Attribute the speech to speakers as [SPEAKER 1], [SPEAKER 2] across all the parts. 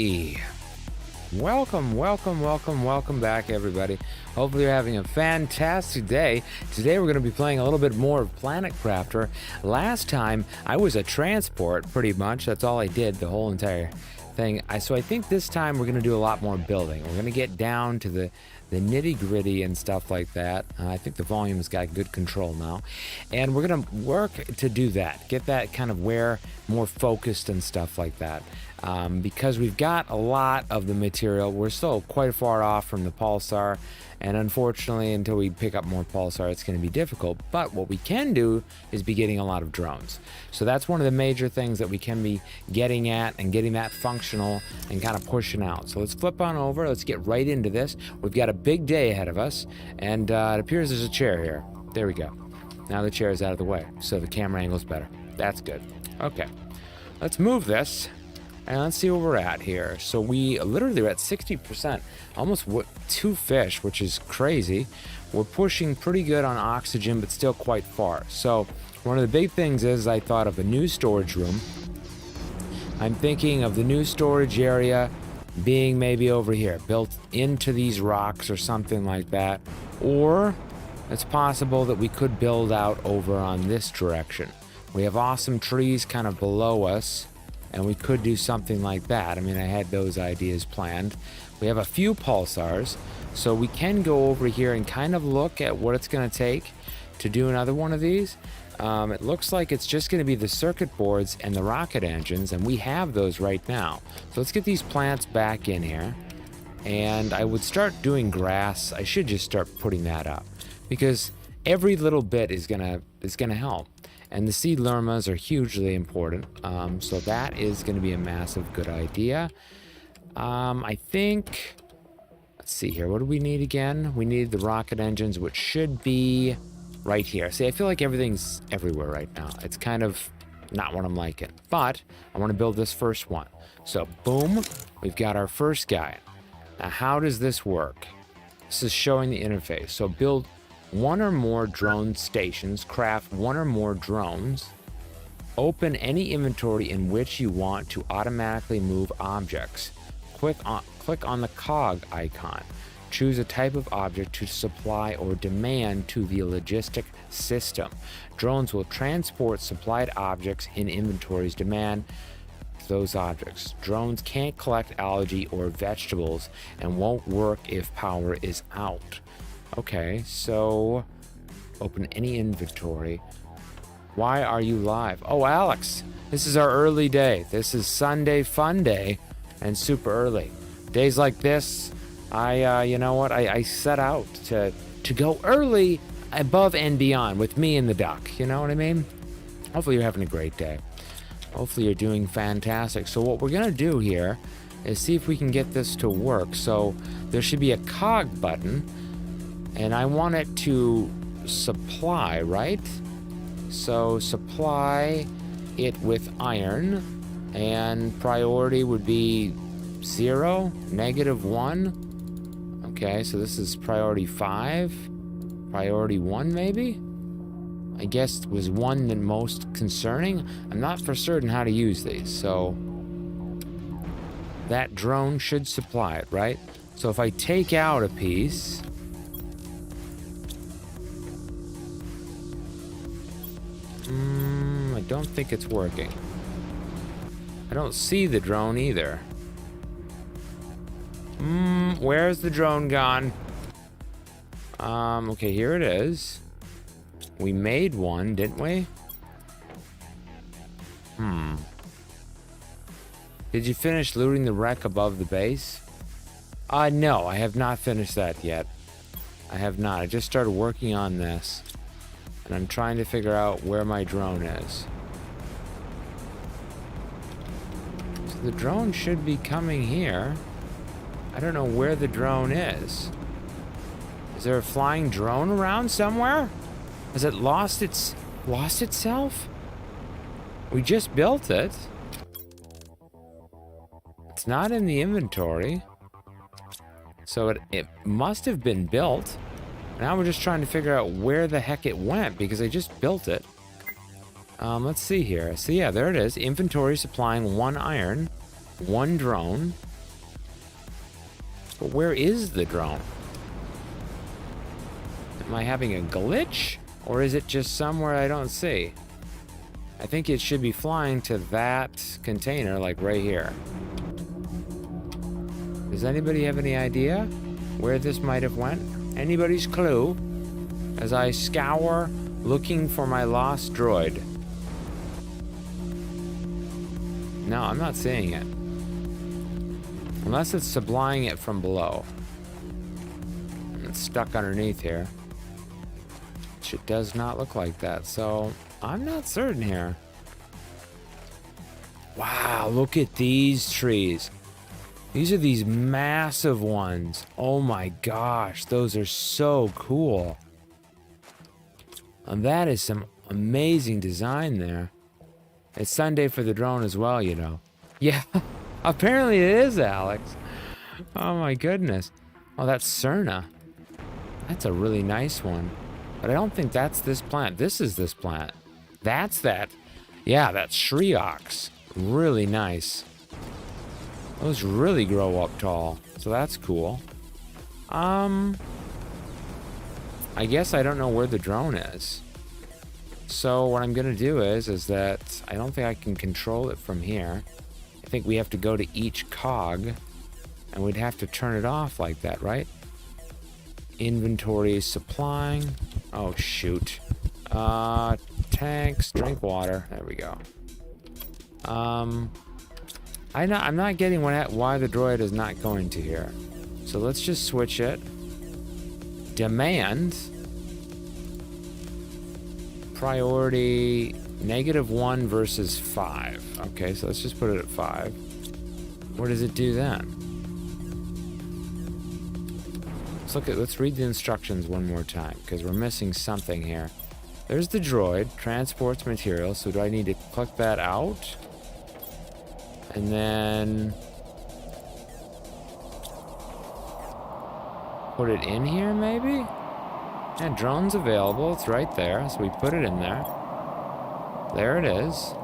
[SPEAKER 1] Alrighty. Welcome back, everybody. Hopefully you're having a fantastic day. Today we're going to be playing a little bit more of Planet Crafter. Last time I was a transport, pretty much. That's all I did, the whole entire thing. So I think this time we're going to do a lot more building. We're going to get down to the nitty-gritty and stuff like that. I think the volume's got good control now. And we're going to work to do that. Get that kind of more focused and stuff like that. Because we've got a lot of the material. We're still quite far off from the pulsar, and unfortunately until we pick up more pulsar it's going to be difficult. But what we can do is be getting a lot of drones. So that's one of the major things that we can be getting at and getting that functional and kind of pushing out. So let's flip on over, let's get right into this. We've got a big day ahead of us, and it appears there's a chair here. There we go. Now the chair is out of the way, so the camera angle's better. That's good. Okay, let's move this. And let's see where we're at here. So we literally are at 60%, almost 2 fish, which is crazy. We're pushing pretty good on oxygen, but still quite far. So one of the big things is I thought of a new storage room. I'm thinking of the new storage area being maybe over here, built into these rocks or something like that. Or it's possible that we could build out over on this direction. We have awesome trees kind of below us, and we could do something like that. I mean, I had those ideas planned. We have a few pulsars, so we can go over here and kind of look at what it's going to take to do another one of these. It looks like it's just going to be the circuit boards and the rocket engines, and we have those right now. So let's get these plants back in here, and I would start doing grass. I should just start putting that up, because every little bit is gonna help. And the seed lermas are hugely important, so that is going to be a massive good idea. I think, let's see here, what do we need again? We need the rocket engines, which should be right here. See, I feel like everything's everywhere right now. It's kind of not what I'm liking, but I want to build this first one. So boom, we've got our first guy. Now how does this work? This is showing the interface. So build one or more drone stations, craft one or more drones, open any inventory in which you want to automatically move objects. Click on the cog icon. Choose a type of object to supply or demand to the logistic system. Drones will transport supplied objects in inventories demand those objects. Drones can't collect algae or vegetables and won't work if power is out. Okay, so open any inventory. Why are you live? Oh, Alex, this is our early day. This is Sunday fun day and super early. Days like this, you know what? I set out to go early above and beyond with me and the duck. You know what I mean? Hopefully you're having a great day. Hopefully you're doing fantastic. So what we're gonna do here is see if we can get this to work. So there should be a cog button, and I want it to supply, right? So supply it with iron, and priority would be 0, -1. Okay, so this is priority 5, priority 1 maybe? I guess was 1 the most concerning. I'm not for certain how to use these, so that drone should supply it, right? So if I take out a piece, I don't think it's working. I don't see the drone either. Where's the drone gone? Okay, here it is. We made one, didn't we? Did you finish looting the wreck above the base? No, I have not finished that yet. I have not. I just started working on this, and I'm trying to figure out where my drone is. So the drone should be coming here. I don't know where the drone is. Is there a flying drone around somewhere? Has it lost itself? We just built it. It's not in the inventory. So it must have been built. Now we're just trying to figure out where the heck it went, because I just built it. Let's see here. So yeah, there it is. Inventory supplying 1 iron, 1 drone. But where is the drone? Am I having a glitch? Or is it just somewhere I don't see? I think it should be flying to that container, like right here. Does anybody have any idea where this might have went? Anybody's clue? As I scour looking for my lost droid. No, I'm not seeing it. Unless it's supplying it from below. It's stuck underneath here. It does not look like that, so I'm not certain here. Wow, look at these trees. These are these massive ones. Oh my gosh, those are so cool. And that is some amazing design there. It's Sunday for the drone as well, you know. Yeah, apparently it is, Alex. Oh my goodness. Oh, that's Cerna. That's a really nice one. But I don't think that's this plant. This is this plant. That's that. Yeah, that's Shriox. Really nice. Those really grow up tall. So that's cool. I guess I don't know where the drone is. So what I'm gonna do is that I don't think I can control it from here. I think we have to go to each cog and we'd have to turn it off like that, right? Inventory supplying. Oh shoot. Tanks, drink water. There we go. I'm not getting why the droid is not going to here. So let's just switch it. Demand. Priority -1 versus 5. Okay, so let's just put it at 5. What does it do then? Let's read the instructions one more time, because we're missing something here. There's the droid, transports material, so do I need to click that out? And then put it in here, maybe? And drone's available, it's right there, so we put it in there. There it is.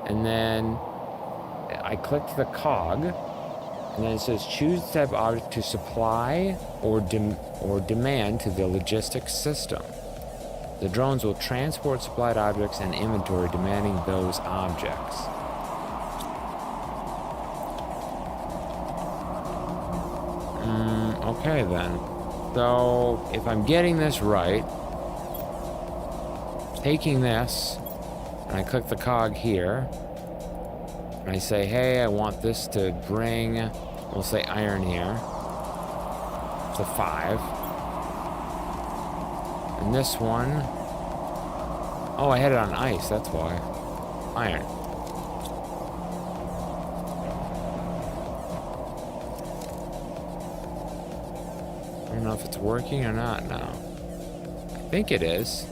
[SPEAKER 1] And then I clicked the cog, and then it says choose the type of object to supply or demand to the logistics system. The drones will transport supplied objects and inventory demanding those objects. Okay then. So if I'm getting this right, taking this, and I click the cog here, and I say, hey, I want this to bring, we'll say iron here, to 5. And this one, oh, I had it on ice, that's why. Iron. I don't know if it's working or not now. I think it is.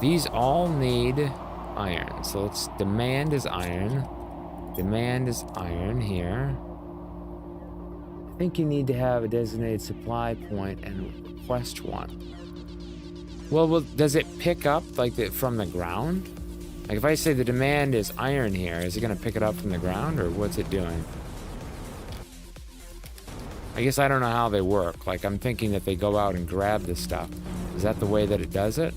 [SPEAKER 1] These all need iron. So let's demand is iron. Demand is iron here. I think you need to have a designated supply point and request one. Well, does it pick up like from the ground? Like if I say the demand is iron here, is it gonna pick it up from the ground or what's it doing? I guess I don't know how they work. Like I'm thinking that they go out and grab this stuff. Is that the way that it does it?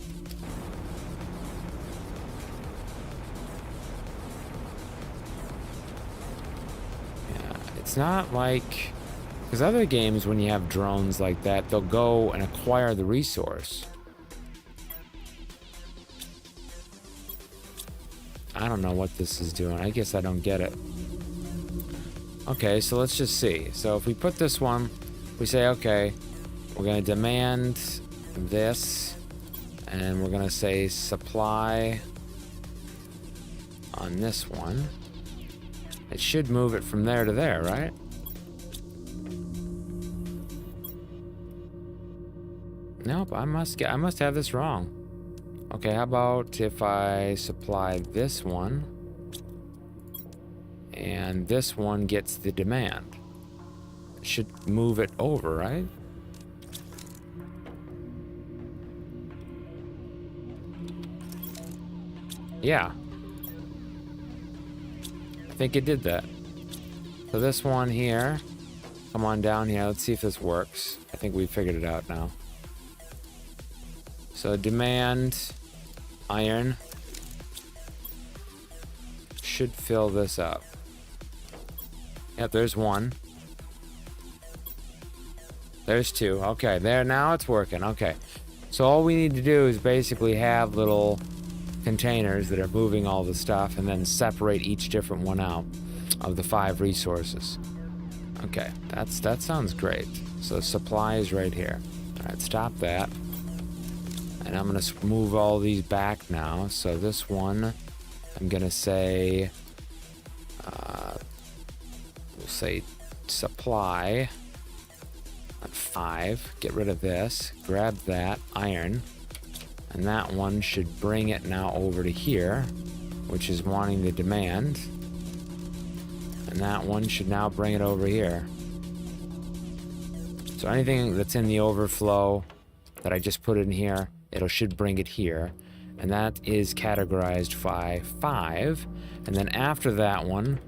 [SPEAKER 1] Yeah, it's not like, because other games when you have drones like that, they'll go and acquire the resource. I don't know what this is doing. I guess I don't get it. Okay, so let's just see. So if we put this one, we say, okay, we're going to demand this, and we're going to say supply on this one. It should move it from there to there, right? Nope, I must have this wrong. Okay, how about if I supply this one, and this one gets the demand? It should move it over, right? Yeah. I think it did that. So this one here, come on down here. Let's see if this works. I think we figured it out now. So demand iron should fill this up. Yep, there's one. There's two. Okay, there, now it's working. Okay. So all we need to do is basically have little containers that are moving all the stuff and then separate each different one out of the 5 resources. Okay, that sounds great. So supply is right here. All right, stop that. And I'm gonna move all these back now. So this one, I'm gonna say, we'll say supply on 5. Get rid of this. Grab that iron, and that one should bring it now over to here, which is wanting the demand. And that one should now bring it over here. So anything that's in the overflow that I just put in here, should bring it here. And that is categorized by 5. And then after that one,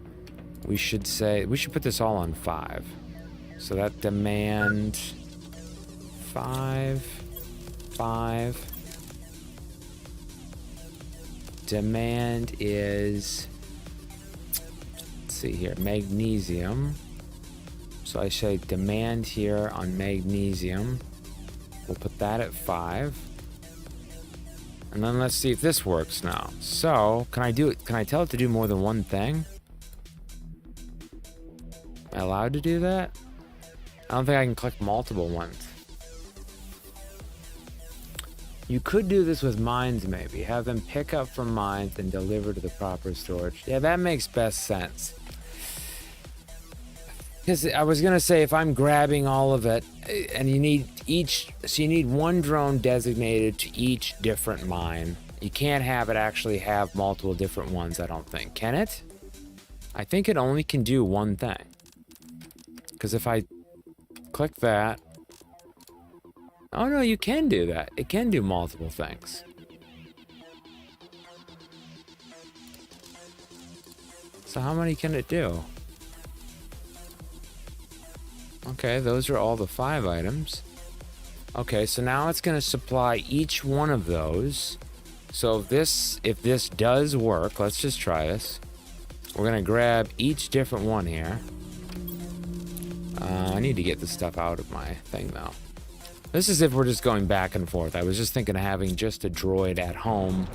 [SPEAKER 1] we should put this all on 5. So that demand 5, 5. Demand is, let's see here, magnesium. So I say demand here on magnesium. We'll put that at 5. And then let's see if this works now. So, can I tell it to do more than one thing? Am I allowed to do that? I don't think I can click multiple ones. You could do this with mines maybe. Have them pick up from mines and deliver to the proper storage. Yeah, that makes best sense. Because I was gonna say, if I'm grabbing all of it, and you need one drone designated to each different mine. You can't have it actually have multiple different ones, I don't think. Can it? I think it only can do one thing. Because if I click that, oh no, you can do that. It can do multiple things. So how many can it do? Okay, those are all the 5 items. Okay, so now it's going to supply each one of those. So if this does work, let's just try this. We're going to grab each different one here. I need to get this stuff out of my thing though. This is if we're just going back and forth. I was just thinking of having just a droid at home,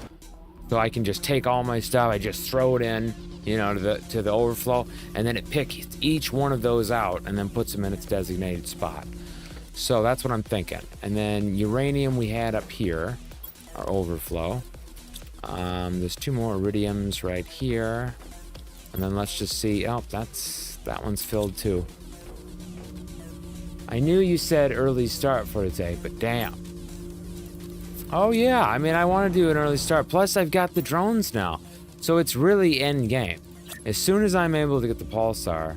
[SPEAKER 1] so I can just take all my stuff, I just throw it in, you know, to the overflow, and then it picks each one of those out and then puts them in its designated spot. So that's what I'm thinking. And then uranium we had up here, our overflow. There's 2 more iridiums right here. And then let's just see, oh, that one's filled too. I knew you said early start for today, but damn. Oh yeah, I mean, I want to do an early start. Plus I've got the drones now. So it's really end game. As soon as I'm able to get the pulsar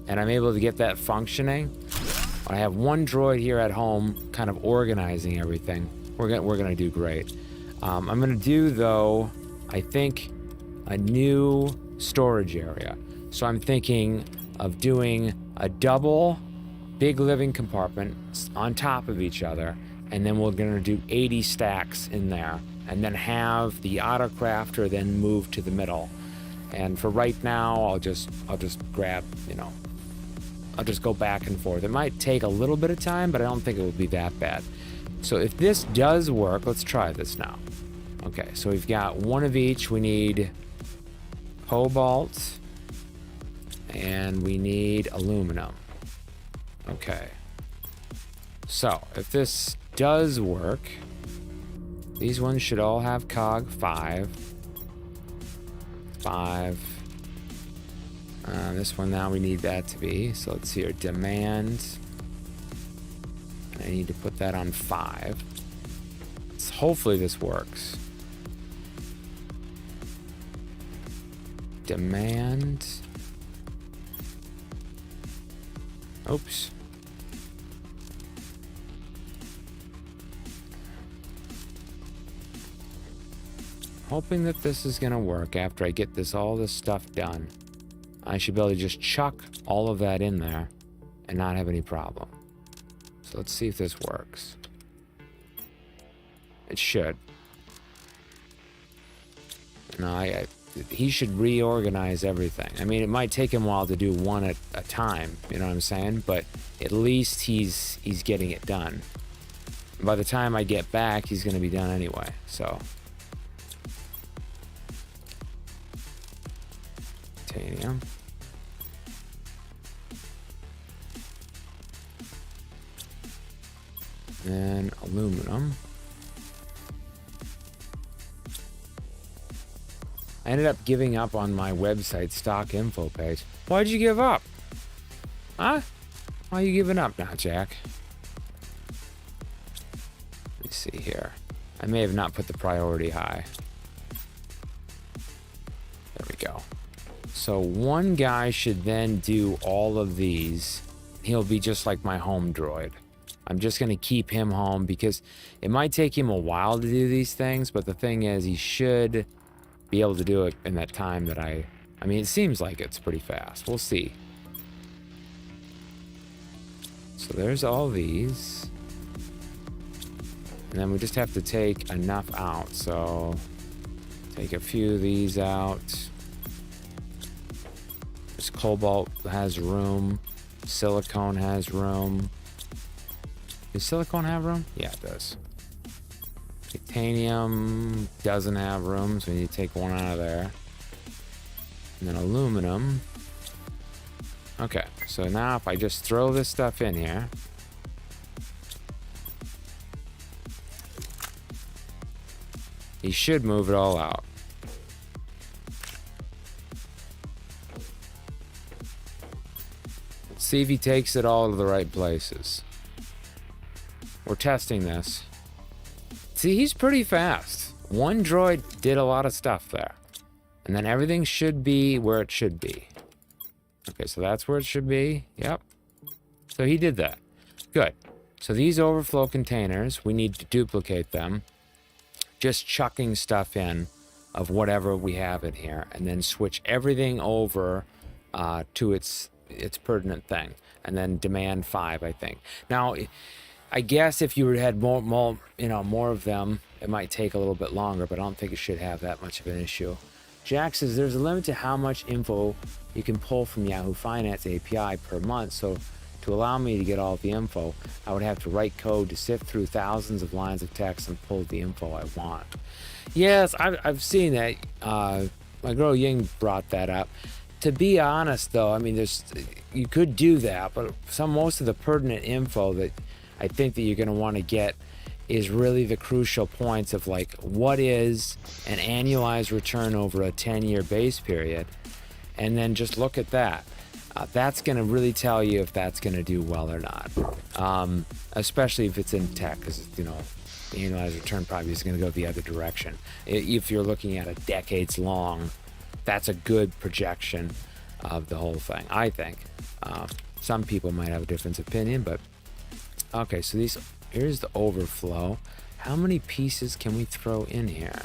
[SPEAKER 1] and I'm able to get that functioning, I have one droid here at home kind of organizing everything. We're gonna do great. I'm gonna do though, I think, a new storage area. So I'm thinking of doing a double big living compartment on top of each other, and then we're gonna do 80 stacks in there, and then have the autocrafter then move to the middle. And for right now, I'll just grab, you know, I'll just go back and forth. It might take a little bit of time, but I don't think it will be that bad. So if this does work, let's try this now. Okay, so we've got one of each. We need cobalt and we need aluminum. Okay. So if this does work, these ones should all have cog 5. This one now we need that to be. So let's see here, demand. I need to put that on 5. So hopefully this works. Demand. Oops. Hoping that this is gonna work after I get all this stuff done. I should be able to just chuck all of that in there and not have any problem. So let's see if this works. It should. No, he should reorganize everything. I mean, it might take him a while to do one at a time, you know what I'm saying? But at least he's getting it done. By the time I get back, he's going to be done anyway, so. Titanium. And aluminum. I ended up giving up on my website stock info page. Why'd you give up? Huh? Why are you giving up now, Jack? Let me see here. I may have not put the priority high. There we go. So one guy should then do all of these. He'll be just like my home droid. I'm just going to keep him home because it might take him a while to do these things, but the thing is he should be able to do it in that time that I mean, it seems like it's pretty fast. We'll see. So there's all these. And then we just have to take enough out. So take a few of these out. This cobalt has room. Silicone has room. Does silicone have room? Yeah, it does. Titanium doesn't have room, so we need to take one out of there. And then aluminum. Okay, so now if I just throw this stuff in here. He should move it all out. Let's see if he takes it all to the right places. We're testing this. See, he's pretty fast. One droid did a lot of stuff there. And then everything should be where it should be. Okay, so that's where it should be. Yep. So he did that. Good. So these overflow containers, we need to duplicate them. Just chucking stuff in of whatever we have in here. And then switch everything over to its pertinent thing. And then demand 5, I think. Now, I guess if you had more of them, it might take a little bit longer, but I don't think it should have that much of an issue. Jack says there's a limit to how much info you can pull from Yahoo Finance API per month. So to allow me to get all the info, I would have to write code to sift through thousands of lines of text and pull the info I want. Yes, I've seen that. My girl Ying brought that up. To be honest, though, I mean, you could do that, but most of the pertinent info that I think that you're going to want to get is really the crucial points of like what is an annualized return over a 10-year base period, and then just look at that. That's going to really tell you if that's going to do well or not, especially if it's in tech, because the annualized return probably is going to go the other direction. If you're looking at a decades long, that's a good projection of the whole thing, I think. Some people might have a different opinion, but okay, so here's the overflow. How many pieces can we throw in here?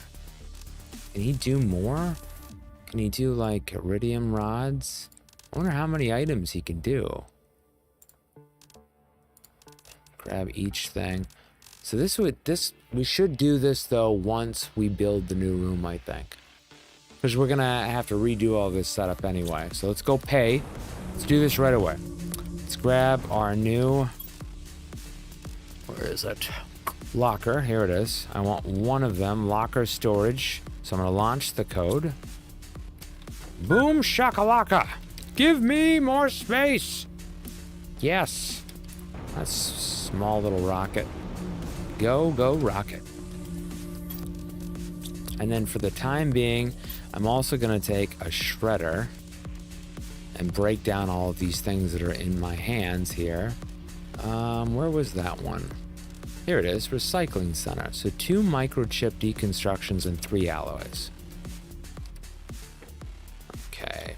[SPEAKER 1] Can he do more? Can he do like iridium rods? I wonder how many items he can do. Grab each thing. So we should do this though once we build the new room, I think. Because we're gonna have to redo all this setup anyway. So let's go pay. Let's do this right away. Let's grab our new, where is it? Locker, here it is. I want one of them, locker storage. So I'm gonna launch the code. Boom shakalaka. Give me more space. Yes. That's a small little rocket. Go rocket. And then for the time being, I'm also gonna take a shredder and break down all of these things that are in my hands here. Where was that one? Here it is, recycling center. So 2 microchip deconstructions and 3 alloys. Okay.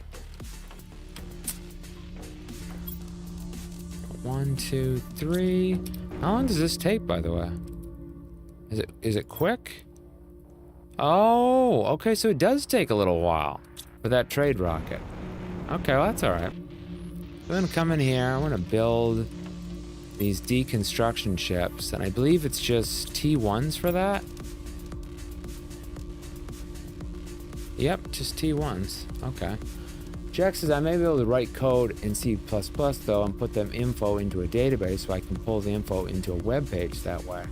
[SPEAKER 1] 1, 2, 3. How long does this take, by the way? Is it quick? Oh, okay, so it does take a little while for that trade rocket. Okay, well, that's all right. I'm gonna come in here. I want to build these deconstruction ships, and I believe it's just T1s for that. Yep, just T1s. Okay. Jack says I may be able to write code in C++ though and put them info into a database so I can pull the info into a web page that way.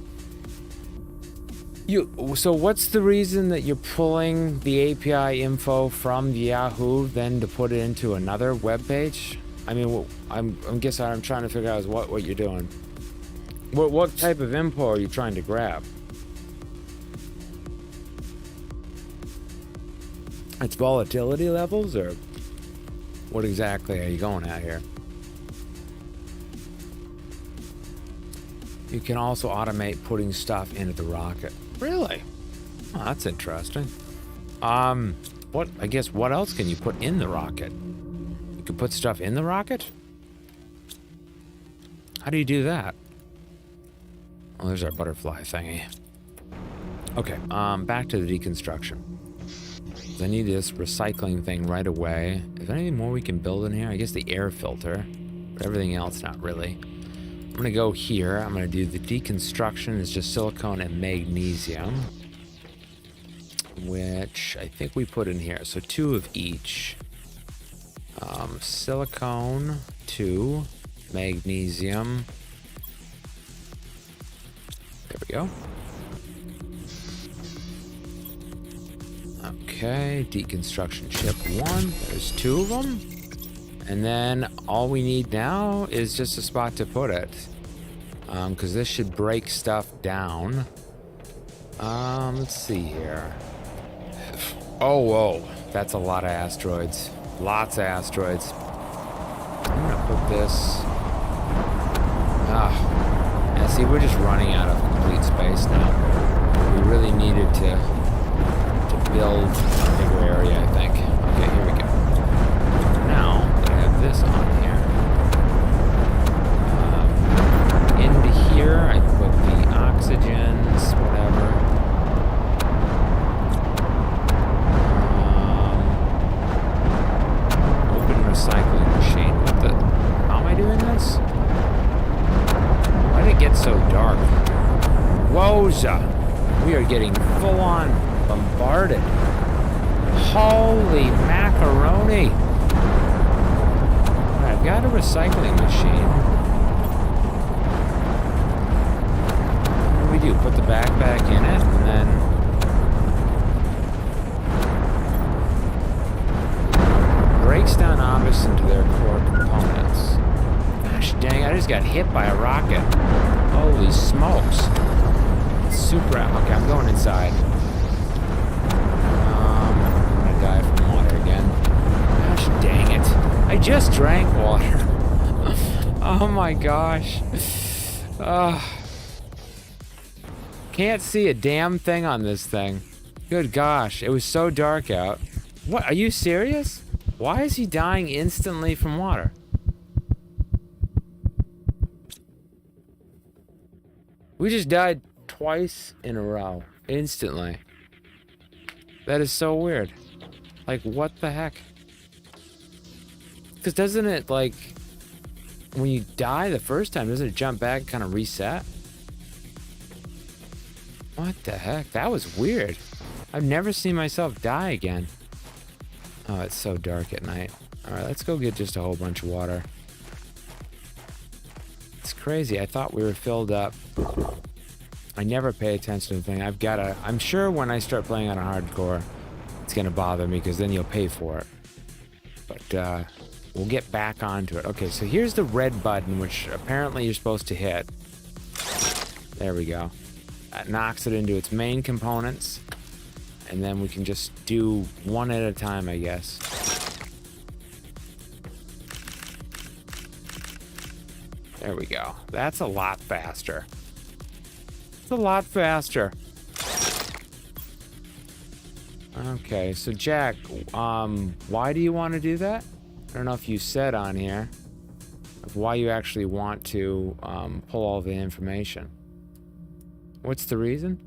[SPEAKER 1] So what's the reason that you're pulling the API info from Yahoo then to put it into another web page? I mean, I'm guessing I'm trying to figure out is what you're doing. What type of info are you trying to grab? It's volatility levels, or what exactly are you going at here? You can also automate putting stuff into the rocket. Really? Oh, that's interesting. I guess what else can you put in the rocket? You can put stuff in the rocket? How do you do that? Oh, there's our butterfly thingy. Okay, back to the deconstruction. I need this recycling thing right away. Is there anything more we can build in here? I guess the air filter, but everything else, not really. I'm gonna go here. I'm gonna do the deconstruction. It's just silicone and magnesium, which I think we put in here. So 2 of each. Silicone, 2, magnesium. There we go. Okay, deconstruction ship 1. There's 2 of them. And then all we need now is just a spot to put it. Because this should break stuff down. Let's see here. Oh, whoa. That's a lot of asteroids. Lots of asteroids. I'm gonna put this... Yeah, see, we're just running out of complete space now. We really needed to build a bigger area, I think. Okay, here we go. Now that I have this on here, into here I put the oxygens, whatever. Open recycling machine. What the? How am I doing this? Why did it get so dark? Wowza! We are getting full on bombarded. Holy macaroni! I've got a recycling machine. What do we do? Put the backpack in it and then breaks down objects into their core components. Gosh dang, I just got hit by a rocket. Holy smokes. Super. Okay, I'm going inside. I'm gonna die from water again. Gosh dang it. I just drank water. Oh my gosh. Can't see a damn thing on this thing. Good gosh, it was so dark out. What, are you serious? Why is he dying instantly from water? We just died twice in a row, instantly. That is so weird. Like, what the heck? Because doesn't it, like, when you die the first time, doesn't it jump back and kind of reset? What the heck? That was weird. I've never seen myself die again. Oh, it's so dark at night. Alright, let's go get just a whole bunch of water. It's crazy. I thought we were filled up. I never pay attention to the thing. I'm sure when I start playing on a hardcore, it's gonna bother me because then you'll pay for it. But we'll get back onto it. Okay, so here's the red button, which apparently you're supposed to hit. There we go. That knocks it into its main components. And then we can just do one at a time, I guess. There we go. That's a lot faster. It's a lot faster. Okay, so Jack, why do you want to do that? I don't know if you said on here of why you actually want to pull all the information. What's the reason?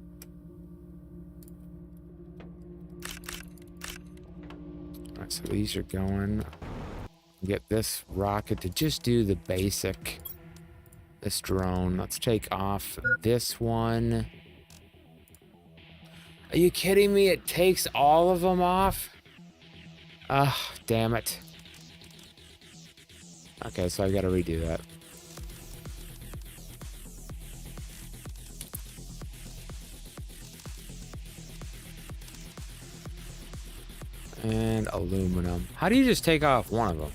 [SPEAKER 1] Alright, so these are going Get this rocket to just do the basic. This drone. Let's take off this one. Are you kidding me? It takes all of them off? Ah, damn it. Okay, so I gotta redo that. And aluminum. How do you just take off one of them?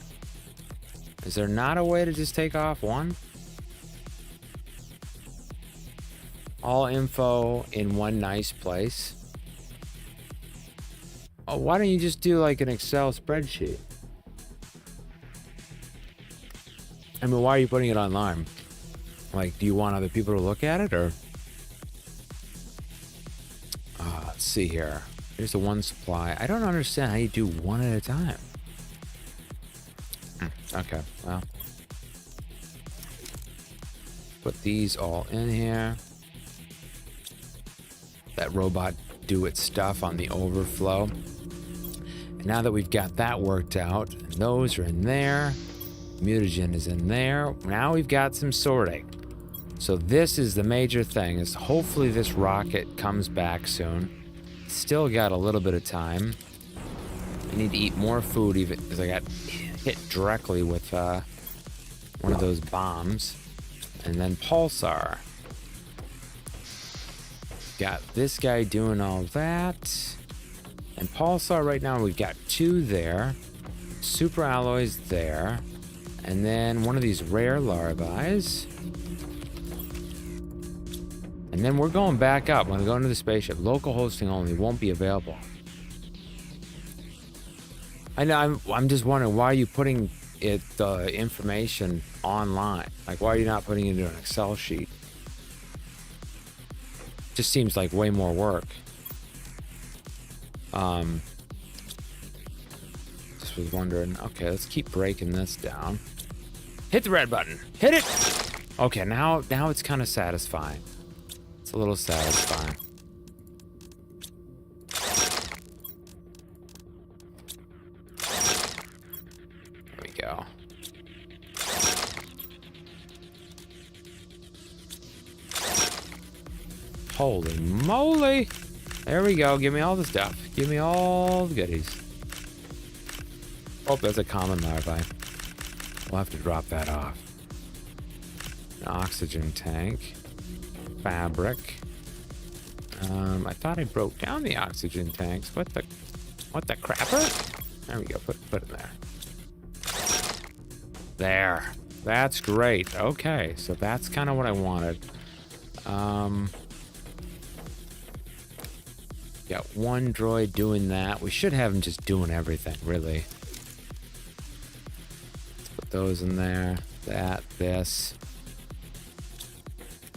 [SPEAKER 1] Is there not a way to just take off one? All info in one nice place. Oh, why don't you just do like an Excel spreadsheet? I mean, why are you putting it online? Like, do you want other people to look at it, or? Let's see here. Here's the one supply. I don't understand how you do one at a time. Okay, well. Put these all in here. That robot do its stuff on the overflow. And now that we've got that worked out, those are in there. Mutagen is in there. Now we've got some sorting. So this is the major thing, is hopefully this rocket comes back soon. Still got a little bit of time. I need to eat more food even because I got hit directly with one of those bombs. And then pulsar. Got this guy doing all that. And pulsar right now we've got 2 there. Super alloys there. And then one of these rare larvae. And then we're going back up. When we go into the spaceship, local hosting only won't be available. I know. I'm just wondering, why are you putting the information online? Like, why are you not putting it into an Excel sheet? Just seems like way more work. Just was wondering. Okay, let's keep breaking this down. Hit the red button. Hit it. Okay, now it's kind of satisfying. It's a little satisfying. There we go. Holy moly! There we go. Give me all the stuff. Give me all the goodies. Oh, there's a common larvae. We'll have to drop that off. An oxygen tank. Fabric. I thought I broke down the oxygen tanks. What the crapper? There we go. Put it there. There. That's great. Okay, so that's kind of what I wanted. Got one droid doing that. We should have him just doing everything, really. Let's put those in there. This.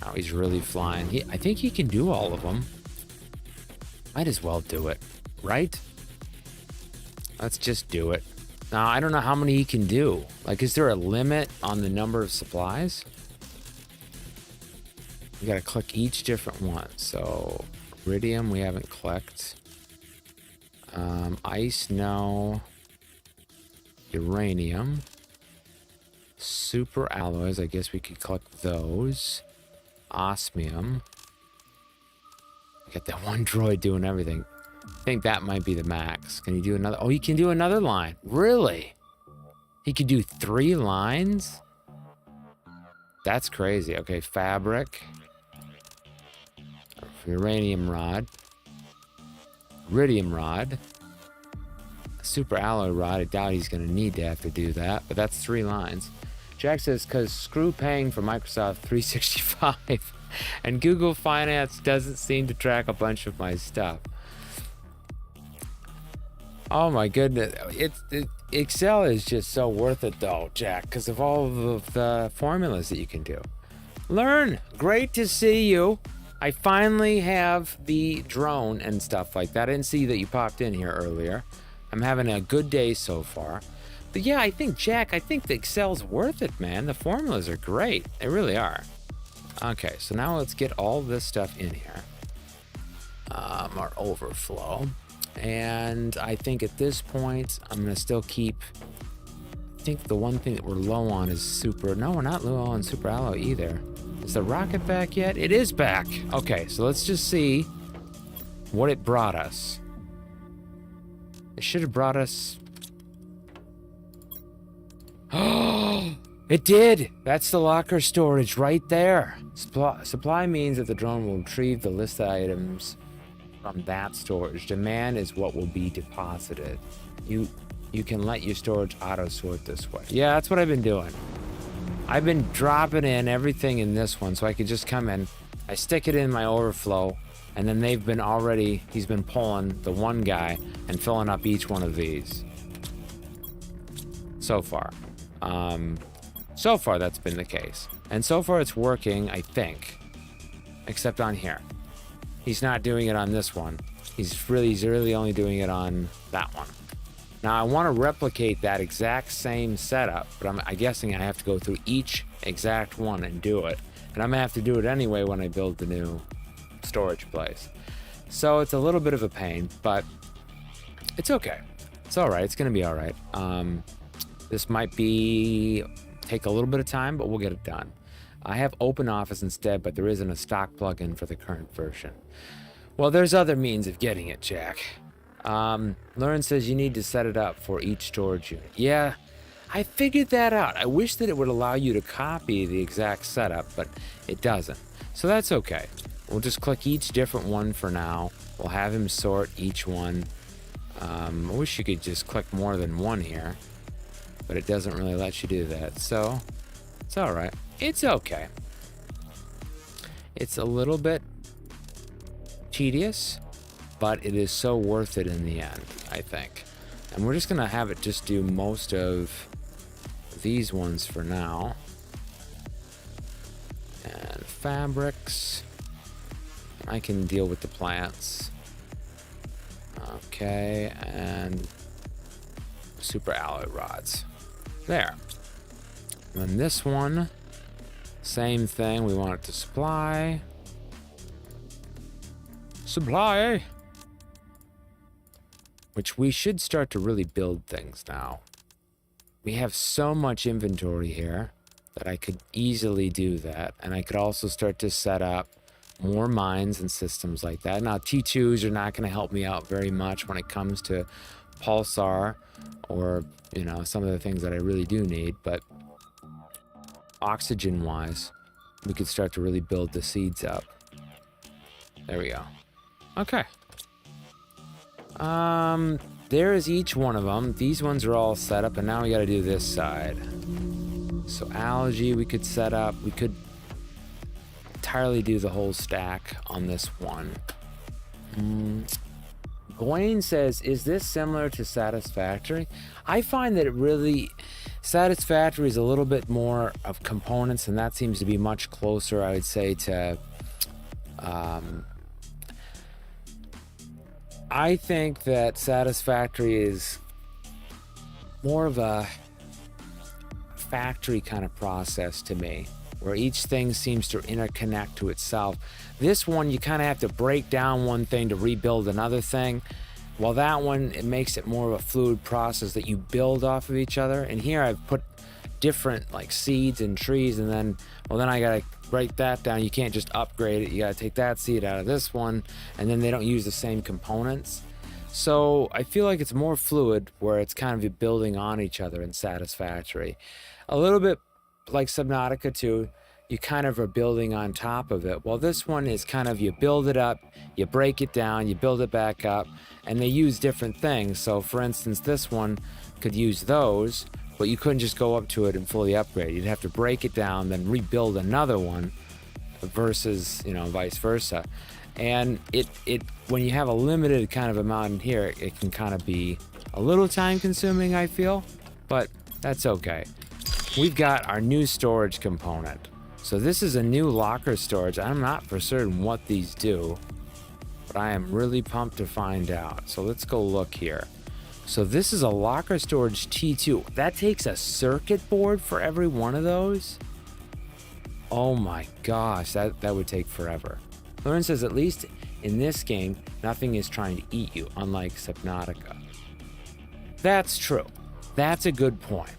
[SPEAKER 1] Oh, he's really flying. I think he can do all of them. Might as well do it, right? Let's just do it. Now, I don't know how many he can do. Like, is there a limit on the number of supplies? We gotta click each different one. So, iridium, we haven't clicked. Ice, no. Uranium. Super alloys, I guess we could click those. Osmium. Got that one droid doing everything. I think that might be the max. Can you do another? Oh, he can do another line. Really? He could do 3 lines? That's crazy. Okay, fabric. Uranium rod. Iridium rod. Super alloy rod. I doubt he's going to need to have to do that, but that's 3 lines. Jack says, because screw paying for Microsoft 365 and Google Finance doesn't seem to track a bunch of my stuff. Oh my goodness. Excel is just so worth it though, Jack, because of all of the formulas that you can do. Learn. Great to see you. I finally have the drone and stuff like that. I didn't see that you popped in here earlier. I'm having a good day so far. But yeah, I think, Jack, the Excel's worth it, man. The formulas are great. They really are. Okay, so now let's get all this stuff in here. Our overflow. And I think at this point, I'm going to still keep think the one thing that we're low on is super... No, we're not low on super alloy either. Is the rocket back yet? It is back. Okay, so let's just see what it brought us. It should have brought us... Oh, it did! That's the locker storage right there. Supply means that the drone will retrieve the list of items from that storage. Demand is what will be deposited. You can let your storage auto-sort this way. Yeah, that's what I've been doing. I've been dropping in everything in this one, so I could just come in, I stick it in my overflow, and then he's been pulling the one guy and filling up each one of these. So far. So far that's been the case. And so far it's working, I think. Except on here. He's not doing it on this one. He's really only doing it on that one. Now I want to replicate that exact same setup, but I'm guessing I have to go through each exact one and do it. And I'm gonna have to do it anyway when I build the new storage place. So it's a little bit of a pain, but it's okay. It's all right. It's gonna be all right. This might take a little bit of time, but we'll get it done. I have OpenOffice instead, but there isn't a stock plugin for the current version. Well, there's other means of getting it, Jack. Lauren says you need to set it up for each storage unit. Yeah, I figured that out. I wish that it would allow you to copy the exact setup, but it doesn't. So that's okay. We'll just click each different one for now. We'll have him sort each one. I wish you could just click more than one here, but it doesn't really let you do that. So it's all right. It's okay. It's a little bit tedious, but it is so worth it in the end, I think. And we're just gonna have it just do most of these ones for now. And fabrics. I can deal with the plants. Okay, and super alloy rods. There. And then this one, same thing. We want it to supply. Supply! Which we should start to really build things now. We have so much inventory here that I could easily do that. And I could also start to set up more mines and systems like that. Now, T2s are not going to help me out very much when it comes to pulsar or, you know, some of the things that I really do need. But oxygen-wise, we could start to really build the seeds up. There we go. Okay. There is each one of them. These ones are all set up, and now we got to do this side. So algae we could set up. We could entirely do the whole stack on this one. Gwen says, is this similar to Satisfactory? I find that it really... Satisfactory is a little bit more of components, and that seems to be much closer, I would say, to... I think that Satisfactory is more of a factory kind of process to me, where each thing seems to interconnect to itself. This one, you kind of have to break down one thing to rebuild another thing, while that one, it makes it more of a fluid process that you build off of each other. And here I've put different like seeds and trees, and then I gotta break that down. You can't just upgrade it. You gotta take that seed out of this one, and then they don't use the same components. So I feel like it's more fluid, where it's kind of building on each other in Satisfactory. A little bit like Subnautica 2, you kind of are building on top of it. Well, this one is kind of, you build it up, you break it down, you build it back up, and they use different things. So for instance, this one could use those, but you couldn't just go up to it and fully upgrade. You'd have to break it down, then rebuild another one, versus, you know, vice versa. And it when you have a limited kind of amount in here, it can kind of be a little time consuming, I feel, but that's okay. We've got our new storage component. So this is a new locker storage. I'm not for certain what these do, but I am really pumped to find out. So let's go look here. So this is a locker storage T2. That takes a circuit board for every one of those? Oh my gosh, that would take forever. Lauren says, at least in this game, nothing is trying to eat you, unlike Subnautica. That's true. That's a good point.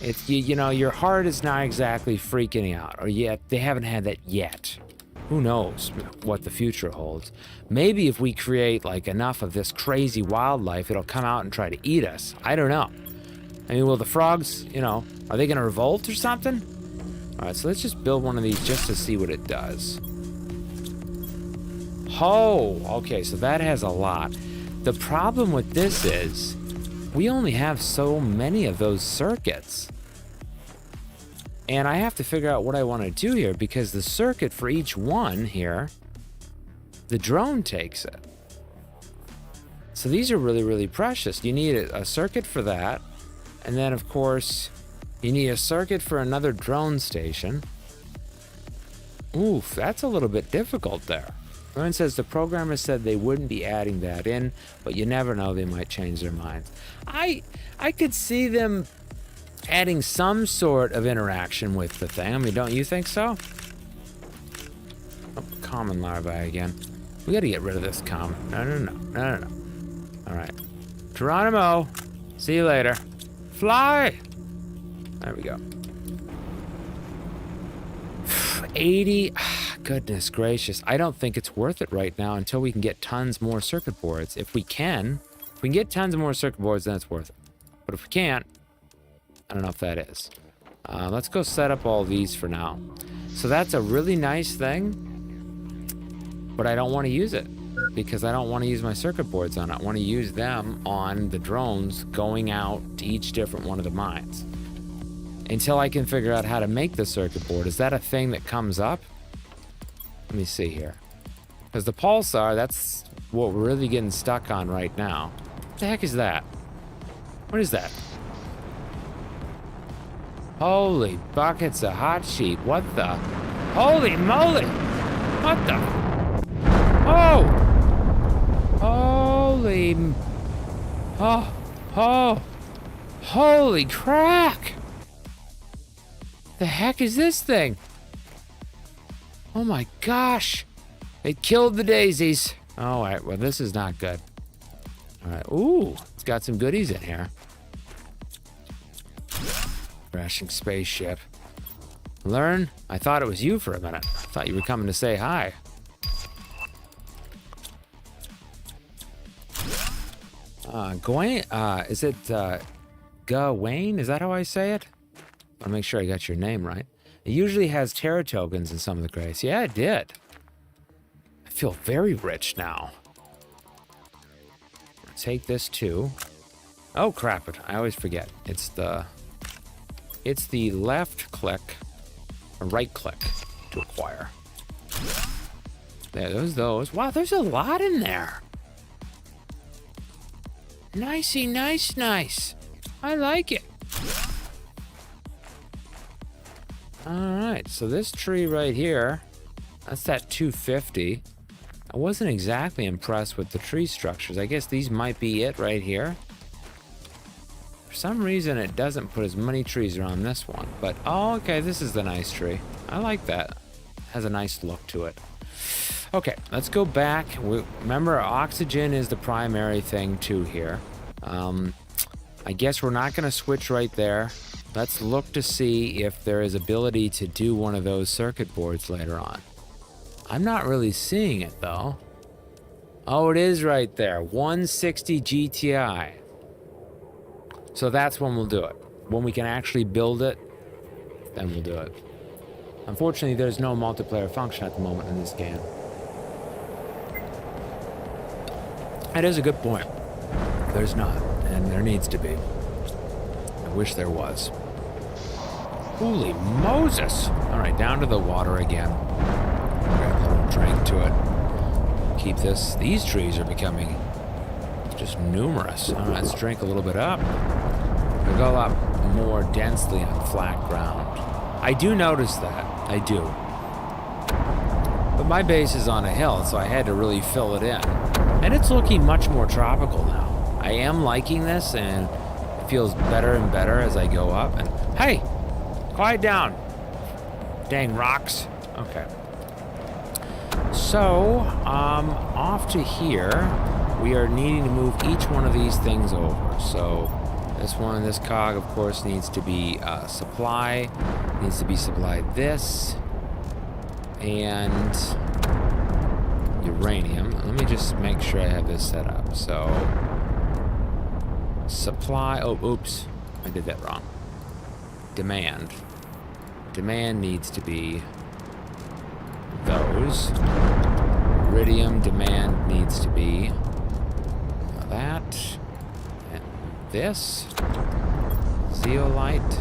[SPEAKER 1] It's, you know, your heart is not exactly freaking out, or yet they haven't had that yet. Who knows what the future holds? Maybe if we create like enough of this crazy wildlife, it'll come out and try to eat us. I don't know. I mean, will the frogs, you know, are they gonna revolt or something? All right, so let's just build one of these just to see what it does. Oh, okay, so that has a lot. The problem with this is we only have so many of those circuits. And I have to figure out what I want to do here, because the circuit for each one here, the drone takes it. So these are really, really precious. You need a circuit for that. And then, of course, you need a circuit for another drone station. Oof, that's a little bit difficult there. Aaron says the programmer said they wouldn't be adding that in, but you never know, they might change their minds. I could see them adding some sort of interaction with the thing. I mean, don't you think so? Oh, common larvae again. We gotta get rid of this common. No. All right. Geronimo, see you later. Fly! There we go. 80, goodness gracious. I don't think it's worth it right now until we can get tons more circuit boards. If we can get tons more circuit boards, then it's worth it. But if we can't, I don't know if that is. Let's go set up all these for now. So that's a really nice thing, but I don't want to use it because I don't want to use my circuit boards on it. I want to use them on the drones going out to each different one of the mines. Until I can figure out how to make the circuit board. Is that a thing that comes up? Let me see here. Because the pulsar, that's what we're really getting stuck on right now. What the heck is that? What is that? Holy buckets of hot sheet. What the? Holy moly! What the? Oh! Holy... Oh! Holy crack! The heck is this thing? Oh my gosh! It killed the daisies. All right, well this is not good. All right, ooh, it's got some goodies in here. Crashing spaceship. Learn? I thought it was you for a minute. I thought you were coming to say hi. Gawain, is it Gawain? Is that how I say it? I'll make sure I got your name right. It usually has Terra tokens in some of the crates. Yeah, it did. I feel very rich now. Take this too. Oh crap it! I always forget. It's the left click, or right click to acquire. There, those. Wow, there's a lot in there. Nicey, nice. I like it. Alright, so this tree right here, that's that 250. I wasn't exactly impressed with the tree structures. I guess these might be it right here. For some reason, it doesn't put as many trees around this one. But, oh, okay, this is the nice tree. I like that. It has a nice look to it. Okay, let's go back. Remember, oxygen is the primary thing too here. I guess we're not going to switch right there. Let's look to see if there is ability to do one of those circuit boards later on. I'm not really seeing it though. Oh, it is right there. 160 GTI. So that's when we'll do it. When we can actually build it, then we'll do it. Unfortunately, there's no multiplayer function at the moment in this game. That is a good point. There's not, and there needs to be. I wish there was. Holy Moses! All right, down to the water again. Grab a little drink to it. Keep this. These trees are becoming just numerous. All right, let's drink a little bit up. We'll go up more densely on flat ground. I do notice that. I do. But my base is on a hill, so I had to really fill it in. And it's looking much more tropical now. I am liking this, and it feels better and better as I go up. And hey! Quiet down. Dang rocks. Okay. So, off to here, we are needing to move each one of these things over. So, This one, this cog, of course, needs to be supplied this. And uranium. Let me just make sure I have this set up. So, supply. Oh, oops. I did that wrong. Demand. Demand needs to be those. Iridium demand needs to be that. And this. Zeolite.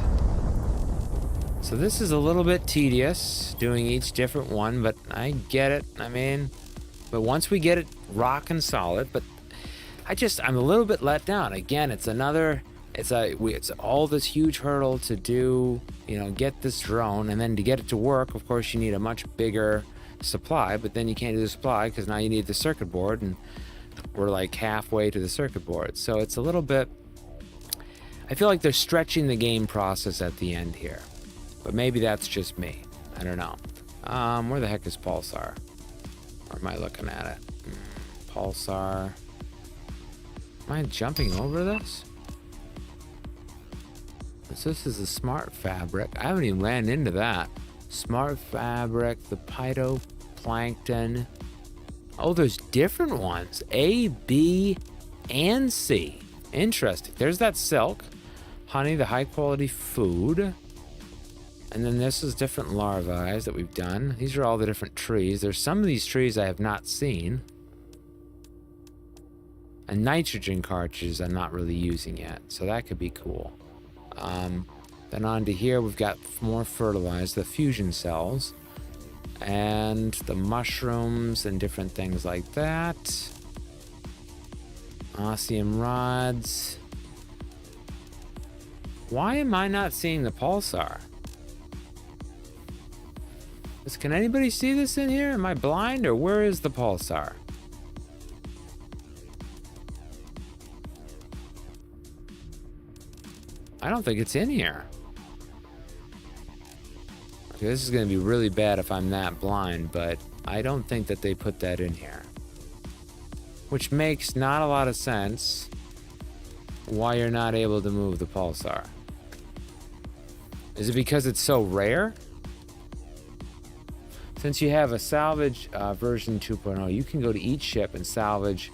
[SPEAKER 1] So this is a little bit tedious, doing each different one, but I get it. I mean, but once we get it rockin' solid, but I'm a little bit let down. Again, it's all this huge hurdle to do, get this drone, and then to get it to work, of course, you need a much bigger supply, but then you can't do the supply because now you need the circuit board, and we're like halfway to the circuit board. So it's a little bit, I feel like they're stretching the game process at the end here. But maybe that's just me. I don't know. Where the heck is Pulsar? Or am I looking at it? Pulsar. Am I jumping over this? So this is a smart fabric. I haven't even ran into that. Smart fabric, the phytoplankton. Oh, there's different ones. A, B, and C. Interesting. There's that silk. Honey, the high quality food. And then this is different larvae that we've done. These are all the different trees. There's some of these trees I have not seen. And nitrogen cartridges I'm not really using yet. So that could be cool. Then on to here, we've got more fertilizer, the fusion cells. And the mushrooms and different things like that. Osmium rods. Why am I not seeing the pulsar? Can anybody see this in here? Am I blind, or where is the pulsar? I don't think it's in here. Okay, this is going to be really bad if I'm that blind, but I don't think that they put that in here. Which makes not a lot of sense why you're not able to move the pulsar. Is it because it's so rare? Since you have a salvage version 2.0, you can go to each ship and salvage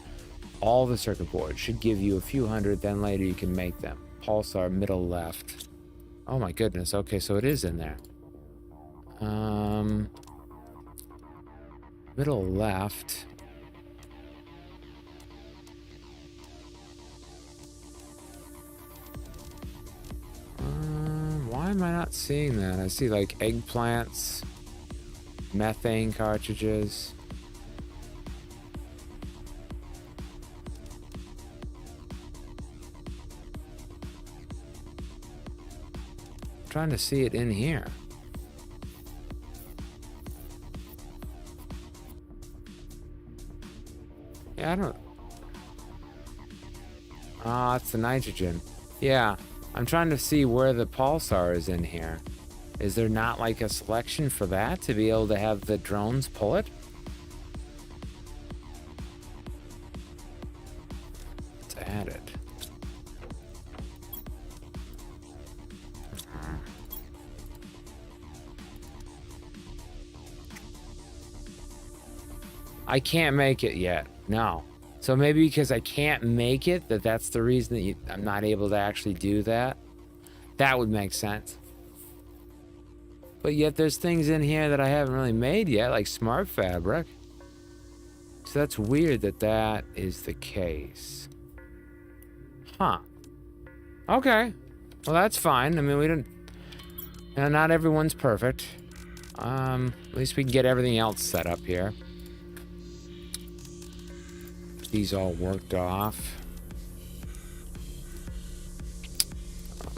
[SPEAKER 1] all the circuit boards. Should give you a few hundred, then later you can make them. Pulsar middle left. Oh my goodness, okay, so it is in there. Middle left. Why am I not seeing that? I see like eggplants. Methane cartridges. I'm trying to see it in here. Yeah, I don't. Ah, it's the nitrogen. Yeah, I'm trying to see where the pulsar is in here. Is there not like a selection for that to be able to have the drones pull it? Let's add it. I can't make it yet. No. So maybe because I can't make it, that's the reason that I'm not able to actually do that. That would make sense. But yet there's things in here that I haven't really made yet, like smart fabric. So that's weird that is the case. Huh. Okay. Well, that's fine. I mean, we don't... not everyone's perfect. At least we can get everything else set up here. These all worked off.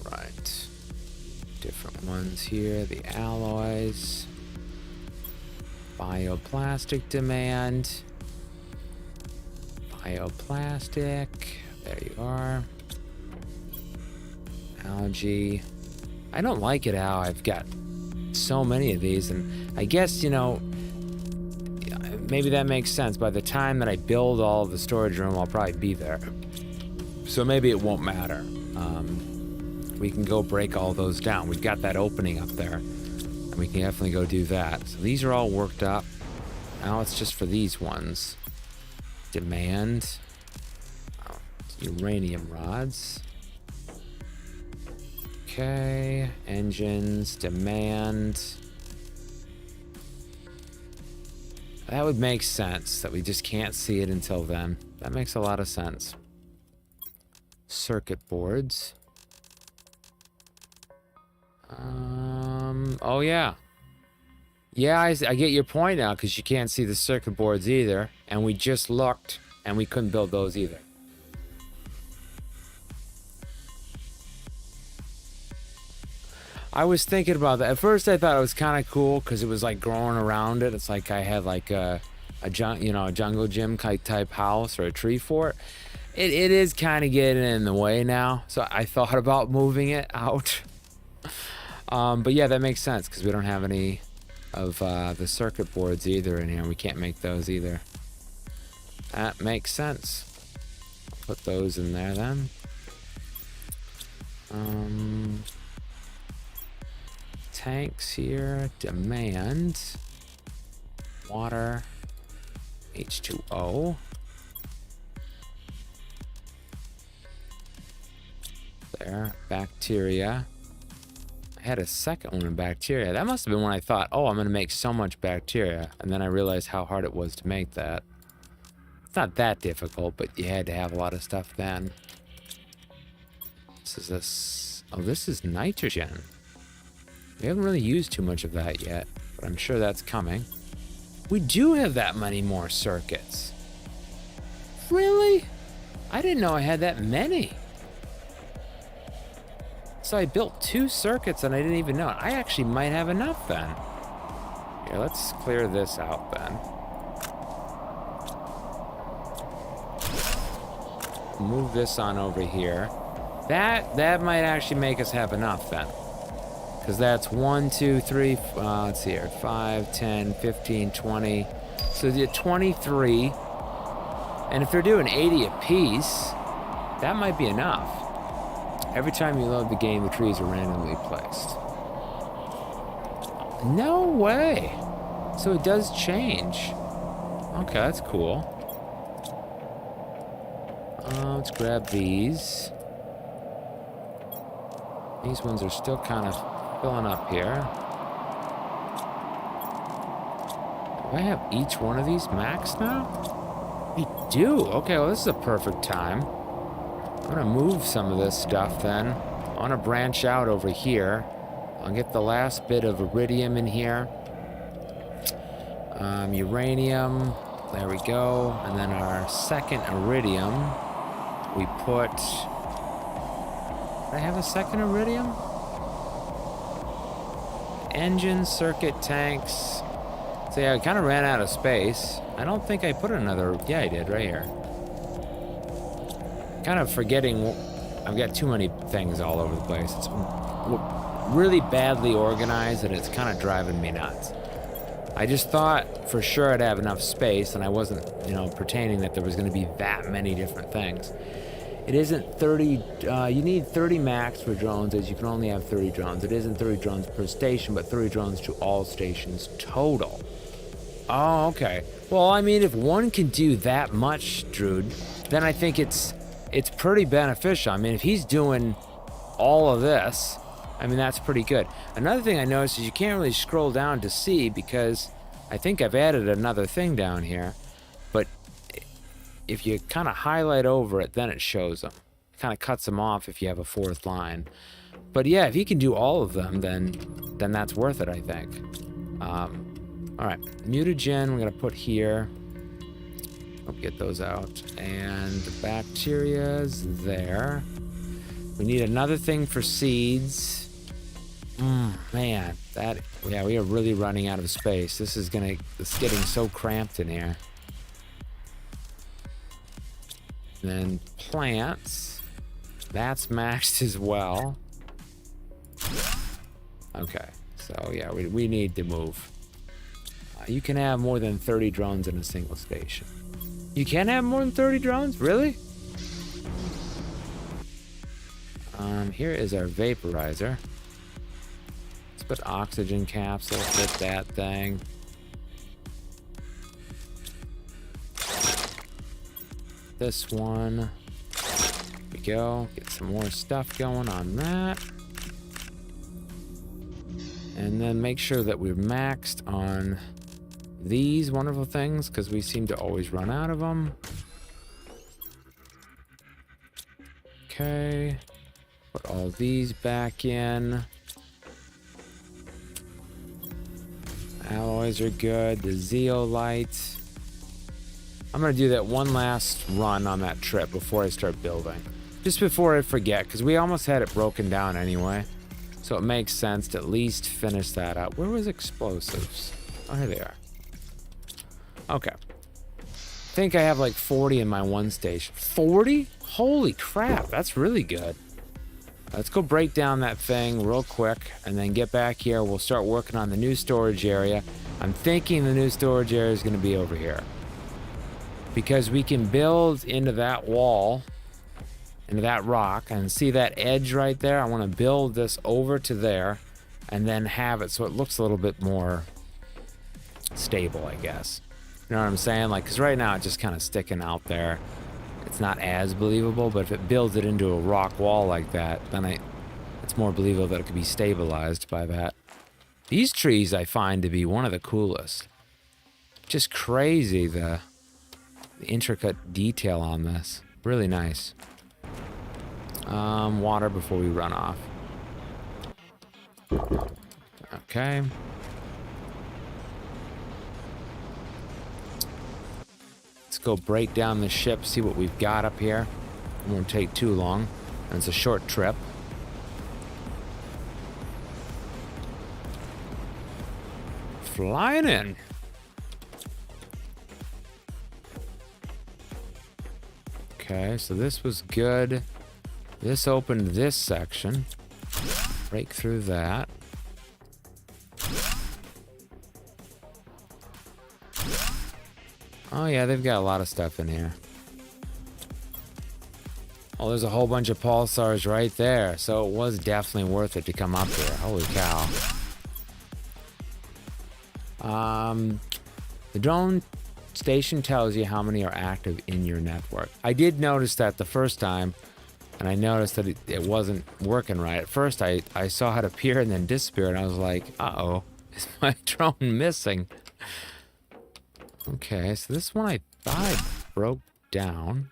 [SPEAKER 1] Alright. Different ones here. The alloys. Bioplastic demand. Bioplastic. There you are. Algae. I don't like it how I've got so many of these, and I guess, maybe that makes sense. By the time that I build all of the storage room, I'll probably be there. So maybe it won't matter. we can go break all those down. We've got that opening up there, and we can definitely go do that. So these are all worked up. Now it's just for these ones. Demand. Oh, uranium rods. Okay, engines, demand. That would make sense that we just can't see it until then. That makes a lot of sense. Circuit boards. Oh yeah. Yeah, I get your point now, because you can't see the circuit boards either. And we just looked, and we couldn't build those either. I was thinking about that. At first, I thought it was kind of cool, because it was like growing around it. It's like I had like a jungle gym type house or a tree fort. It is kind of getting in the way now, so I thought about moving it out. But yeah, that makes sense, because we don't have any of the circuit boards either in here. We can't make those either. That makes sense. Put those in there then. Tanks here. Demand. Water. H2O. There. Bacteria. I had a second one in bacteria. That must have been when I thought, oh, I'm going to make so much bacteria. And then I realized how hard it was to make that. It's not that difficult, but you had to have a lot of stuff then. This is this. Oh, this is nitrogen. We haven't really used too much of that yet, but I'm sure that's coming. We do have that many more circuits. Really? I didn't know I had that many. So I built 2 circuits and I didn't even know it. I actually might have enough then. Here, let's clear this out then. Move this on over here. That might actually make us have enough then. Because that's 1, 2, 3, let's see here, 5, 10, 15, 20. So you get 23. And if they're doing 80 apiece, that might be enough. Every time you load the game, the trees are randomly placed. No way. So it does change. Okay, that's cool. Let's grab these. These ones are still kind of filling up here. Do I have each one of these maxed now? I do. Okay, well, this is a perfect time. I'm gonna move some of this stuff then. I wanna branch out over here. I'll get the last bit of iridium in here. Uranium, there we go. And then our second iridium, we put... Did I have a second iridium? Engine, circuit, tanks. So yeah, I kind of ran out of space. I don't think I put another... Yeah, I did, right here. Kind of forgetting, I've got too many things all over the place. It's really badly organized and it's kind of driving me nuts. I just thought for sure I'd have enough space and I wasn't, pertaining that there was going to be that many different things. It isn't 30, you need 30 max for drones, as you can only have 30 drones. It isn't 30 drones per station, but 30 drones to all stations total. Oh, okay. Well, I mean, if one can do that much, Druid, then I think it's pretty beneficial. I mean, if he's doing all of this, I mean, that's pretty good. Another thing I noticed is you can't really scroll down to see because I think I've added another thing down here. But if you kind of highlight over it, then it shows them. It kind of cuts them off if you have a fourth line. But yeah, if he can do all of them, then that's worth it, I think. All right, mutagen we're going to put here. I'll get those out. And the bacteria's there. We need another thing for seeds. Man, we are really running out of space. It's getting so cramped in here. And then plants. That's maxed as well. Okay, so yeah, we need to move. You can have more than 30 drones in a single station. You can have more than 30 drones? Really? Here is our vaporizer. Let's put oxygen capsule, fit that thing. This one. There we go. Get some more stuff going on that. And then make sure that we're maxed on these wonderful things, because we seem to always run out of them. Okay. Put all these back in. Alloys are good. The zeolites. I'm going to do that one last run on that trip before I start building. Just before I forget, because we almost had it broken down anyway. So it makes sense to at least finish that up. Where was explosives? Oh, here they are. Okay. I think I have like 40 in my one station. 40? Holy crap, that's really good. Let's go break down that thing real quick and then get back here. We'll start working on the new storage area. I'm thinking the new storage area is going to be over here, because we can build into that wall, into that rock, and see that edge right there. I want to build this over to there and then have it so it looks a little bit more stable, I guess. You know what I'm saying? Like, because right now it's just kind of sticking out there. It's not as believable, but if it builds it into a rock wall like that, then it's more believable that it could be stabilized by that. These trees I find to be one of the coolest. Just crazy, the intricate detail on this. Really nice. Water before we run off. Okay. Let's go break down the ship, see what we've got up here. It won't take too long, and it's a short trip. Flying in. Okay, so this was good. This opened this section. Break through that. Oh yeah, they've got a lot of stuff in here. Oh, there's a whole bunch of pulsars right there. So it was definitely worth it to come up here. Holy cow. The drone station tells you how many are active in your network. I did notice that the first time, and I noticed that it wasn't working right. At first, I saw it appear and then disappear, and I was like, uh-oh, is my drone missing? Okay, so this one I thought I broke down.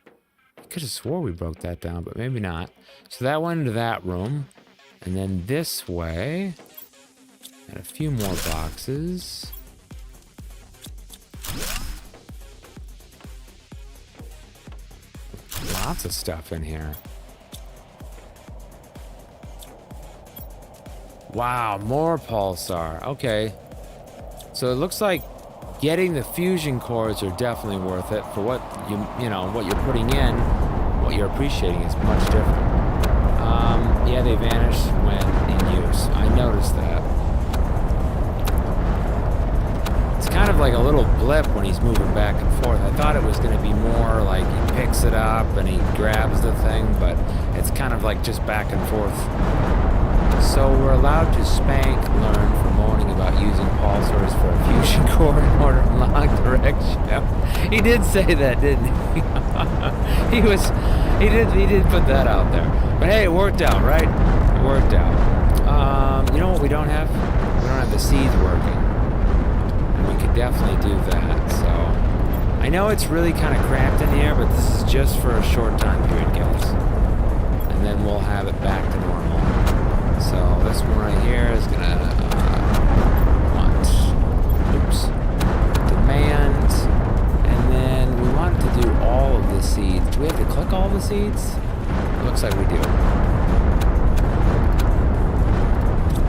[SPEAKER 1] I could have swore we broke that down, but maybe not. So that went into that room, and then this way, and a few more boxes. Lots of stuff in here. Wow, more pulsar. Okay. So it looks like getting the fusion cores are definitely worth it for what you know, what you're putting in. What you're appreciating is much different. Yeah, they vanish when in use. I noticed that. It's kind of like a little blip when he's moving back and forth. I thought it was going to be more like he picks it up and he grabs the thing, but it's kind of like just back and forth. So we're allowed to spank learn for moaning about using pulsars for a fusion core in order to unlock direction. He did say that, didn't he? He did put that out there. But hey, it worked out, right? It worked out. You know what we don't have? We don't have the seeds working. And we could definitely do that, so. I know it's really kind of cramped in here, but this is just for a short time period, guys. And then we'll have it back to normal. So this one right here is gonna demand, and then we want to do all of the seeds. Do we have to click all the seeds? It looks like we do.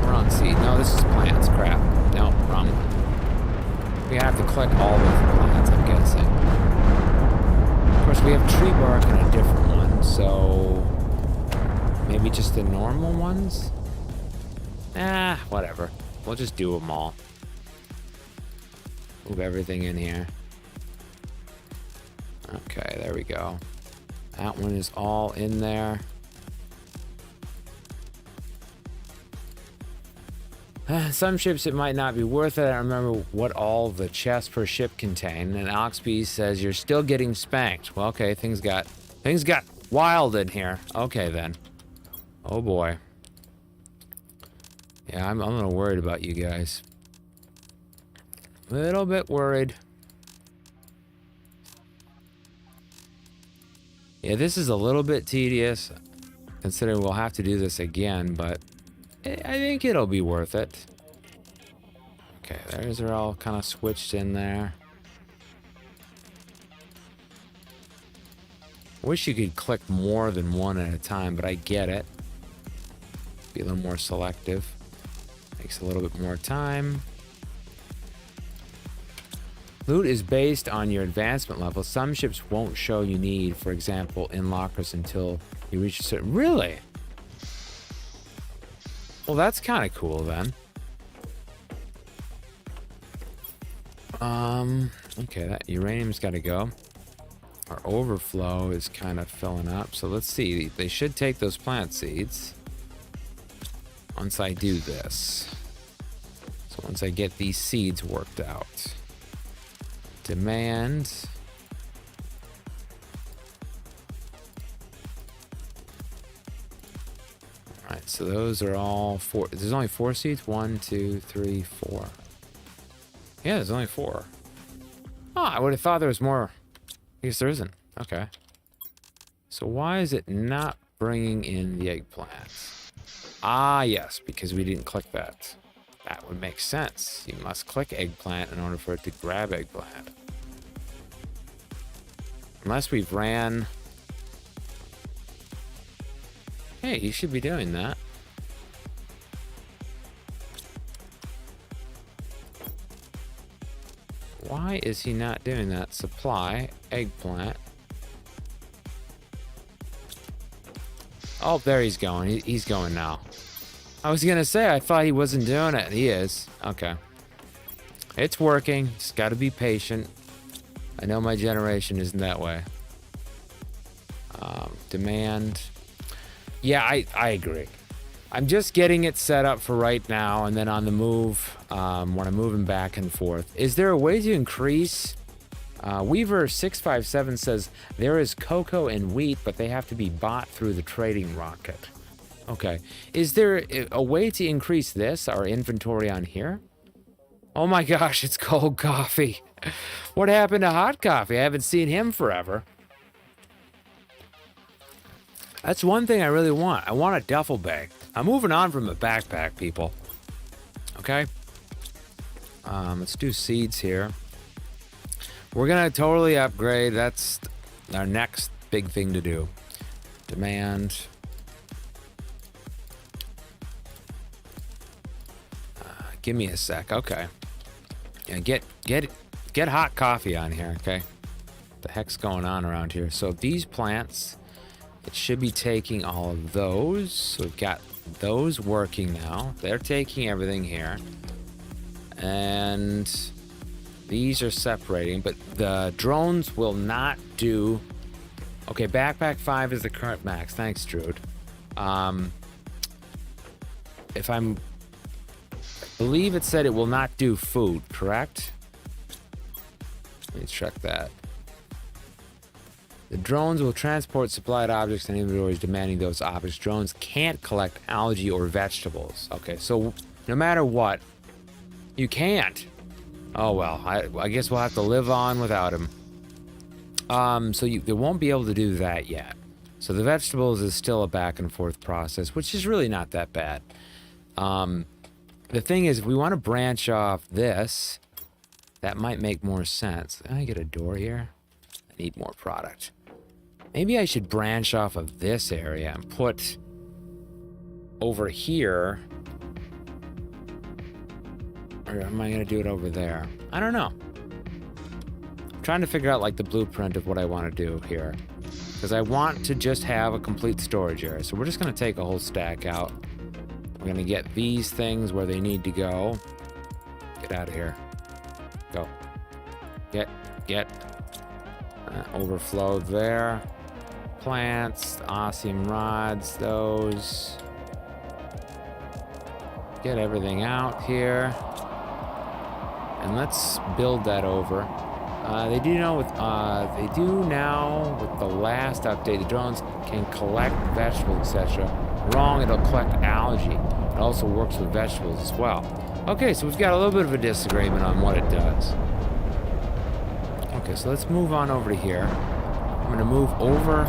[SPEAKER 1] We're on seed. No, this is plants. Crap. No, wrong one. We have to click all of the plants, I'm guessing. Of course, we have tree bark and a different one, so maybe just the normal ones? Whatever. We'll just do them all. Move everything in here. Okay, there we go. That one is all in there. Some ships it might not be worth it. I don't remember what all the chests per ship contain. And Oxby says you're still getting spanked. Well, okay, things got wild in here. Okay then. Oh boy. Yeah, I'm a little worried about you guys. Little bit worried. Yeah, this is a little bit tedious, considering we'll have to do this again, but I think it'll be worth it. Okay, theirs are all kind of switched in there. Wish you could click more than one at a time, but I get it. Be a little more selective. Takes a little bit more time. Loot is based on your advancement level. Some ships won't show you need, for example, in lockers until you reach a certain... Really? Well, that's kind of cool then. Okay, that uranium's got to go. Our overflow is kind of filling up. So let's see. They should take those plant seeds. Once I do this. So once I get these seeds worked out. Demand. Alright, so those are all 4. There's only 4 seeds? 1, 2, 3, 4. Yeah, there's only 4. Oh, I would have thought there was more. I guess there isn't. Okay. So why is it not bringing in the eggplants? Ah, yes, because we didn't click that. That would make sense. You must click eggplant in order for it to grab eggplant. Unless we've ran... Hey, you should be doing that. Why is he not doing that? Supply, eggplant. Oh, there he's going. He's going now. I was gonna say, I thought he wasn't doing it. He is. Okay. It's working. Just gotta be patient. I know my generation isn't that way. Demand. Yeah, I agree. I'm just getting it set up for right now, and then on the move, when I'm moving back and forth. Is there a way to increase? Weaver657 says, there is cocoa and wheat, but they have to be bought through the trading rocket. Okay. Is there a way to increase this, our inventory on here? Oh my gosh, it's cold coffee. What happened to hot coffee? I haven't seen him forever. That's one thing I really want. I want a duffel bag. I'm moving on from a backpack, people. Okay? Let's do seeds here. We're gonna totally upgrade. That's our next big thing to do. Demand. Give me a sec. Okay. Yeah, get hot coffee on here. Okay. What the heck's going on around here? So these plants, it should be taking all of those. So we've got those working now. They're taking everything here. And these are separating, but the drones will not do... Okay, backpack 5 is the current max. Thanks, Druid. If I'm... I believe it said it will not do food, correct? Let me check that. The drones will transport supplied objects and inventories demanding those objects. Drones can't collect algae or vegetables. Okay, so no matter what, you can't. Oh well, I guess we'll have to live on without him. So they won't be able to do that yet. So the vegetables is still a back and forth process, which is really not that bad. The thing is, if we want to branch off this, that might make more sense. Can I get a door here? I need more product. Maybe I should branch off of this area and put over here. Or am I going to do it over there? I don't know. I'm trying to figure out like the blueprint of what I want to do here. Because I want to just have a complete storage area. So we're just going to take a whole stack out. We're going to get these things where they need to go. Get out of here. Go. Get. Overflow there. Plants, osmium rods, those. get everything out here. And let's build that over. They do now with the last update, the drones can collect vegetables, etc. Wrong, it'll collect algae. It also works with vegetables as well. Okay, so we've got a little bit of a disagreement on what it does. Okay, so let's move on over to here. I'm gonna move over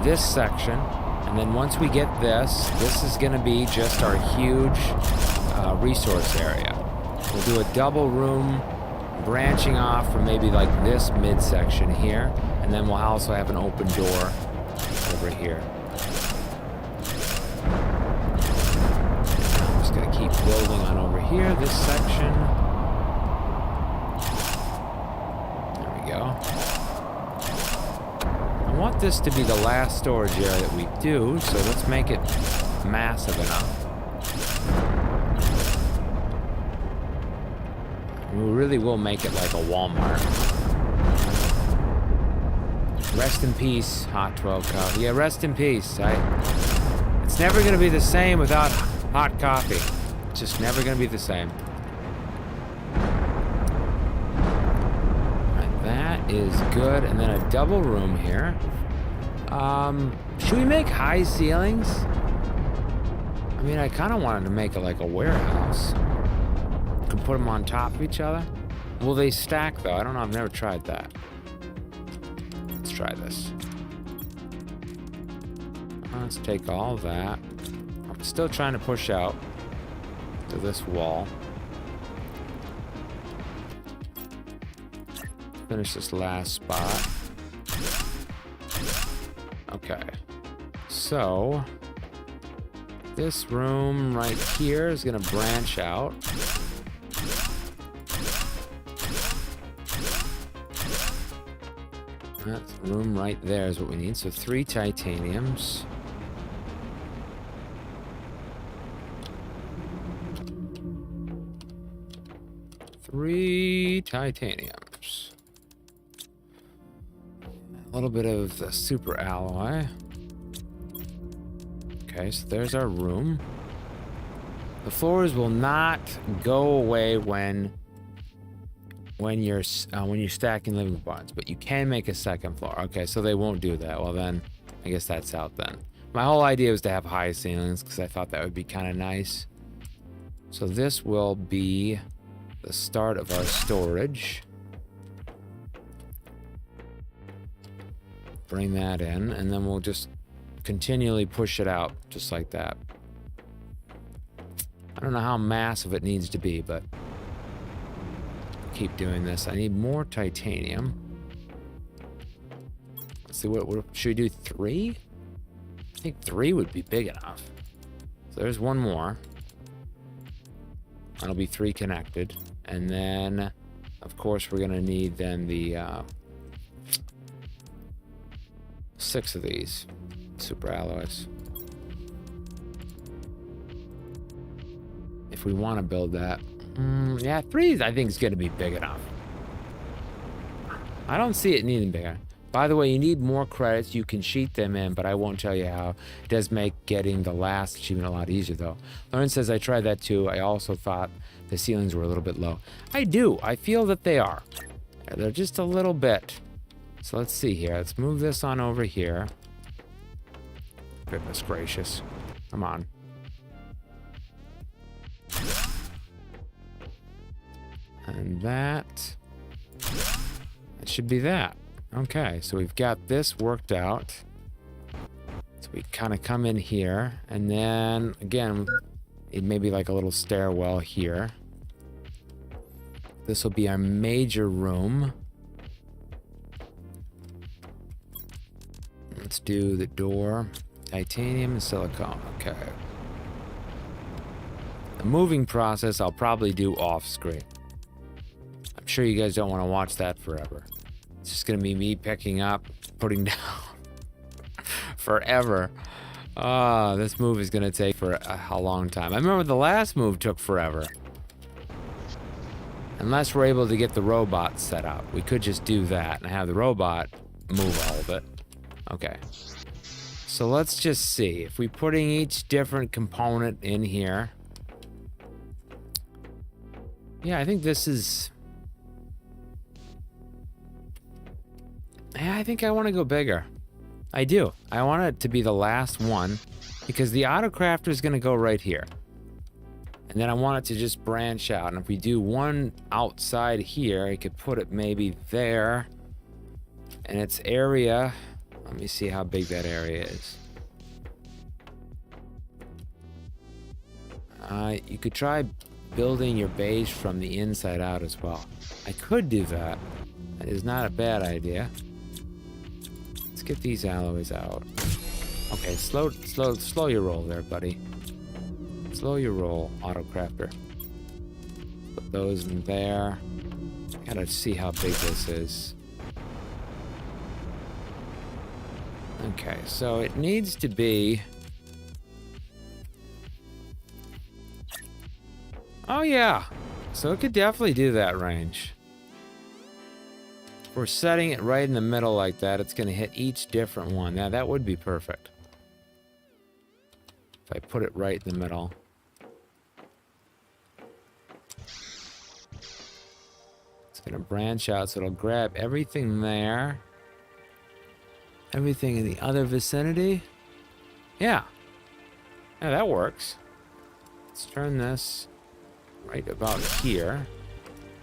[SPEAKER 1] this section, and then once we get this is gonna be just our huge resource area. We'll do a double room branching off from maybe like this midsection here, and then we'll also have an open door over here. I'm just gonna keep building on over here, this section. There we go. I want this to be the last storage area that we do, so let's make it massive enough. We really will make it like a Walmart. Rest in peace, Hot 12 Coffee. Yeah, rest in peace. It's never going to be the same without hot coffee. It's just never going to be the same. Alright, that is good. And then a double room here. Should we make high ceilings? I mean, I kind of wanted to make it like a warehouse. Can put them on top of each other. Will they stack though? I don't know. I've never tried that. Let's try this. Let's take all of that. I'm still trying to push out to this wall. Finish this last spot. Okay. So this room right here is gonna branch out. That room right there is what we need. So 3 titaniums. Three titaniums. A little bit of the super alloy. Okay, so there's our room. The floors will not go away when you're stacking living parts, but you can make a second floor. Okay, so they won't do that. Well then, I guess that's out then. My whole idea was to have high ceilings because I thought that would be kind of nice. So this will be the start of our storage. Bring that in, and then we'll just continually push it out just like that. I don't know how massive it needs to be, but keep doing this. I need more titanium. Let's see, what should we do? 3? I think 3 would be big enough. So there's one more. That'll be 3 connected. And then, of course, we're gonna need then the 6 of these super alloys. If we want to build that. Yeah, 3 I think is going to be big enough. I don't see it needing bigger. By the way, you need more credits. You can sheet them in, but I won't tell you how. It does make getting the last achievement a lot easier, though. Lauren says, I tried that too. I also thought the ceilings were a little bit low. I do. I feel that they are. They're just a little bit. So let's see here. Let's move this on over here. Goodness gracious. Come on. And that should be that. Okay, so we've got this worked out. So we kind of come in here, and then again, it may be like a little stairwell here. This will be our major room. Let's do the door. Titanium and silicone. Okay. The moving process I'll probably do off screen. I'm sure you guys don't want to watch that forever. It's just gonna be me picking up, putting down forever. This move is gonna take for a long time. I remember the last move took forever. Unless we're able to get the robot set up. We could just do that and have the robot move all of it. Okay. So let's just see. If we're putting each different component in here, Yeah, I think this is... Yeah, I think I want to go bigger. I do. I want it to be the last one because the auto crafter is going to go right here. And then I want it to just branch out. And if we do one outside here, I could put it maybe there. And its area, let me see how big that area is. You could try building your base from the inside out as well. I could do that. That is not a bad idea. Let's get these alloys out. Okay, slow your roll there, buddy. Slow your roll, auto crafter. Put those in there. Gotta see how big this is. Okay, so it needs to be... Oh yeah, so it could definitely do that range. If we're setting it right in the middle like that, it's gonna hit each different one. Now that would be perfect. If I put it right in the middle. It's gonna branch out, so it'll grab everything there. Everything in the other vicinity. Yeah. Yeah, that works. Let's turn this right about here.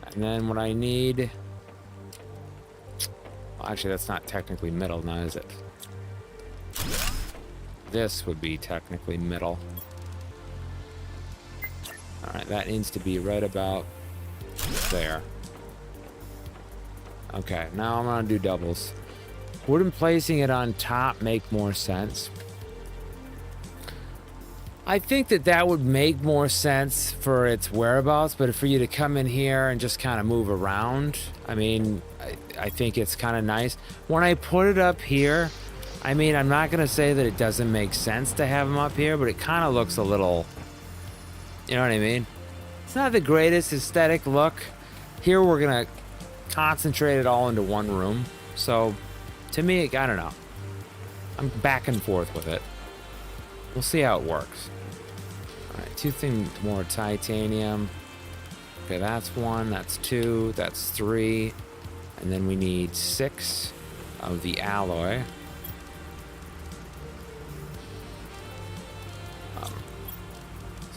[SPEAKER 1] And then what I need... Well, actually, that's not technically middle now, is it? This would be technically middle. Alright, that needs to be right about there. Okay, now I'm gonna do doubles. Wouldn't placing it on top make more sense? I think that would make more sense for its whereabouts, but for you to come in here and just kind of move around, I mean, I think it's kind of nice. When I put it up here, I mean, I'm not going to say that it doesn't make sense to have them up here, but it kind of looks a little, you know what I mean? It's not the greatest aesthetic look. Here we're going to concentrate it all into one room. So, to me, I don't know. I'm back and forth with it. We'll see how it works. Alright, 2 things more titanium. Okay, that's 1, that's 2, that's 3. And then we need 6 of the alloy. So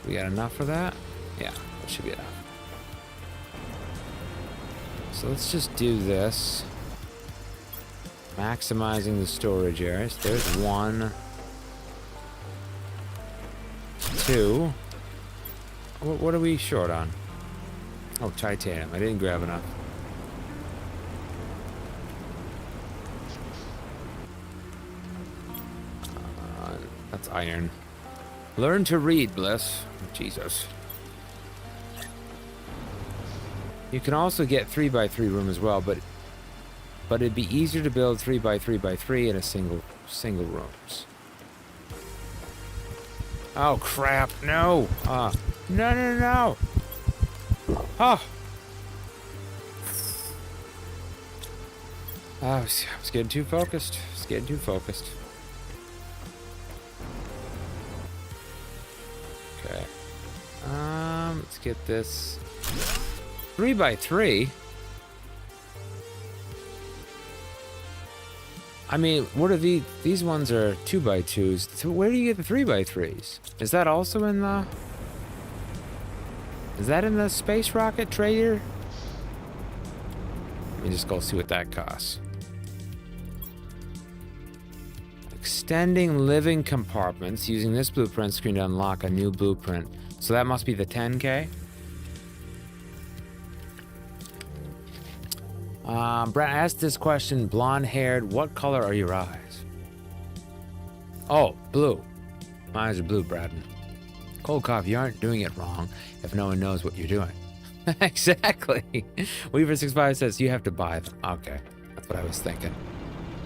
[SPEAKER 1] we got enough for that? Yeah, that should be enough. So let's just do this. Maximizing the storage areas. There's 1. 2. What are we short on? Oh, titanium. I didn't grab enough. That's iron. Learn to read, Bliss. Jesus. You can also get 3x3 room as well, but it'd be easier to build 3x3x3 in a single rooms. Oh crap! No! No! Oh! I was getting too focused. Okay. Let's get this 3x3. I mean, what are these? These ones are 2x2s. So where do you get the 3x3s? Is that also in the... Is that in the space rocket trader? Let me just go see what that costs. Extending living compartments using this blueprint screen to unlock a new blueprint. So that must be the 10K. Brad asked this question, blonde-haired, what color are your eyes? Oh, blue. My eyes are blue, Braden. Cold coffee, you aren't doing it wrong if no one knows what you're doing. Exactly. Weaver65 says you have to buy them. Okay, that's what I was thinking.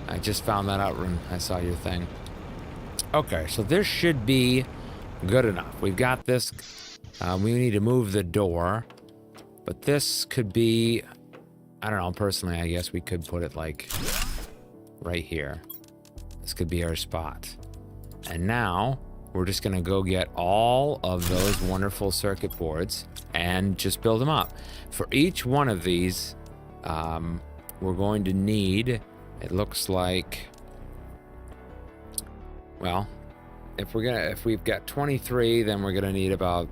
[SPEAKER 1] I just found that out when I saw your thing. Okay, so this should be good enough. We've got this. We need to move the door. But this could be... I don't know, personally, I guess we could put it like right here. This could be our spot. And now we're just going to go get all of those wonderful circuit boards and just build them up. For each one of these, we're going to need, it looks like, well, if we've got 23, then we're gonna need about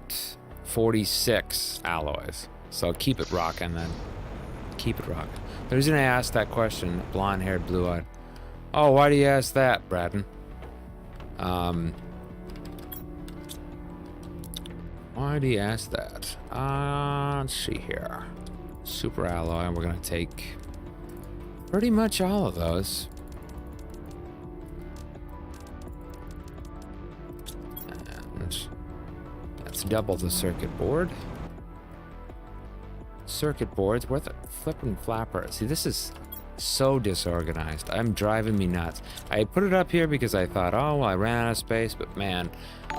[SPEAKER 1] 46 alloys. So keep it rocking then. Keep it rocking. The reason I asked that question, blonde-haired, blue-eyed. Oh, why do you ask that, Braden? Why do you ask that? Let's see here. Super alloy, we're gonna take pretty much all of those. Let's double the circuit board. Circuit boards, where the flippin' flapper? See, this is so disorganized. I'm driving me nuts. I put it up here because I thought, oh, well, I ran out of space, but man,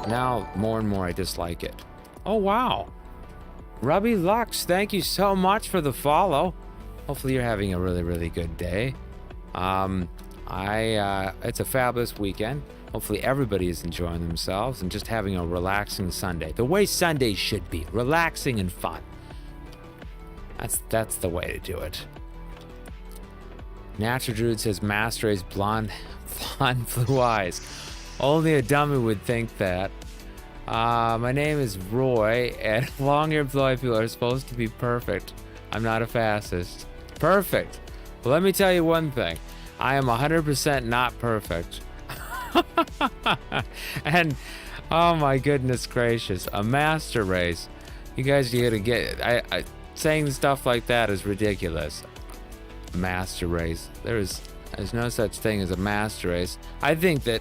[SPEAKER 1] now more and more I dislike it. Oh, wow. Rubby Lux, thank you so much for the follow. Hopefully you're having a really, really good day. It's a fabulous weekend. Hopefully everybody is enjoying themselves and just having a relaxing Sunday. The way Sundays should be, relaxing and fun. That's the way to do it. Natural Druid says Master Race blonde blue eyes. Only a dummy would think that. My name is Roy, and long-haired blue-eyed people are supposed to be perfect. I'm not a fascist. Perfect. Well, let me tell you one thing. I am 100% not perfect. And oh my goodness gracious, a master race. You guys are gonna get saying stuff like that is ridiculous. Master race. There's no such thing as a master race. I think that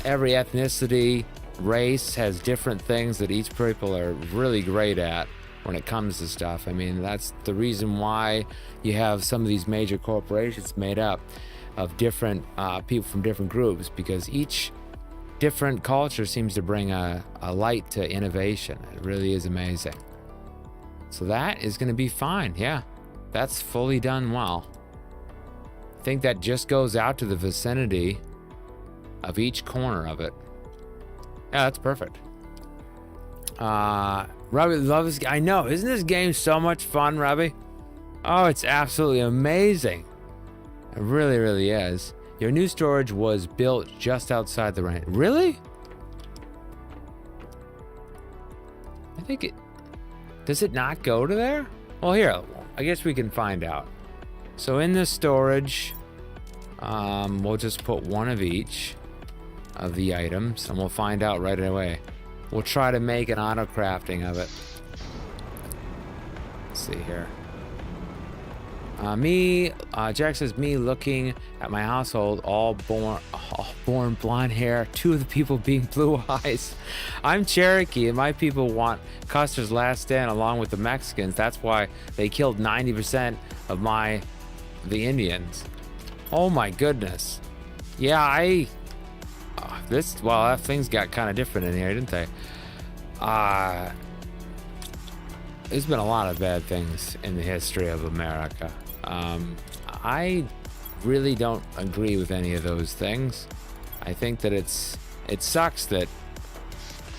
[SPEAKER 1] every ethnicity, race has different things that each people are really great at when it comes to stuff. I mean, that's the reason why you have some of these major corporations made up of different people from different groups, because each different culture seems to bring a light to innovation. It really is amazing. So that is going to be fine. Yeah, that's fully done well. I think that just goes out to the vicinity of each corner of it. Yeah, that's perfect. Robbie loves this. I know, isn't this game so much fun, Robbie? Oh, it's absolutely amazing. It really, really is. Your new storage was built just outside the range. Really? I think it... Does it not go to there? Well, here, I guess we can find out. So in this storage, we'll just put one of each of the items, and we'll find out right away. We'll try to make an auto crafting of it. Let's see here. Jack says, me looking at my household, all born blonde hair, 2 of the people being blue eyes. I'm Cherokee, and my people want Custer's last stand along with the Mexicans. That's why they killed 90% of the Indians. Oh my goodness. Yeah, things got kind of different in here, didn't they? There's been a lot of bad things in the history of America. I really don't agree with any of those things. I think that it sucks that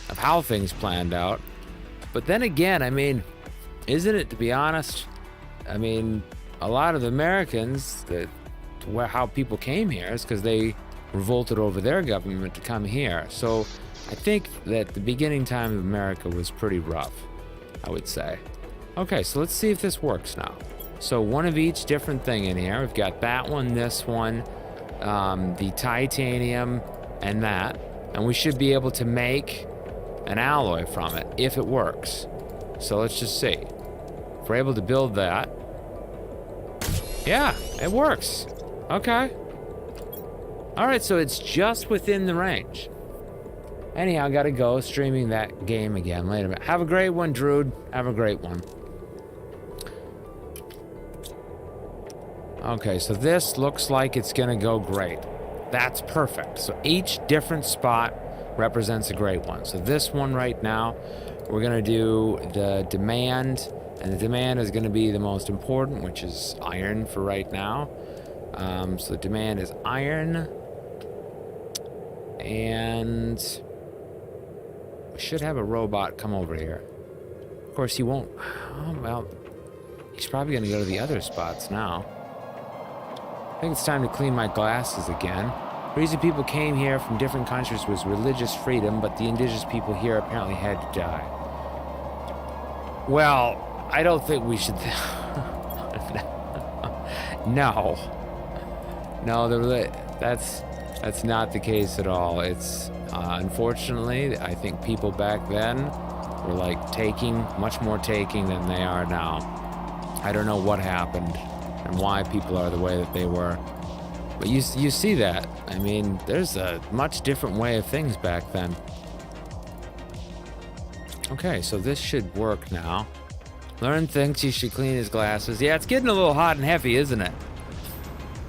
[SPEAKER 1] of how things planned out. But then again, I mean, isn't it, to be honest? I mean, a lot of the Americans, how people came here is because they revolted over their government to come here. So I think that the beginning time of America was pretty rough, I would say. Okay, so let's see if this works now. So one of each different thing in here. We've got that one, this one, the titanium, and that. And we should be able to make an alloy from it if it works. So let's just see. If we're able to build that. Yeah, it works. Okay. All right, so it's just within the range. Anyhow, I gotta go streaming that game again later. Have a great one, Druid. Have a great one. Okay, so this looks like it's gonna go great. That's perfect. So each different spot represents a great one. So this one right now, we're gonna do the demand, and the demand is gonna be the most important, which is iron for right now. So the demand is iron. And should have a robot come over here. Of course, he won't. Oh, well, he's probably going to go to the other spots now. I think it's time to clean my glasses again. The reason people came here from different countries was religious freedom, but the indigenous people here apparently had to die. Well, I don't think we should... No. No, that's not the case at all. It's, unfortunately, I think people back then were like taking, much more taking than they are now. I don't know what happened and why people are the way that they were. But you see that. I mean, there's a much different way of things back then. Okay, so this should work now. Learn thinks he should clean his glasses. Yeah, it's getting a little hot and heavy, isn't it?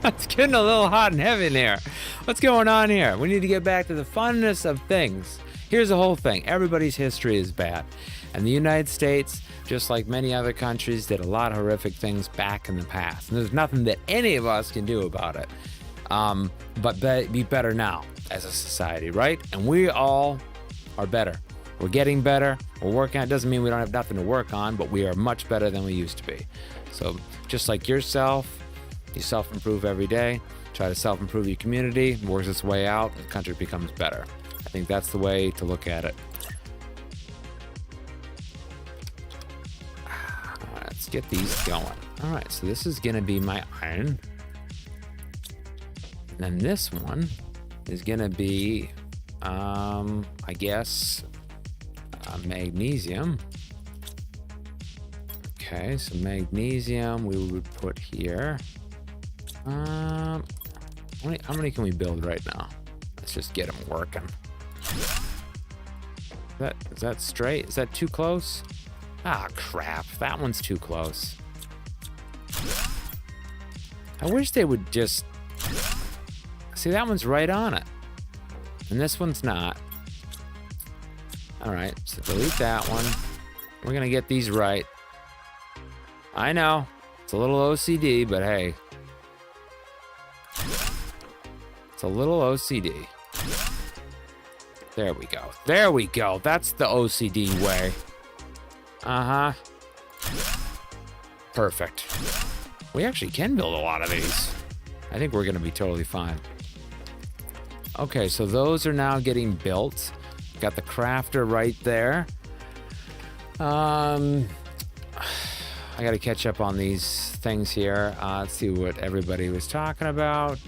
[SPEAKER 1] It's getting a little hot and heavy in here. What's going on here? We need to get back to the funness of things. Here's the whole thing. Everybody's history is bad. And the United States, just like many other countries, did a lot of horrific things back in the past. And there's nothing that any of us can do about it. But be better now as a society, right? And we all are better. We're getting better. We're working on it. Doesn't mean we don't have nothing to work on, but we are much better than we used to be. So just like yourself, you self-improve every day. Try to self-improve your community. It works its way out. The country becomes better. I think that's the way to look at it. Let's get these going. All right, so this is going to be my iron. And then this one is going to be, I guess, magnesium. Okay, so magnesium we would put here. How many can we build right now? Let's just get them working. Is that straight? Is that too close? Ah, crap. That one's too close. I wish they would just... See, that one's right on it. And this one's not. Alright, so delete that one. We're gonna get these right. I know. It's a little OCD, but hey. It's a little OCD. There we go. There we go. That's the OCD way. Uh-huh. Perfect. We actually can build a lot of these. I think we're going to be totally fine. Okay, so those are now getting built. Got the crafter right there. I got to catch up on these things here. Let's see what everybody was talking about.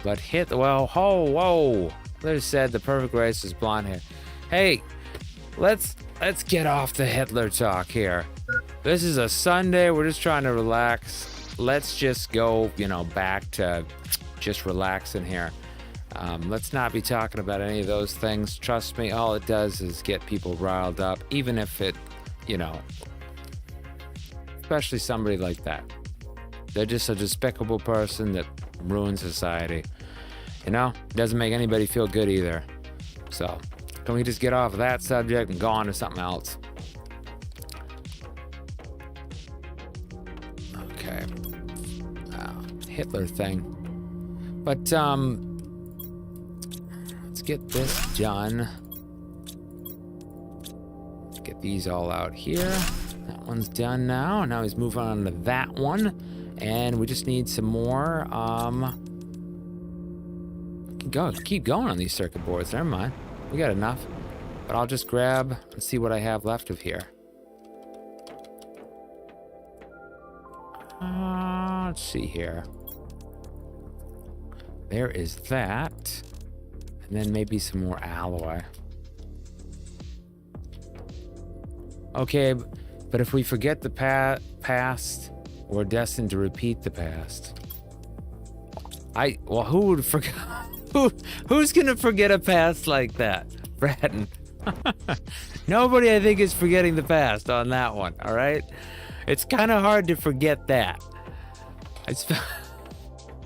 [SPEAKER 1] But whoa. They said the perfect race is blonde hair. Hey, let's get off the Hitler talk here. This is a Sunday. We're just trying to relax. Let's just go, back to just relaxing here. Let's not be talking about any of those things. Trust me, all it does is get people riled up, even if it, especially somebody like that. They're just a despicable person that ruins society. Doesn't make anybody feel good either. So, can we just get off of that subject and go on to something else? Okay. Hitler thing. But, let's get this done. Let's get these all out here. That one's done now. Now he's moving on to that one. And we just need some more, keep going on these circuit boards. Never mind. We got enough. But I'll just grab and see what I have left of here. Let's see here. There is that. And then maybe some more alloy. Okay, but if we forget the past, we're destined to repeat the past. Who would forget? Who's gonna forget a past like that? Braden. Nobody, I think, is forgetting the past on that one, all right? It's kind of hard to forget that.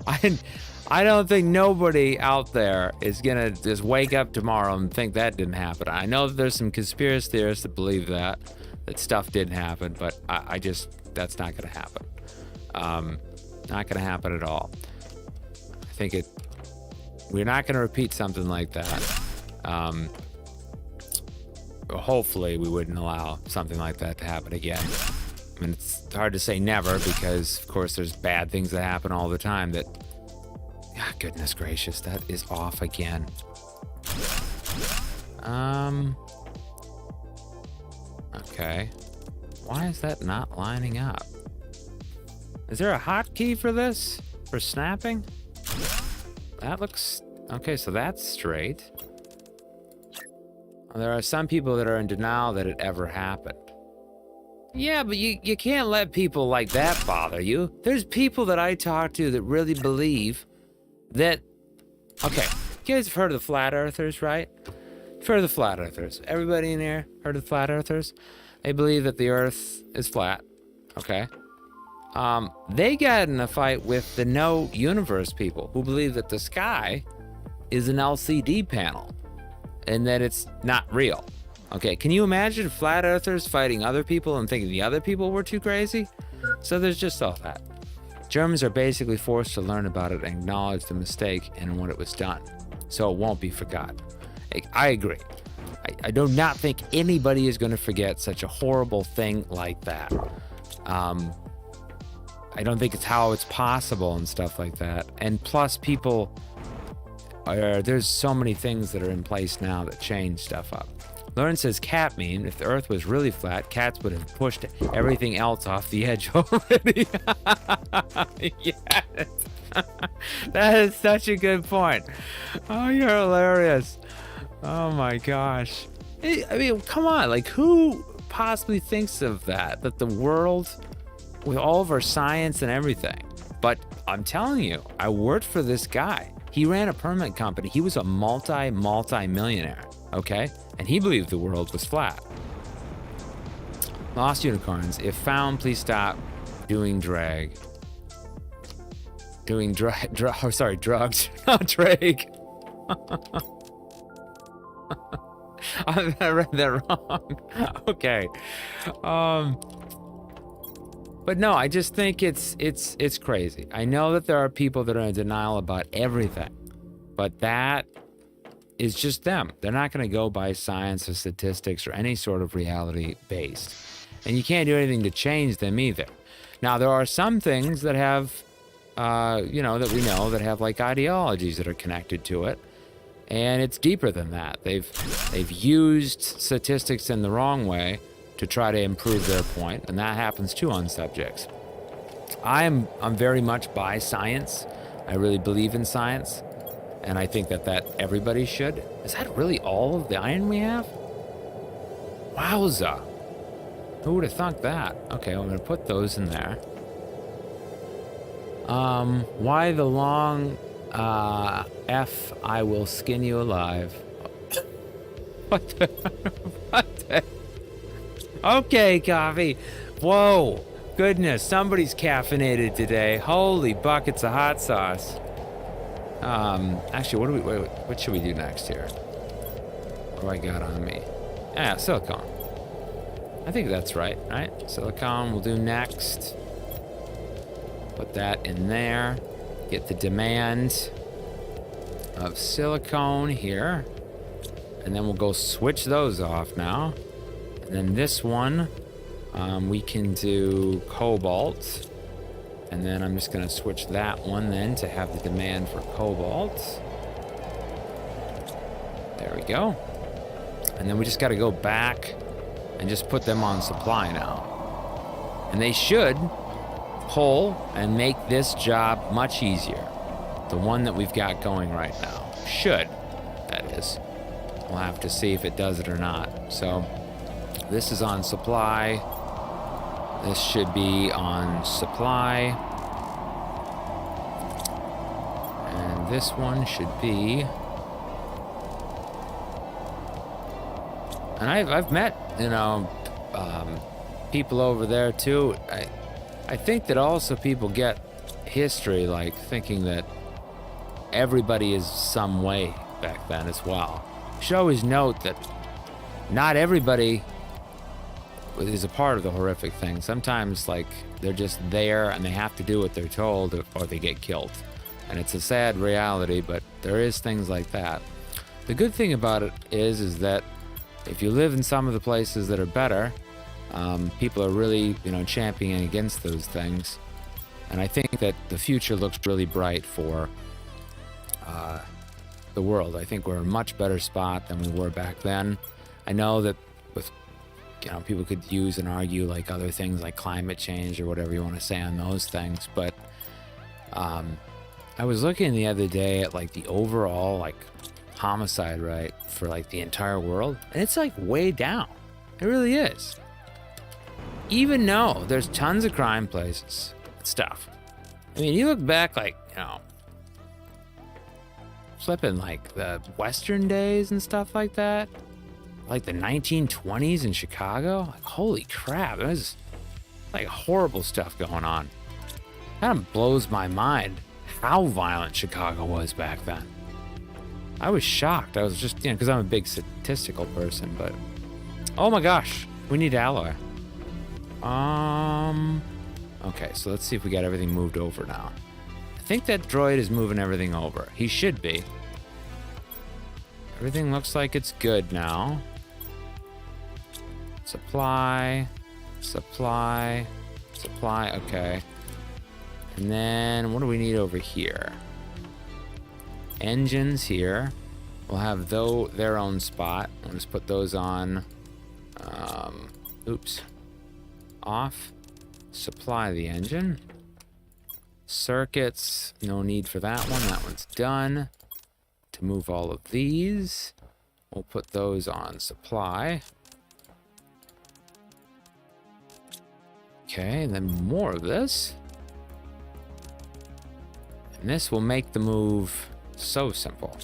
[SPEAKER 1] I don't think nobody out there is gonna just wake up tomorrow and think that didn't happen. I know that there's some conspiracy theorists that believe that stuff didn't happen, but that's not gonna happen. Not gonna happen at all. I think we're not gonna repeat something like that. hopefully we wouldn't allow something like that to happen again. I mean, it's hard to say never because, of course, there's bad things that happen all the time that... Ah, goodness gracious, that is off again. Okay. Why is that not lining up? Is there a hotkey for this? For snapping? That looks... Okay, so that's straight. There are some people that are in denial that it ever happened. Yeah, but you can't let people like that bother you. There's people that I talk to that really believe that... Okay, you guys have heard of the flat earthers, right? You've heard of the flat earthers. Everybody in here heard of the flat earthers? They believe that the earth is flat, okay? They got in a fight with the no universe people who believe that the sky is an LCD panel and that it's not real. Okay, can you imagine flat earthers fighting other people and thinking the other people were too crazy? So there's just all that. Germans are basically forced to learn about it and acknowledge the mistake and when it was done, so it won't be forgotten. I agree. I do not think anybody is going to forget such a horrible thing like that. I don't think it's how it's possible and stuff like that. And plus, people there's so many things that are in place now that change stuff up. Lauren says, cat meme, if the earth was really flat, cats would have pushed everything else off the edge already. Yes. That is such a good point. Oh, you're hilarious. Oh my gosh. I mean, come on, like who possibly thinks of that the world, with all of our science and everything. But I'm telling you, I worked for this guy. He ran a permit company. He was a multi-millionaire, okay? And he believed the world was flat. Lost unicorns. If found, please stop doing drag. Drugs. Not drag. I read that wrong. Okay. But no, I just think it's crazy. I know that there are people that are in denial about everything, but that is just them. They're not going to go by science or statistics or any sort of reality based. And you can't do anything to change them either. Now, there are some things that have, that we know that have like ideologies that are connected to it. And it's deeper than that. They've used statistics in the wrong way to try to improve their point, and that happens too on subjects. I'm very much by science. I really believe in science, and I think that everybody should. Is that really all of the iron we have? Wowza. Who would have thunk that? Okay, I'm gonna put those in there. Why the long F, I will skin you alive. What the? Okay, coffee. Whoa, goodness, somebody's caffeinated today. Holy buckets of hot sauce. Actually, what should we do next here? What do I got on me? Yeah, silicone. I think that's right? Silicone we'll do next. Put that in there. Get the demand of silicone here. And then we'll go switch those off now. And then this one, we can do cobalt. And then I'm just gonna switch that one then to have the demand for cobalt. There we go. And then we just gotta go back and just put them on supply now. And they should pull and make this job much easier. The one that we've got going right now. Should, that is. We'll have to see if it does it or not. So this is on supply. This should be on supply. And this one should be... And I've met, people over there too. I think that also people get history, like thinking that everybody is some way back then as well. You should always note that not everybody is a part of the horrific thing. Sometimes, like, they're just there and they have to do what they're told or they get killed. And it's a sad reality, but there is things like that. The good thing about it is that if you live in some of the places that are better, people are really, championing against those things. And I think that the future looks really bright for the world. I think we're in a much better spot than we were back then. I know that with, people could use and argue like other things like climate change or whatever you want to say on those things. But I was looking the other day at like the overall like homicide rate for like the entire world, and it's like way down. It really is. Even though there's tons of crime places and stuff. I mean, you look back like, flipping like the Western days and stuff like that, like the 1920s in Chicago. Like, holy crap, it was like horrible stuff going on. Kind of blows my mind how violent Chicago was back then. I was shocked. I was just, because I'm a big statistical person, but oh my gosh, we need alloy. Okay, so let's see if we got everything moved over now. I think that droid is moving everything over. He should be. Everything looks like it's good now. Supply, supply, supply, okay. And then what do we need over here? Engines here. We'll have their own spot. I'll just put those on. Off. Supply the engine. Circuits, no need for that one. That one's done. To move all of these, we'll put those on supply. Okay, and then more of this. And this will make the move so simple.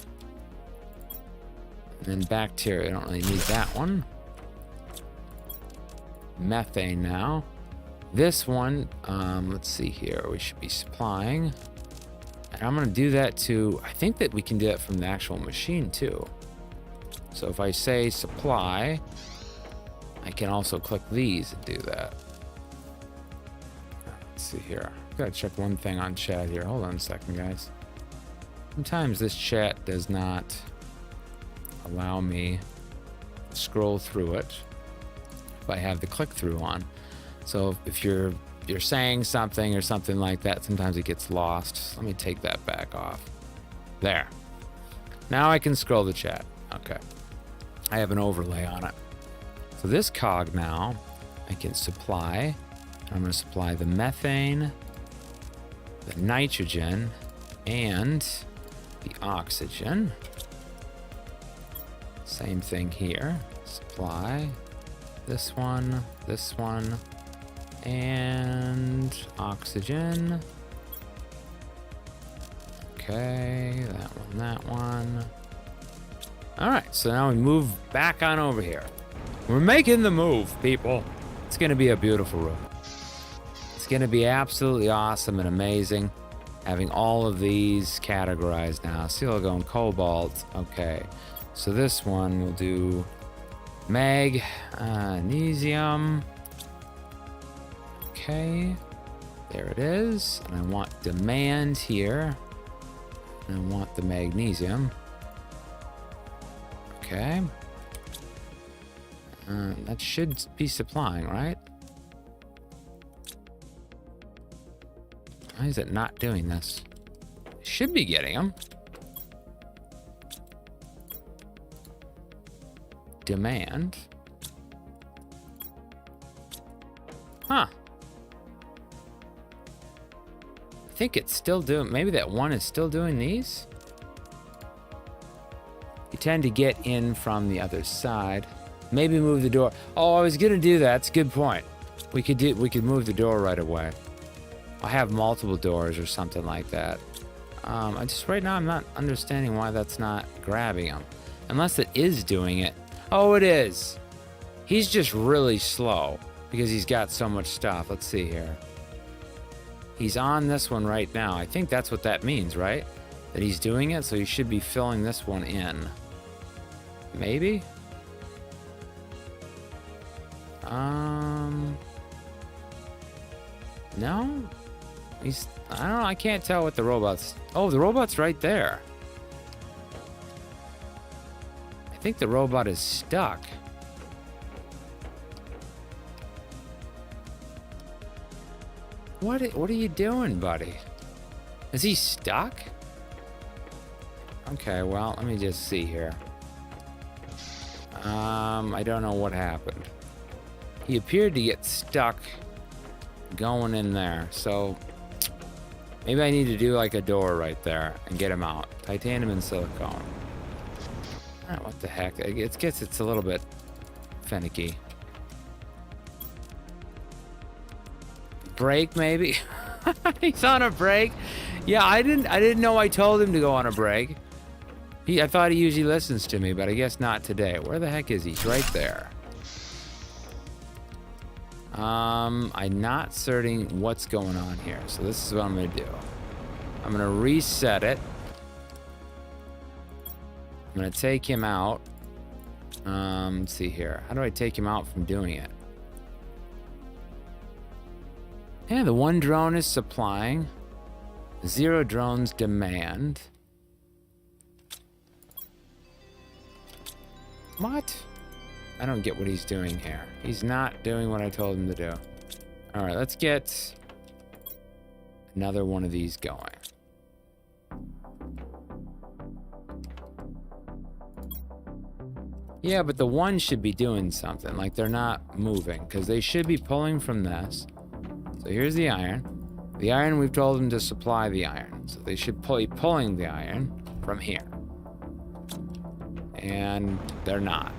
[SPEAKER 1] And then bacteria, I don't really need that one. Methane now. This one, let's see here, we should be supplying. And I'm gonna do that to, I think that we can do that from the actual machine too. So if I say supply, I can also click these and do that. Let's see here. I've gotta check one thing on chat here. Hold on a second, guys. Sometimes this chat does not allow me to scroll through it if I have the click through on. So if you're saying something or something like that, sometimes it gets lost. Let me take that back off. There. Now I can scroll the chat. Okay. I have an overlay on it. So this cog now, I can supply. I'm going to supply the methane, the nitrogen, and the oxygen. Same thing here. Supply this one, and oxygen. Okay, that one. All right, so now we move back on over here. We're making the move, people. It's gonna be a beautiful room. It's gonna be absolutely awesome and amazing having all of these categorized now. Silicon and cobalt. Okay, so this one we'll do magnesium. Okay, there it is. And I want demand here. And I want the magnesium. Okay. That should be supplying, right? Why is it not doing this? It should be getting them. Demand. Huh. I think it's still doing, maybe that one is still doing these. You tend to get in from the other side. Maybe move the door. Oh, I was gonna do that. It's a good point. We could move the door right away. I have multiple doors or something like that. Right now I'm not understanding why that's not grabbing them. Unless it is doing it. Oh, it is. He's just really slow because he's got so much stuff. Let's see here. He's on this one right now. I think that's what that means, right? That he's doing it, so he should be filling this one in. Maybe? No? I don't know, I can't tell what the robot's... Oh, the robot's right there. I think the robot is stuck. What are you doing, buddy? Is he stuck? Okay, well, let me just see here. I don't know what happened. He appeared to get stuck going in there, so maybe I need to do like a door right there and get him out. Titanium and silicone. Oh, what the heck? It's a little bit finicky. Break maybe? He's on a break. Yeah, I didn't know I told him to go on a break. I thought he usually listens to me, but I guess not today. Where the heck is he? He's right there. I'm not certain what's going on here, so this is what I'm gonna do. I'm gonna reset it. I'm gonna take him out. Let's see here. How do I take him out from doing it? Yeah, the one drone is supplying. 0 drones demand. What? I don't get what he's doing here. He's not doing what I told him to do. All right, let's get another one of these going. Yeah, but the one should be doing something. Like they're not moving because they should be pulling from this. So here's the iron. The iron, we've told them to supply the iron. So they should be pulling the iron from here. And they're not.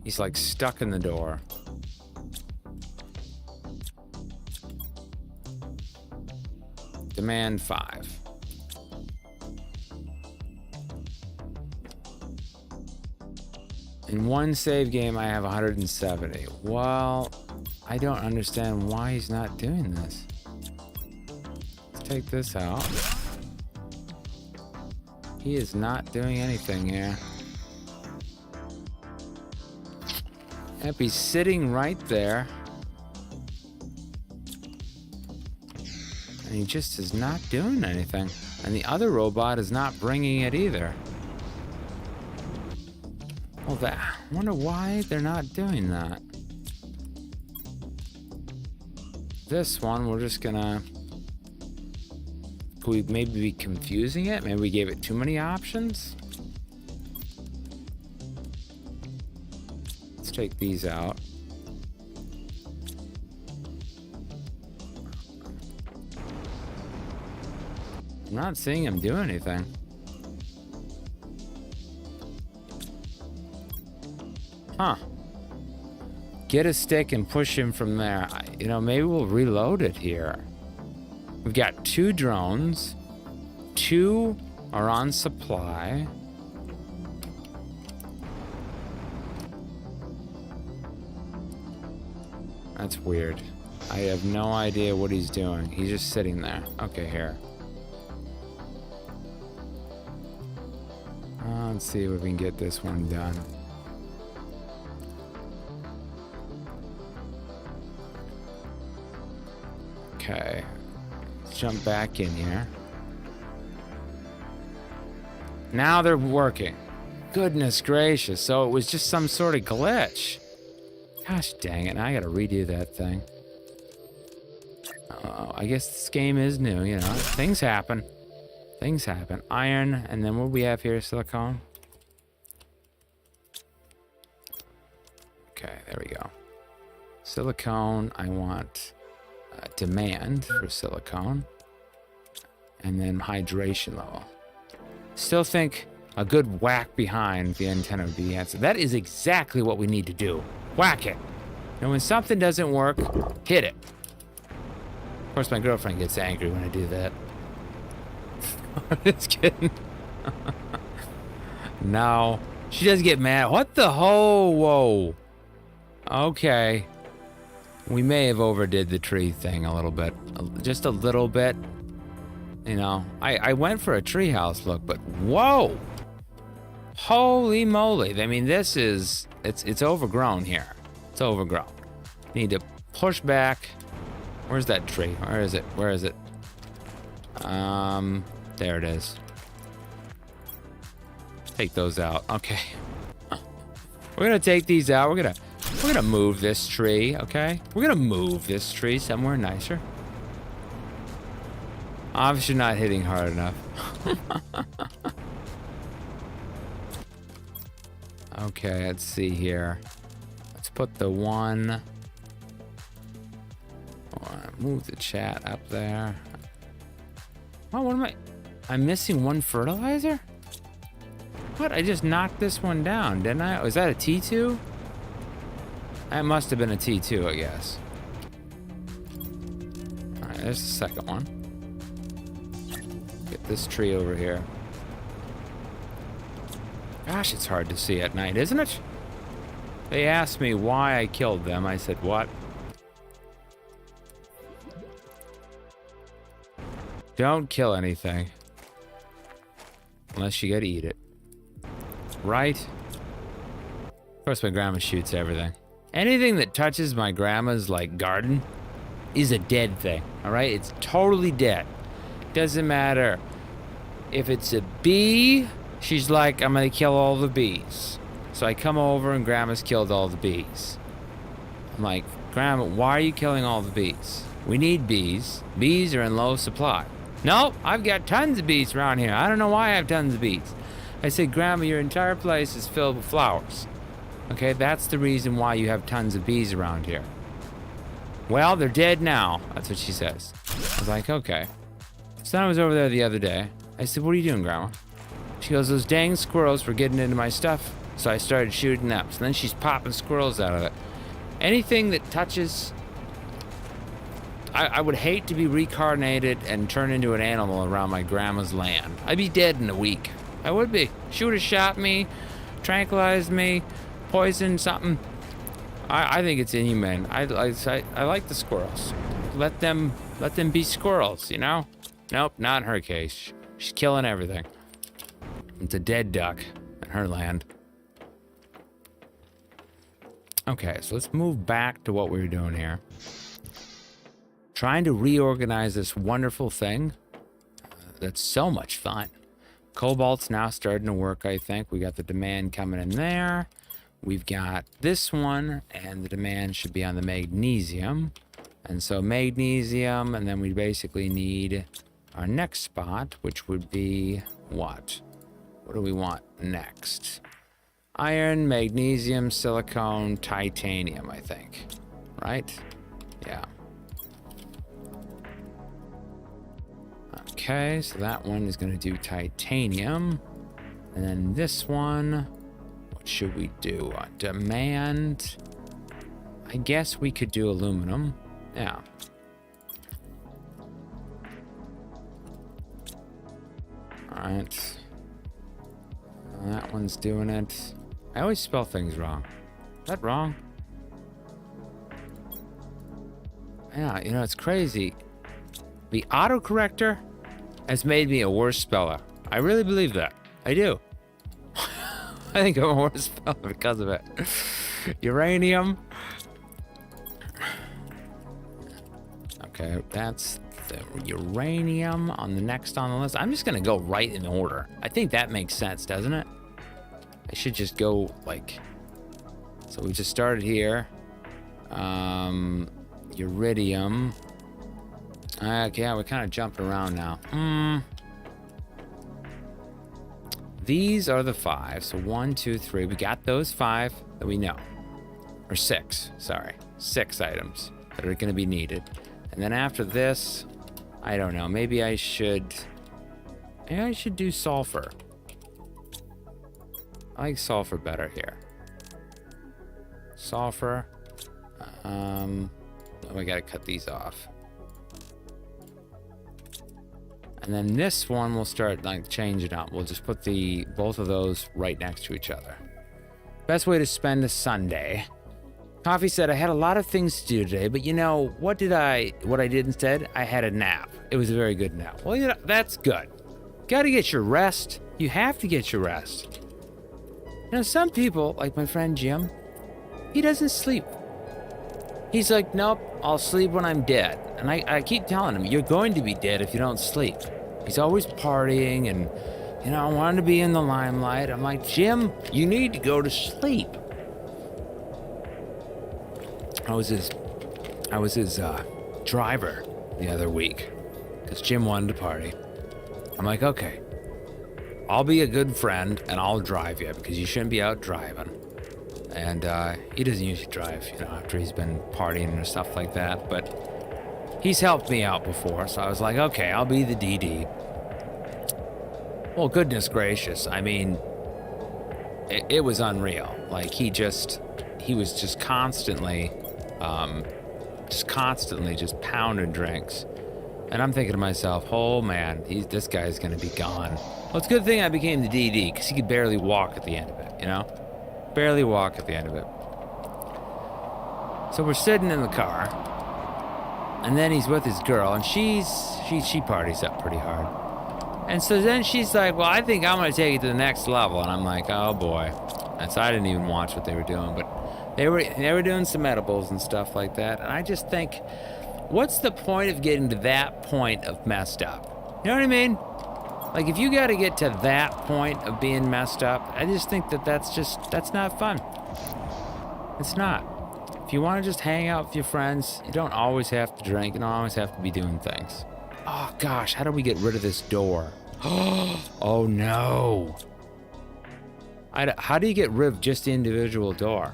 [SPEAKER 1] He's like stuck in the door. Demand 5. In one save game, I have 170. Well, I don't understand why he's not doing this. Let's take this out. He is not doing anything here. Yep, he's sitting right there. And he just is not doing anything. And the other robot is not bringing it either. Well, I wonder why they're not doing that. This one, we're just gonna... Could we maybe be confusing it? Maybe we gave it too many options? Let's take these out. I'm not seeing him do anything. Huh. Get a stick and push him from there. You know, maybe we'll reload it here. We've got 2 drones. 2 are on supply. That's weird. I have no idea what he's doing. He's just sitting there. Okay, here. Let's see if we can get this one done. Okay. Let's jump back in here. Now they're working. Goodness gracious. So it was just some sort of glitch. Gosh dang it. Now I gotta redo that thing. I guess this game is new, you know. Things happen. Things happen. Iron, and then what we have here? Silicone. Okay, there we go. Silicone, I want demand for silicone. And then hydration level. Still think a good whack behind the antenna would be the answer. That is exactly what we need to do. Whack it. And when something doesn't work, hit it. Of course, my girlfriend gets angry when I do that. Just kidding. No. She does get mad. What the whoa? Okay. We may have overdid the tree thing a little bit. Just a little bit. You know, I went for a treehouse look, but whoa! Holy moly. I mean, this is... It's overgrown here. It's overgrown. Need to push back. Where's that tree? Where is it? Where is it? There it is. take those out. Okay. We're gonna take these out. We're gonna move this tree, okay? We're gonna move this tree somewhere nicer. Obviously not hitting hard enough. Okay, let's see here. Let's put the one. Move the chat up there. Oh, what am I? I'm missing one fertilizer? What? I just knocked this one down, didn't I? Was that a T2? That must have been a T2, I guess. Alright, there's the second one. Get this tree over here. Gosh, it's hard to see at night, isn't it? They asked me why I killed them. I said, what? Don't kill anything. Unless you gotta eat it. Right? Of course, my grandma shoots everything. Anything that touches my grandma's, like, garden is a dead thing, all right? It's totally dead. Doesn't matter if it's a bee. She's like, I'm gonna kill all the bees. So I come over and grandma's killed all the bees. I'm like, Grandma, why are you killing all the bees? We need bees. Bees are in low supply. No, I've got tons of bees around here. I don't know why I have tons of bees. I said, Grandma, your entire place is filled with flowers. Okay, that's the reason why you have tons of bees around here. Well, they're dead now. That's what she says. I was like, okay. So then I was over there the other day. I said, what are you doing, Grandma? She goes, those dang squirrels were getting into my stuff. So I started shooting them. So then she's popping squirrels out of it. Anything that touches... I would hate to be reincarnated and turn into an animal around my grandma's land. I'd be dead in a week. I would be. She would have shot me, tranquilized me, poisoned something. I think it's inhumane. I like the squirrels. Let them be squirrels, you know? Nope, not in her case. She's killing everything. It's a dead duck in her land. Okay, so let's move back to what we were doing here. Trying to reorganize this wonderful thing. That's so much fun. Cobalt's now starting to work, I think. We got the demand coming in there. We've got this one, and the demand should be on the magnesium. And so magnesium, and then we basically need our next spot, which would be what? What do we want next? Iron, magnesium, silicone, titanium, I think. Right? Yeah. Okay, so that one is going to do titanium. And then this one, what should we do? Demand. I guess we could do aluminum. Yeah. Alright. That one's doing it. I always spell things wrong. Is that wrong? Yeah, you know, it's crazy. The autocorrector has made me a worse speller. I really believe that. I do. I think I'm a worse speller because of it. Uranium. Okay, that's the uranium on the next on the list. I'm just gonna go right in order. I think that makes sense, doesn't it? I should just go like... So we just started here. Iridium. Okay, yeah, we're kind of jumping around now. These are the 5. So 1, 2, 3. We got those 5 that we know. Or 6, sorry. 6 items that are going to be needed. And then after this, I don't know. Maybe I should do sulfur. I like sulfur better here. Sulfur. Oh, I got to cut these off. And then this one we'll start like changing up. We'll just put both of those right next to each other. Best way to spend a Sunday. Coffee said, I had a lot of things to do today, but you know, what I did instead? I had a nap. It was a very good nap. Well, you know, that's good. Gotta get your rest. You have to get your rest. You know, some people, like my friend Jim, he doesn't sleep. He's like, nope, I'll sleep when I'm dead. And I keep telling him, you're going to be dead if you don't sleep. He's always partying and You know, I wanted to be in the limelight. I'm like, Jim, you need to go to sleep. I was his driver the other week because Jim wanted to party. I'm like, okay, I'll be a good friend and I'll drive you because you shouldn't be out driving. And he doesn't usually drive, you know, after he's been partying or stuff like that. But he's helped me out before, so I was like, okay, I'll be the DD. Well, goodness gracious, I mean, it was unreal. Like, he was just constantly just pounding drinks. And I'm thinking to myself, oh man, this guy's gonna be gone. Well, it's a good thing I became the DD, because he could barely walk at the end of it, you know? Barely walk at the end of it. So we're sitting in the car, and then he's with his girl, and she parties up pretty hard. And so then she's like, well, I think I'm gonna take it to the next level. And I'm like, oh boy. And so I didn't even watch what they were doing, but they were doing some edibles and stuff like that. And I just think, what's the point of getting to that point of messed up? You know what I mean? Like, if you got to get to that point of being messed up, I just think that's not fun. It's not. If you want to just hang out with your friends, you don't always have to drink. You don't always have to be doing things. Oh gosh, how do we get rid of this door? Oh no. How do you get rid of just the individual door?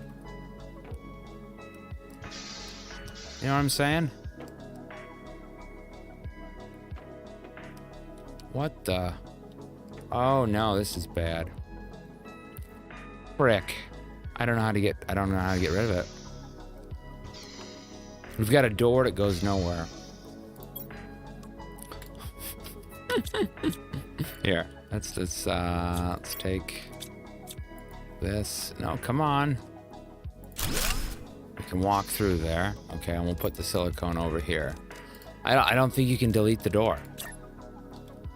[SPEAKER 1] You know what I'm saying? What the? Oh no, this is bad. Frick. I don't know how to get rid of it. We've got a door that goes nowhere. Here, let's take this. No, come on. We can walk through there. Okay, and we'll put the silicone over here. I don't think you can delete the door.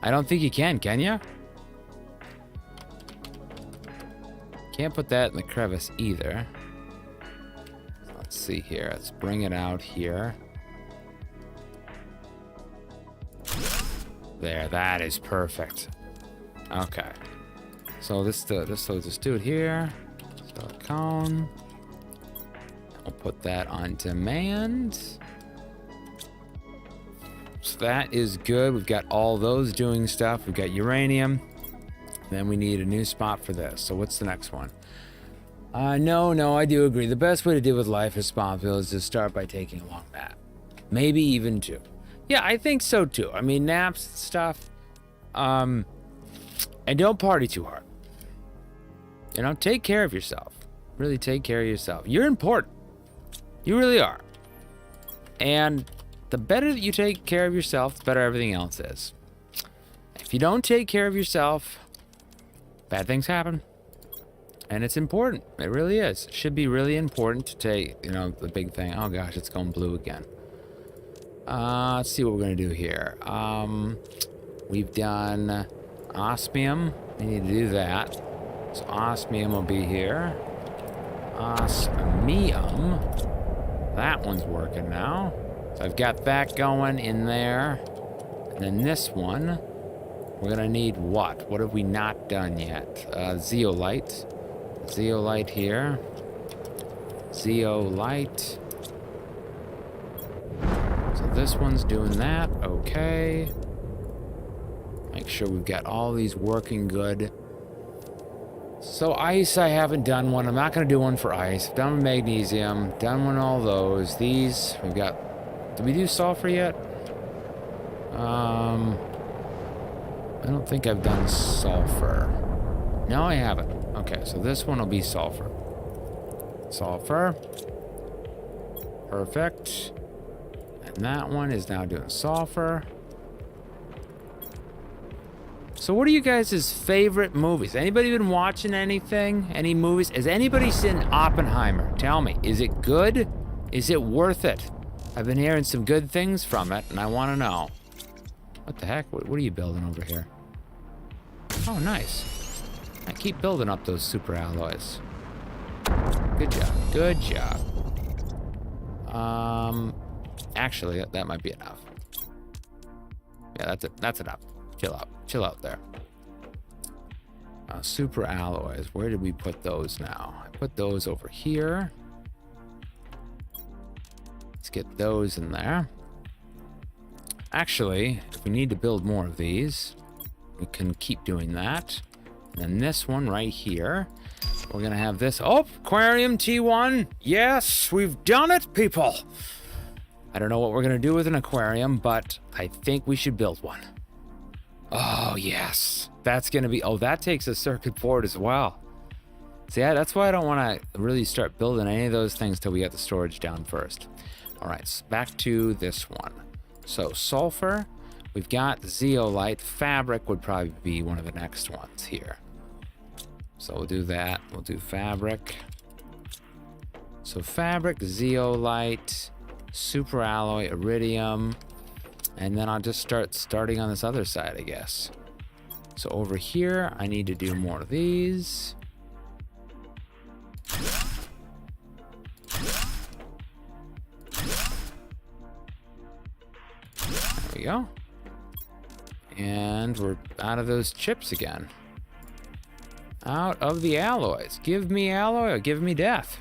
[SPEAKER 1] I don't think you can you? Can't put that in the crevice either. Let's see here. Let's bring it out here. There, that is perfect. Okay. So let's just do it here. Silicone. I'll put that on demand. So that is good. We've got all those doing stuff. We've got uranium. Then we need a new spot for this. So what's the next one? No, I do agree. The best way to deal with life responsibility is to start by taking a long nap. Maybe even 2. Yeah, I think so too. I mean, naps and stuff. And don't party too hard. You know, take care of yourself. Really take care of yourself. You're important. You really are. And the better that you take care of yourself, the better everything else is. If you don't take care of yourself, bad things happen. And it's important. It really is. It should be really important to take, you know, the big thing. Oh gosh, it's going blue again. Let's see what we're going to do here. We've done osmium. We need to do that. So osmium will be here. Osmium. That one's working now. So I've got that going in there. And then this one, we're going to need what? What have we not done yet? Zeolite. Zeolite here. Zeolite. So this one's doing that. Okay. Make sure we've got all these working good. So ice, I haven't done one. I'm not going to do one for ice. I've done magnesium. Done one all those. These, we've got... Did we do sulfur yet? I don't think I've done sulfur. No, I haven't. Okay, so this one will be sulfur. Sulfur. Perfect. And that one is now doing sulfur. So what are you guys' favorite movies? Anybody been watching anything? Any movies? Has anybody seen Oppenheimer? Tell me, is it good? Is it worth it? I've been hearing some good things from it, and I want to know. What the heck? What are you building over here? Oh, nice. I keep building up those super alloys. Good job. Good job. Actually, that might be enough. Yeah, that's it. That's enough. Chill out. Chill out there. Super alloys. Where did we put those now? I put those over here. Let's get those in there. Actually, if we need to build more of these, we can keep doing that. And then this one right here, we're gonna have this. Oh, aquarium T1. Yes, we've done it, people. I don't know what we're gonna do with an aquarium, but I think we should build one. Oh, yes. That's gonna be, oh, that takes a circuit board as well. So yeah, that's why I don't wanna really start building any of those things till we get the storage down first. All right, so back to this one. So sulfur, we've got zeolite. Fabric would probably be one of the next ones here. So we'll do that. We'll do fabric. So fabric, zeolite, super alloy, iridium, and then I'll just starting on this other side, I guess. So over here, I need to do more of these. There we go. And we're out of those chips again. Out of the alloys. Give me alloy or give me death.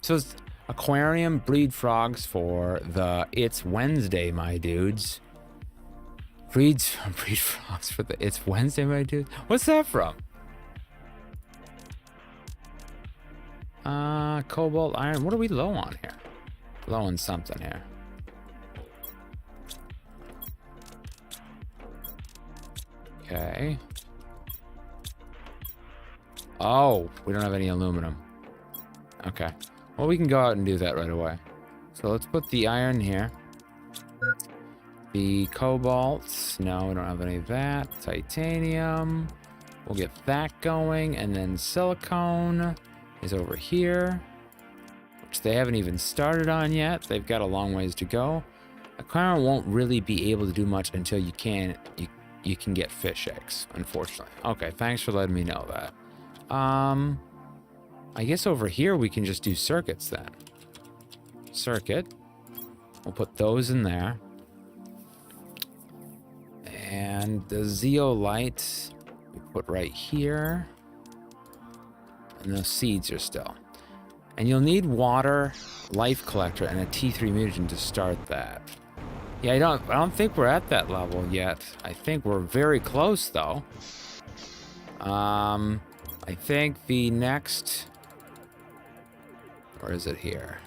[SPEAKER 1] So it's aquarium, breed frogs for the It's Wednesday, my dudes. Breed frogs for the It's Wednesday, my dudes. What's that from? Cobalt, iron. What are we low on here? Low on something here. Okay. Oh, we don't have any aluminum. Okay. Well, we can go out and do that right away. So let's put the iron here. The cobalt. No, we don't have any of that. Titanium. We'll get that going. And then silicone is over here, which they haven't even started on yet. They've got a long ways to go. Aquarium won't really be able to do much until you can get fish eggs, unfortunately. Okay, thanks for letting me know that. I guess over here we can just do circuits then. Circuit. We'll put those in there. And the zeolite we put right here. And those seeds are still. And you'll need water, life collector, and a T3 mutagen to start that. Yeah, I don't think we're at that level yet. I think we're very close though. I think the next, where is it here?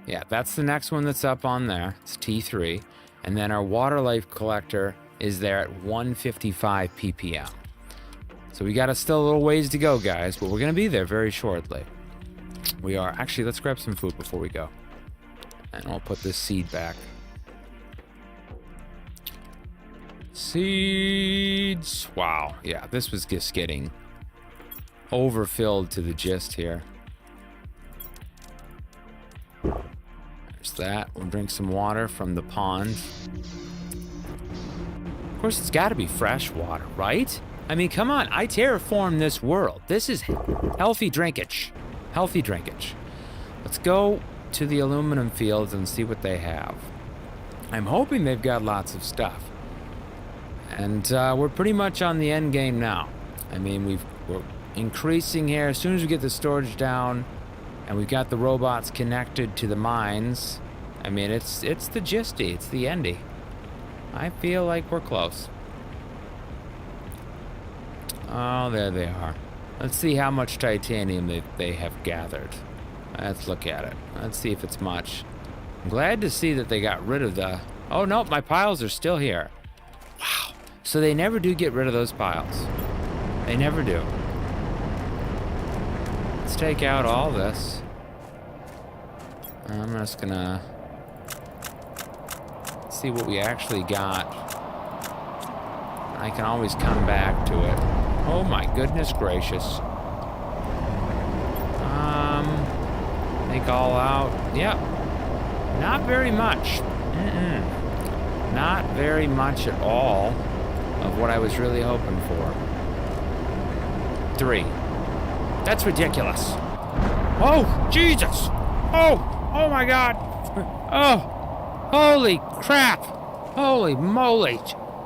[SPEAKER 1] Yeah, that's the next one that's up on there. It's T3. And then our water life collector is there at 155 ppm. So we got still a little ways to go, guys, but we're gonna be there very shortly. We are. Actually, let's grab some food before we go. And I'll put this seed back. Seeds. Wow. Yeah, this was just getting overfilled to the gist here. There's that. We'll drink some water from the pond. Of course, it's got to be fresh water, right? I mean, come on. I terraformed this world. This is healthy drinkage. Healthy drinkage. Let's go to the aluminum fields and see what they have. I'm hoping they've got lots of stuff. And we're pretty much on the end game now. I mean, we're increasing here. As soon as we get the storage down and we've got the robots connected to the mines, I mean, it's the gisty, it's the endy. I feel like we're close. Oh, there they are. Let's see how much titanium they have gathered. Let's look at it. Let's see if it's much. I'm glad to see that they got rid of the... Oh, no, my piles are still here. Wow. So they never do get rid of those piles. They never do. Let's take out all this. I'm just gonna see what we actually got. I can always come back to it. Oh my goodness gracious. Take all out. Yep. Not very much. Not very much at all of what I was really hoping for. 3. That's ridiculous. Oh, Jesus. Oh my God. Oh, holy crap. Holy moly.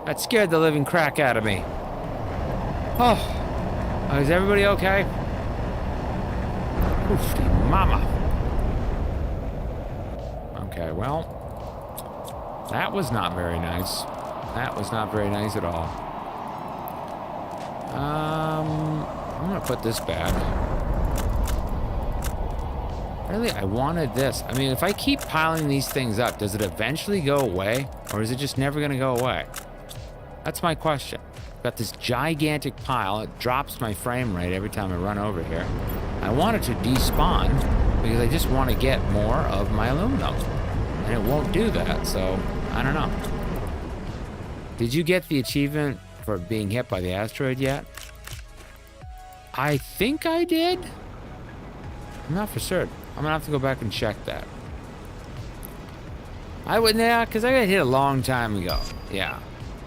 [SPEAKER 1] That scared the living crack out of me. Oh, is everybody okay? Oof, mama. Okay, well, that was not very nice. That was not very nice at all. I'm gonna put this back. Really, I wanted this. I mean, if I keep piling these things up, does it eventually go away? Or is it just never gonna go away? That's my question. Got this gigantic pile. It drops my frame rate every time I run over here. I want it to despawn because I just want to get more of my aluminum. And it won't do that, so I don't know. Did you get the achievement for being hit by the asteroid yet? I think I did. I'm not for certain. I'm gonna have to go back and check that. I wouldn't, yeah, because I got hit a long time ago. Yeah.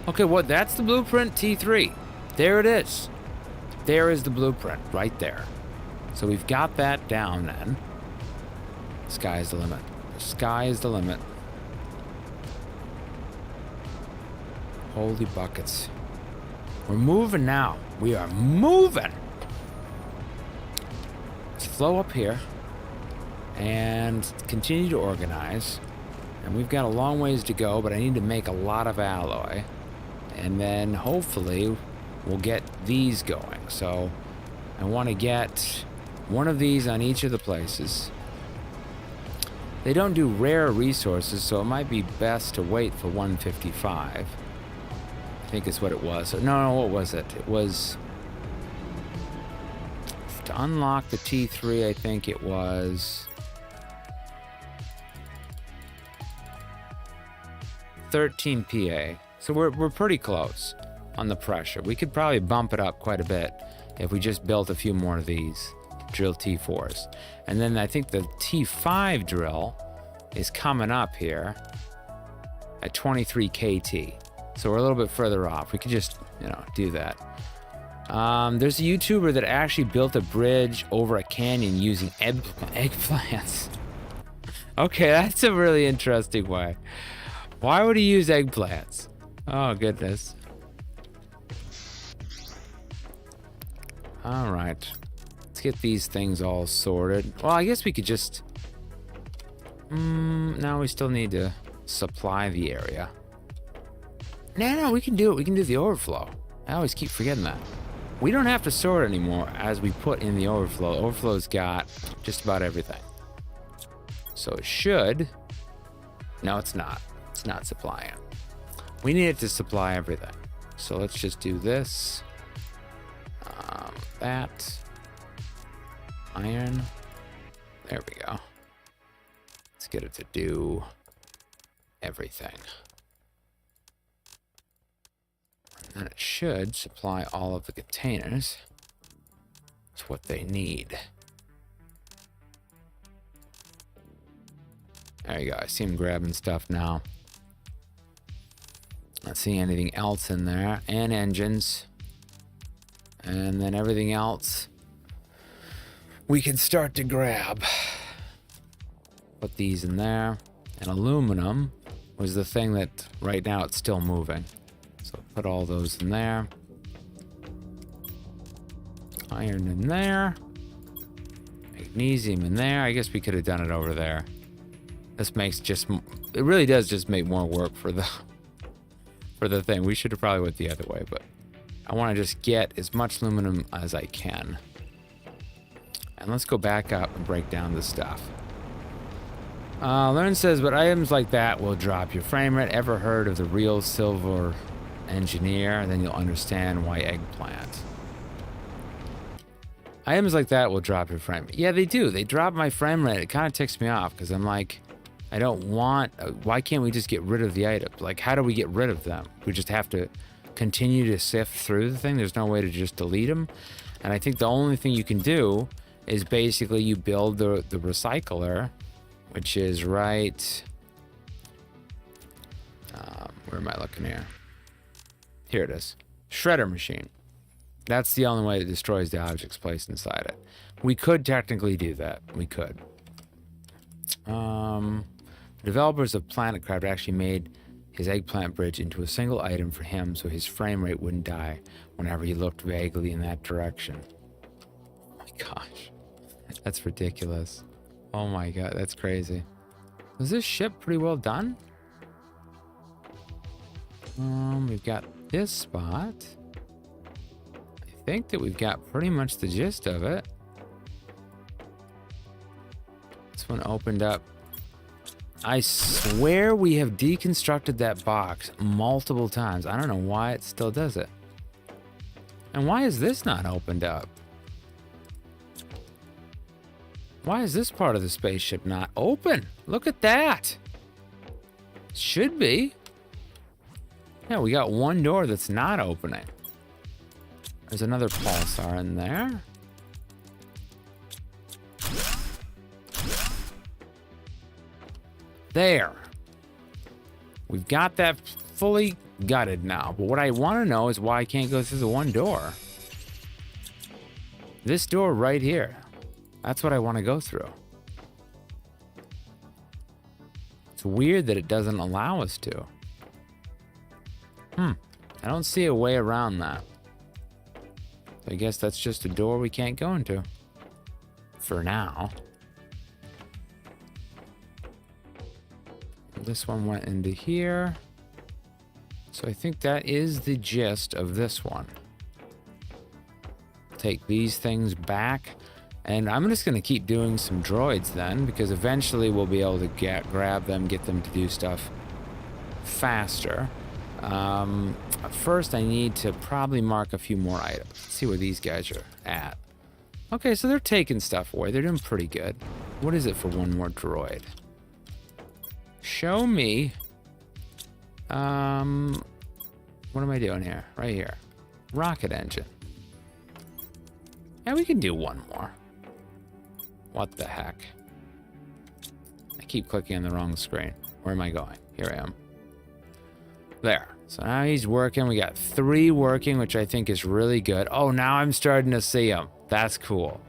[SPEAKER 1] Okay, well, that's the blueprint T3. There it is. There is the blueprint right there. So we've got that down then. Sky is the limit. The sky is the limit. Holy buckets. We're moving now. We are moving. Let's flow up here and continue to organize. And we've got a long ways to go, but I need to make a lot of alloy. And then hopefully we'll get these going. So I want to get one of these on each of the places. They don't do rare resources, so it might be best to wait for 155. I think is what it was. No, what was it? It was to unlock the T3, I think it was 13 PA. So we're pretty close on the pressure. We could probably bump it up quite a bit if we just built a few more of these drill T4s. And then I think the T5 drill is coming up here at 23 KT. So we're a little bit further off. We could just, do that. There's a YouTuber that actually built a bridge over a canyon using eggplants. Okay, that's a really interesting way. Why would he use eggplants? Oh, goodness. All right. Let's get these things all sorted. Well, I guess we could just... now we still need to supply the area. No, we can do it. We can do the overflow. I always keep forgetting that. We don't have to sort anymore as we put in the overflow. Overflow's got just about everything. So it should... No, it's not. It's not supplying. We need it to supply everything. So let's just do this. That. Iron. There we go. Let's get it to do everything. And then it should supply all of the containers. It's what they need. There you go. I see him grabbing stuff now. Not seeing anything else in there. And engines. And then everything else we can start to grab. Put these in there. And aluminum was the thing that right now it's still moving. So put all those in there. Iron in there. Magnesium in there. I guess we could have done it over there. This makes just... It really does just make more work for the thing. We should have probably went the other way, but I want to just get as much aluminum as I can. And let's go back up and break down this stuff. Learn says, but items like that will drop your frame rate. Ever heard of the real silver engineer? Then you'll understand why eggplant. Items like that will drop your frame rate. Yeah, they do. They drop my frame rate. It kind of ticks me off because I'm like, I don't want... why can't we just get rid of the items? Like, how do we get rid of them? We just have to continue to sift through the thing. There's no way to just delete them. And I think the only thing you can do is basically you build the recycler, which is right... where am I looking here? Here it is. Shredder machine. That's the only way it destroys the objects placed inside it. We could technically do that. We could. Developers of PlanetCraft actually made his eggplant bridge into a single item for him so his frame rate wouldn't die whenever he looked vaguely in that direction. Oh my gosh. That's ridiculous. Oh my god, that's crazy. Is this ship pretty well done? We've got this spot. I think that we've got pretty much the gist of it. This one opened up. I swear we have deconstructed that box multiple times. I don't know why it still does it. And why is this not opened up? Why is this part of the spaceship not open? Look at that. Should be. Yeah, we got one door that's not opening. There's another pulsar in there. There. We've got that fully gutted now. But what I want to know is why I can't go through the one door. This door right here. That's what I want to go through. It's weird that it doesn't allow us to. I don't see a way around that. So I guess that's just a door we can't go into. For now. This one went into here. So I think that is the gist of this one. Take these things back. And I'm just going to keep doing some droids then, because eventually we'll be able to grab them, get them to do stuff faster. First, I need to probably mark a few more items. Let's see where these guys are at. Okay, so they're taking stuff away. They're doing pretty good. What is it for one more droid? Show me. What am I doing here? Right here. Rocket engine. Yeah, we can do one more. What the heck? I keep clicking on the wrong screen. Where am I going? Here I am. There. So now he's working. We got 3 working, which I think is really good. Oh, now I'm starting to see him. That's cool.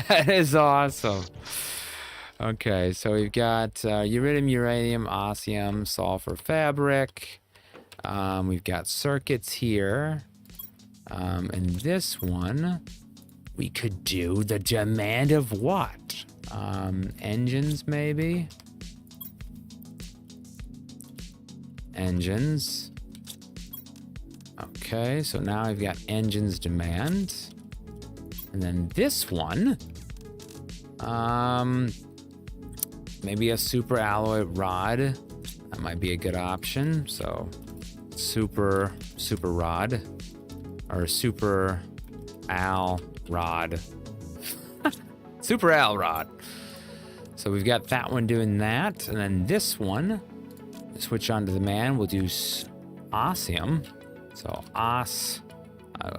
[SPEAKER 1] That is awesome. Okay, so we've got iridium, uranium, osmium, sulfur, fabric. We've got circuits here. And this one, we could do the demand of what? Engines, maybe? Engines. Okay, so now I've got engines demand. And then this one, maybe a super alloy rod. That might be a good option. So super rod, or super al rod. Super al rod. So we've got that one doing that. And then this one, switch on to the man. We'll do osmium. So os.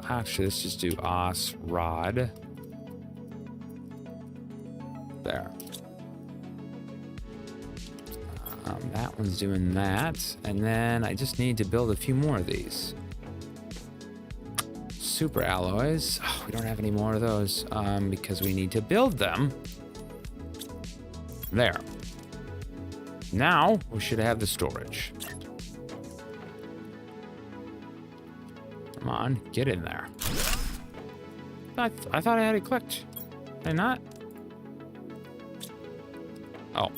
[SPEAKER 1] Actually, let's just do os rod. There. That one's doing that. And then I just need to build a few more of these. Super alloys. Oh, we don't have any more of those because we need to build them. There. Now we should have the storage. Come on, get in there. I thought I had it clicked. Did I not? Oh.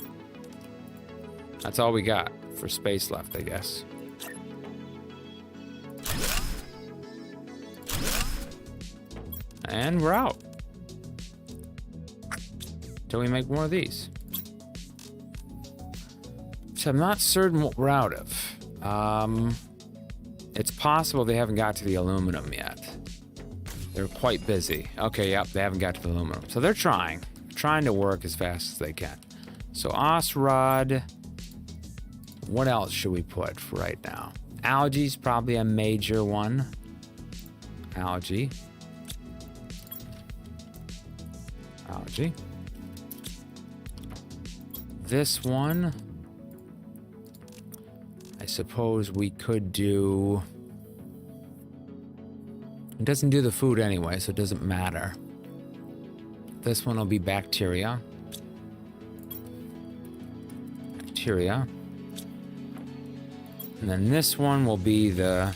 [SPEAKER 1] That's all we got for space left, I guess. And we're out. Till we make more of these. So I'm not certain what we're out of. It's possible they haven't got to the aluminum yet. They're quite busy. Okay, yep, they haven't got to the aluminum. So they're trying to work as fast as they can. So os rod. What else should we put for right now? Algae's probably a major one. Algae. This one, I suppose we could do. It doesn't do the food anyway, so it doesn't matter. This one will be bacteria. And then this one will be the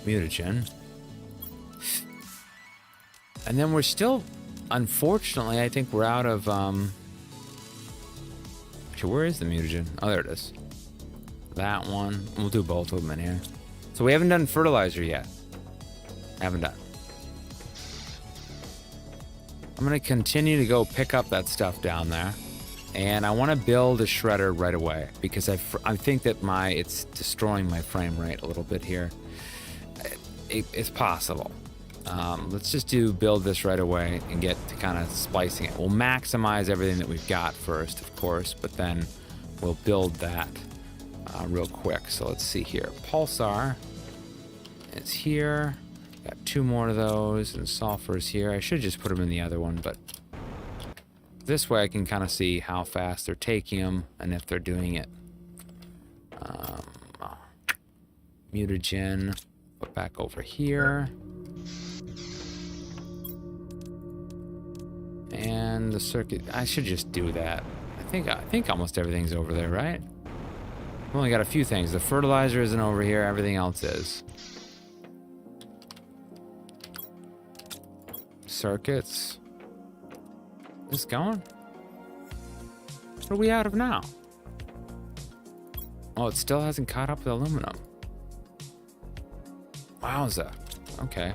[SPEAKER 1] mutagen. And then we're still, unfortunately, I think we're out of, actually, where is the mutagen? Oh, there it is. That one. We'll do both of them in here. So we haven't done fertilizer yet. Haven't done. I'm going to continue to go pick up that stuff down there. And I want to build a shredder right away because I think that it's destroying my frame rate a little bit here. It's possible. Let's just build this right away and get to kind of splicing it. We'll maximize everything that we've got first, of course, but then we'll build that real quick. So let's see here. Pulsar is here. Got 2 more of those, and sulfur's here. I should just put them in the other one, but this way I can kind of see how fast they're taking them and if they're doing it. Mutagen, put back over here. And the circuit, I should just do that. I think almost everything's over there, right? We've only got a few things. The fertilizer isn't over here, everything else is. Circuits. Is going? What are we out of now? Oh, it still hasn't caught up with aluminum. Wowza. Okay.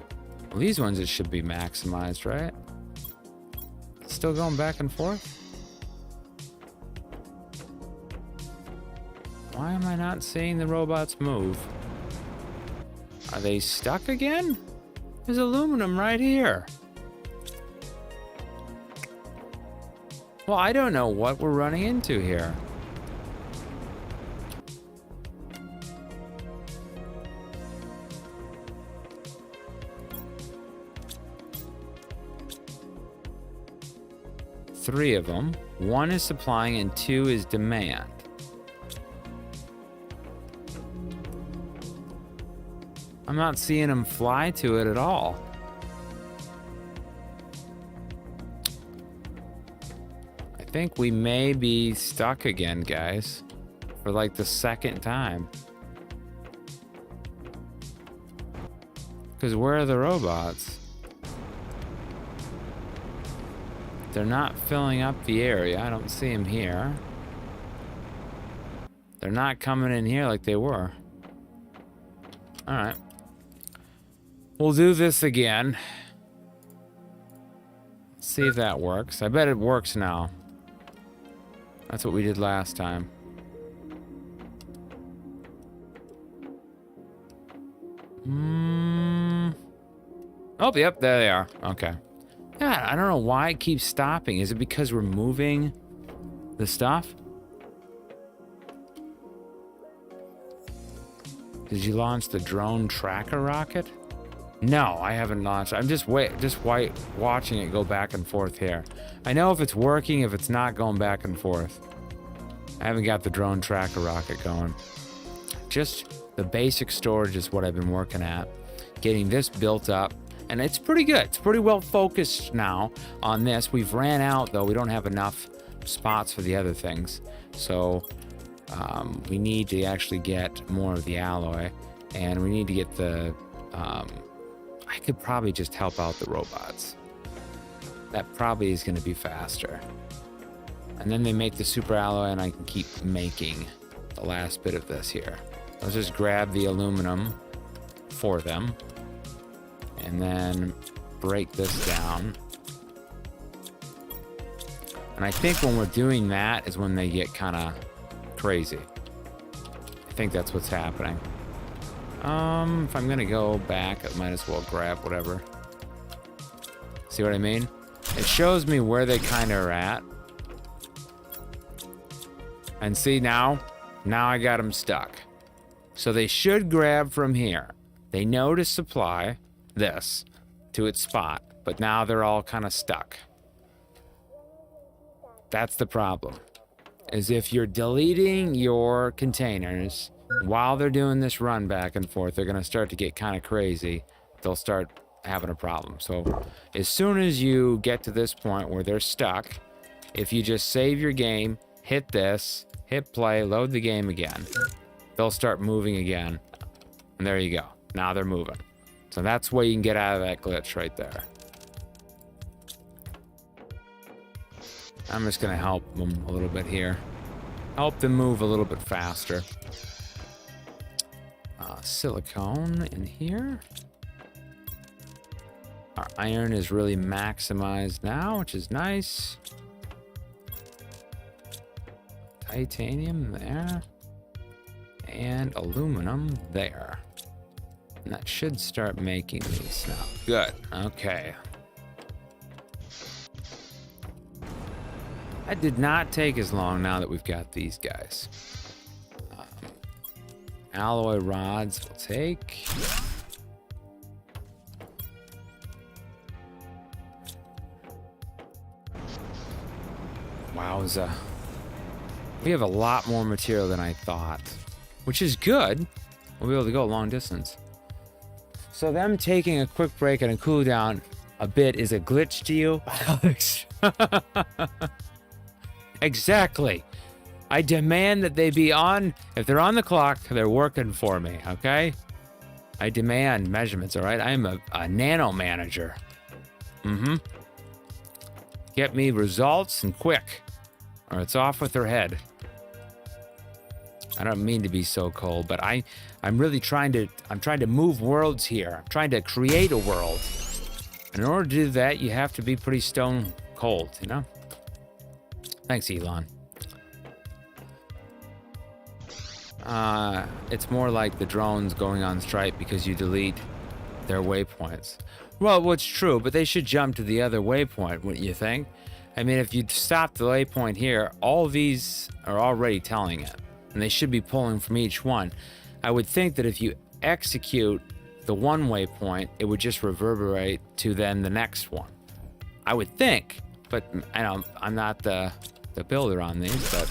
[SPEAKER 1] Well, these ones, it should be maximized, right? Still going back and forth? Why am I not seeing the robots move? Are they stuck again? There's aluminum right here. Well, I don't know what we're running into here. Three of them. 1 is supplying and 2 is demand. I'm not seeing them fly to it at all. I think we may be stuck again, guys, for like the second time. Because where are the robots? They're not filling up the area. I don't see them here. They're not coming in here like they were. All right. We'll do this again. See if that works. I bet it works now. That's what we did last time. Oh, yep, there they are. Okay. God, I don't know why it keeps stopping. Is it because we're moving the stuff? Did you launch the drone tracker rocket? No, I haven't launched. I'm just watching it go back and forth here. I know if it's working, if it's not going back and forth. I haven't got the drone tracker rocket going. Just the basic storage is what I've been working at. Getting this built up. And it's pretty good. It's pretty well focused now on this. We've ran out, though. We don't have enough spots for the other things. So we need to actually get more of the alloy. And we need to get the... I could probably just help out the robots. That probably is going to be faster. And then they make the super alloy and I can keep making the last bit of this here. Let's just grab the aluminum for them. And then break this down. And I think when we're doing that is when they get kind of crazy. I think that's what's happening. If I'm gonna go back, I might as well grab whatever. See what I mean? It shows me where they kind of are at. And see now I got them stuck. So they should grab from here. They know to supply this to its spot, but now they're all kind of stuck. That's the problem. Is if you're deleting your containers while they're doing this run back and forth, they're going to start to get kind of crazy. They'll start having a problem. So as soon as you get to this point where they're stuck, if you just save your game, hit this, hit play, load the game again, they'll start moving again. And there you go. Now they're moving. So that's where you can get out of that glitch right there. I'm just going to help them a little bit here. Help them move a little bit faster. Silicone in here. Our iron is really maximized now, which is nice. Titanium there. And aluminum there. And that should start making these now. Good. Okay. That did not take as long now that we've got these guys. Alloy rods will take. Wowza. We have a lot more material than I thought, which is good. We'll be able to go a long distance. So them taking a quick break and a cool down a bit is a glitch to you, Alex? Exactly. I demand that they be on. If they're on the clock, they're working for me, okay? I demand measurements, all right? I'm a nano manager. Get me results and quick, or it's off with their head. I don't mean to be so cold, but I'm really trying to move worlds here. I'm trying to create a world. And in order to do that, you have to be pretty stone cold, you know? Thanks, Elon. It's more like the drones going on strike because you delete their waypoints. Well, what's true, but they should jump to the other waypoint, wouldn't you think? I mean, if you stop the waypoint here, all these are already telling it, and they should be pulling from each one. I would think that if you execute the one waypoint, it would just reverberate to then the next one. I would think, but I'm not the builder on these, but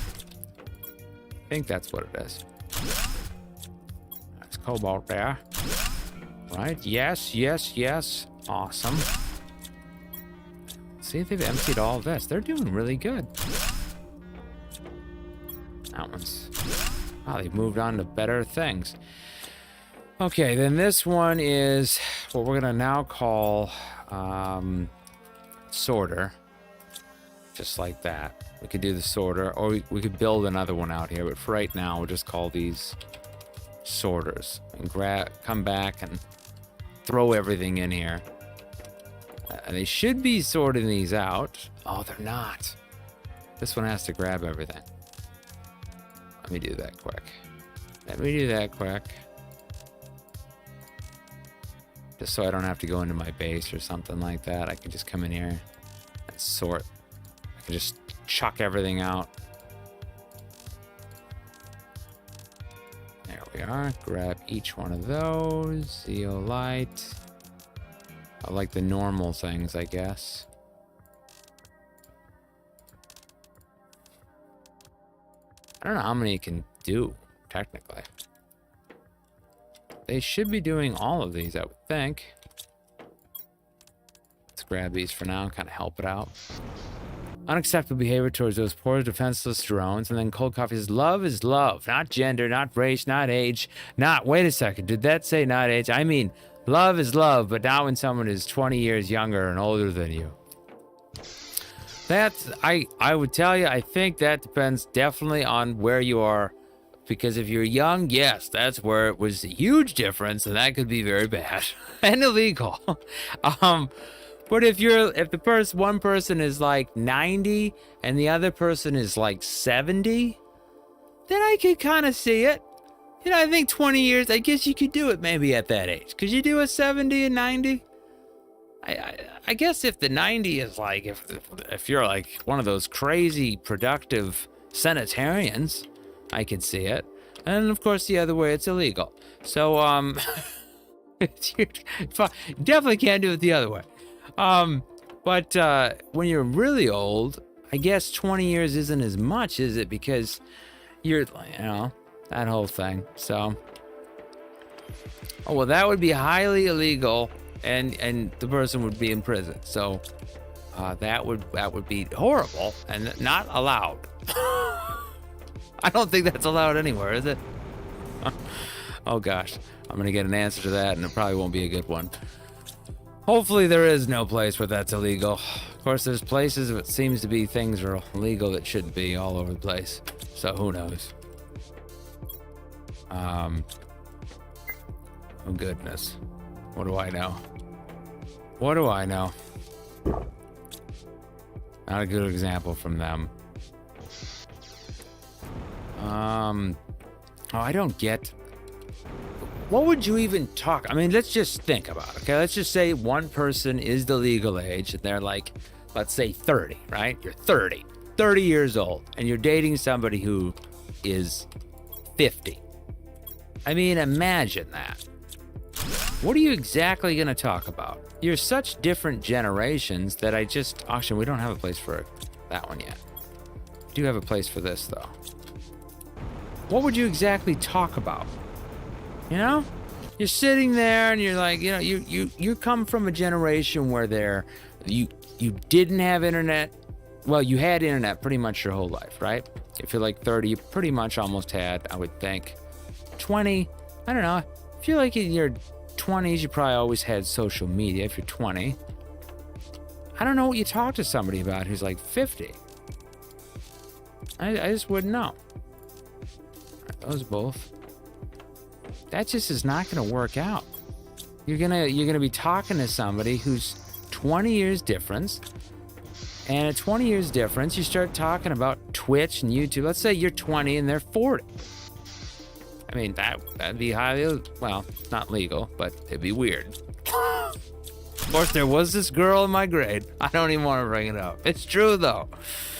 [SPEAKER 1] I think that's what it is. That's cobalt there. Right, yes. Awesome. See if they've emptied all of this. They're doing really good. That one's... Wow, they've moved on to better things. Okay, then this one is what we're gonna now call sorter. Just like that. We could do the sorter, or we could build another one out here, but for right now, we'll just call these sorters. And come back and throw everything in here. They should be sorting these out. Oh, they're not. This one has to grab everything. Let me do that quick. Just so I don't have to go into my base or something like that. I can just come in here and sort. I can just chuck everything out. There we are. Grab each one of those. Zeolite. I like the normal things, I guess. I don't know how many it can do, technically. They should be doing all of these, I would think. Let's grab these for now and kind of help it out. Unacceptable behavior towards those poor defenseless drones. And then Cold Coffee says, love is love. Not gender, not race, not age. Wait a second, did that say not age? I mean, love is love, but not when someone is 20 years younger and older than you. That's, I would tell you, I think that depends definitely on where you are. Because if you're young, yes, that's where it was a huge difference, and that could be very bad and illegal. But if one person is like 90 and the other person is like 70, then I could kind of see it. You know, I think 20 years, I guess you could do it maybe at that age. Could you do a 70 and 90? I guess if the 90 is like, if you're like one of those crazy productive sanitarians, I could see it. And of course, the other way, it's illegal. So, definitely can't do it the other way. But when you're really old, I guess 20 years isn't as much, is it? Because you're, you know, that whole thing. So, oh, well, that would be highly illegal, and the person would be in prison. So, that would be horrible and not allowed. I don't think that's allowed anywhere, is it? Oh gosh, I'm gonna get an answer to that, and it probably won't be a good one. Hopefully there is no place where that's illegal. Of course, there's places where it seems to be things are illegal that shouldn't be all over the place. So who knows? Oh goodness. What do I know? What do I know? Not a good example from them. Oh, I don't get... What would you even talk? I mean, let's just think about it, okay? Let's just say one person is the legal age, and they're like, let's say 30, right? You're 30 years old, and you're dating somebody who is 50. I mean, imagine that. What are you exactly going to talk about? You're such different generations that actually, we don't have a place for that one yet. We do have a place for this, though. What would you exactly talk about? You know, you're sitting there and you're like, you know, you come from a generation where you didn't have internet. Well, you had internet pretty much your whole life, right? If you're like 30, you pretty much almost had, I would think. 20, I don't know. I feel like in your 20s, you probably always had social media if you're 20. I don't know what you talk to somebody about who's like 50. I just wouldn't know. Those both. That just is not going to work out. You're gonna be talking to somebody who's 20 years difference, and at 20 years difference, you start talking about Twitch and YouTube. Let's say you're 20 and they're 40. I mean, that'd be highly, well, not legal, but it'd be weird. Of course, there was this girl in my grade. I don't even want to bring it up. It's true though.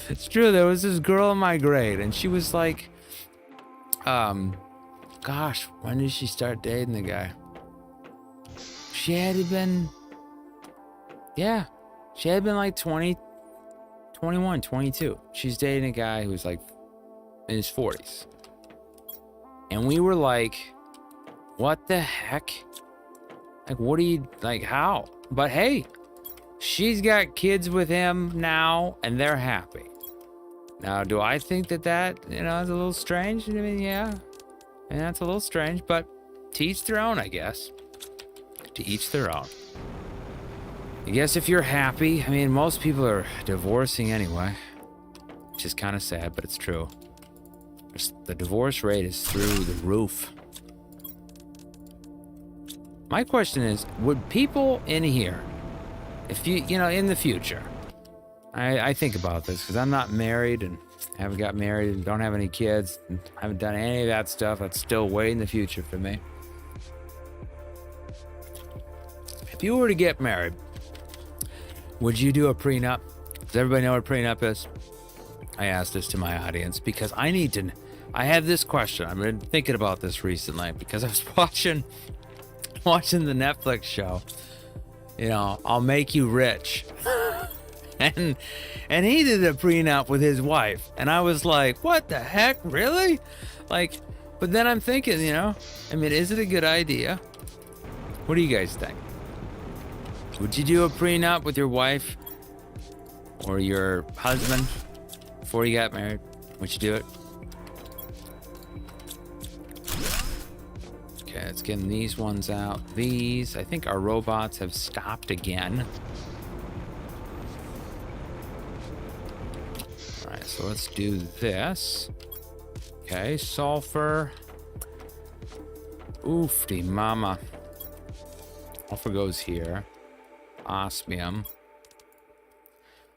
[SPEAKER 1] It's true. There was this girl in my grade, and she was like, gosh, when did she start dating the guy? She had been like 20, 21, 22. She's dating a guy who's like in his 40s. And we were like, what the heck? Like, what do you, like, how? But hey, she's got kids with him now, and they're happy. Now, do I think that, you know, is a little strange? I mean, yeah. And that's a little strange, but to each their own, I guess. To each their own. I guess if you're happy, I mean, most people are divorcing anyway, which is kind of sad, but it's true. The divorce rate is through the roof. My question is, would people in here, if you know, in the future, I think about this because I'm not married and haven't got married and don't have any kids and haven't done any of that stuff. That's still way in the future for me. If you were to get married, would you do a prenup? Does everybody know what a prenup is? I asked this to my audience because I had this question. I've been thinking about this recently because I was watching the Netflix show, you know, I'll Make You Rich. And he did a prenup with his wife. And I was like, what the heck? Really? Like, but then I'm thinking, you know, I mean, is it a good idea? What do you guys think? Would you do a prenup with your wife or your husband before you got married? Would you do it? Okay, let's get these ones out. These, I think our robots have stopped again. All right, so let's do this. Okay, sulfur. Oofty mama. Sulfur goes here. Osmium.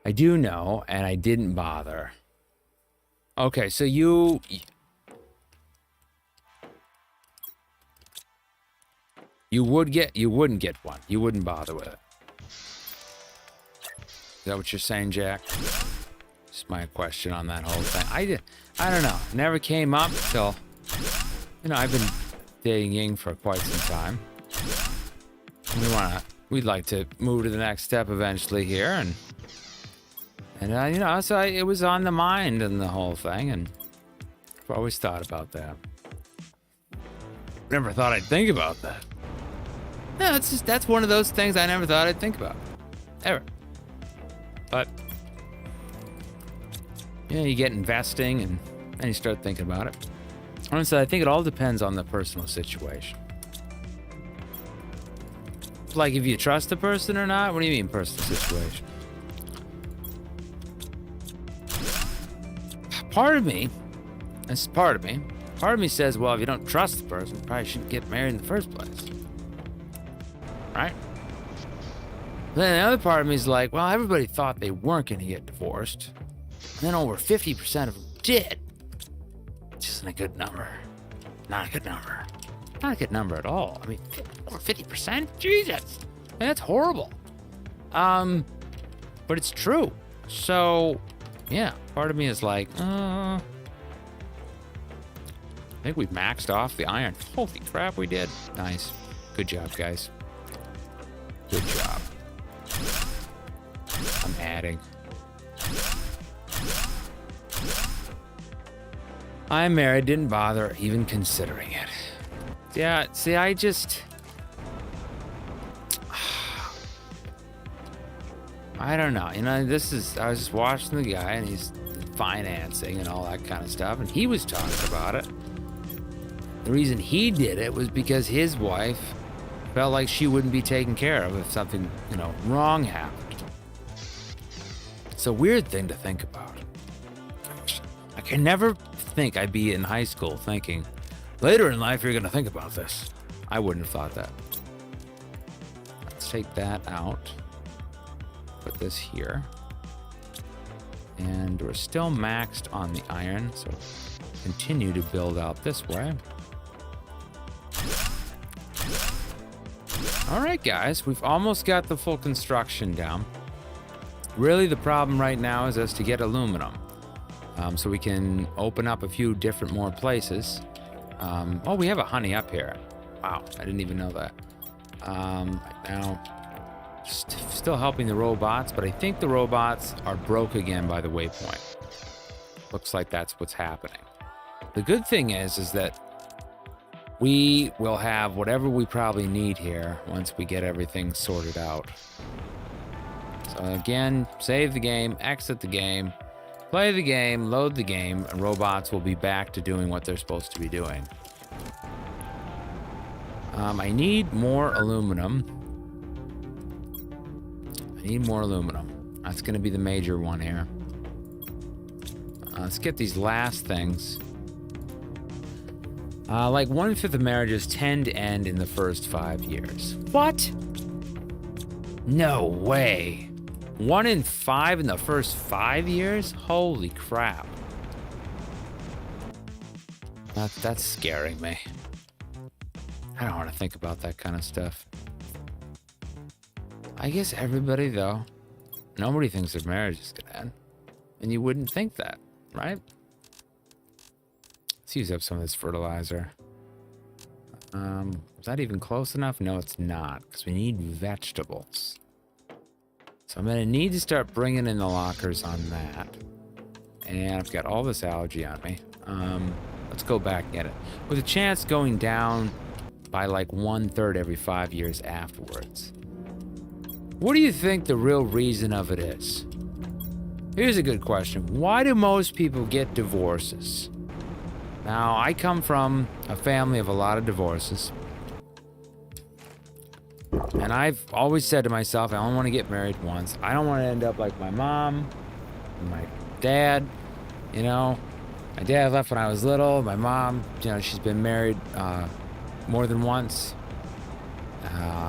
[SPEAKER 1] I do know, and I didn't bother. Okay, so you wouldn't get one. You wouldn't bother with it. Is that what you're saying, Jack? Just my question on that whole thing. I don't know. Never came up till, you know, I've been dating Ying for quite some time. We'd like to move to the next step eventually here, and you know, so it was on the mind and the whole thing, and I've always thought about that. Never thought I'd think about that. No, that's one of those things I never thought I'd think about, ever. But you know, you get investing, and then you start thinking about it. Honestly, I think it all depends on the personal situation. Like, if you trust the person or not? What do you mean, personal situation? Part of me says, well, if you don't trust the person, you probably shouldn't get married in the first place. Right? Then the other part of me is like, well, everybody thought they weren't going to get divorced. And then over 50% of them did. Which isn't a good number. Not a good number. Not a good number at all. I mean, over 50%? Jesus. Man, that's horrible. But it's true. So, yeah, part of me is like, I think we've maxed off the iron. Holy crap, we did. Nice. Good job, guys. Good job. I'm adding. I'm married, didn't bother even considering it. Yeah, see, I don't know. You know, I was just watching the guy, and he's financing and all that kind of stuff, and he was talking about it. The reason he did it was because his wife felt like she wouldn't be taken care of if something, wrong happened. It's a weird thing to think about. I can never think I'd be in high school thinking, later in life you're going to think about this. I wouldn't have thought that. Let's take that out. Put this here. And we're still maxed on the iron, so continue to build out this way. All right, guys, we've almost got the full construction down. Really, the problem right now is to get aluminum. So we can open up a few different more places. Oh, we have a honey up here. Wow, I didn't even know that. Right now, still helping the robots, but I think the robots are broke again by the waypoint. Looks like that's what's happening. The good thing is that we will have whatever we probably need here once we get everything sorted out. So again, save the game, exit the game, play the game, load the game, and robots will be back to doing what they're supposed to be doing. I need more aluminum. That's going to be the major one here. Let's get these last things. Like 1/5 of marriages tend to end in the first 5 years. What? No way. 1 in 5 in the first 5 years? Holy crap. That's scaring me. I don't want to think about that kind of stuff. I guess everybody, though, nobody thinks their marriage is going to end. And you wouldn't think that, right? Let's use up some of this fertilizer. Is that even close enough? No, it's not, because we need vegetables. So I'm going to need to start bringing in the lockers on that. And I've got all this algae on me. Let's go back and get it. With a chance going down by like 1/3 every 5 years afterwards. What do you think the real reason of it is? Here's a good question. Why do most people get divorces? Now, I come from a family of a lot of divorces. And I've always said to myself, I only want to get married once. I don't want to end up like my mom, and my dad. My dad left when I was little. My mom, she's been married more than once.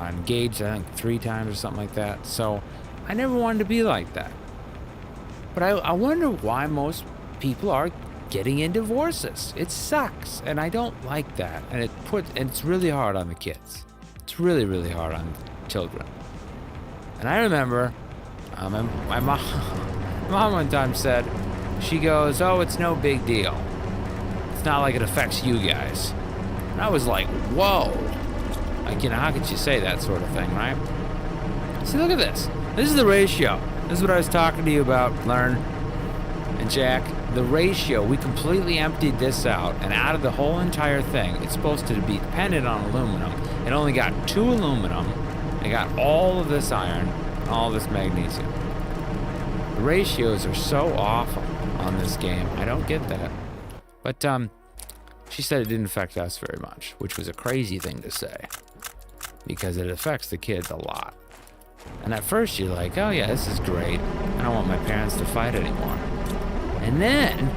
[SPEAKER 1] Engaged, I think, 3 times or something like that. So I never wanted to be like that. But I wonder why most people are getting in divorces. It sucks, and I don't like that. And it's really hard on the kids. It's really, really hard on children. And I remember my mom one time said, she goes, "Oh, it's no big deal. It's not like it affects you guys." And I was like, whoa. Like, how could you say that sort of thing, right? See, look at this. This is the ratio. This is what I was talking to you about, Learn and Jack. The ratio, we completely emptied this out, and out of the whole entire thing, it's supposed to be dependent on aluminum. It only got 2 aluminum. It got all of this iron, all this magnesium. The ratios are so awful on this game. I don't get that. But She said it didn't affect us very much, which was a crazy thing to say because it affects the kids a lot. And at first you're like, oh yeah, this is great. I don't want my parents to fight anymore. And then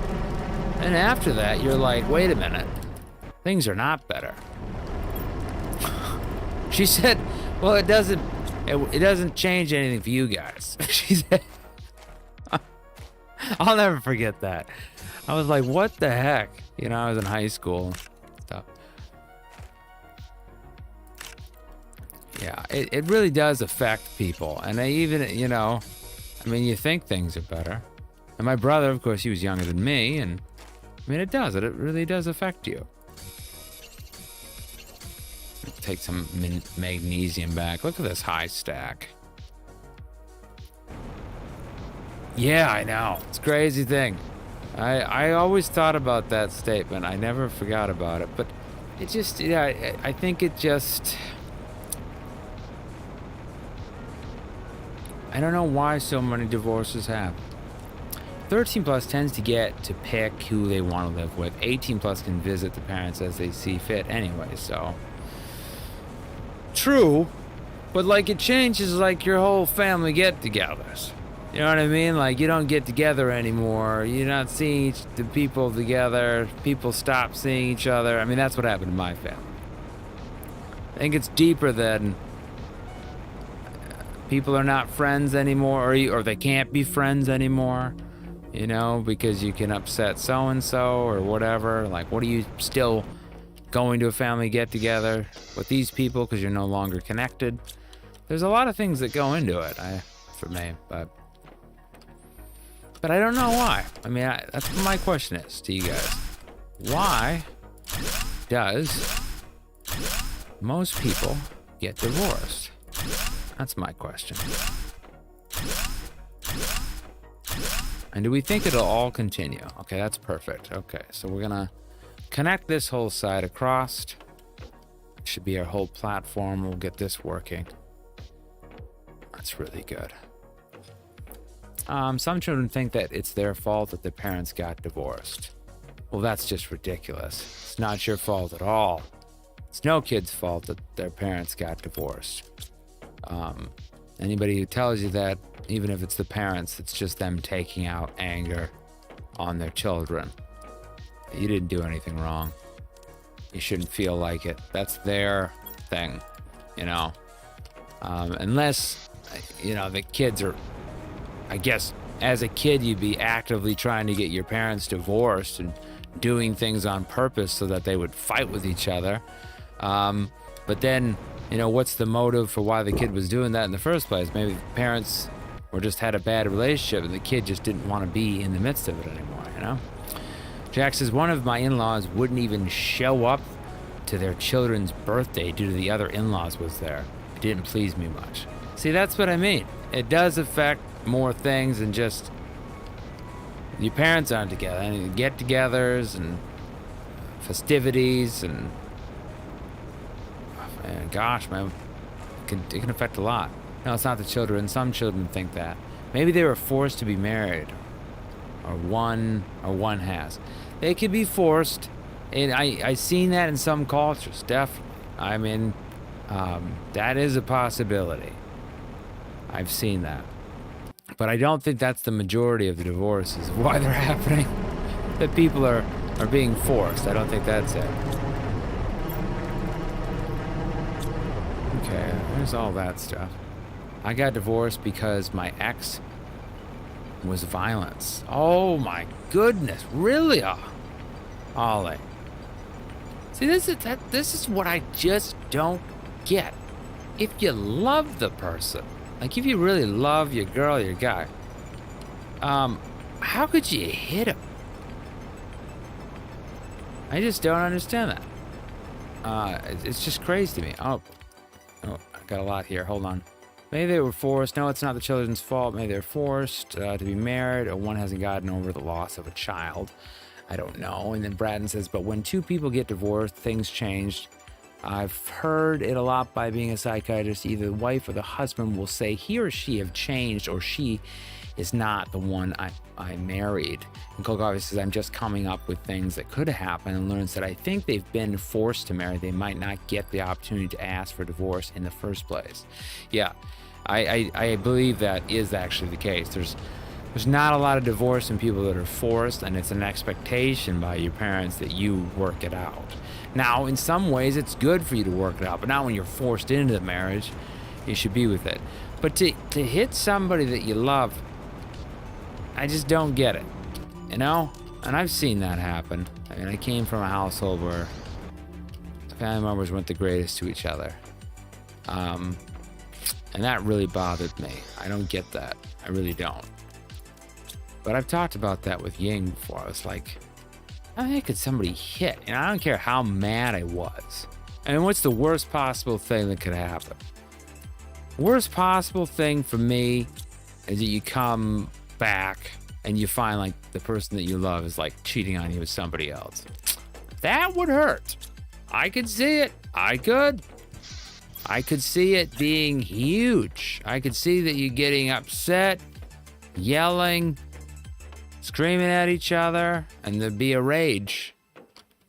[SPEAKER 1] after that, you're like, wait a minute, things are not better. She said, well, it doesn't change anything for you guys. She said, I'll never forget that. I was like, what the heck? You know, I was in high school and stuff. Yeah, it really does affect people. And they even, you know, I mean, you think things are better. And my brother, of course, he was younger than me. And I mean, it really does affect you. Take some magnesium back. Look at this high stack. Yeah, I know. It's a crazy thing. I always thought about that statement. I never forgot about it. But it just, yeah, I think it just... I don't know why so many divorces happen. 13 plus tends to get to pick who they want to live with. 18 plus can visit the parents as they see fit anyway, so... True, but like it changes like your whole family get-togethers. You know what I mean? Like you don't get together anymore. You're not seeing the people together. People stop seeing each other. I mean, that's what happened to my family. I think it's deeper than people are not friends anymore, or they can't be friends anymore. You know, because you can upset so-and-so or whatever. Like, what are you still going to a family get-together with these people because you're no longer connected? There's a lot of things that go into it, for me, but I don't know why. I mean, that's what my question is to you guys. Why does most people get divorced? That's my question. And do we think it'll all continue? Okay, that's perfect. Okay, so we're gonna connect this whole side across. It should be our whole platform. We'll get this working. That's really good. Some children think that it's their fault that their parents got divorced. Well, that's just ridiculous. It's not your fault at all. It's no kid's fault that their parents got divorced. Anybody who tells you that, even if it's the parents, it's just them taking out anger on their children. You didn't do anything wrong. You shouldn't feel like it. That's their thing, you know. Unless, you know, the kids are, I guess, as a kid, you'd be actively trying to get your parents divorced and doing things on purpose so that they would fight with each other. But then, you know, what's the motive for why the kid was doing that in the first place? Maybe the parents were just had a bad relationship and the kid just didn't want to be in the midst of it anymore, you know? Jack says, one of my in-laws wouldn't even show up to their children's birthday due to the other in-laws was there. It didn't please me much. See, that's what I mean. It does affect more things than just your parents aren't together. I mean, get-togethers and festivities and gosh, man, it can affect a lot. No, it's not the children. Some children think that. Maybe they were forced to be married, or one has. They could be forced, and I seen that in some cultures, definitely. I mean, that is a possibility. I've seen that. But I don't think that's the majority of the divorces. Why they're happening, that people are being forced. I don't think that's it. Okay, there's all that stuff. I got divorced because my ex was violence. Oh my goodness, really? Ollie. See, this is what I just don't get. If you love the person, like if you really love your girl, your guy, how could you hit him? I just don't understand that. It's just crazy to me. Oh, I got a lot here. Hold on. Maybe they were forced. No, it's not the children's fault. Maybe they're forced to be married, or one hasn't gotten over the loss of a child. I don't know. And then Braden says, but when two people get divorced, things changed. I've heard it a lot by being a psychiatrist. Either the wife or the husband will say he or she have changed, or she is not the one I married. And Cold Coffee says, I'm just coming up with things that could happen, and learns that I think they've been forced to marry. They might not get the opportunity to ask for divorce in the first place. Yeah, I believe that is actually the case. There's not a lot of divorce in people that are forced, and it's an expectation by your parents that you work it out. Now, in some ways, it's good for you to work it out, but not when you're forced into the marriage. You should be with it. But to hit somebody that you love, I just don't get it, you know? And I've seen that happen. I mean, I came from a household where the family members weren't the greatest to each other. And that really bothered me. I don't get that. I really don't. But I've talked about that with Ying before. I was like, how the heck could somebody hit? And I don't care how mad I was. I mean, what's the worst possible thing that could happen? Worst possible thing for me is that you come back and you find like the person that you love is like cheating on you with somebody else. That would hurt. I could see it. I could see it being huge. I could see that you getting upset, yelling, screaming at each other, and there'd be a rage.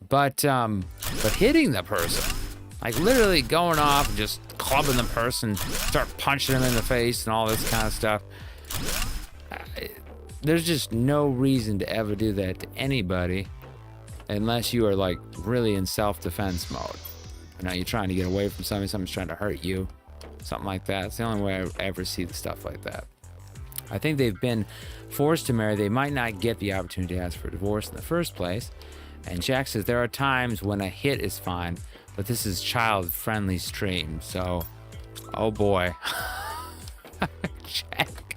[SPEAKER 1] But hitting the person, like literally going off and just clubbing the person, start punching them in the face and all this kind of stuff. There's just no reason to ever do that to anybody unless you are like really in self-defense mode. You know, you're trying to get away from somebody, someone's trying to hurt you, something like that. It's the only way I ever see the stuff like that. I think they've been forced to marry. They might not get the opportunity to ask for divorce in the first place. And Jack says there are times when a hit is fine, but this is child-friendly stream, so oh boy. Jack,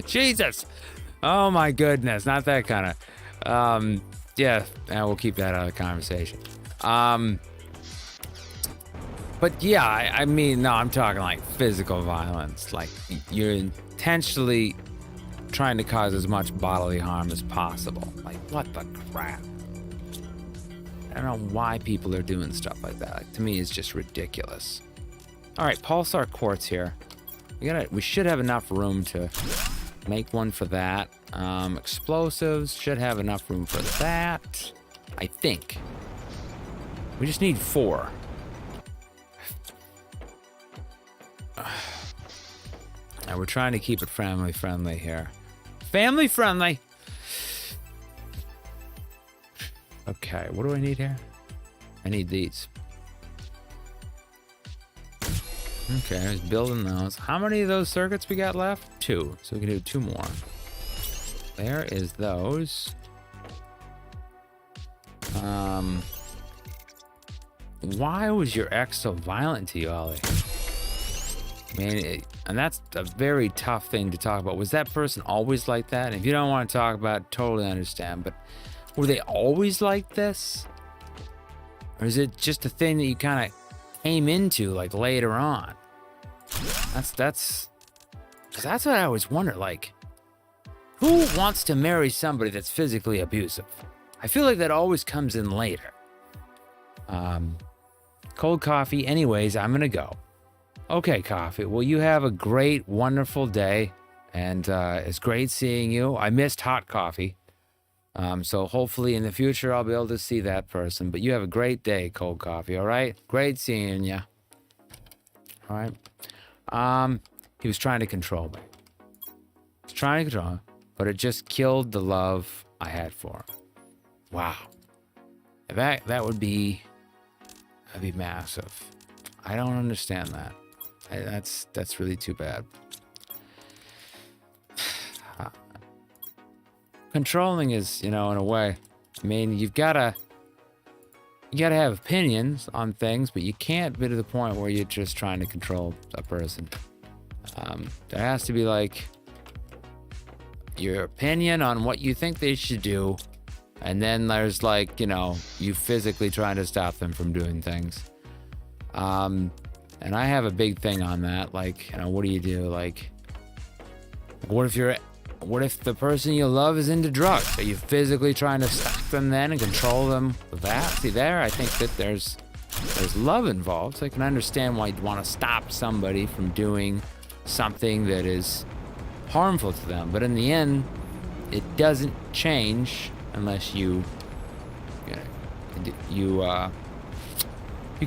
[SPEAKER 1] Jesus, oh my goodness, not that kind of. Yeah, we'll keep that out of the conversation. But yeah, I mean, no, I'm talking like physical violence. Like you're intentionally trying to cause as much bodily harm as possible. Like, what the crap? I don't know why people are doing stuff like that. Like, to me, it's just ridiculous. All right, pulsar quartz here. We should have enough room to make one for that. Explosives should have enough room for that. I think. We just need 4. And we're trying to keep it family friendly here. Family friendly. Okay, what do I need here? I need these. Okay, I was building those. How many of those circuits we got left? 2. So we can do 2 more. There is those. Why was your ex so violent to you, Ollie? I mean, and that's a very tough thing to talk about. Was that person always like that? And if you don't want to talk about it, totally understand. But were they always like this? Or is it just a thing that you kind of came into like later on? That's what I always wonder. Like, who wants to marry somebody that's physically abusive? I feel like that always comes in later. Cold coffee. Anyways, I'm gonna go. Okay, coffee. Well, you have a great, wonderful day, and it's great seeing you. I missed hot coffee, so hopefully in the future I'll be able to see that person. But you have a great day, cold coffee. All right, great seeing you. All right. He was trying to control me. He was trying to control me, but it just killed the love I had for him. Wow, that would be. That'd be massive. I don't understand that. That's really too bad. Controlling is, in a way. I mean, you gotta have opinions on things, but you can't be to the point where you're just trying to control a person. There has to be like your opinion on what you think they should do. And then there's like, you physically trying to stop them from doing things. And I have a big thing on that. Like, what do you do? Like, what if the person you love is into drugs? Are you physically trying to stop them then and control them with that? See there, I think that there's love involved. So I can understand why you'd want to stop somebody from doing something that is harmful to them. But in the end, it doesn't change unless you can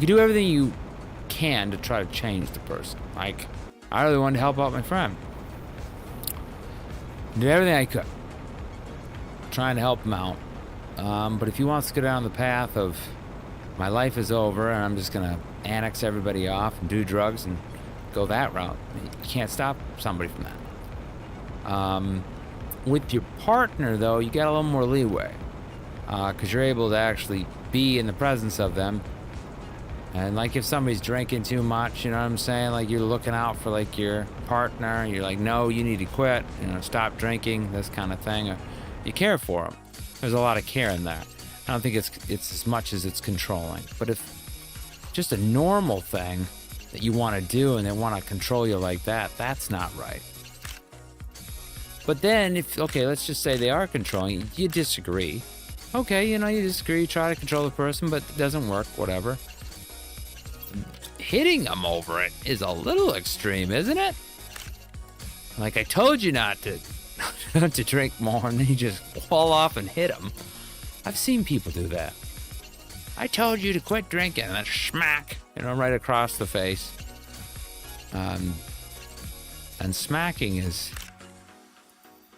[SPEAKER 1] do everything you can to try to change the person. Like, I really wanted to help out my friend. Did everything I could, trying to help him out. But if he wants to go down the path of my life is over and I'm just gonna annex everybody off and do drugs and go that route, you can't stop somebody from that. With your partner, though, you got a little more leeway, because you're able to actually be in the presence of them. And like if somebody's drinking too much, you know what I'm saying? Like you're looking out for like your partner. You're like, no, you need to quit. You know, stop drinking. This kind of thing. Or you care for them. There's a lot of care in that. I don't think it's as much as it's controlling. But if just a normal thing that you want to do and they want to control you like that, that's not right. But then let's just say they are controlling you disagree. Okay, you disagree, you try to control the person, but it doesn't work, whatever. Hitting them over it is a little extreme, isn't it? Like, I told you not to not to drink more, and then you just fall off and hit them. I've seen people do that. I told you to quit drinking, and then smack, right across the face. And smacking is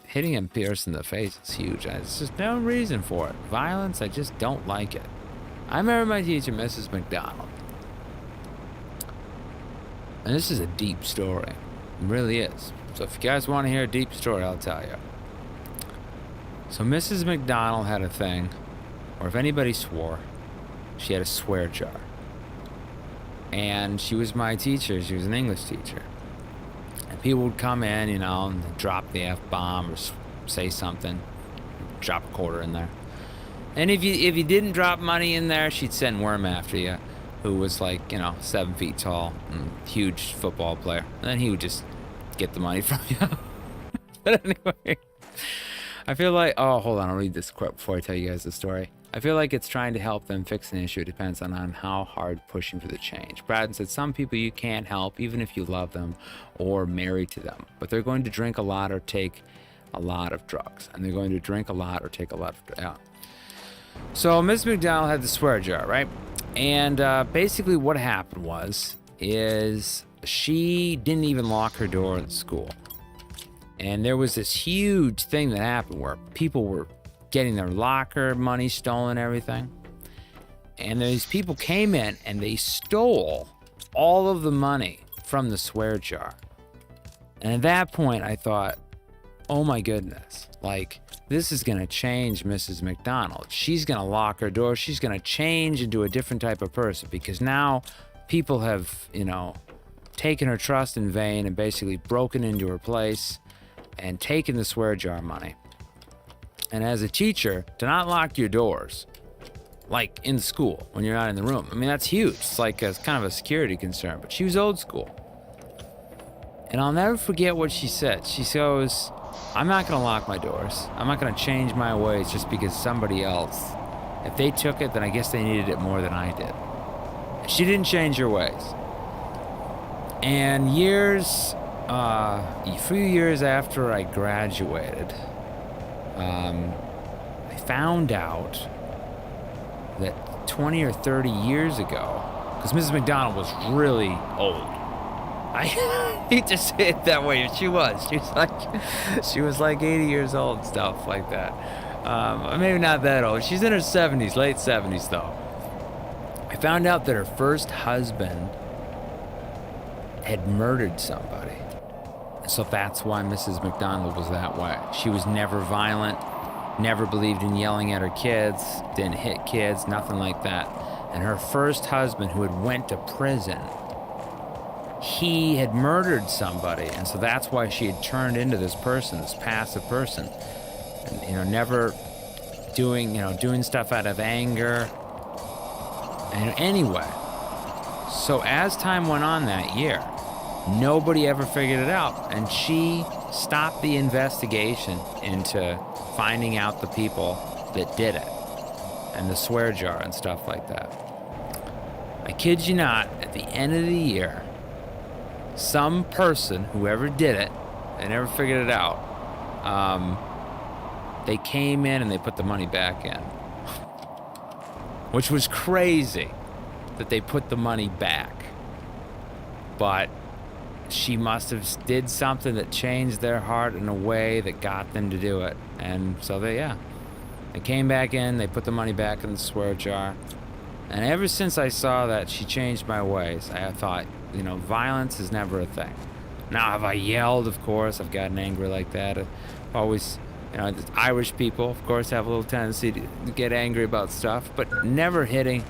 [SPEAKER 1] hitting a person in the face is huge. There's just no reason for it. Violence, I just don't like it. I remember my teacher, Mrs. McDonald. And this is a deep story. It really is. So if you guys want to hear a deep story, I'll tell you. So Mrs. McDonald had a thing, or if anybody swore, she had a swear jar. And she was my teacher. She was an English teacher. And people would come in, and drop the F-bomb or say something, drop a quarter in there. And if you didn't drop money in there, she'd send Worm after you, who was like, 7 feet tall, and huge football player. And then he would just get the money from you. But anyway, I feel like, hold on, I'll read this quote before I tell you guys the story. I feel like it's trying to help them fix an issue. It depends on how hard pushing for the change. Braden said, some people you can't help, even if you love them or married to them. But they're going to drink a lot or take a lot of drugs. And they're going to drink a lot or take a lot of drugs. So Miss McDonald had the swear jar, right? And basically what happened is she didn't even lock her door in school. And there was this huge thing that happened where people were getting their locker money stolen, everything. And these people came in and they stole all of the money from the swear jar. And at that point I thought, oh my goodness, like this is gonna change Mrs. McDonald. She's gonna lock her door. She's gonna change into a different type of person, because now people have, taken her trust in vain and basically broken into her place and taken the swear jar money. And as a teacher, to not lock your doors, like in school when you're not in the room, I mean, that's huge. It's like it's kind of a security concern, but she was old school. And I'll never forget what she said. She goes, I'm not gonna lock my doors. I'm not gonna change my ways just because somebody else, if they took it, then I guess they needed it more than I did. She didn't change her ways. And a few years after I graduated, I found out that 20 or 30 years ago, because Mrs. McDonald was really old. I hate to say it that way, she was like 80 years old and stuff like that. Maybe not that old. She's in her 70s, late 70s though. I found out that her first husband had murdered somebody. So that's why Mrs. McDonald was that way. She was never violent, never believed in yelling at her kids, didn't hit kids, nothing like that. And her first husband, who had went to prison, he had murdered somebody. And so that's why she had turned into this person, this passive person. And, never doing stuff out of anger. And anyway, so as time went on that year, nobody ever figured it out, and she stopped the investigation into finding out the people that did it and the swear jar and stuff like that. I kid you not, at the end of the year, some person, whoever did it, They never figured it out. They came in and they put the money back in. Which was crazy that they put the money back. But she must have did something that changed their heart in a way that got them to do it. And so they came back in, they put the money back in the swear jar. And ever since I saw that, she changed my ways. I thought, you know, violence is never a thing. Now, have I yelled? Of course, I've gotten angry like that. Always, you know, Irish people, of course, have a little tendency to get angry about stuff, but never hitting.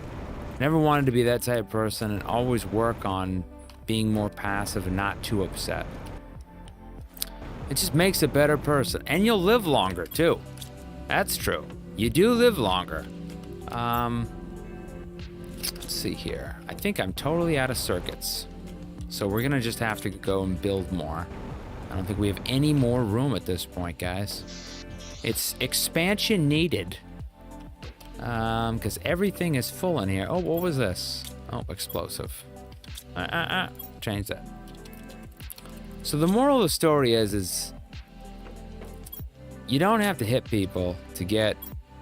[SPEAKER 1] Never wanted to be that type of person, and always work on being more passive and not too upset. It just makes a better person, and you'll live longer too. That's true. You do live longer. Let's see here. I think I'm totally out of circuits. So we're gonna just have to go and build more. I don't think we have any more room at this point, guys. It's expansion needed. Because everything is full in here. Oh, what was this? Oh, explosive. Change that. So the moral of the story is you don't have to hit people to get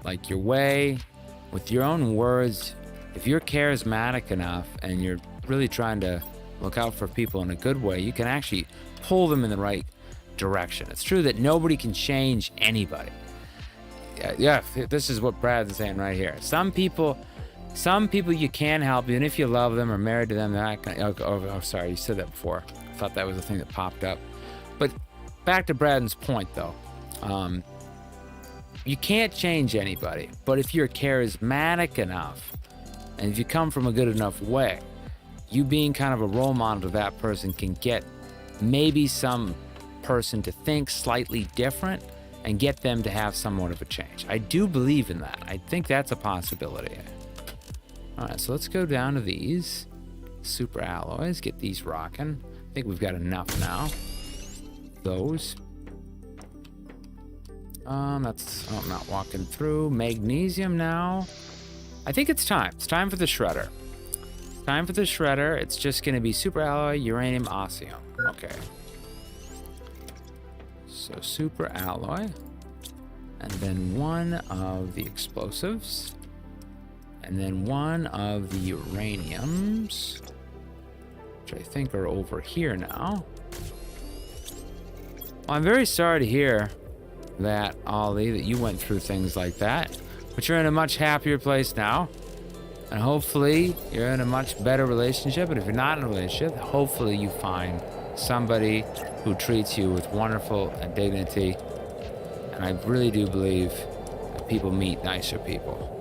[SPEAKER 1] like your way with your own words. If you're charismatic enough and you're really trying to look out for people in a good way, you can actually pull them in the right direction. It's true that nobody can change anybody. Yeah, this is what Brad's saying right here. Some people you can help, even if you love them or married to them. They're not gonna, oh, sorry, you said that before. I thought that was the thing that popped up. But back to Brad's point, though. You can't change anybody, but if you're charismatic enough, and if you come from a good enough way, you being kind of a role model to that person can get maybe some person to think slightly different and get them to have somewhat of a change. I do believe in that. I think that's a possibility. All right, so let's go down to these super alloys, get these rocking. I think we've got enough now. Those. That's, oh, I'm not walking through. Magnesium now. I think it's time. It's time for the shredder. Time for the shredder. It's just going to be super alloy, uranium, osmium. Okay. So super alloy. And then one of the explosives. And then one of the uraniums. Which I think are over here now. Well, I'm very sorry to hear that, Ollie, that you went through things like that. But you're in a much happier place now. And hopefully you're in a much better relationship. And if you're not in a relationship, hopefully you find somebody who treats you with wonderful dignity. And I really do believe that people meet nicer people.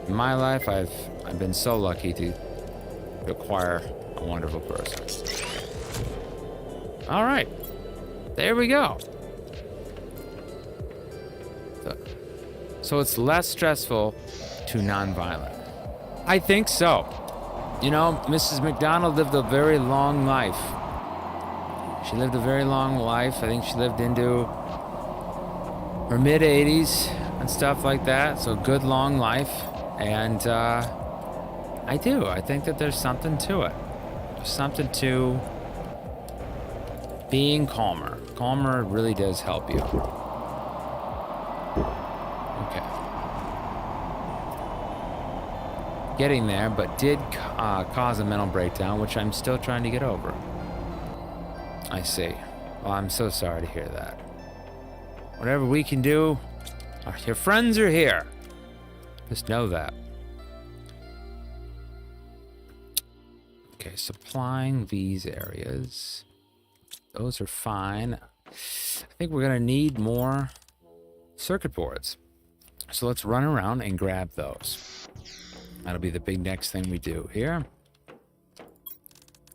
[SPEAKER 1] In my life, I've been so lucky to acquire a wonderful person. All right, there we go. So it's less stressful to nonviolent. I think so. You know, Mrs. McDonald lived a very long life. She lived a very long life. I think she lived into her mid-80s and stuff like that. So good long life. And I think that there's something to it. There's something to being calmer. Calmer really does help you. Okay. Getting there, but did cause a mental breakdown, which I'm still trying to get over. I see. Well, I'm so sorry to hear that. Whatever we can do, your friends are here. Just know that. Okay, supplying these areas. Those are fine. I think we're gonna need more circuit boards. So let's run around and grab those. That'll be the big next thing we do here.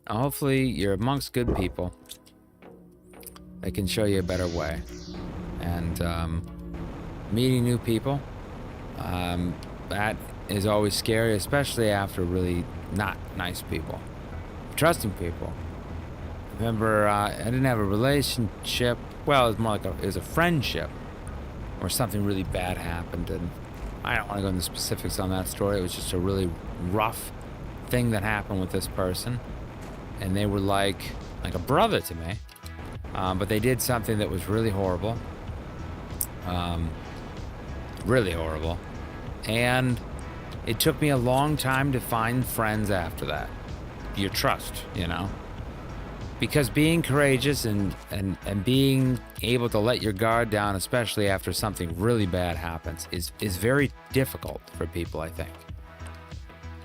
[SPEAKER 1] Now, hopefully you're amongst good people. They can show you a better way. And meeting new people, that is always scary, especially after really not nice people. Trusting people. Remember, I didn't have a relationship. Well, it was more like it was a friendship where something really bad happened, and I don't want to go into specifics on that story. It was just a really rough thing that happened with this person, and they were like a brother to me. but they did something that was really horrible. Really horrible. And it took me a long time to find friends after that. Your trust, you know? Because being courageous and being able to let your guard down, especially after something really bad happens, is very difficult for people, I think.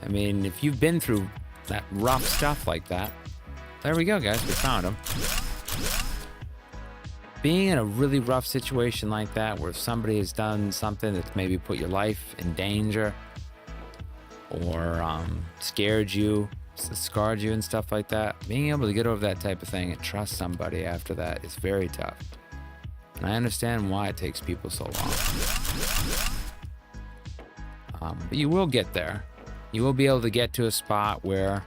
[SPEAKER 1] I mean, if you've been through that rough stuff like that, there we go, guys, we found him. Being in a really rough situation like that, where somebody has done something that's maybe put your life in danger, or scared you, scarred you and stuff like that, being able to get over that type of thing and trust somebody after that is very tough. And I understand why it takes people so long. But you will get there. You will be able to get to a spot where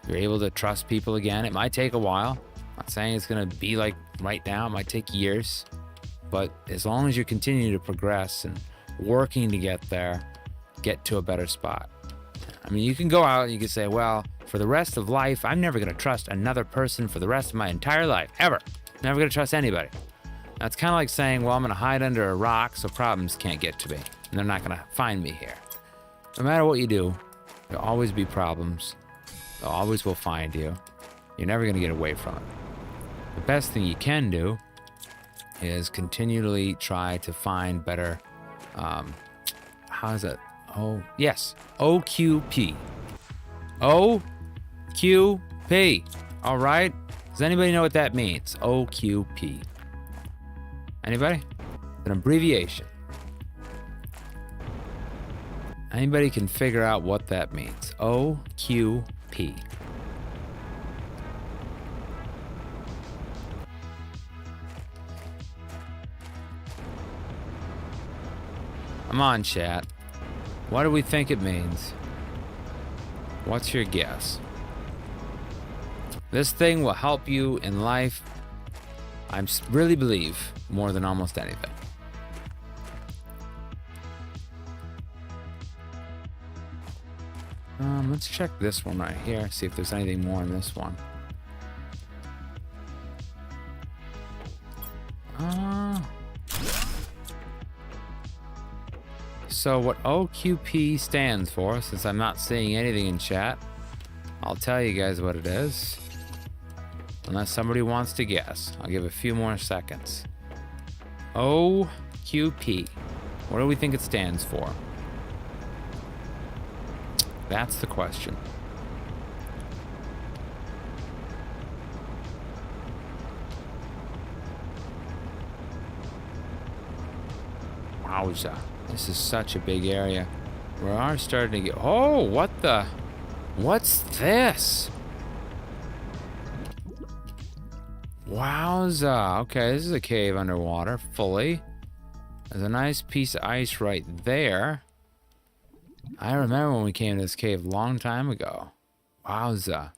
[SPEAKER 1] you're able to trust people again. It might take a while. I'm not saying it's going to be like right now. It might take years. But as long as you continue to progress and working to get there, get to a better spot. I mean, you can go out and you can say, well, for the rest of life, I'm never going to trust another person for the rest of my entire life, ever. Never going to trust anybody. That's kind of like saying, well, I'm going to hide under a rock so problems can't get to me, and they're not going to find me here. No matter what you do, there'll always be problems. They always will find you. You're never going to get away from it. The best thing you can do is continually try to find better, how is it? Oh, yes. OQP. OQP. All right? Does anybody know what that means? OQP. Anybody? It's an abbreviation. Anybody can figure out what that means. OQP. Come on, chat. What do we think it means? What's your guess? This thing will help you in life, I really believe, more than almost anything. Let's check this one right here, see if there's anything more in this one. So what OQP stands for, since I'm not seeing anything in chat, I'll tell you guys what it is. Unless somebody wants to guess. I'll give a few more seconds. OQP. What do we think it stands for? That's the question. Wowza. This is such a big area. We are starting to get... Oh, what the... What's this? Wowza. Okay, this is a cave underwater, fully. There's a nice piece of ice right there. I remember when we came to this cave a long time ago. Wowza.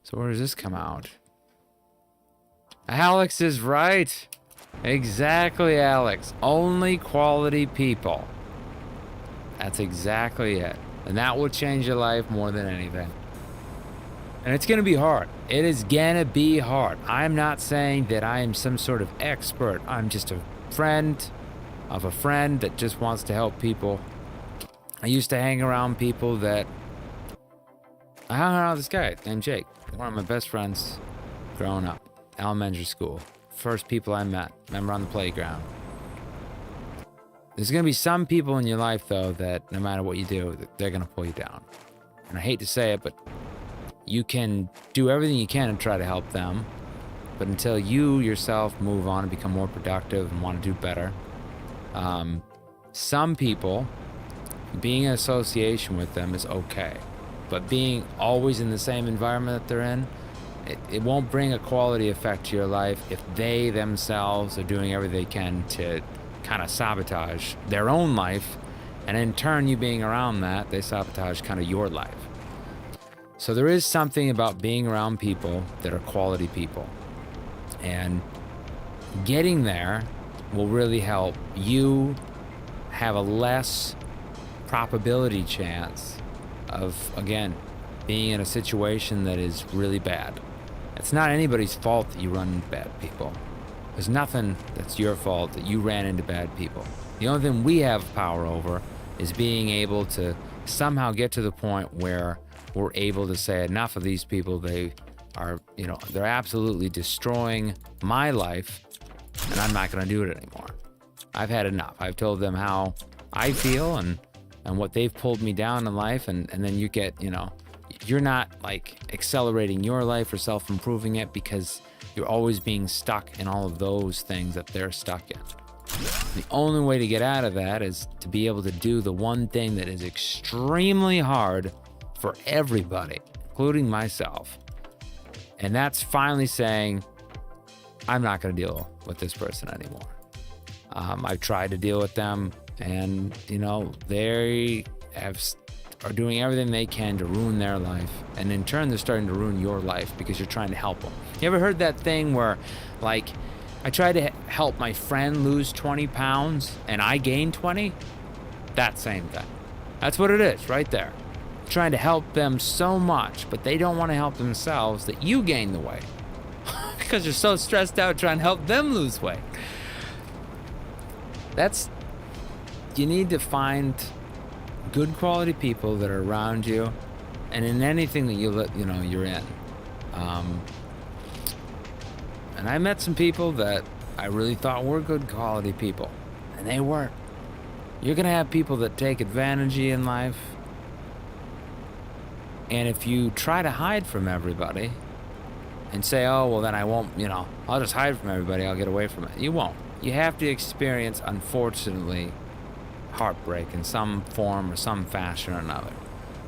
[SPEAKER 1] So where does this come out? Alex is right. Exactly, Alex. Only quality people. That's exactly it. And that will change your life more than anything. And it's going to be hard. It is going to be hard. I'm not saying that I am some sort of expert. I'm just a friend of a friend that just wants to help people. I used to hang around people that... I hung around with this guy named Jake. One of my best friends growing up. Elementary school. First people I met. Remember, on the playground. There's going to be some people in your life, though, that no matter what you do, they're going to pull you down. And I hate to say it, but you can do everything you can to try to help them. But until you yourself move on and become more productive and want to do better, some people, being in association with them is okay. But being always in the same environment that they're in, it won't bring a quality effect to your life if they themselves are doing everything they can to kind of sabotage their own life, and in turn, you being around that, they sabotage kind of your life. So there is something about being around people that are quality people, and getting there will really help you have a less probability chance of, again, being in a situation that is really bad. It's not anybody's fault that you run into bad people. There's nothing that's your fault that you ran into bad people. The only thing we have power over is being able to somehow get to the point where we're able to say enough of these people, they are, they're absolutely destroying my life, and I'm not going to do it anymore. I've had enough. I've told them how I feel and what they've pulled me down in life, and then you get, you're not like accelerating your life or self-improving it because you're always being stuck in all of those things that they're stuck in. The only way to get out of that is to be able to do the one thing that is extremely hard for everybody, including myself. And that's finally saying, I'm not going to deal with this person anymore. I've tried to deal with them, and, they are doing everything they can to ruin their life. And in turn, they're starting to ruin your life because you're trying to help them. You ever heard that thing where, like, I tried to help my friend lose 20 pounds and I gained 20? That same thing. That's what it is right there. You're trying to help them so much, but they don't want to help themselves, that you gain the weight because you're so stressed out trying to help them lose weight. You need to find good quality people that are around you, and in anything that you're in. And I met some people that I really thought were good quality people, and they weren't. You're gonna have people that take advantage of you in life, and if you try to hide from everybody and say, oh, well, then I won't, I'll just hide from everybody, I'll get away from it. You won't. You have to experience, unfortunately, heartbreak in some form or some fashion or another.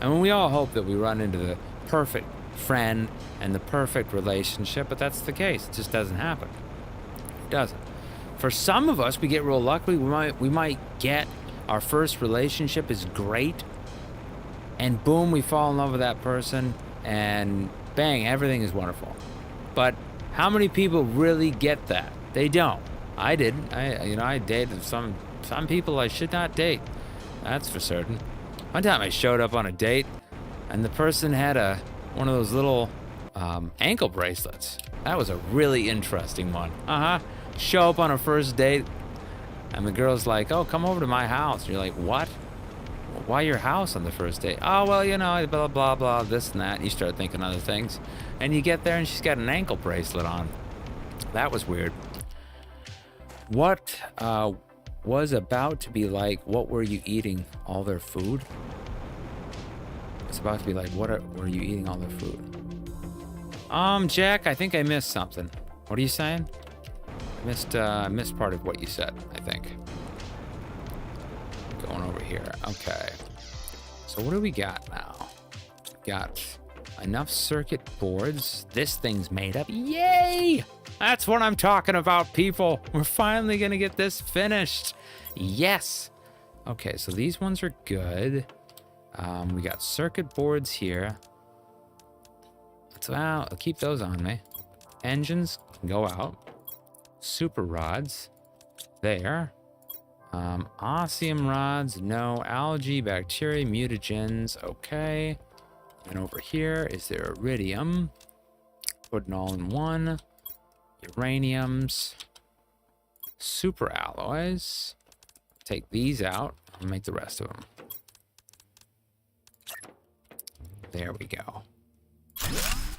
[SPEAKER 1] And we all hope that we run into the perfect friend and the perfect relationship, but that's the case. It just doesn't happen. It doesn't. For some of us, we get real lucky. We might get our first relationship is great, and boom, we fall in love with that person, and bang, everything is wonderful. But how many people really get that? They don't. I didn't. I dated some people I should not date. That's for certain. One time I showed up on a date, and the person had one of those little ankle bracelets. That was a really interesting one. Show up on a first date, and the girl's like, oh, come over to my house. And you're like, what? Why your house on the first date? Oh, well, blah, blah, blah, this and that. You start thinking other things. And you get there, and she's got an ankle bracelet on. That was weird. What was about to be like, what were you eating? All their food? It's about to be like, were you eating all their food? Jack, I think I missed something. What are you saying? I missed part of what you said, I think. Going over here. Okay. So what do we got now? Got enough circuit boards. This thing's made up. Yay! That's what I'm talking about, people. We're finally gonna get this finished. Yes. Okay, so these ones are good. We got circuit boards here. So I'll keep those on me. Engines can go out. Super rods. There. Osmium rods. No. Algae, bacteria, mutagens. Okay. And over here is there iridium. Putting all in one. Uraniums. Super alloys. Take these out. I'll make the rest of them. There we go.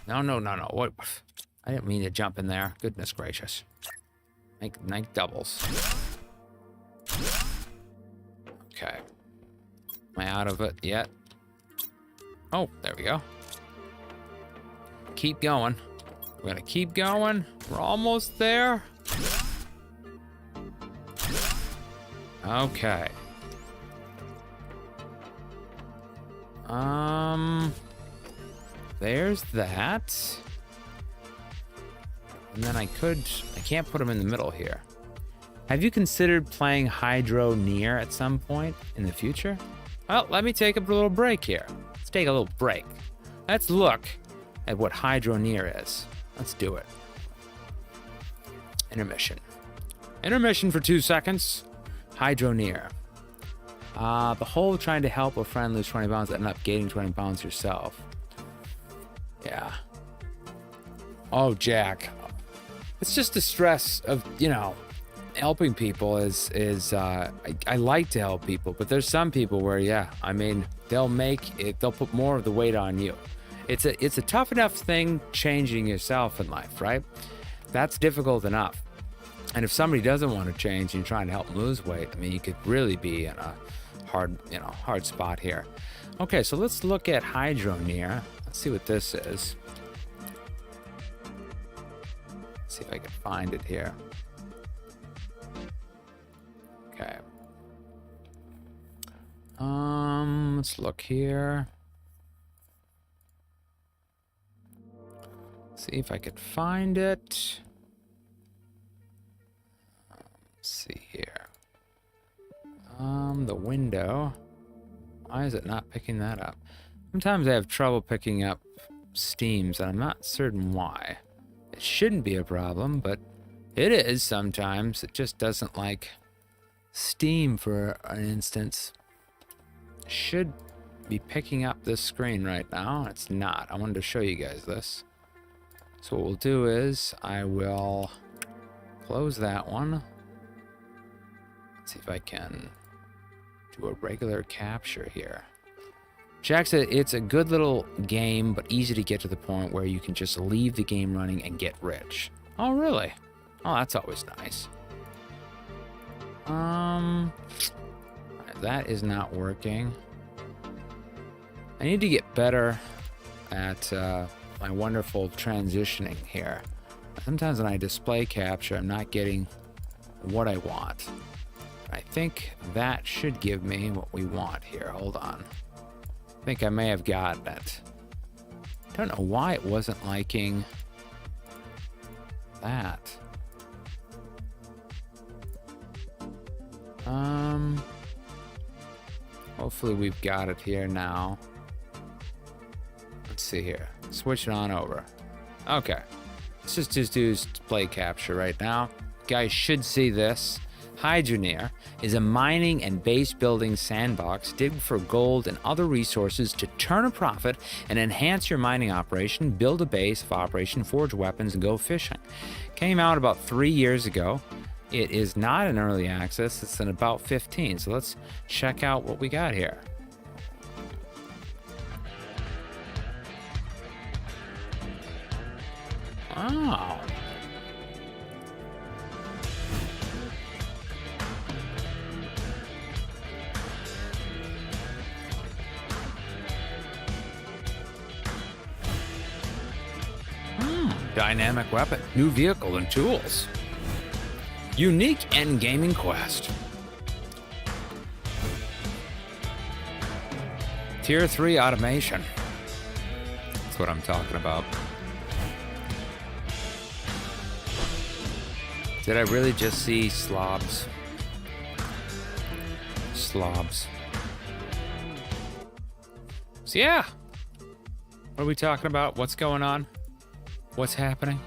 [SPEAKER 1] No. What? I didn't mean to jump in there. Goodness gracious. Make doubles. Okay. Am I out of it yet? Oh, there we go. Keep going. We're gonna keep going. We're almost there. Okay. There's that. And then I can't put them in the middle here. Have you considered playing Hydro-near at some point in the future? Well, let me take a little break here. Let's take a little break. Let's look at what Hydro-near is. Let's do it. Intermission. Intermission for 2 seconds. Hydro-near. The whole trying to help a friend lose 20 pounds and end up gaining 20 pounds yourself. Yeah. Oh, Jack. It's just the stress of, helping people I like to help people, but there's some people where, yeah, I mean, they'll put more of the weight on you. It's a tough enough thing changing yourself in life, right? That's difficult enough. And if somebody doesn't want to change and you're trying to help them lose weight, I mean, you could really be in a hard spot here. Okay, so let's look at Hydroneer. Let's see what this is. Let's see if I can find it here. Okay. Let's look here. See if I could find it. Let's see here. The window. Why is it not picking that up? Sometimes I have trouble picking up Steams, and I'm not certain why. It shouldn't be a problem, but it is sometimes. It just doesn't like Steam, for an instance. Should be picking up this screen right now. It's not. I wanted to show you guys this. So what we'll do is I will close that one. Let's see if I can do a regular capture here. Jack said it's a good little game, but easy to get to the point where you can just leave the game running and get rich. Oh, really? Oh, that's always nice. That is not working. I need to get better at my wonderful transitioning here. Sometimes when I display capture, I'm not getting what I want. I think that should give me what we want here. Hold on. I think I may have gotten it. I don't know why it wasn't liking that. Hopefully we've got it here now. Let's see here. Switch it on over. Okay. Let's just do display capture right now. Guys should see this. Hydroneer is a mining and base building sandbox. Dig for gold and other resources to turn a profit and enhance your mining operation, build a base of operation, forge weapons, and go fishing. Came out about 3 years ago. It is not in early access. It's in about 15. So let's check out what we got here. Oh. Dynamic weapon, new vehicle and tools. Unique endgaming quest. Tier 3 automation. That's what I'm talking about. Did I really just see slobs? Slobs. So yeah. What are we talking about? What's going on? What's happening?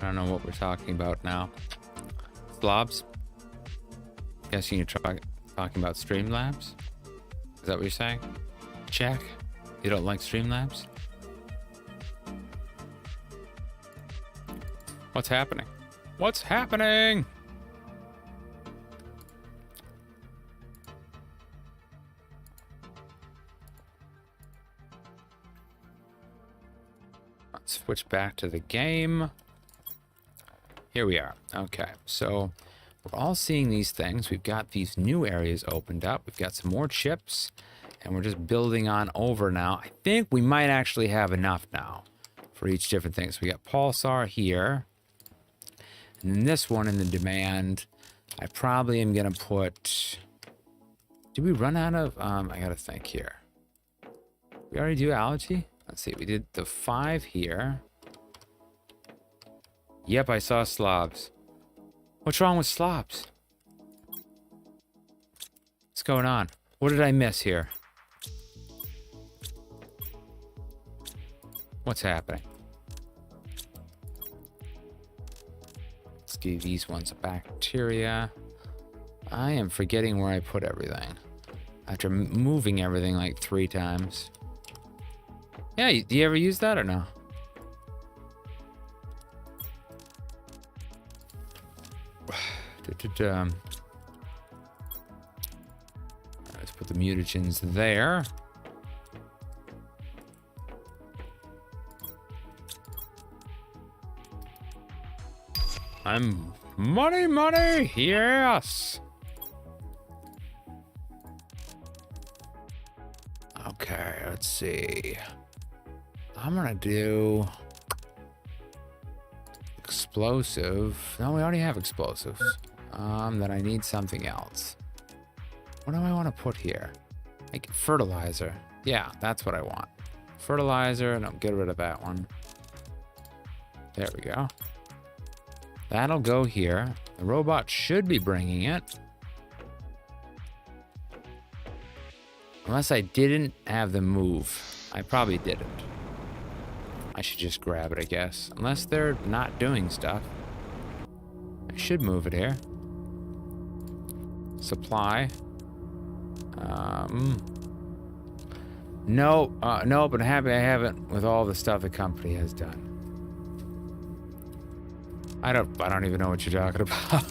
[SPEAKER 1] I don't know what we're talking about now. Slobs? Guessing you're talking about Streamlabs? Is that what you're saying? Jack? You don't like Streamlabs? What's happening? What's happening? Let's switch back to the game. Here we are. Okay, so we're all seeing these things. We've got these new areas opened up. We've got some more chips, and we're just building on over now. I think we might actually have enough now for each different thing. So we got Pulsar here, and then this one in the demand. I probably am gonna put. Did we run out of? I gotta think here. We already do allergy. Let's see. We did the 5 here. Yep, I saw slobs. What's wrong with slobs? What's going on? What did I miss here? What's happening? Let's give these ones a bacteria. I am forgetting where I put everything. after moving everything like 3 times. Yeah, do you ever use that or no? Let's put the mutagens there. I'm money, yes. Okay, let's see. I'm gonna do explosive. No, we already have explosives. Then I need something else. What do I want to put here? Like fertilizer. Yeah, that's what I want. Fertilizer, and I'll get rid of that one. There we go. That'll go here. The robot should be bringing it. Unless I didn't have them move. I probably didn't. I should just grab it, I guess. Unless they're not doing stuff. I should move it here. Supply. No, but I'm happy I haven't with all the stuff the company has done. I don't even know what you're talking about.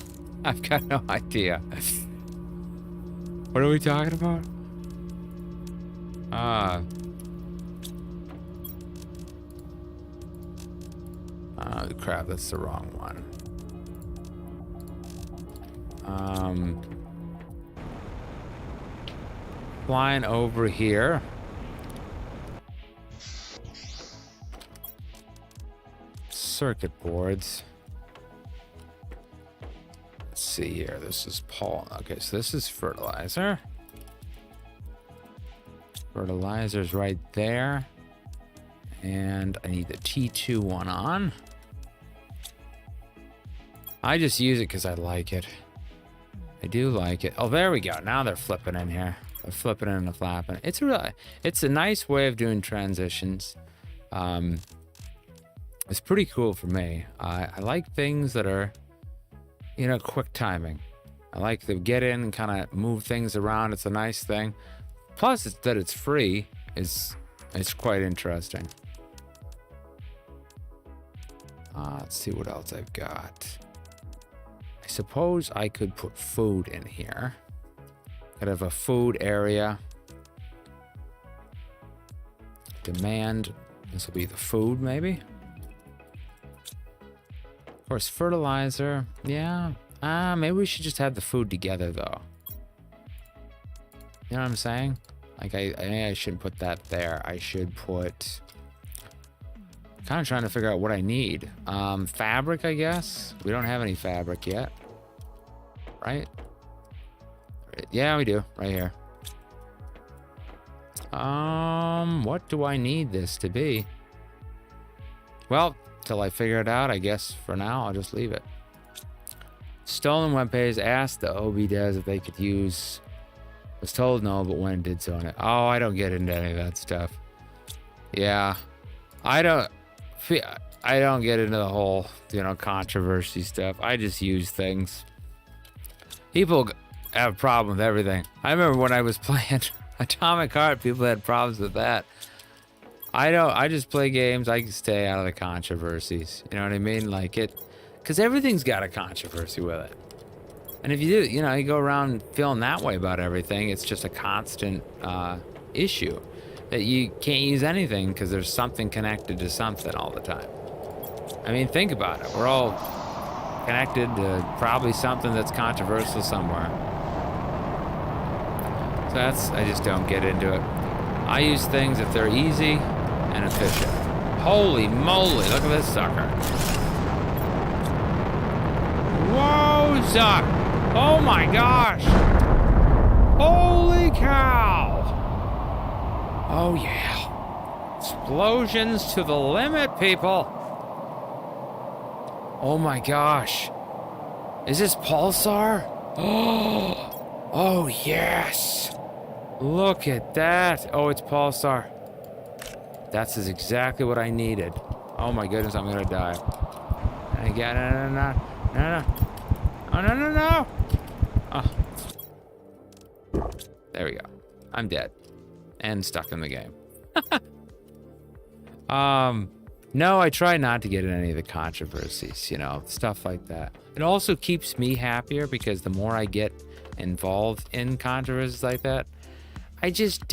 [SPEAKER 1] I've got no idea. What are we talking about? Crap, that's the wrong one. Flying over here. Circuit boards. Let's see here. This is Paul. Okay, so this is fertilizer. Fertilizer's right there. And I need the T2 one on. I just use it because I like it. I do like it. Oh, there we go. Now they're flipping in here. They're flipping in and flapping. It's a nice way of doing transitions. It's pretty cool for me. I like things that are, you know, quick timing. I like to get in and kind of move things around. It's a nice thing. Plus, that it's free is quite interesting. Let's see what else I've got. I suppose I could put food in here. Could have a food area. Demand. This will be the food, maybe. Of course, fertilizer. Yeah. Maybe we should just have the food together, though. You know what I'm saying? Like, I shouldn't put that there. I should put... Kind of trying to figure out what I need. Fabric, I guess. We don't have any fabric yet. Right? Yeah, we do. Right here. What do I need this to be? Well, till I figure it out, I guess for now, I'll just leave it. Stolen web page asked the OB devs if they could use... Was told no, but when did so on it. Oh, I don't get into any of that stuff. Yeah. I don't get into the whole, you know, controversy stuff. I just use things. People have a problem with everything. I remember when I was playing Atomic Heart, people had problems with that. I just play games. I can stay out of the controversies. You know what I mean? Like it, because everything's got a controversy with it. And if you do, you know, you go around feeling that way about everything, it's just a constant issue. That you can't use anything because there's something connected to something all the time. I mean, think about it. We're all connected to probably something that's controversial somewhere. So I just don't get into it. I use things if they're easy and efficient. Holy moly, look at this sucker. Whoa, Zuck! Oh my gosh! Holy cow! Oh yeah. Explosions to the limit, people. Oh my gosh. Is this Pulsar? Oh yes. Look at that. Oh, it's Pulsar. That's exactly what I needed. Oh my goodness, I'm gonna die. And again, no. Oh, no. Oh. There we go. I'm dead and stuck in the game. No, I try not to get in any of the controversies, you know, stuff like that. It also keeps me happier because the more I get involved in controversies like that, I just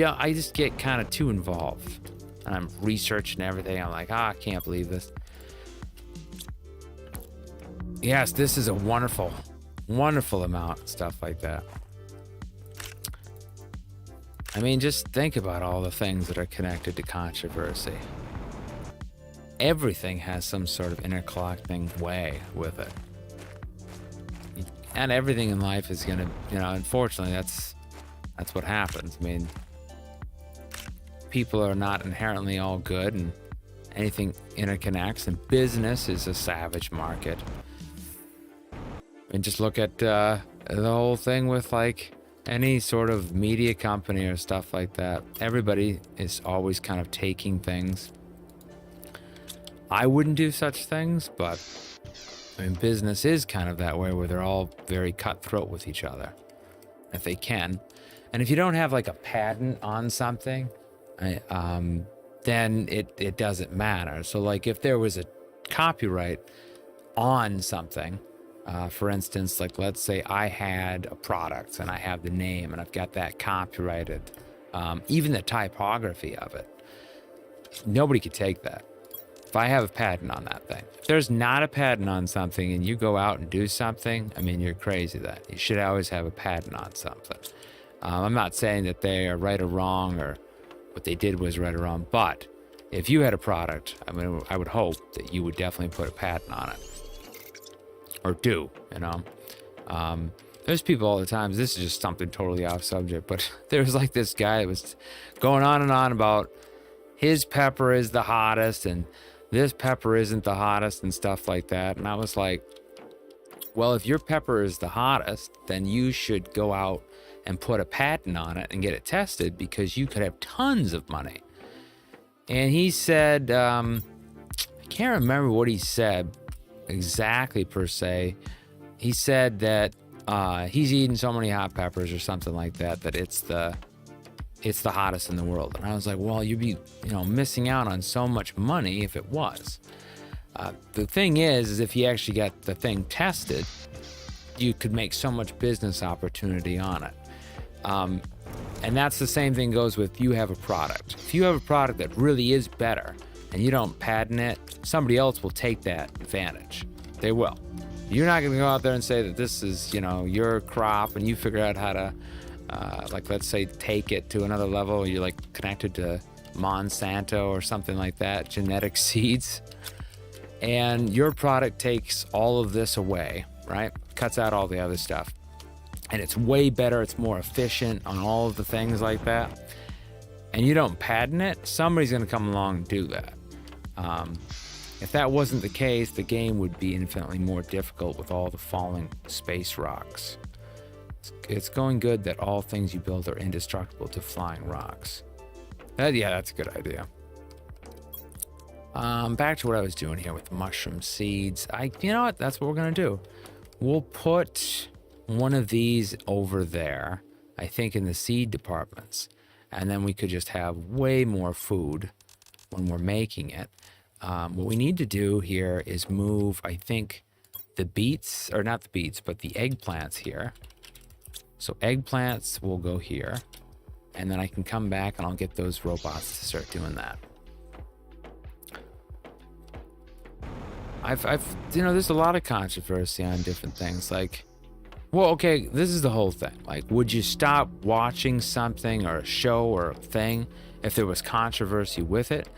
[SPEAKER 1] get kind of too involved. And I'm researching everything. I'm like, I can't believe this. Yes, this is a wonderful, wonderful amount of stuff like that. I mean, just think about all the things that are connected to controversy. Everything has some sort of interconnecting way with it. And everything in life is gonna, you know, unfortunately, that's what happens. I mean, people are not inherently all good, and anything interconnects, and business is a savage market. And just look at the whole thing with like any sort of media company or stuff like that. Everybody is always kind of taking things. I wouldn't do such things, but I mean, business is kind of that way where they're all very cutthroat with each other, if they can. And if you don't have like a patent on something, then it doesn't matter. So like if there was a copyright on something, for instance, like let's say I had a product and I have the name and I've got that copyrighted, even the typography of it, nobody could take that. If I have a patent on that thing, if there's not a patent on something and you go out and do something, I mean, you're crazy then. You should always have a patent on something. I'm not saying that they are right or wrong or what they did was right or wrong, but if you had a product, I mean, I would hope that you would definitely put a patent on it. Or do, you know. There's people all the time, this is just something totally off subject, but there was like this guy that was going on and on about his pepper is the hottest and this pepper isn't the hottest and stuff like that. And I was like, well, if your pepper is the hottest, then you should go out and put a patent on it and get it tested because you could have tons of money. And he said, I can't remember what he said exactly per se. He said that he's eaten so many hot peppers or something like that, that it's the hottest in the world. And I was like, well, you'd be, you know, missing out on so much money if it was. The thing is if you actually got the thing tested, you could make so much business opportunity on it. And that's the same thing goes with you have a product. If you have a product that really is better and you don't patent it, somebody else will take that advantage. They will. You're not going to go out there and say that this is, you know, your crop and you figure out how to like let's say take it to another level. You're like connected to Monsanto or something like that, genetic seeds, and your product takes all of this away, right? Cuts out all the other stuff, and it's way better, it's more efficient on all of the things like that, and you don't patent it, somebody's going to come along and do that. If that wasn't the case, the game would be infinitely more difficult with all the falling space rocks. It's going good that all things you build are indestructible to flying rocks. Yeah, that's a good idea. Back to what I was doing here with the mushroom seeds. You know what? That's what we're gonna do. We'll put one of these over there, I think in the seed departments, and then we could just have way more food when we're making it. What we need to do here is move, I think, the beets, or not the beets, but the eggplants here. So eggplants will go here, and then I can come back and I'll get those robots to start doing that. You know, there's a lot of controversy on different things. Like, well, okay, this is the whole thing. Like, would you stop watching something or a show or a thing if there was controversy with it?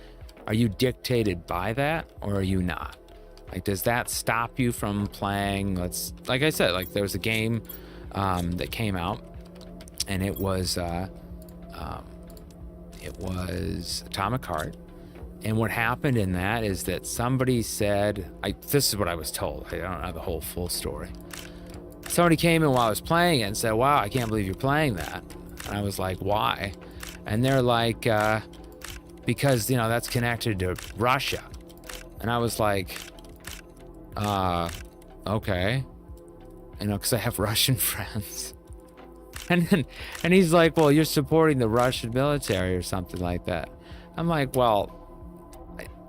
[SPEAKER 1] Are you dictated by that, or are you not? Like, does that stop you from playing? Like I said, like there was a game that came out, and it was Atomic Heart. And what happened in that is that somebody said, this is what I was told. I don't know the whole full story. Somebody came in while I was playing it and said, wow, I can't believe you're playing that. And I was like, why? And they're like, because, you know, that's connected to Russia. And I was like, okay. You know, because I have Russian friends. And he's like, well, you're supporting the Russian military or something like that. I'm like, well,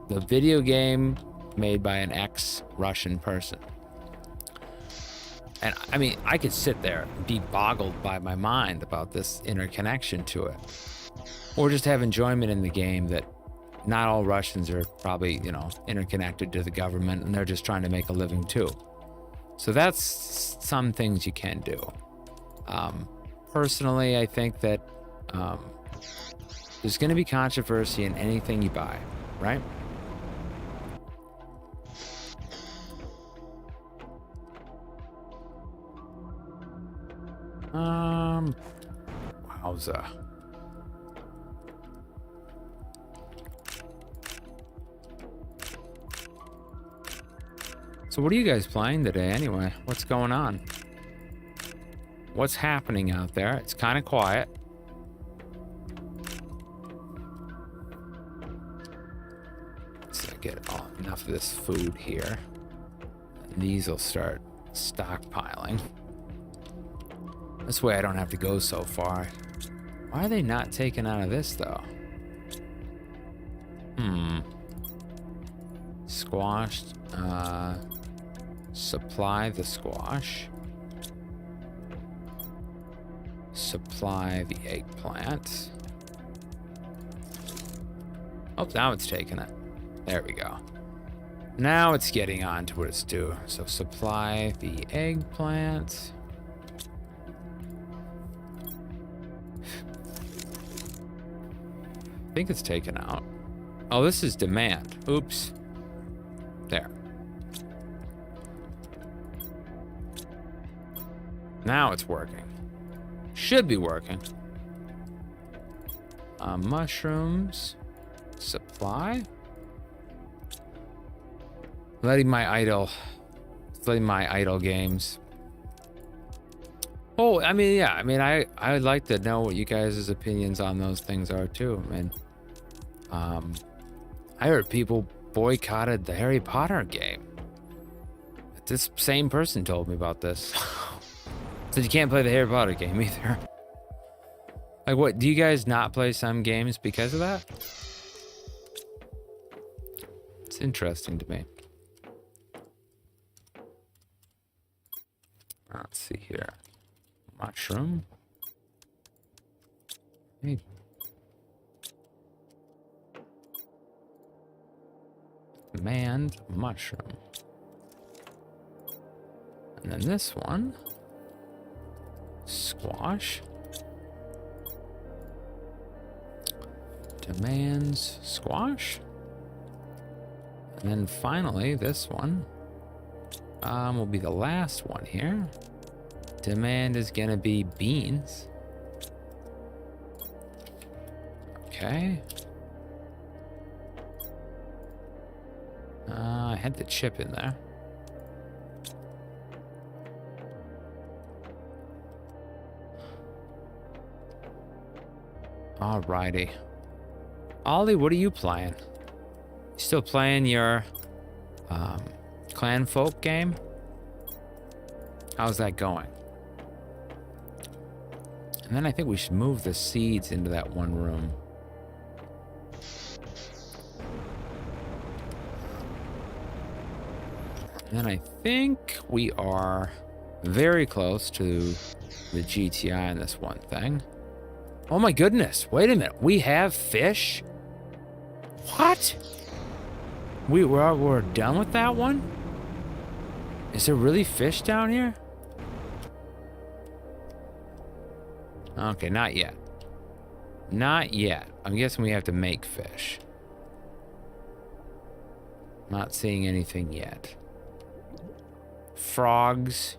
[SPEAKER 1] the video game made by an ex-Russian person. And I mean, I could sit there and be boggled by my mind about this interconnection to it. Or just have enjoyment in the game that not all Russians are probably, you know, interconnected to the government and they're just trying to make a living too. So that's some things you can do. Personally, I think that there's going to be controversy in anything you buy, right? Wowza. So what are you guys playing today anyway? What's going on? What's happening out there? It's kind of quiet. Let's get enough of this food here. And these will start stockpiling. This way I don't have to go so far. Why are they not taken out of this though? Squashed. Supply the squash. Supply the eggplant. Oh, now it's taking it. There we go. Now it's getting on to what it's due. So supply the eggplant. I think it's taken out. Oh, this is demand. Oops. There. Now it's working. Should be working. Mushrooms. Supply. Letting my idle games. Oh, I mean, yeah. I mean, I'd like to know what you guys' opinions on those things are too. I mean, I heard people boycotted the Harry Potter game. This same person told me about this. Said you can't play the Harry Potter game either. Like, what? Do you guys not play some games because of that? It's interesting to me. Let's see here. Mushroom. Hey. Demand mushroom. And then this one. Squash. Demands squash. And then finally this one will be the last one here. Demand is gonna be beans. Okay. I had the chip in there. Alrighty. Ollie, what are you playing? You still playing your clan folk game? How's that going? And then I think we should move the seeds into that one room. And then I think we are very close to the GTI on this one thing. Oh my goodness, wait a minute. We have fish? What? We're done with that one? Is there really fish down here? Okay, not yet. Not yet. I'm guessing we have to make fish. Not seeing anything yet. Frogs.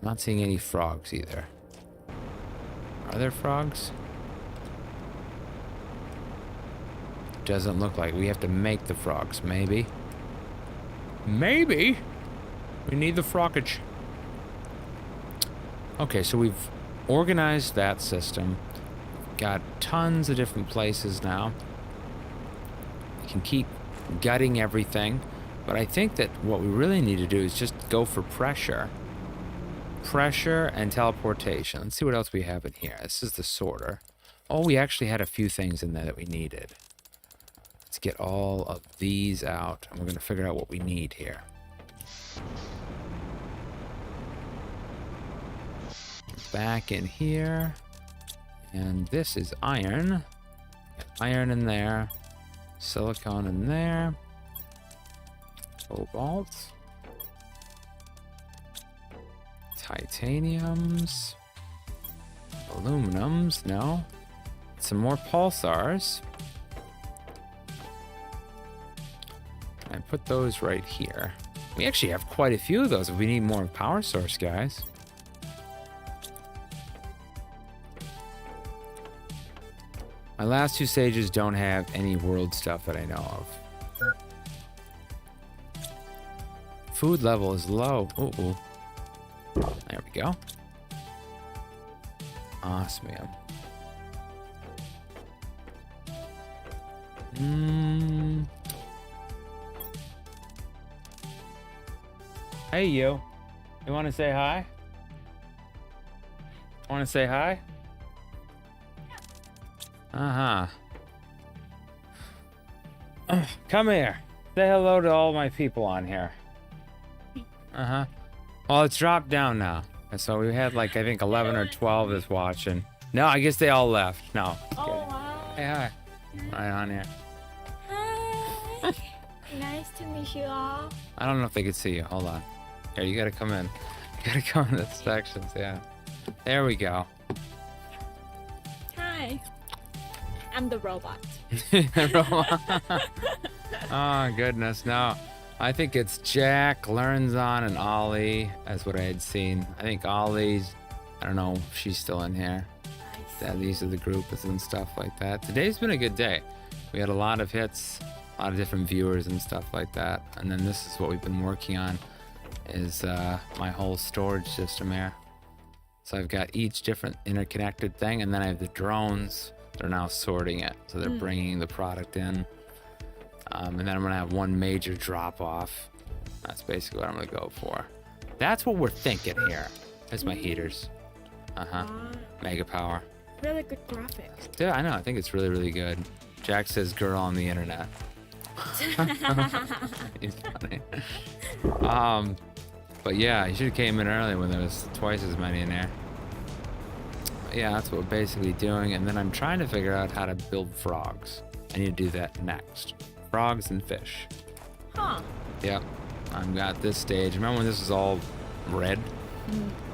[SPEAKER 1] Not seeing any frogs either. Are there frogs? Doesn't look like. We have to make the frogs, maybe. Maybe. We need the frogage. Okay, so we've organized that system. Got tons of different places now. We can keep gutting everything. But I think that what we really need to do is just go for pressure. Pressure and teleportation. Let's see what else we have in here. This is the sorter. Oh, we actually had a few things in there that we needed. Let's get all of these out, and we're going to figure out what we need here. Back in here. And this is iron. Got iron in there. Silicone in there. Cobalt. Titaniums. Aluminums, no. Some more pulsars. And put those right here. We actually have quite a few of those if we need more power source, guys. My last two stages don't have any world stuff that I know of. Food level is low. Ooh. There we go. Osmium. Hey, you. You want to say hi? Want to say hi? Uh-huh. Come here. Say hello to all my people on here. Uh-huh. Well, it's dropped down now. So we had like, I think 11 or 12 is watching. No, I guess they all left. No.
[SPEAKER 2] Oh, wow.
[SPEAKER 1] Hey, hi. Right on here.
[SPEAKER 2] Hi. Nice to meet you all.
[SPEAKER 1] I don't know if they could see you. Hold on. Here, you gotta come in. You gotta come in this section. Yeah. There we go.
[SPEAKER 2] Hi. I'm the robot.
[SPEAKER 1] Oh, goodness. No. I think it's Jack, Lernzon, and Ollie. That's what I had seen. I think Ollie's, I don't know if she's still in here. Yeah, these are the groups and stuff like that. Today's been a good day. We had a lot of hits, a lot of different viewers and stuff like that. And then this is what we've been working on, is my whole storage system here. So I've got each different interconnected thing, and then I have the drones. They're now sorting it. So they're bringing the product in. And then I'm going to have one major drop off. That's basically what I'm going to go for. That's what we're thinking here. There's my heaters. Mega power.
[SPEAKER 2] Really good graphics.
[SPEAKER 1] Yeah, I know. I think it's really, really good. Jack says girl on the internet. He's funny. But yeah, you should have came in early when there was twice as many in there. Yeah, that's what we're basically doing. And then I'm trying to figure out how to build frogs. I need to do that next. Frogs and fish.
[SPEAKER 2] Huh.
[SPEAKER 1] Yep. I've got this stage. Remember when this was all red?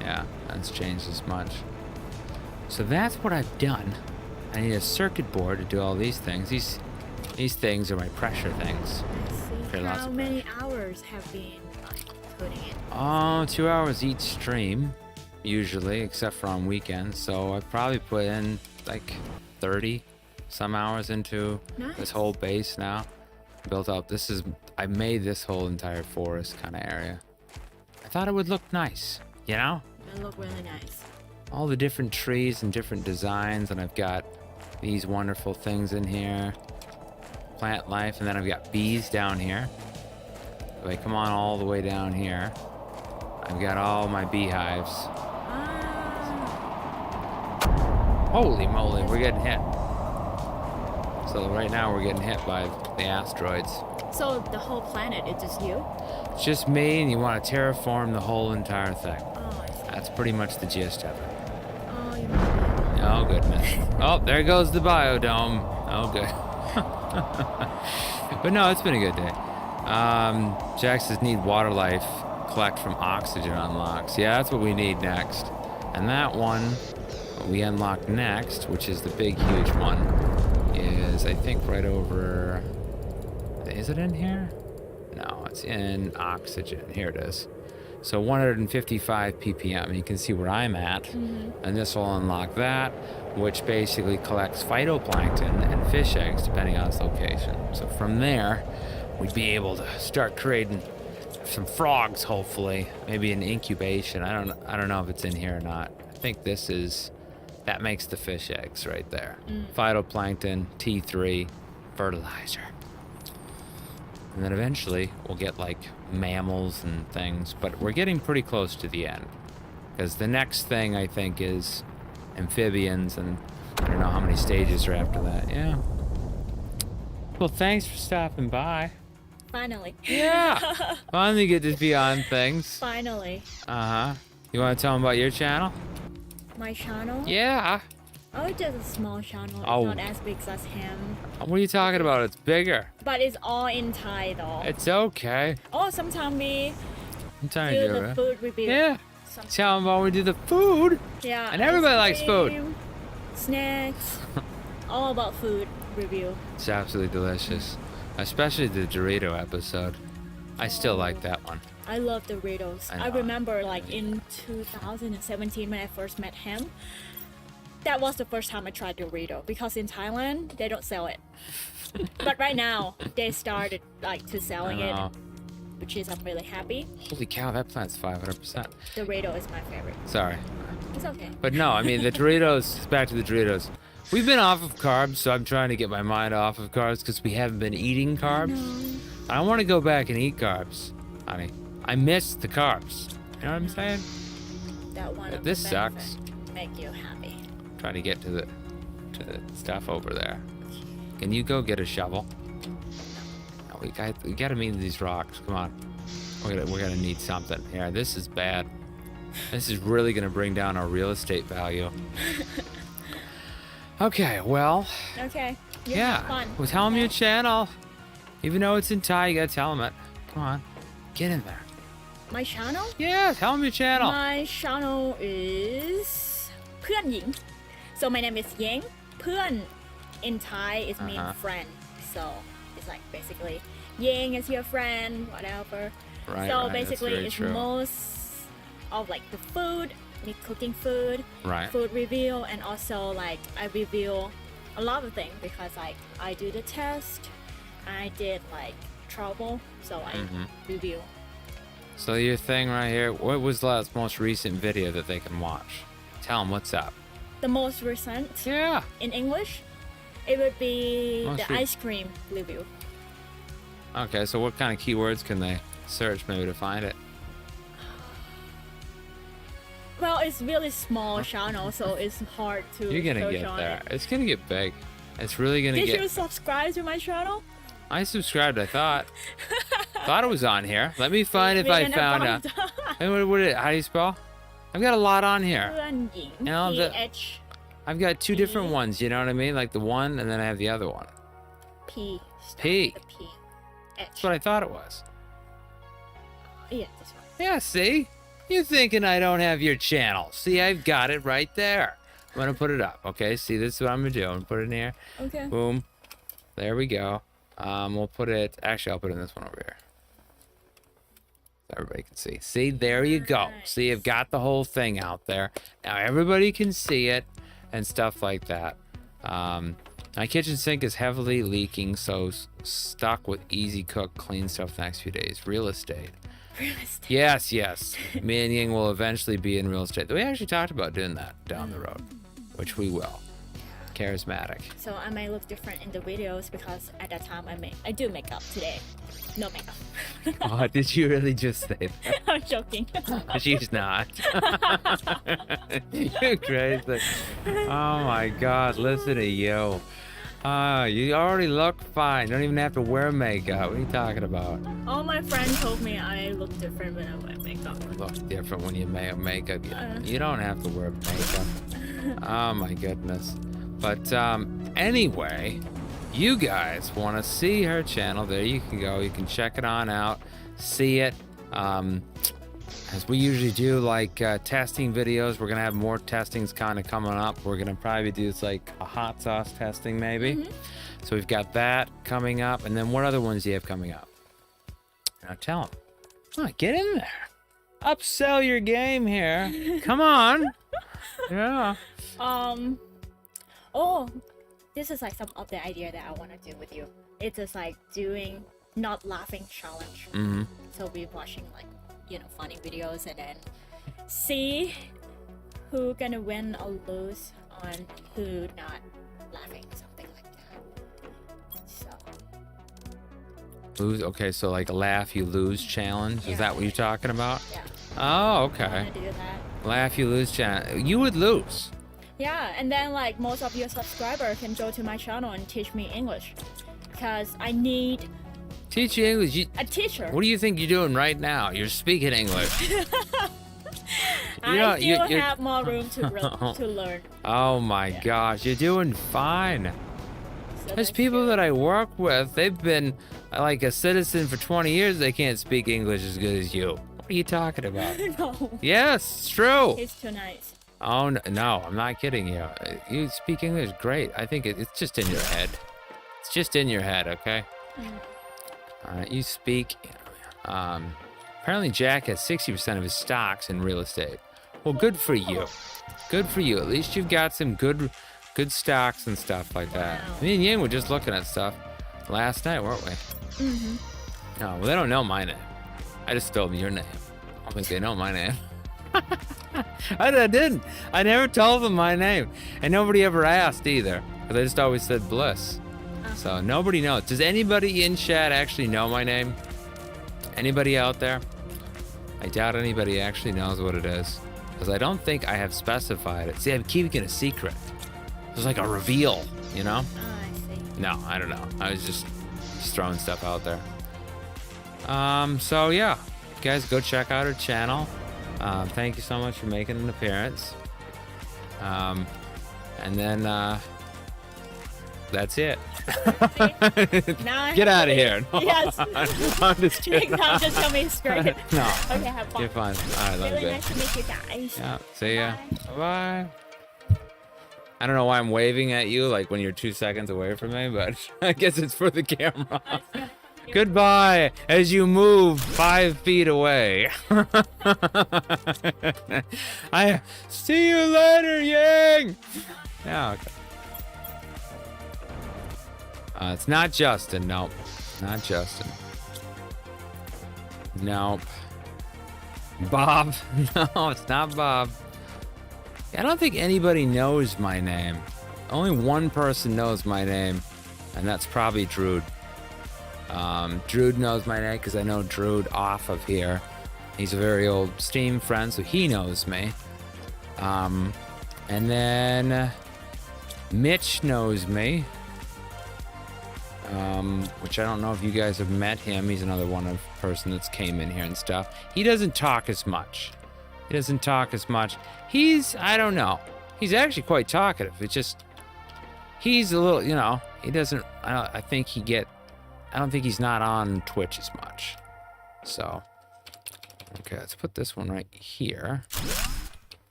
[SPEAKER 1] Yeah, that's changed as much. So that's what I've done. I need a circuit board to do all these things. These things are my pressure things.
[SPEAKER 2] I see. How many hours have been putting in?
[SPEAKER 1] Oh, 2 hours each stream, usually, except for on weekends. So I probably put in like 30 some hours into this whole base now. Built up. I made this whole entire forest kind of area. I thought it would look nice, you know?
[SPEAKER 2] It look really nice.
[SPEAKER 1] All the different trees and different designs, and I've got these wonderful things in here. Plant life, and then I've got bees down here. If I come on all the way down here, I've got all my beehives. Holy moly, we're getting hit. So right now we're getting hit by the asteroids.
[SPEAKER 2] So the whole planet is just you?
[SPEAKER 1] It's just me, and you want to terraform the whole entire thing.
[SPEAKER 2] Oh, I see.
[SPEAKER 1] That's pretty much the gist of it.
[SPEAKER 2] Oh, you mean.
[SPEAKER 1] Oh, goodness. Oh, there goes the biodome. Oh, good. But no, it's been a good day. Jack says need water life, collect from oxygen unlocks. Yeah, that's what we need next. And that one we unlock next, which is the big, huge one, is I think right over... Is it in here? No, it's in oxygen. Here it is. So 155 ppm. You can see where I'm at. And this will unlock that, which basically collects phytoplankton and fish eggs depending on its location. So from there, we'd be able to start creating some frogs, hopefully. Maybe an incubation. I don't know if it's in here or not. I think that makes the fish eggs right there. Phytoplankton, T3, fertilizer. And then eventually we'll get like mammals and things, but we're getting pretty close to the end. Because the next thing I think is amphibians, and I don't know how many stages are after that. Yeah. Well, thanks for stopping by.
[SPEAKER 2] Finally.
[SPEAKER 1] Yeah. Finally get to be on things.
[SPEAKER 2] Finally.
[SPEAKER 1] Uh-huh. You want to tell them about your channel?
[SPEAKER 2] My channel?
[SPEAKER 1] Yeah.
[SPEAKER 2] Oh, it's just a small channel.
[SPEAKER 1] Oh.
[SPEAKER 2] It's not as big as him.
[SPEAKER 1] What are you talking about? It's bigger.
[SPEAKER 2] But it's all in Thai though.
[SPEAKER 1] It's okay.
[SPEAKER 2] Oh, sometimes we
[SPEAKER 1] I'm trying to
[SPEAKER 2] do
[SPEAKER 1] do
[SPEAKER 2] the
[SPEAKER 1] it.
[SPEAKER 2] food review.
[SPEAKER 1] Yeah.
[SPEAKER 2] Sometimes.
[SPEAKER 1] Tell them about when we do the food.
[SPEAKER 2] Yeah.
[SPEAKER 1] And everybody
[SPEAKER 2] ice
[SPEAKER 1] likes food.
[SPEAKER 2] cream, Snacks. All about food review.
[SPEAKER 1] It's absolutely delicious. Especially the Dorito episode. I still like that one.
[SPEAKER 2] I love Doritos.
[SPEAKER 1] I
[SPEAKER 2] I
[SPEAKER 1] know.
[SPEAKER 2] remember like in 2017 when I first met him. That was the first time I tried Dorito because in Thailand they don't sell it. But right now they started like to selling it,
[SPEAKER 1] know.
[SPEAKER 2] which is I'm really happy.
[SPEAKER 1] Holy cow, that plant's 500%.
[SPEAKER 2] Dorito is my favorite.
[SPEAKER 1] Sorry.
[SPEAKER 2] It's okay.
[SPEAKER 1] But no, I mean, the Doritos, back to the Doritos. We've been off of carbs, so I'm trying to get my mind off of carbs because we haven't been eating carbs.
[SPEAKER 2] No.
[SPEAKER 1] I want to go back and eat carbs, honey. I miss the carbs. You know what I'm saying?
[SPEAKER 2] That one. of
[SPEAKER 1] This
[SPEAKER 2] the
[SPEAKER 1] sucks.
[SPEAKER 2] benefit make you happy.
[SPEAKER 1] Trying to get to the stuff over there. Can you go get a shovel? No, we got to move these rocks. Come on. We're gonna need something. Here, this is bad. This is really gonna bring down our real estate value. Okay, well,
[SPEAKER 2] Okay. You
[SPEAKER 1] yeah.
[SPEAKER 2] have fun.
[SPEAKER 1] Well, tell them your
[SPEAKER 2] Okay.
[SPEAKER 1] channel. Even though it's in Thai, you gotta tell them it. Come on, get in there.
[SPEAKER 2] My channel?
[SPEAKER 1] Yeah, tell them your channel.
[SPEAKER 2] My channel is เพื่อนหญิง So my name is Yang. เพื่อน in Thai it means
[SPEAKER 1] Uh-huh.
[SPEAKER 2] friend. So it's like basically Yang is your friend, whatever.
[SPEAKER 1] Right,
[SPEAKER 2] So
[SPEAKER 1] right, that's
[SPEAKER 2] basically
[SPEAKER 1] very
[SPEAKER 2] it's
[SPEAKER 1] true.
[SPEAKER 2] most of like the food, me cooking food,
[SPEAKER 1] Right.
[SPEAKER 2] food review, and also like I review a lot of things because like I do the test, I did like travel, so I
[SPEAKER 1] Mhm.
[SPEAKER 2] review.
[SPEAKER 1] So your thing right here, what was the most recent video that they can watch? Tell them what's up.
[SPEAKER 2] The most recent
[SPEAKER 1] Yeah.
[SPEAKER 2] in English, it would be
[SPEAKER 1] Most
[SPEAKER 2] the
[SPEAKER 1] re-
[SPEAKER 2] ice cream review.
[SPEAKER 1] Okay, so what kind of keywords can they search maybe to find it?
[SPEAKER 2] Well, it's really small channel, so it's hard to
[SPEAKER 1] You're gonna
[SPEAKER 2] search
[SPEAKER 1] get
[SPEAKER 2] on
[SPEAKER 1] there.
[SPEAKER 2] it.
[SPEAKER 1] It's gonna get big. It's really gonna
[SPEAKER 2] Did
[SPEAKER 1] get.
[SPEAKER 2] you subscribe to my channel?
[SPEAKER 1] I subscribed. I thought. Thought it was on here. Let me find if I found out. Hey, how do you spell? I've got a lot on here.
[SPEAKER 2] เพื่อนหญิง
[SPEAKER 1] You know, the-
[SPEAKER 2] PH
[SPEAKER 1] I've got two different ones. You know what I mean? Like the one, and then I have the other one.
[SPEAKER 2] P
[SPEAKER 1] P.
[SPEAKER 2] the P H
[SPEAKER 1] That's what I thought it was.
[SPEAKER 2] yeah this one.
[SPEAKER 1] Yeah. See? You thinking I don't have your channel? See, I've got it right there. I'm gonna put it up. Okay. See, this is what I'm gonna do. I'm gonna put it in here.
[SPEAKER 2] Okay.
[SPEAKER 1] Boom. There we go. We'll put it. Actually, I'll put it in this one over here. So everybody can see. See, there you go.
[SPEAKER 2] Nice.
[SPEAKER 1] See, I've got the whole thing out there. Now everybody can see it and stuff like that. My kitchen sink is heavily leaking, so stuck with easy cook, clean stuff the next few days. Real estate.
[SPEAKER 2] Real estate.
[SPEAKER 1] Yes, yes. Me and Ying will eventually be in real estate. We actually talked about doing that down the road, which we will. Charismatic.
[SPEAKER 2] So I may look different in the videos because at that time I do makeup today. No makeup.
[SPEAKER 1] Oh, did you really just say that?
[SPEAKER 2] I'm joking.
[SPEAKER 1] She's not. You're crazy. Oh my God, listen to you. You already look fine. Don't even have to wear makeup. What are you talking about?
[SPEAKER 2] All my friends told me I look different when I wear makeup.
[SPEAKER 1] You look different when you wear makeup. You don't have to wear makeup. Oh my goodness. But anyway, you guys want to see her channel, there you can go. You can check it on out, see it. As we usually do, like testing videos, we're gonna have more testings kind of coming up. We're gonna probably do like a hot sauce testing maybe. So we've got that coming up, and then what other ones do you have coming up? Now tell them. Come on, get in there. Upsell your game here. Come on. Yeah.
[SPEAKER 2] Oh, this is like some of the idea that I want to do with you. It's just like doing not laughing challenge.
[SPEAKER 1] Mm-hmm.
[SPEAKER 2] So we're watching like, funny videos and then see who gonna win or lose on who not laughing, something like that. So
[SPEAKER 1] Lose. Okay, so like a laugh you lose challenge. Is
[SPEAKER 2] Yeah.
[SPEAKER 1] that what you're talking about?
[SPEAKER 2] Yeah.
[SPEAKER 1] Oh,
[SPEAKER 2] I
[SPEAKER 1] okay.
[SPEAKER 2] wanna do that.
[SPEAKER 1] Laugh you lose challenge. You would lose.
[SPEAKER 2] Yeah, and then like most of your subscribers can go to my channel and teach me English, because I need
[SPEAKER 1] Teach you English.
[SPEAKER 2] a teacher.
[SPEAKER 1] What do you think you're doing right now? You're speaking English.
[SPEAKER 2] I
[SPEAKER 1] you're-
[SPEAKER 2] still have more room to learn.
[SPEAKER 1] Oh my gosh, you're doing fine.
[SPEAKER 2] So
[SPEAKER 1] There's
[SPEAKER 2] that's
[SPEAKER 1] people
[SPEAKER 2] good.
[SPEAKER 1] that I work with, they've been like a citizen for 20 years, they can't speak English as good as you. What are you talking about?
[SPEAKER 2] No,
[SPEAKER 1] Yes, it's true.
[SPEAKER 2] he's too nice.
[SPEAKER 1] Oh, no, I'm not kidding you. You speak English great. I think it's just in your head. It's just in your head, okay? All right, you speak. Apparently, Jack has 60% of his stocks in real estate. Well, good for you. Good for you. At least you've got some good stocks and stuff like that.
[SPEAKER 2] Wow.
[SPEAKER 1] Me and Ying were just looking at stuff last night, weren't we? No, well, they don't know my name. I just told them your name. I don't think they know my name. I didn't. I never told them my name. And nobody ever asked either. Because I just always said Bliss. So nobody knows. Does anybody in chat actually know my name? Anybody out there? I doubt anybody actually knows what it is. Because I don't think I have specified it. See, I'm keeping it a secret. It's like a reveal, you know?
[SPEAKER 2] Ah, I see.
[SPEAKER 1] No, I don't know. I was just throwing stuff out there. So yeah, guys, go check out her channel. Thank you so much for making an appearance. And then that's it.
[SPEAKER 2] Now
[SPEAKER 1] Get out of here. No,
[SPEAKER 2] Yes.
[SPEAKER 1] I'm just kidding.
[SPEAKER 2] Now just tell me straight.
[SPEAKER 1] No,
[SPEAKER 2] Okay, have fun.
[SPEAKER 1] you're fine. All right, love you,
[SPEAKER 2] Really
[SPEAKER 1] babe.
[SPEAKER 2] nice to meet you guys.
[SPEAKER 1] Yeah, see ya.
[SPEAKER 2] Bye.
[SPEAKER 1] Bye. I don't know why I'm waving at you like when you're 2 seconds away from me, but I guess it's for the camera. Goodbye as you move 5 feet away. I see you later, Yang. Yeah. Okay. It's not Justin. Nope. Not Justin. Nope. Bob. No, it's not Bob. I don't think anybody knows my name. Only one person knows my name, and that's probably Drude. Drude knows my name because I know Drude off of here. He's a very old Steam friend, so he knows me. And then Mitch knows me. Which I don't know if you guys have met him. He's another person that's came in here and stuff. He doesn't talk as much. I don't know. He's actually quite talkative. It's just, he's a little, he doesn't, I don't think he's not on Twitch as much. So, okay, let's put this one right here.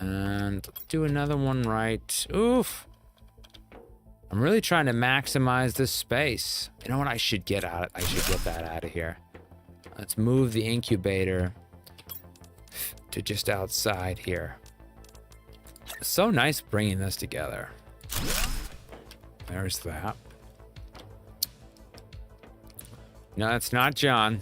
[SPEAKER 1] And do another one right, oof. I'm really trying to maximize this space. You know what I should get out? I should get that out of here. Let's move the incubator to just outside here. It's so nice bringing this together. There's that. No, it's not John.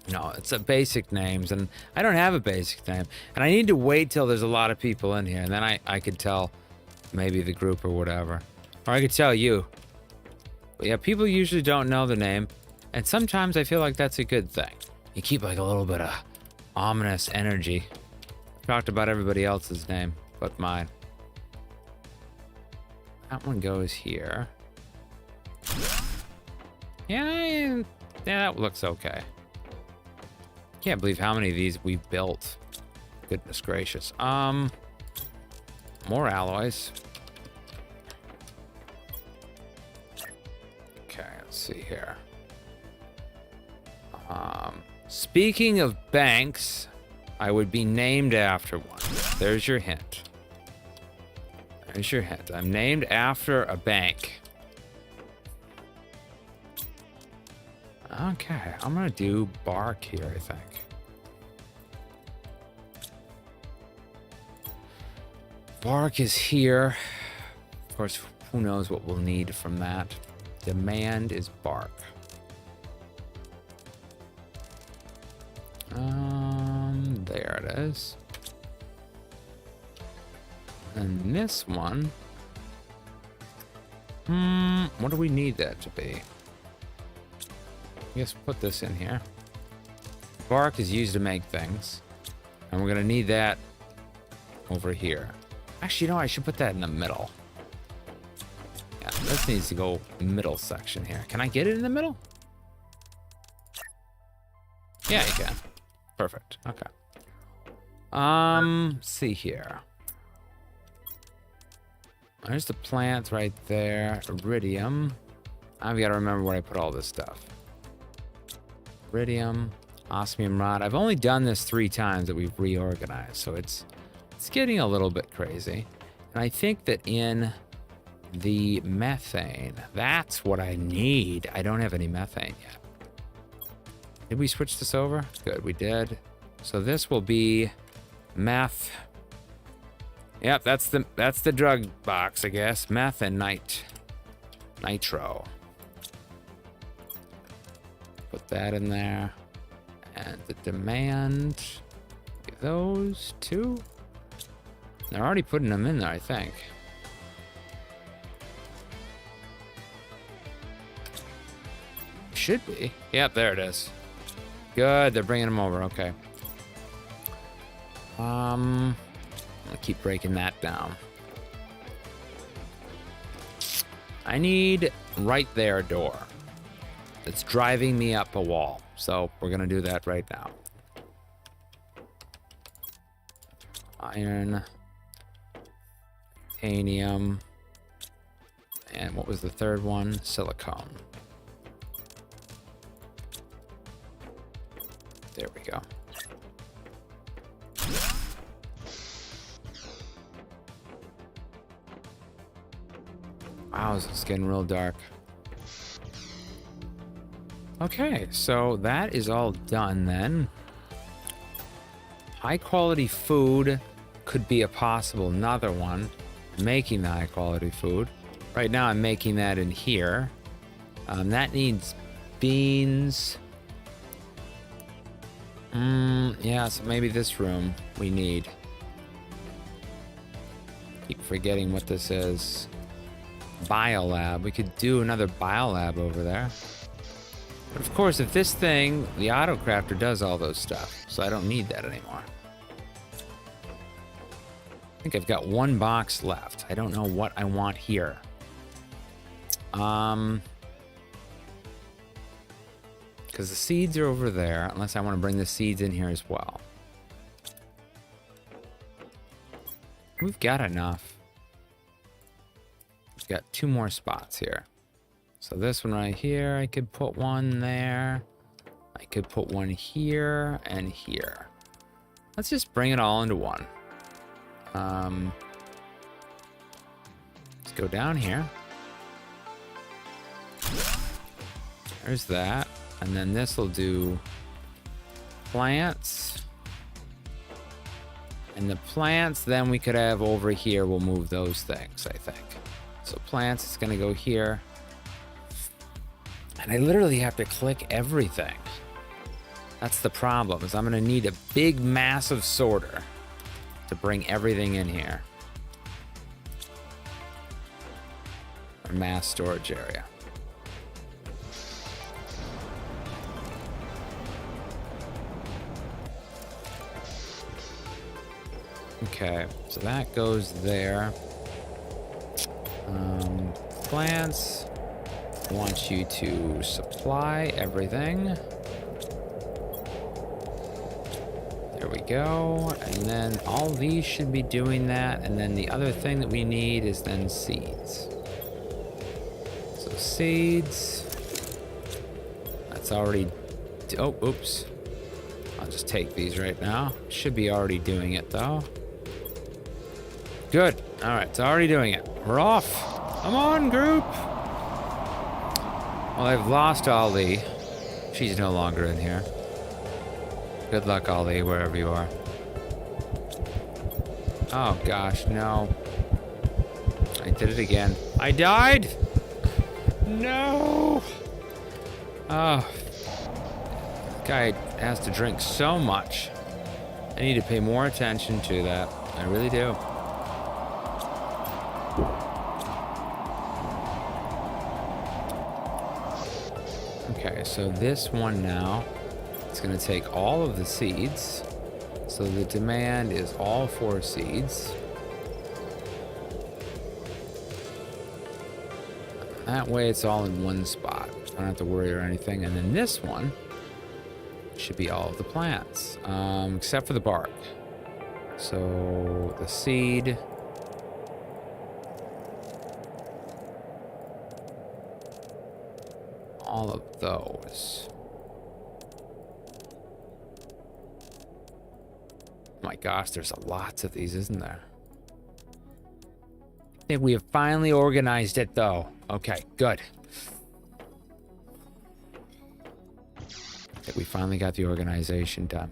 [SPEAKER 1] No, it's a basic names, and I don't have a basic name. And I need to wait till there's a lot of people in here, and then I could tell maybe the group or whatever. Or I could tell you. But yeah, people usually don't know the name, and sometimes I feel like that's a good thing. You keep like a little bit of ominous energy. Talked about everybody else's name but mine. That one goes here. Yeah, that looks okay. Can't believe how many of these we've built. Goodness gracious. More alloys. Okay, let's see here. Speaking of banks, I would be named after one. There's your hint. There's your hint. I'm named after a bank. Okay, I'm gonna do bark here, I think. Bark is here. Of course, who knows what we'll need from that. Demand is bark. There it is. And this one, what do we need that to be? I guess put this in here. Bark is used to make things. And we're gonna need that over here. Actually, no, I should put that in the middle. Yeah, this needs to go middle section here. Can I get it in the middle? Yeah, you can. Perfect. Okay. See here. There's the plants right there. Iridium. I've got to remember where I put all this stuff. Iridium, osmium rod. I've only done this 3 times that we've reorganized, so it's getting a little bit crazy. And I think that in the methane, that's what I need. I don't have any methane yet. Did we switch this over? Good, we did. So this will be meth. Yep, that's the drug box, I guess. Meth and nitro. Put that in there. And the demand, those 2. They're already putting them in there, I think. Should be. Yep, there it is. Good, they're bringing them over. Okay. I'll keep breaking that down. I need right there a door. It's driving me up a wall. So we're gonna do that right now. Iron, titanium, and what was the third one? Silicone. There we go. Wow, it's getting real dark. Okay, so that is all done then. High quality food could be a possible another one. Making the high quality food. Right now I'm making that in here. That needs beans. Yeah, so maybe this room we need. Keep forgetting what this is. Biolab. We could do another biolab over there. But of course, if this thing, the auto crafter does all those stuff, so I don't need that anymore. I think I've got 1 box left. I don't know what I want here. Because the seeds are over there, unless I want to bring the seeds in here as well. We've got enough. We've got 2 more spots here. So this one right here, I could put one there. I could put one here and here. Let's just bring it all into one. Let's go down here. There's that. And then this will do plants. And the plants then we could have over here. We'll move those things, I think. So plants is going to go here. And I literally have to click everything. That's the problem, is I'm going to need a big, massive sorter to bring everything in here. Our mass storage area. Okay, so that goes there. Plants. I want you to supply everything. There we go. And then all these should be doing that. And then the other thing that we need is then seeds. So seeds. That's already... Oh, oops. I'll just take these right now. Should be already doing it though. Good. All right, it's already doing it. We're off. Come on, group. Well, I've lost Ali. She's no longer in here. Good luck, Ali, wherever you are. Oh, gosh, no. I did it again. I died! No! Oh. Guy has to drink so much. I need to pay more attention to that. I really do. Okay, so this one now, it's going to take all of the seeds. So the demand is all 4 seeds. That way it's all in one spot. I don't have to worry or anything. And then this one should be all of the plants, except for the bark. So the seed. All of those. Oh my gosh, there's lots of these, isn't there? I think we have finally organized it, though. Okay, good. I think we finally got the organization done.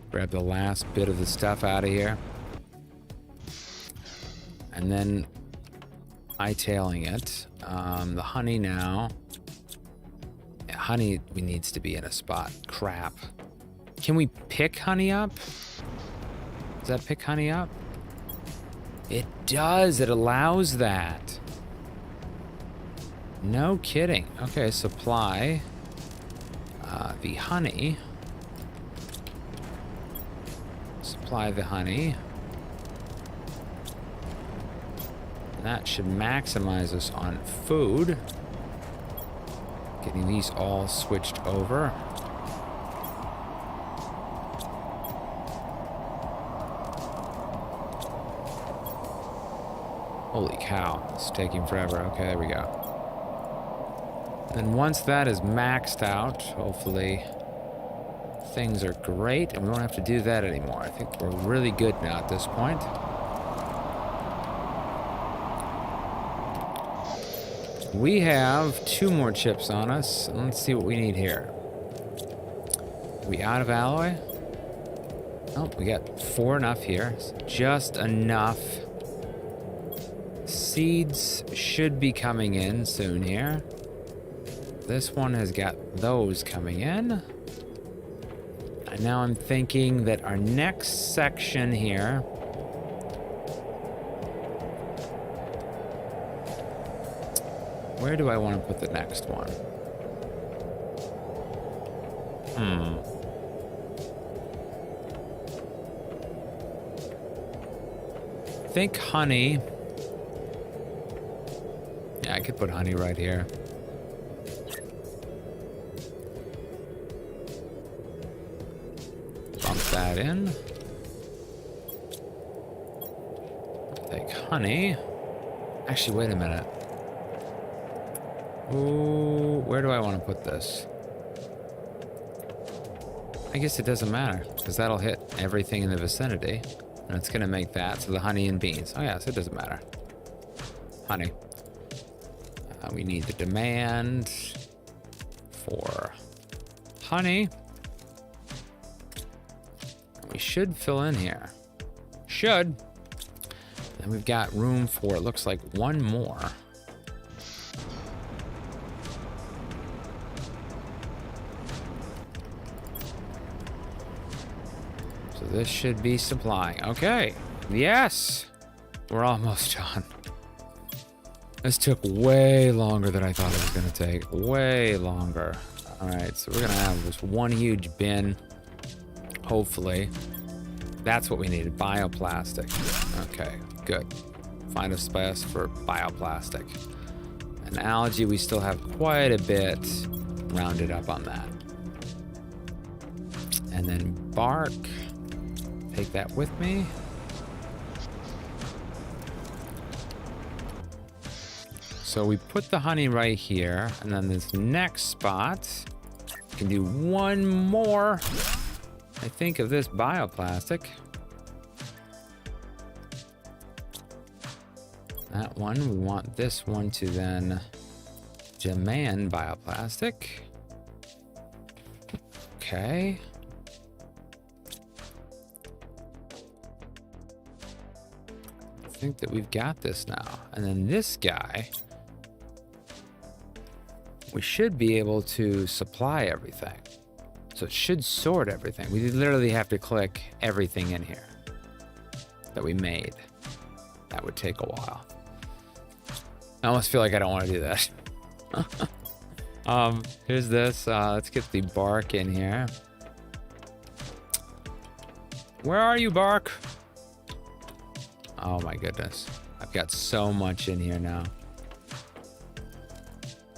[SPEAKER 1] Grab the last bit of the stuff out of here. And then hightailing it. The honey now. Yeah, honey needs to be in a spot. Crap. Can we pick honey up? Does that pick honey up? It does. It allows that. No kidding. Okay, supply the honey. Supply the honey. And that should maximize us on food. Getting these all switched over. Holy cow, it's taking forever. Okay, there we go. And once that is maxed out, hopefully things are great and we won't have to do that anymore. I think we're really good now at this point. We have 2 more chips on us. Let's see what we need here. Are we out of alloy? Oh, we got 4 enough here. Just enough. Seeds should be coming in soon here. This one has got those coming in. And now I'm thinking that our next section here. Where do I want to put the next one? I think honey. Yeah, I could put honey right here. Bump that in. Take honey. Actually, wait a minute. Ooh, where do I want to put this? I guess it doesn't matter, because that'll hit everything in the vicinity. And it's going to make that, so the honey and beans. Oh yeah, so it doesn't matter. Honey. We need the demand for honey. We should fill in here. Should. And we've got room for, it looks like, 1 more. So this should be supplying. Okay. Yes. We're almost done. This took way longer than I thought it was going to take. Way longer. All right, so we're going to have this one huge bin. Hopefully. That's what we needed, bioplastic. Okay, good. Find a space for bioplastic. And algae, we still have quite a bit rounded up on that. And then bark. Take that with me. So we put the honey right here, and then this next spot, we can do 1 more, I think, of this bioplastic. That one, we want this one to then demand bioplastic. Okay. I think that we've got this now. And then this guy, we should be able to supply everything. So it should sort everything. We literally have to click everything in here that we made. That would take a while. I almost feel like I don't want to do that. Here's this. Let's get the bark in here. Where are you, bark? Oh my goodness. I've got so much in here now.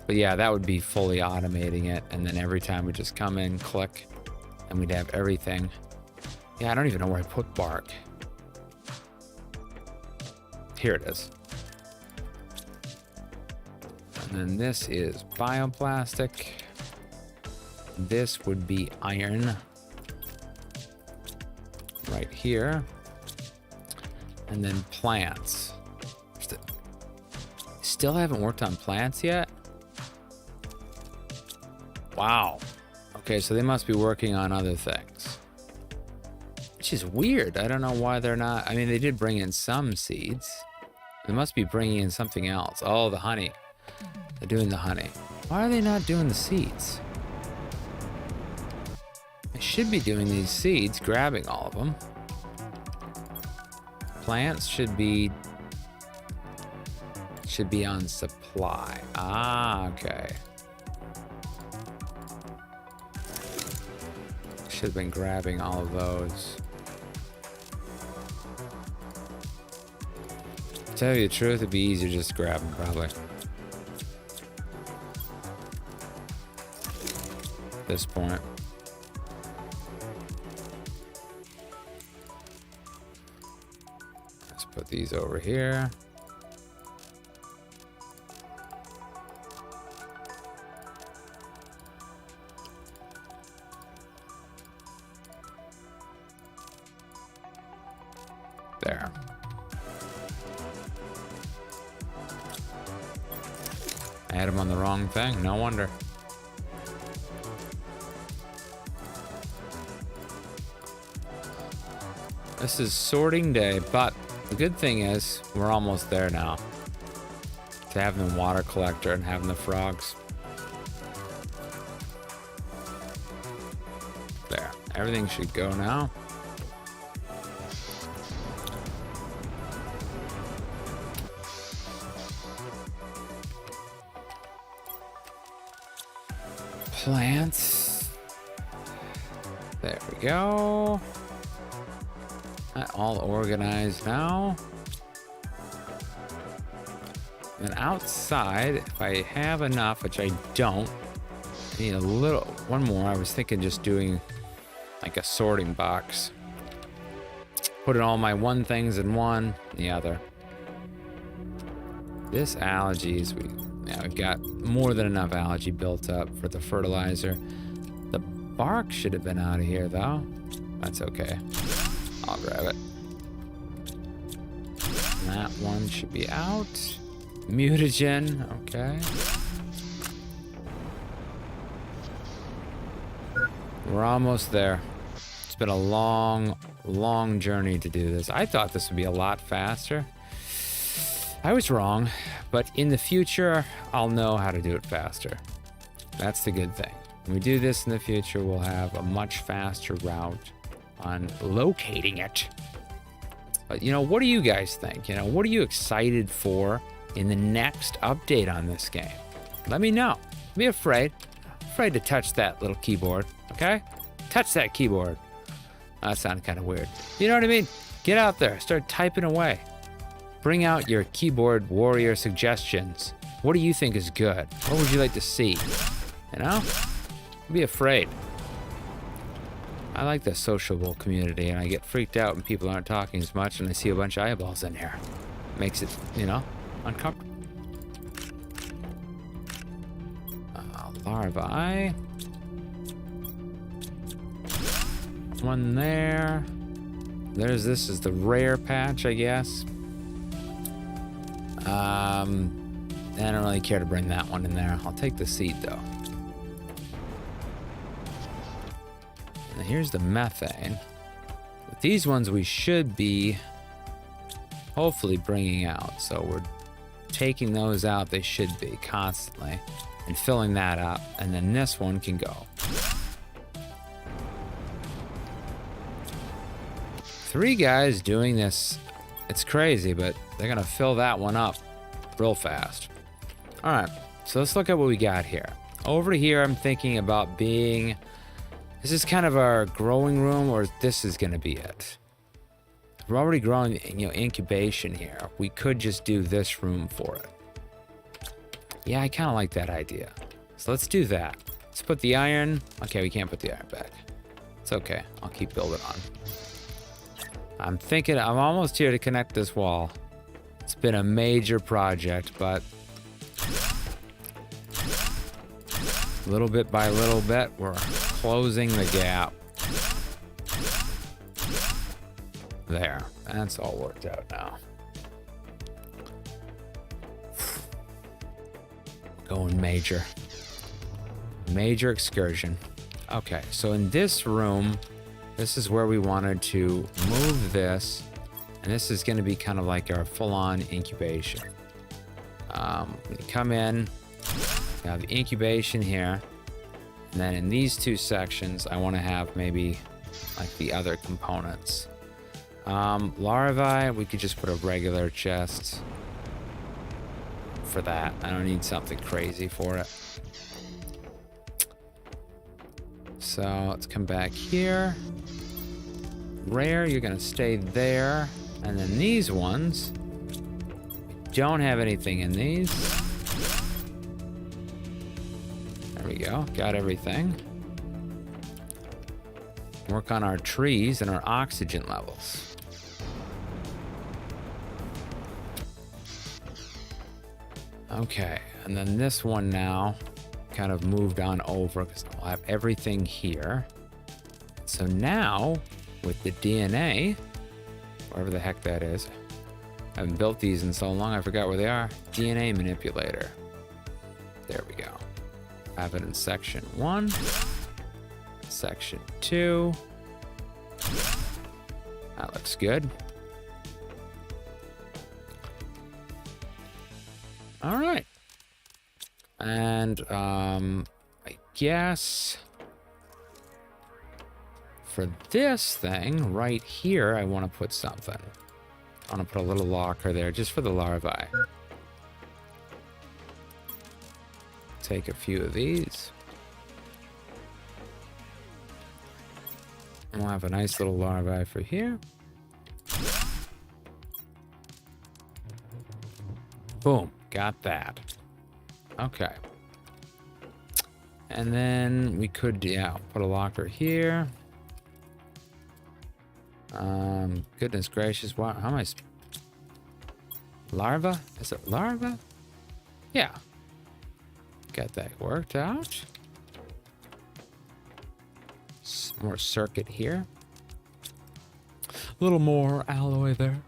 [SPEAKER 1] But yeah, that would be fully automating it. And then every time we just come in, click, and we'd have everything. Yeah, I don't even know where I put bark. Here it is. And then this is bioplastic. This would be iron. Right here. And then plants. Still haven't worked on plants yet? Wow. Okay, so they must be working on other things. Which is weird. I don't know why they're not. I mean, they did bring in some seeds. They must be bringing in something else. Oh, the honey. They're doing the honey. Why are they not doing the seeds? They should be doing these seeds, grabbing all of them. Plants should be on supply. Ah, okay. Should have been grabbing all of those. To tell you the truth, it'd be easier just to grab them, probably. At this point. Let's put these over here. There. I had him on the wrong thing. No wonder. This is sorting day, but the good thing is we're almost there now. To having the water collector and having the frogs. There. Everything should go now. Plants. There we go. That all organized now. And outside, if I have enough, which I don't, I need a little, one more. I was thinking just doing like a sorting box. Putting all my one things in one, the other. This algae, we've got more than enough algae built up for the fertilizer. The bark should have been out of here though. That's okay. I'll grab it. And that one should be out. Mutagen, okay. We're almost there. It's been a long, long journey to do this. I thought this would be a lot faster. I was wrong, but in the future, I'll know how to do it faster. That's the good thing. When we do this in the future, we'll have a much faster route on locating it. But, what do you guys think? What are you excited for in the next update on this game? Let me know. Don't be afraid to touch that little keyboard, okay? Touch that keyboard. Oh, that sounded kind of weird. You know what I mean? Get out there, start typing away. Bring out your keyboard warrior suggestions. What do you think is good? What would you like to see? Don't be afraid. I like the sociable community, and I get freaked out when people aren't talking as much and I see a bunch of eyeballs in here. Makes it, uncomfortable. Larvae. One there. This is the rare patch, I guess. I don't really care to bring that one in there. I'll take the seed though. And here's the methane. But these ones we should be hopefully bringing out. So we're taking those out. They should be constantly and filling that up. And then this one can go. 3 guys doing this. It's crazy, but they're gonna fill that one up real fast. All right, So let's look at what we got here. Over here, I'm thinking about being... This is kind of our growing room, or this is going to be it. We're already growing, incubation here. We could just do this room for it. Yeah, I kind of like that idea. So let's do that. Let's put the iron. Okay, we can't put the iron back. It's okay. I'll keep building on. I'm thinking I'm almost here to connect this wall. It's been a major project, but little bit by little bit, we're closing the gap. There. That's all worked out now. Going major. Major excursion. Okay, so in this room, this is where we wanted to move this, and this is going to be kind of like our full-on incubation. We come in, we have incubation here, and then in these two sections, I want to have maybe like the other components. Larvae, we could just put a regular chest for that. I don't need something crazy for it. So let's come back here. Rare, you're gonna stay there. And then these ones, don't have anything in these. There we go, got everything. Work on our trees and our oxygen levels. Okay, and then this one now kind of moved on over because I'll have everything here. So now with the DNA, wherever the heck that is, I haven't built these in so long I forgot where they are. DNA manipulator. There we go. I have it in section 1, section 2. That looks good. All right. And I guess for this thing right here, I want to put something. I want to put a little locker there just for the larvae. Take a few of these. We'll have a nice little larvae for here. Boom, got that. Okay. And then we could, yeah, put a locker here. Goodness gracious, what, how am I? Larva? Is it larva? Yeah. Got that worked out. More circuit here. A little more alloy there.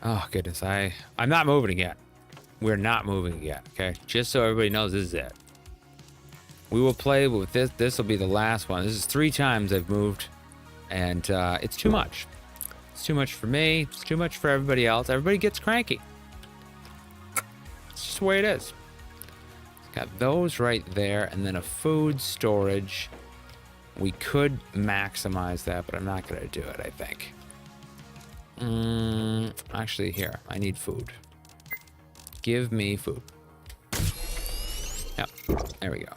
[SPEAKER 1] Oh goodness, I'm not moving yet. We're not moving yet, okay? Just so everybody knows, this is it. We will play with this. This will be the last one. This is 3 times I've moved, and it's too much. It's too much for me. It's too much for everybody else. Everybody gets cranky. It's just the way it is. Got those right there, and then a food storage. We could maximize that, but I'm not going to do it, I think. Actually, here, I need food. Give me food. Yep, there we go.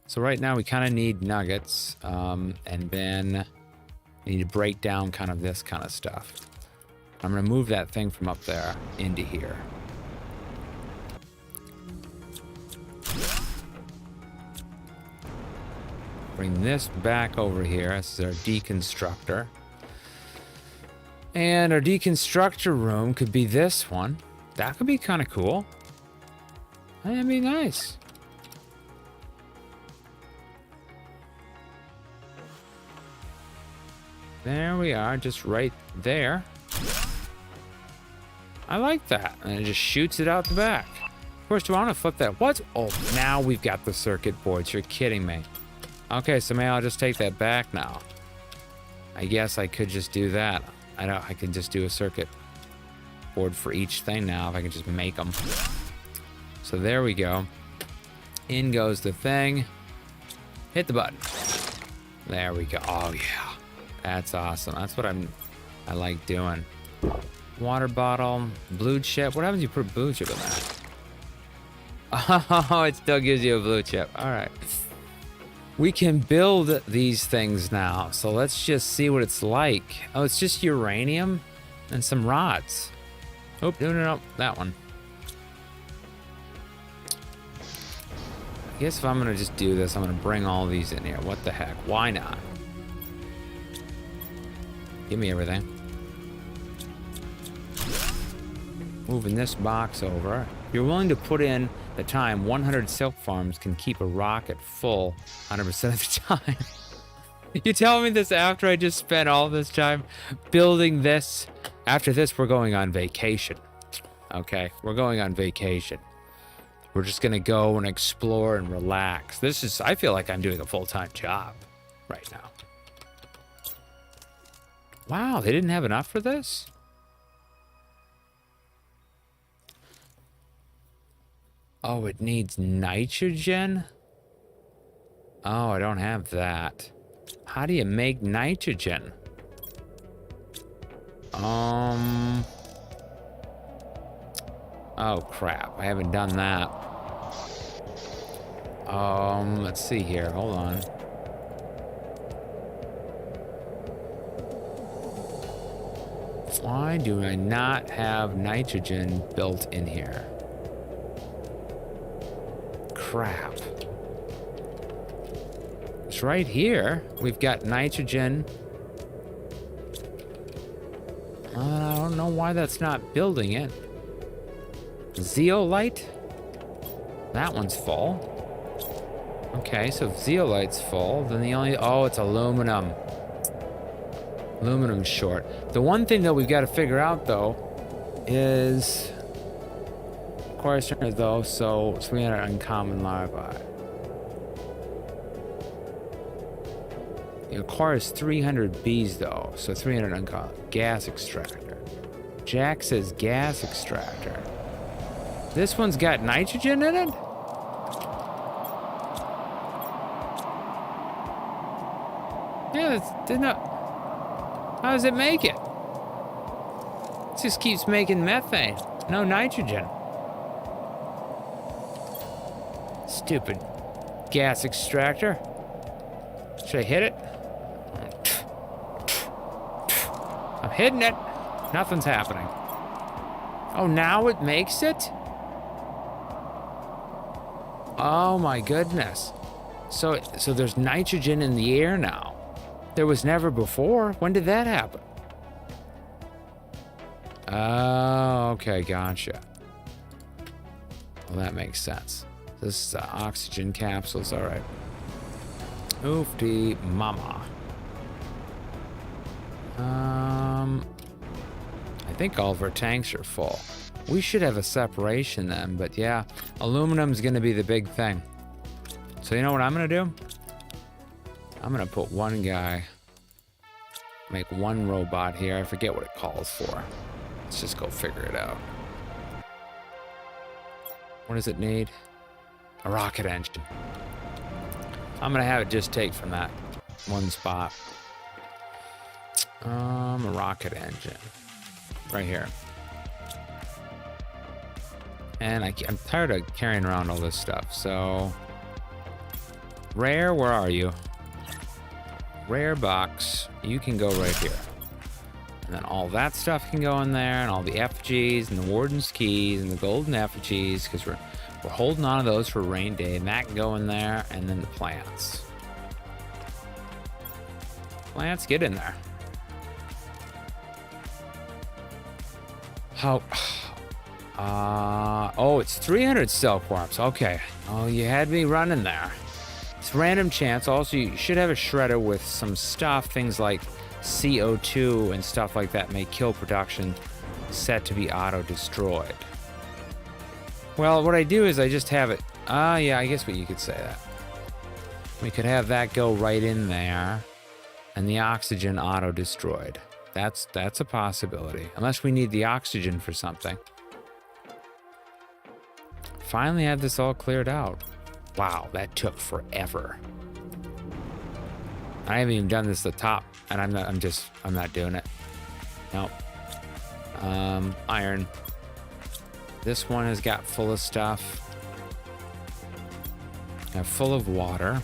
[SPEAKER 1] So right now we kind of need nuggets, and then we need to break down kind of this kind of stuff. I'm going to move that thing from up there into here. Bring this back over here. This is our deconstructor. And our deconstructor room could be this one. That could be kind of cool. That'd be nice. There we are, just right there. I like that. And it just shoots it out the back. Of course, do I want to flip that? What? Oh, now we've got the circuit boards. You're kidding me. Okay, so maybe I'll just take that back now. I guess I could just do that. I can just do a circuit board for each thing now if I can just make them. So there we go. In goes the thing. Hit the button. There we go. Oh yeah, that's awesome. That's what I like doing. Water bottle, blue chip. What happens if you put blue chip in there? Oh, it still gives you a blue chip. All right. We can build these things now. So let's just see what it's like. Oh, it's just uranium and some rods. Oh, no, that one. I guess if I'm gonna just do this, I'm gonna bring all these in here. What the heck? Why not? Give me everything. Moving this box over. If you're willing to put in the time, 100 silk farms can keep a rocket full 100% of the time. You tell me this after I just spent all this time building this. After this, we're going on vacation. Okay, we're going on vacation. We're just gonna go and explore and relax. I feel like I'm doing a full-time job right now. Wow, they didn't have enough for this? Oh, it needs nitrogen? Oh, I don't have that. How do you make nitrogen? Oh crap, I haven't done that. Let's see here, hold on. Why do I not have nitrogen built in here? Crap. It's right here. We've got nitrogen. I don't know why that's not building it. Zeolite? That one's full. Okay, so if zeolite's full, then the only... Oh, it's aluminum. Aluminum's short. The one thing that we've got to figure out, though, is... Requires though, so 300 uncommon larvae. It requires 300 bees, though, so 300 uncommon. Gas extractor. Jack says gas extractor. This one's got nitrogen in it? Yeah, didn't know. How does it make it? It just keeps making methane. No nitrogen. Stupid gas extractor. Should I hit it? I'm hitting it. Nothing's happening. Oh, now it makes it? Oh my goodness. So there's nitrogen in the air now. There was never before. When did that happen? Oh, okay, gotcha. Well, that makes sense. This is oxygen capsules, all right. Oofty mama. I think all of our tanks are full. We should have a separation then, but yeah, aluminum's gonna be the big thing. So you know what I'm gonna do? I'm gonna put one guy, make one robot here. I forget what it calls for. Let's just go figure it out. What does it need? A rocket engine. I'm gonna have it just take from that one spot. A rocket engine. Right here. And I'm tired of carrying around all this stuff, so... Rare, where are you? Rare box, you can go right here. And then all that stuff can go in there, and all the effigies, and the warden's keys, and the golden effigies, because we're holding on to those for rain day, and that can go in there, and then the plants. Plants, get in there. How... oh, it's 300 silkworms. Okay. Oh, you had me running there. It's random chance. Also, you should have a shredder with some stuff. Things like CO2 and stuff like that may kill production, set to be auto-destroyed. Well, what I do is I just have it... yeah, I guess what you could say that. We could have that go right in there, and the oxygen auto-destroyed. That's a possibility. Unless we need the oxygen for something. Finally have this all cleared out. Wow, that took forever. I haven't even done this at the top, and I'm not doing it. Nope. Iron. This one has got full of stuff. Full of water.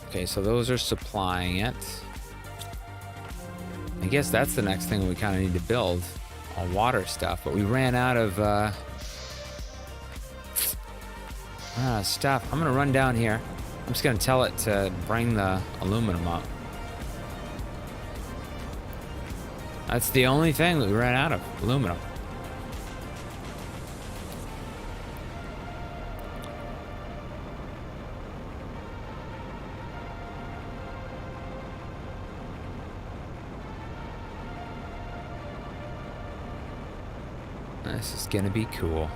[SPEAKER 1] Okay, so those are supplying it. I guess that's the next thing we kind of need to build. All water stuff, but we ran out of stuff. I'm gonna run down here. I'm just gonna tell it to bring the aluminum up. That's the only thing that we ran out of, aluminum. This is gonna be cool.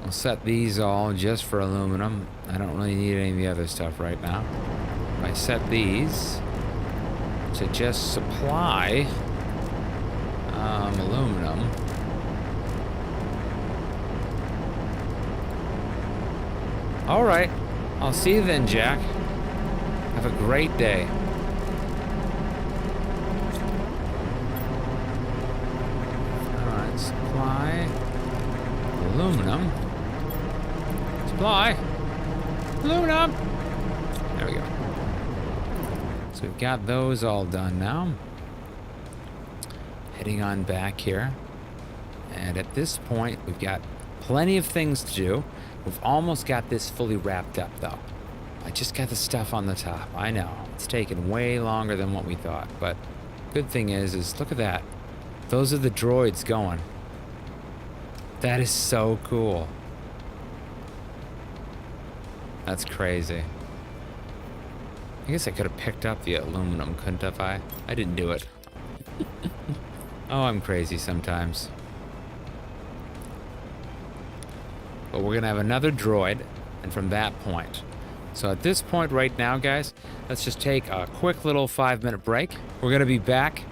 [SPEAKER 1] I'll set these all just for aluminum. I don't really need any of the other stuff right now. If I set these to just supply aluminum. All right, I'll see you then, Jack. Have a great day. Supply aluminum. Supply aluminum. There we go. So we've got those all done now. Heading on back here. And at this point, we've got plenty of things to do. We've almost got this fully wrapped up, though. I just got the stuff on the top. I know. It's taken way longer than what we thought. But good thing is look at that. Those are the droids going. That is so cool. That's crazy. I guess I could have picked up the aluminum, couldn't have I? I didn't do it. Oh, I'm crazy sometimes. But we're gonna have another droid, and from that point. So at this point right now, guys, let's just take a quick little 5-minute break. We're gonna be back.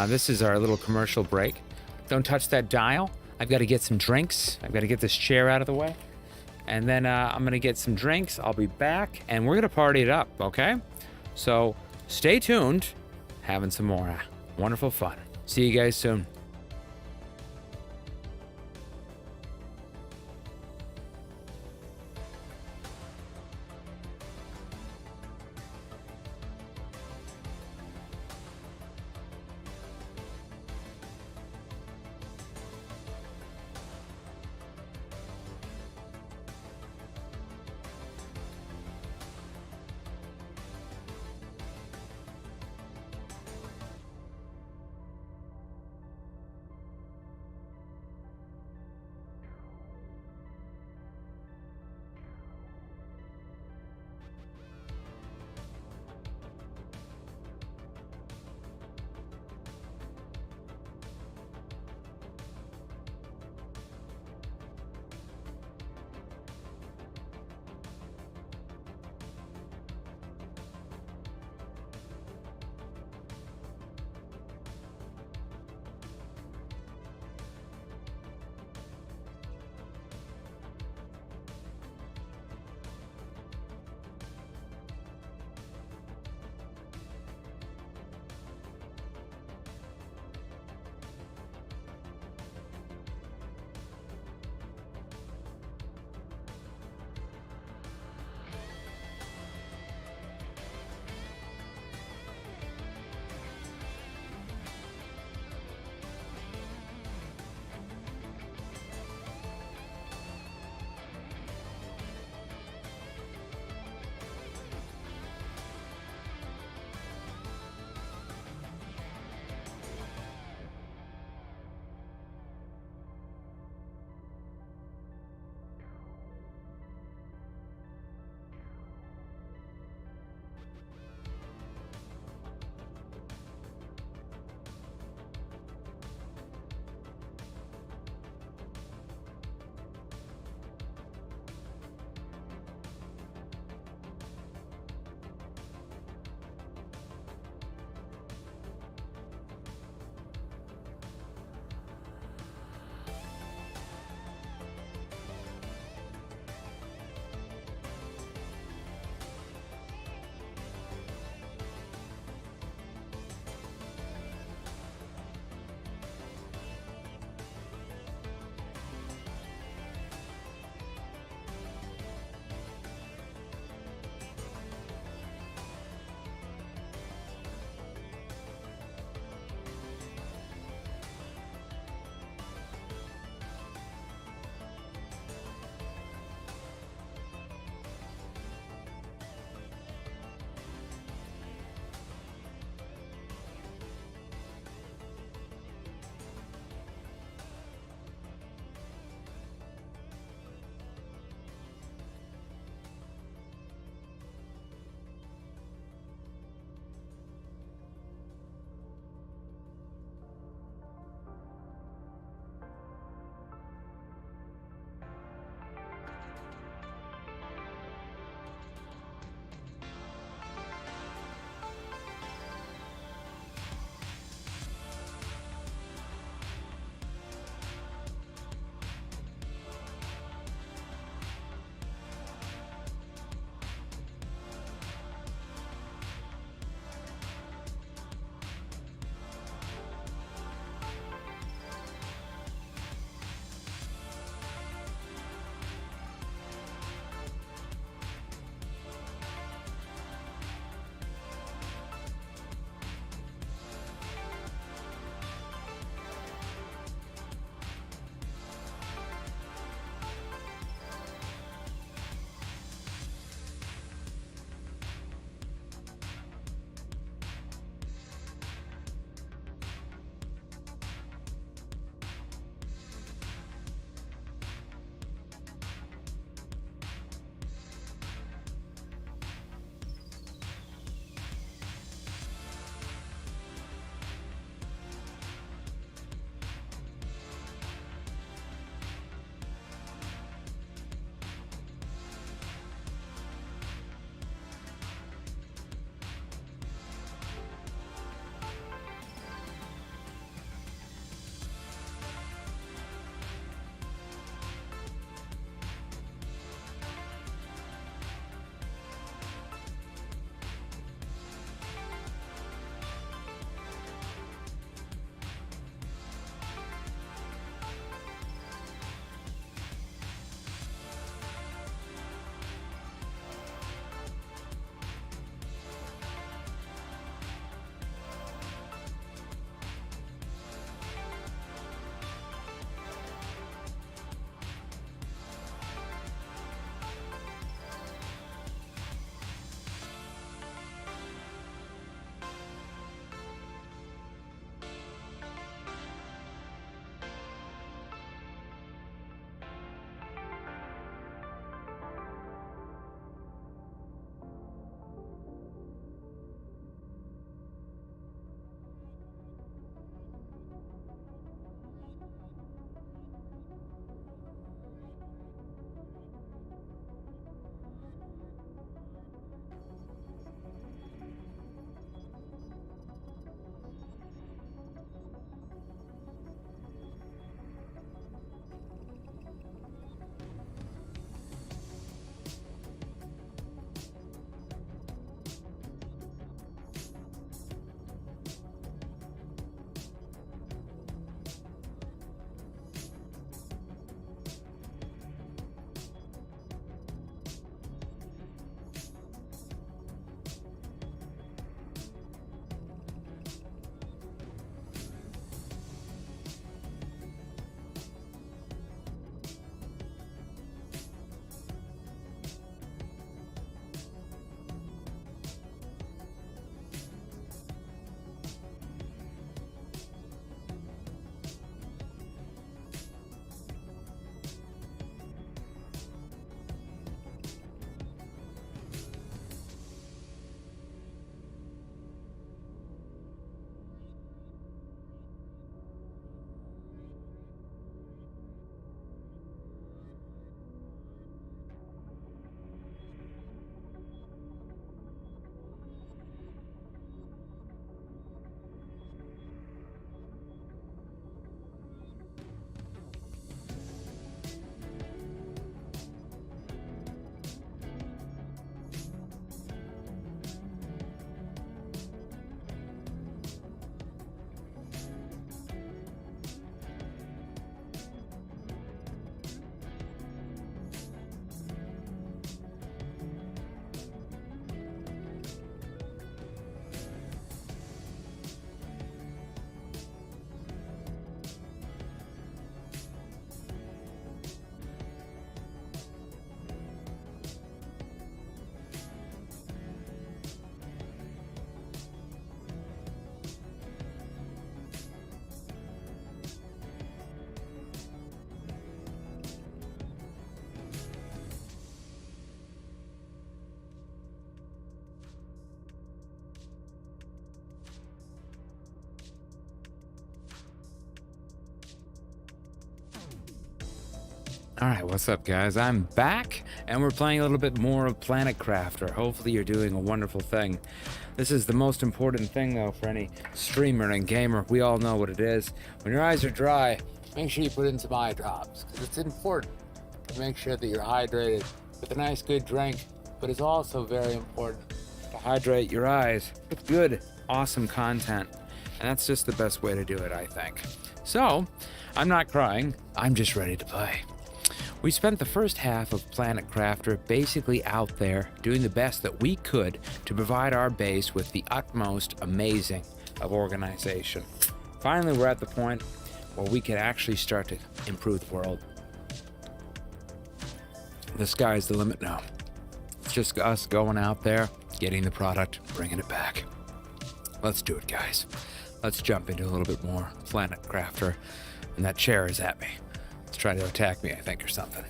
[SPEAKER 1] This is our little commercial break. Don't touch that dial. I've got to get some drinks. I've got to get this chair out of the way. And then I'm going to get some drinks. I'll be back, and we're going to party it up, okay? So stay tuned. Having some more wonderful fun. See you guys soon. All right, what's up, guys? I'm back, and we're playing a little bit more of Planet Crafter. Hopefully you're doing a wonderful thing. This is the most important thing, though, for any streamer and gamer. We all know what it is. When your eyes are dry, make sure you put in some eye drops, because it's important to make sure that you're hydrated with a nice, good drink, but it's also very important to hydrate your eyes with good, awesome content. And that's just the best way to do it, I think. So, I'm not crying. I'm just ready to play. We spent the first half of Planet Crafter basically out there doing the best that we could to provide our base with the utmost amazing of organization. Finally, we're at the point where we can actually start to improve the world. The sky's the limit now. It's just us going out there, getting the product, bringing it back. Let's do it, guys. Let's jump into a little bit more Planet Crafter. And that chair is at me. It's trying to attack me, I think, or something.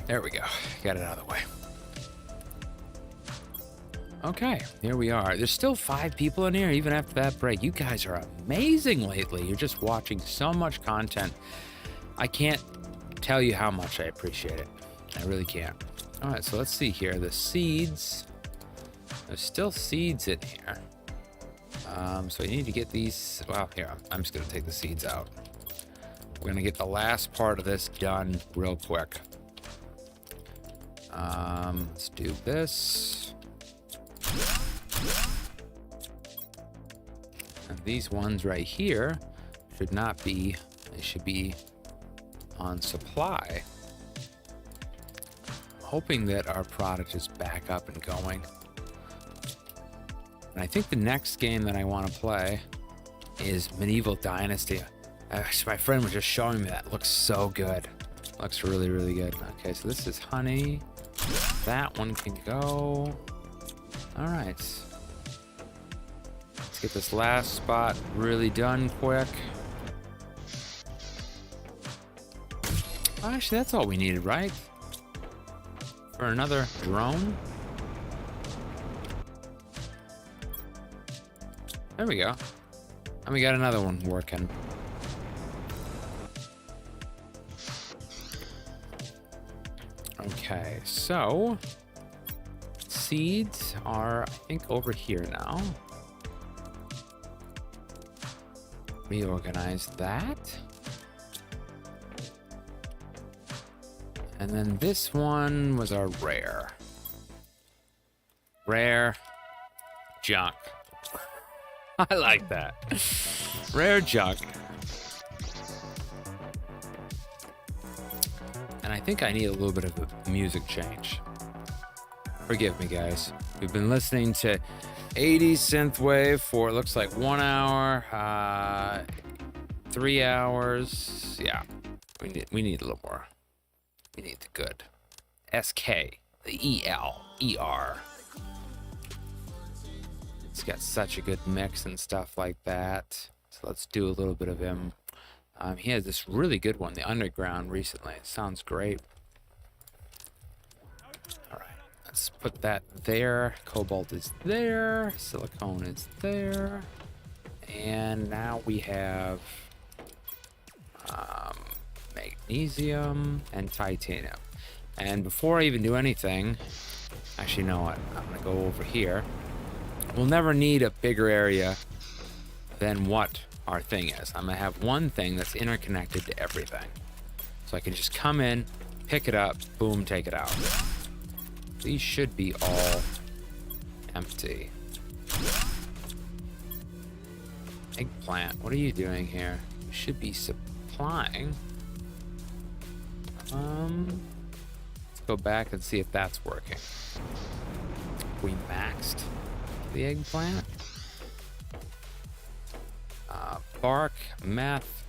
[SPEAKER 1] There we go. Got it out of the way. Okay, here we are. There's still 5 people in here, even after that break. You guys are amazing lately. You're just watching so much content. I can't tell you how much I appreciate it. I really can't. All right, so let's see here. The seeds. There's still seeds in here. So you need to get these. Well, here, I'm just going to take the seeds out. We're going to get the last part of this done real quick. Let's do this. And these ones right here should not be, they should be on supply. I'm hoping that our product is back up and going. And I think the next game that I want to play is Medieval Dynasty. Actually, my friend was just showing me that. It looks so good. Looks really, really good. Okay, so this is honey. That one can go. All right. Let's get this last spot really done quick. Actually, that's all we needed, right? For another drone. There we go. And we got another one working. Okay, so seeds are, I think, over here now. Reorganize that. And then this one was our rare. Rare junk. I like that. Rare junk. And I think I need a little bit of a music change. Forgive me, guys. We've been listening to 80s synthwave for, it looks like 1 hour, 3 hours. Yeah, we need a little more. We need the good. SK, the ELER. It's got such a good mix and stuff like that. So let's do a little bit of him. He has this really good one, the Underground, recently. It sounds great. All right, let's put that there. Cobalt is there. Silicone is there. And now we have magnesium and titanium. And before I even do anything, actually, you know what? I'm going to go over here. We'll never need a bigger area than what our thing is. I'm gonna have one thing that's interconnected to everything. So I can just come in, pick it up, boom, take it out. These should be all empty. Eggplant, what are you doing here? You should be supplying. Let's go back and see if that's working. We maxed the eggplant. Bark, meth,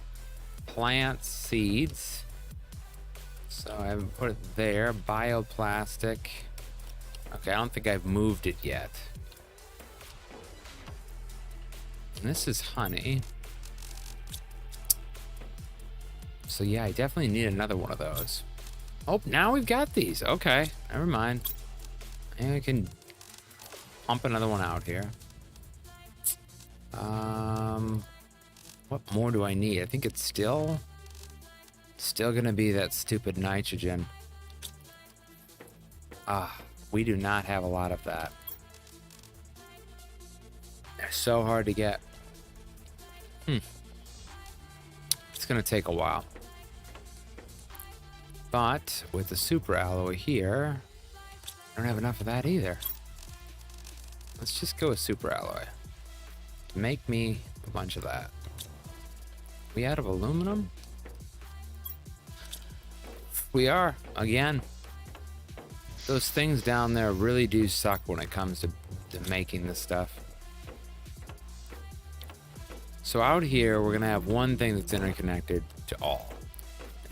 [SPEAKER 1] plant seeds. So I haven't put it there. Bioplastic. Okay, I don't think I've moved it yet. And this is honey. So yeah, I definitely need another one of those. Oh, now we've got these. Okay, never mind. Maybe I can pump another one out here. What more do I need? I think it's still Still gonna be that stupid nitrogen. We do not have a lot of that. They're so hard to get. It's gonna take a while. But with the super alloy here, I don't have enough of that either. Let's just go with super alloy. Make me a bunch of that. We out of aluminum? We are, again. Those things down there really do suck when it comes to making this stuff. So out here, we're gonna have one thing that's interconnected to all.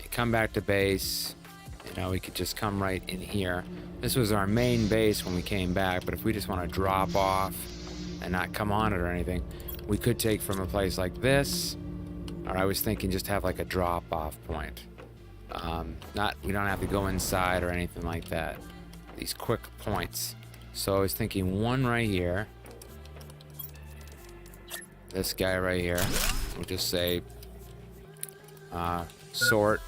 [SPEAKER 1] You come back to base, you know, we could just come right in here. This was our main base when we came back, but if we just want to drop off and not come on it or anything, we could take from a place like this, or I was thinking just have like a drop-off point. We don't have to go inside or anything like that. These quick points. So I was thinking one right here. This guy right here. We'll just say sort.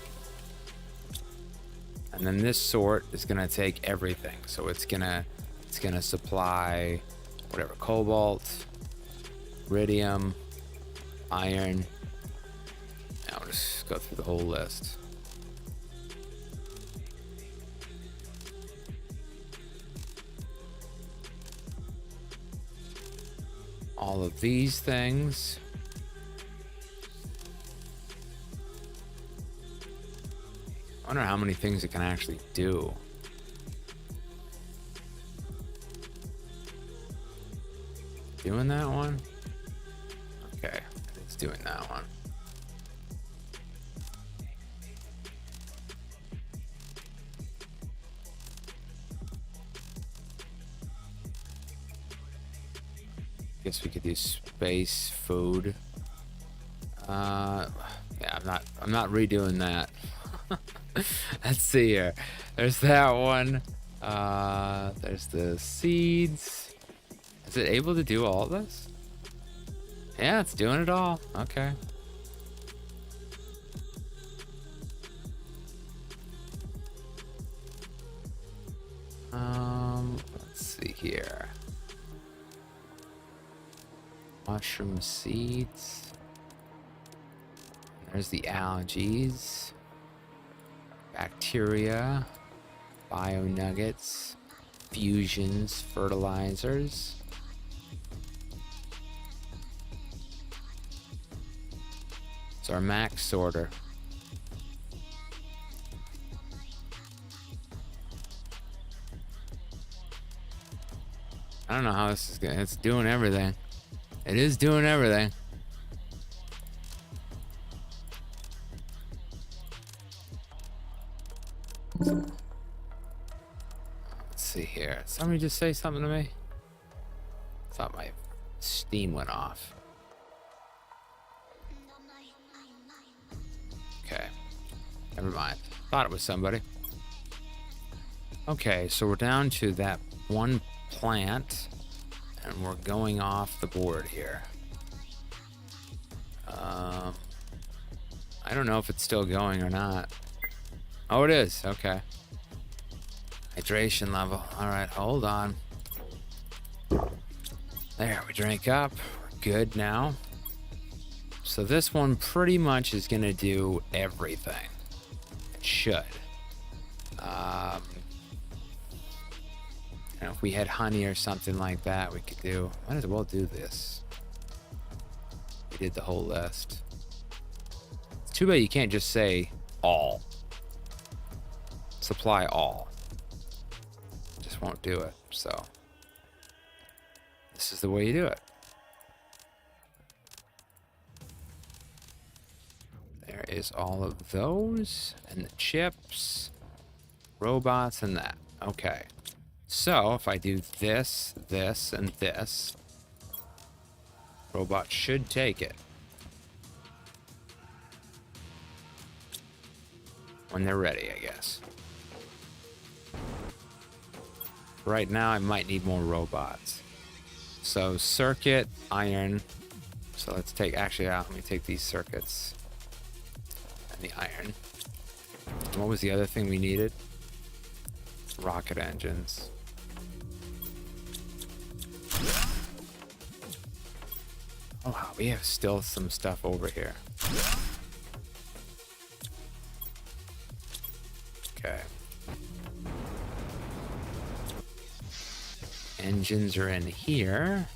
[SPEAKER 1] And then this sort is gonna take everything. So it's gonna supply whatever, cobalt, iridium, iron. Now we'll just go through the whole list. All of these things. I wonder how many things it can actually do. Doing that one? Okay, it's doing that one. Guess we could do space food. Yeah, I'm not redoing that. Let's see here. There's that one. There's the seeds. Is it able to do all this? Yeah, it's doing it all. Okay. Let's see here. Mushroom seeds. There's the algaes. Bacteria. Bio nuggets. Fusions. Fertilizers. It's our max sorter. I don't know how this is going. It's doing everything. It is doing everything. Let's see here. Somebody just say something to me? I thought my Steam went off. Okay. Never mind. Thought it was somebody. Okay, so we're down to that one plant. And we're going off the board here. I don't know if it's still going or not. Oh, it is. Okay. Hydration level. All right, hold on. There, we drank up. We're good now. So this one pretty much is going to do everything. It should. You know, if we had honey or something like that, we could do. Might as well do this. We did the whole list. It's too bad you can't just say all. Supply all. Just won't do it. So this is the way you do it. There is all of those and the chips, robots, and that. Okay. So, if I do this, this, and this, robot should take it. When they're ready, I guess. Right now, I might need more robots. So, circuit, iron. So, let's take, actually, let me take these circuits. and the iron. And what was the other thing we needed? Rocket engines. Oh wow, we have still some stuff over here. Okay. Engines are in here.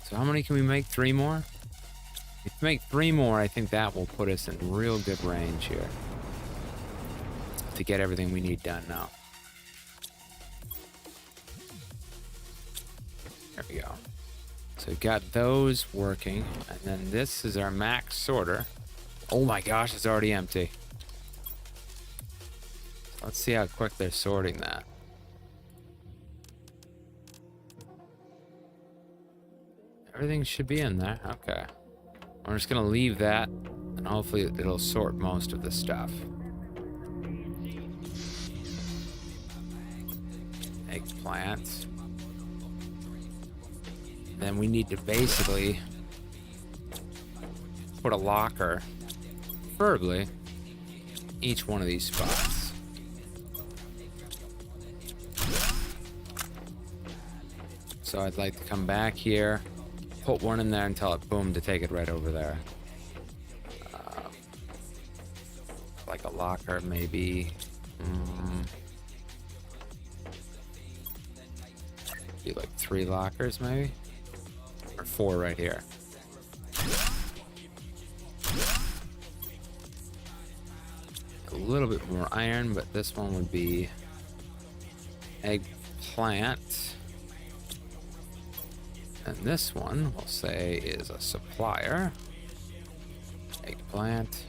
[SPEAKER 1] So how many can we make? 3 more? If we make 3 more, I think that will put us in real good range here to get everything we need done now. There we go. So we've got those working, and then this is our max sorter. Oh my gosh, it's already empty. Let's see how quick they're sorting that. Everything should be in there. Okay. I'm just gonna leave that, and hopefully it'll sort most of the stuff. Eggplants. Then we need to basically put a locker, preferably, each one of these spots. So I'd like to come back here, put one in there and tell it boom to take it right over there. Like a locker, maybe. Do like 3 lockers, maybe? Or 4 right here. A little bit more iron, but this one would be eggplant. And this one, we'll say, is a supplier. Eggplant.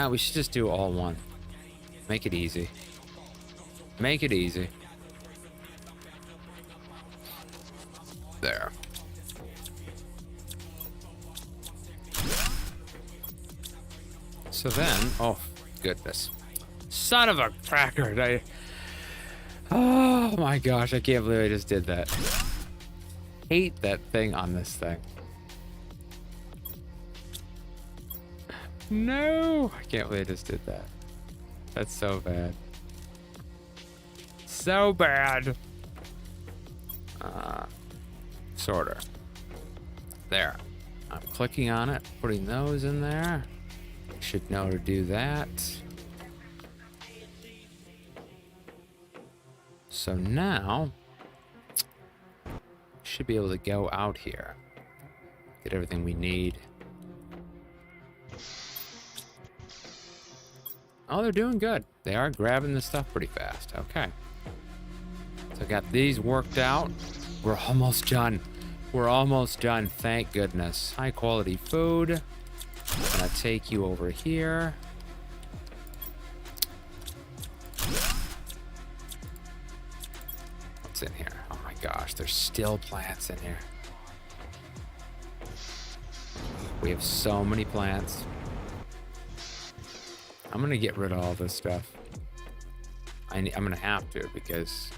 [SPEAKER 1] We should just do all one. Make it easy. Make it easy. There. So then, oh goodness, son of a cracker! Oh my gosh, I can't believe I just did that. Hate that thing on this thing. No, I can't believe I just did that. That's so bad. So bad. Sorter. There. I'm clicking on it, putting those in there. Should know to do that. So now, should be able to go out here. Get everything we need. Oh, they're doing good. They are grabbing the stuff pretty fast. Okay. So I got these worked out. We're almost done. We're almost done, thank goodness. High quality food. I'm gonna take you over here. What's in here? Oh my gosh, there's still plants in here. We have so many plants. I'm gonna get rid of all this stuff. I'm gonna have to because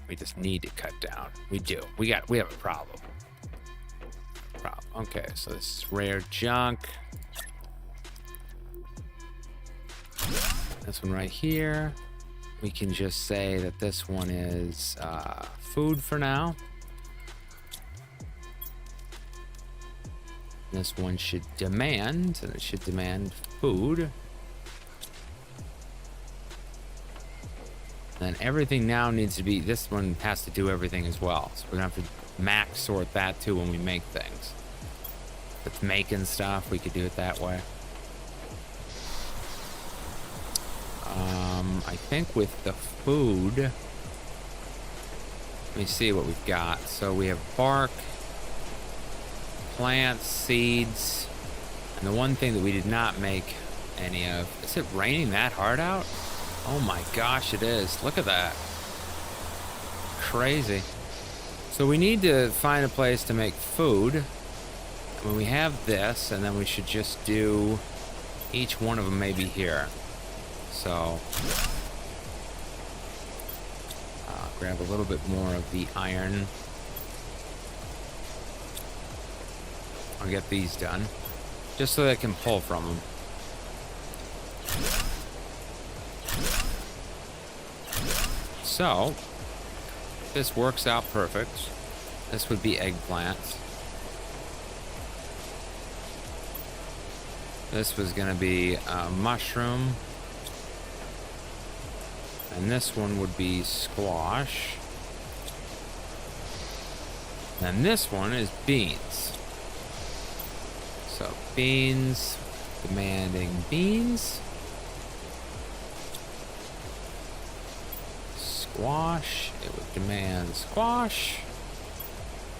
[SPEAKER 1] we just need to cut down. We do. We have a problem. Okay, so this is rare junk. This one right here. We can just say that this one is food for now. This one should demand, and it should demand food. Then everything now needs to be, this one has to do everything as well. So we're gonna have to max sort that too when we make things. If it's making stuff, we could do it that way. I think with the food, let me see what we've got. So we have bark, plants, seeds, and the one thing that we did not make any of, is it raining that hard out? Oh my gosh, it is. Look at that. Crazy. So we need to find a place to make food. When we have this, and then we should just do each one of them maybe here. So grab a little bit more of the iron. I'll get these done. just so that I can pull from them. So, this works out perfect. This would be eggplants. This was going to be a mushroom. And this one would be squash. And this one is beans. So beans, demanding beans. Squash, it would demand squash.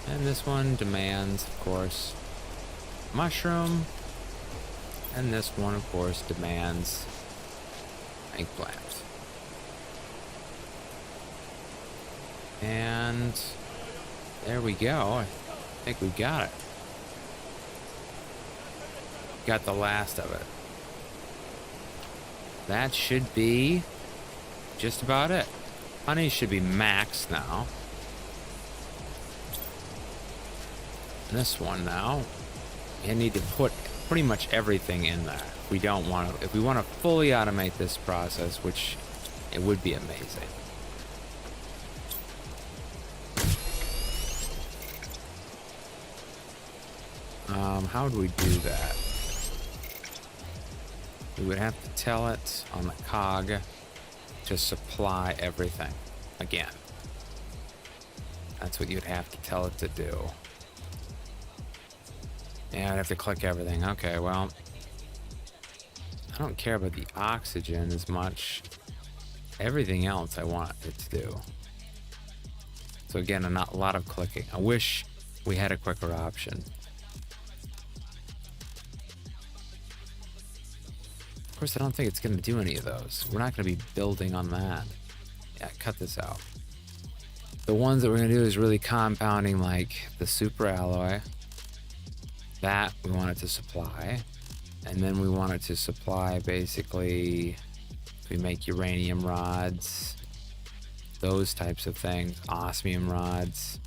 [SPEAKER 1] And this one demands, of course, mushroom. And this one, of course, demands eggplant. And there we go. I think we got it. Got the last of it. That should be just about it. Honey should be maxed now. And this one now, you need to put pretty much everything in there. We don't want to, if we want to fully automate this process, which it would be amazing. How would we do that? We would have to tell it on the cog to supply everything again. That's what you'd have to tell it to do. Yeah, I'd have to click everything. Okay, well, I don't care about the oxygen as much. Everything else I want it to do. So again, a lot of clicking. I wish we had a quicker option. Of course, I don't think it's going to do any of those. We're not going to be building on that. Yeah, cut this out. The ones that we're going to do is really compounding, like the super alloy. That we wanted to supply. And then we wanted to supply basically, we make uranium rods, those types of things, osmium rods,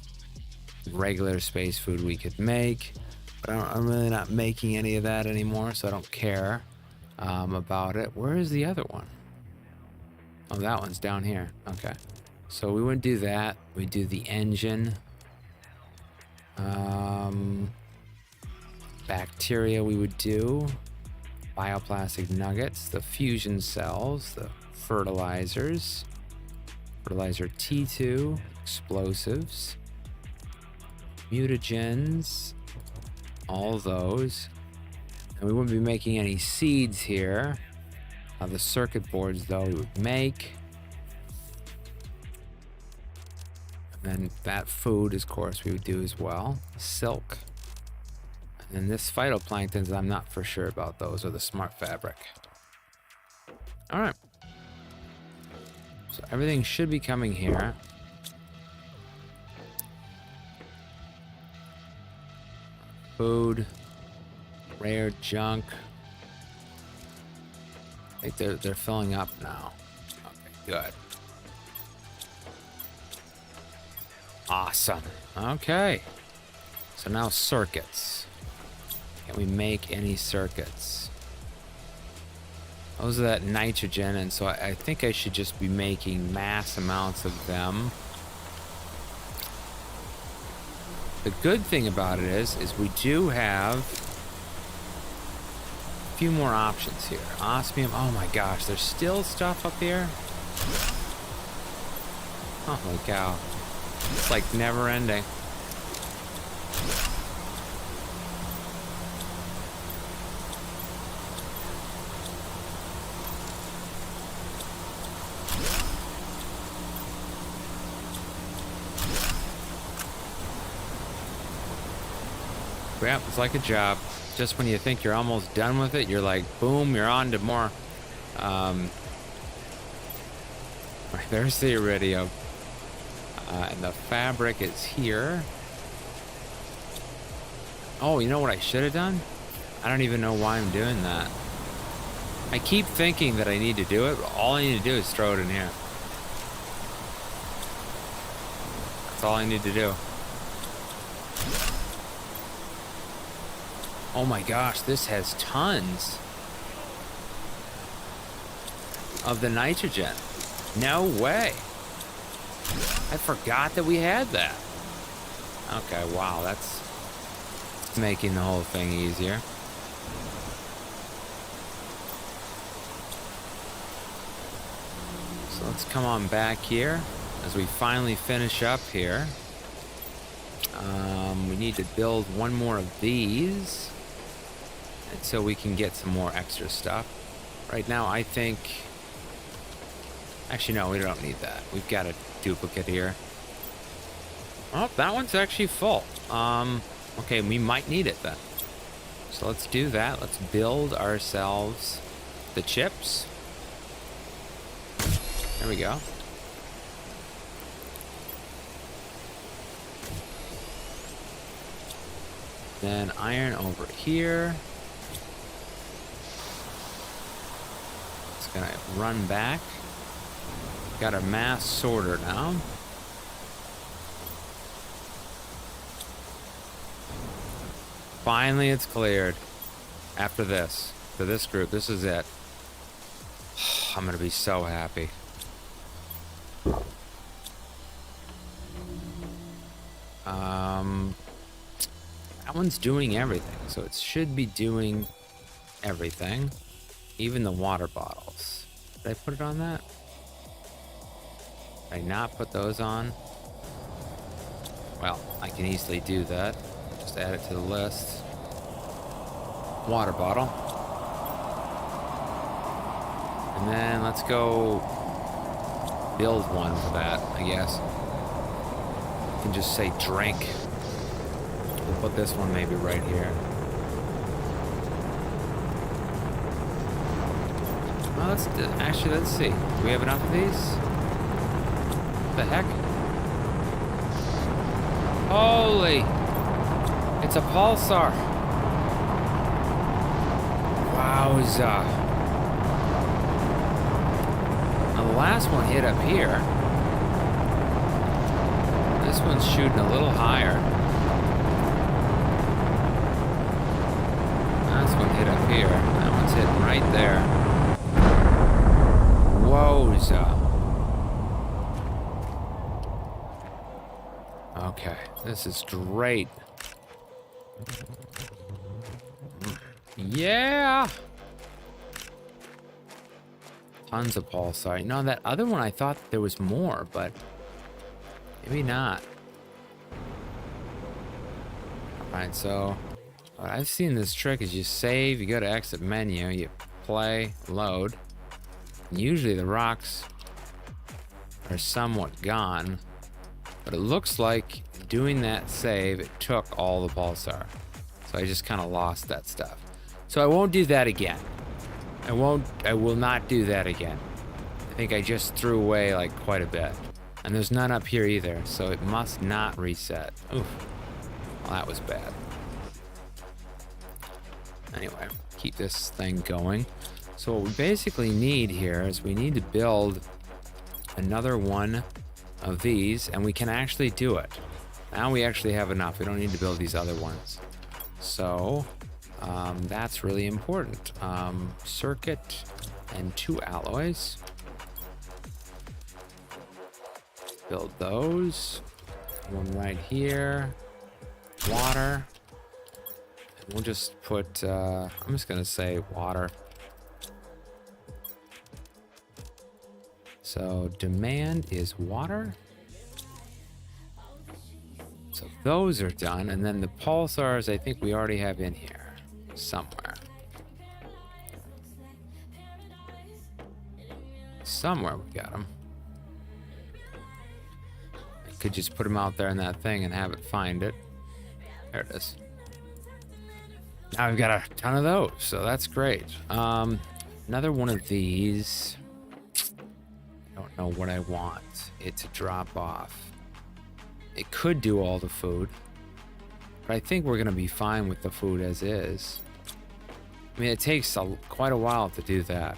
[SPEAKER 1] regular space food we could make. But I'm really not making any of that anymore, so I don't care about it. Where is the other one? Oh, that one's down here. Okay. So we wouldn't do that. We do the engine. Bacteria we would do. Bioplastic nuggets, the fusion cells, the fertilizers. Fertilizer T2, explosives, mutagens, all those. And we wouldn't be making any seeds here. The circuit boards, though, we would make. And then that food, of course, we would do as well. Silk. And then this phytoplanktons, I'm not for sure about those, or the smart fabric. All right. So everything should be coming here. Food. Rare junk. I think they're filling up now. Okay, good. Awesome. Okay. So now circuits. Can we make any circuits? Those are that nitrogen, and so I think I should just be making mass amounts of them. The good thing about it is we do have a few more options here. Osmium, oh my gosh, there's still stuff up here? Holy cow. It's like never ending. Yeah, it's like a job. Just when you think you're almost done with it, you're like, boom, you're on to more. Right, there's the iridium. And the fabric is here. Oh, you know what I should have done? I don't even know why I'm doing that. I keep thinking that I need to do it, but all I need to do is throw it in here. That's all I need to do. Oh my gosh, this has tons of the nitrogen. No way. I forgot that we had that. Okay, wow, that's making the whole thing easier. So let's come on back here as we finally finish up here. We need to build one more of these, and so we can get some more extra stuff. Right now, I think... Actually, no, we don't need that. We've got a duplicate here. Oh, that one's actually full. Okay, we might need it then. So let's do that. Let's build ourselves the chips. There we go. Then iron over here. It's gonna run back. Got a mass sorter now. Finally, it's cleared. After this, for this group, this is it. I'm gonna be so happy. That one's doing everything, so it should be doing everything, even the water bottles. Did I put it on that? Did I not put those on? Well, I can easily do that. Just add it to the list. Water bottle. And then let's go build one for that, I guess. You can just say drink. We'll put this one maybe right here. Well, let's see. Do we have enough of these? What the heck? Holy! It's a pulsar. Wowza. Now the last one hit up here. This one's shooting a little higher. This one hit up here. That one's hitting right there. Wowza. Okay, this is great. Yeah! Tons of pulsar. No, that other one I thought there was more, but maybe not. Alright, so what I've seen this trick is you save, you go to exit menu, you play, load. Usually the rocks are somewhat gone, but it looks like doing that save, it took all the pulsar. So I just kind of lost that stuff. So I won't do that again. I will not do that again. I think I just threw away like quite a bit. And there's none up here either, so it must not reset. Oof. Well, that was bad. Anyway, keep this thing going. So what we basically need here is we need to build another one of these, and we can actually do it. Now we actually have enough. We don't need to build these other ones. So that's really important. Circuit and 2 alloys. Build those. One right here. Water. And we'll just put, I'm just gonna say water. So demand is water. So those are done, and then the pulsars I think we already have in here somewhere. Somewhere we got them. I could just put them out there in that thing and have it find it. There it is. Now we've got a ton of those, so that's great. Another one of these. I don't know what I want it to drop off. It could do all the food, but I think we're gonna be fine with the food as is. I mean, it takes quite a while to do that.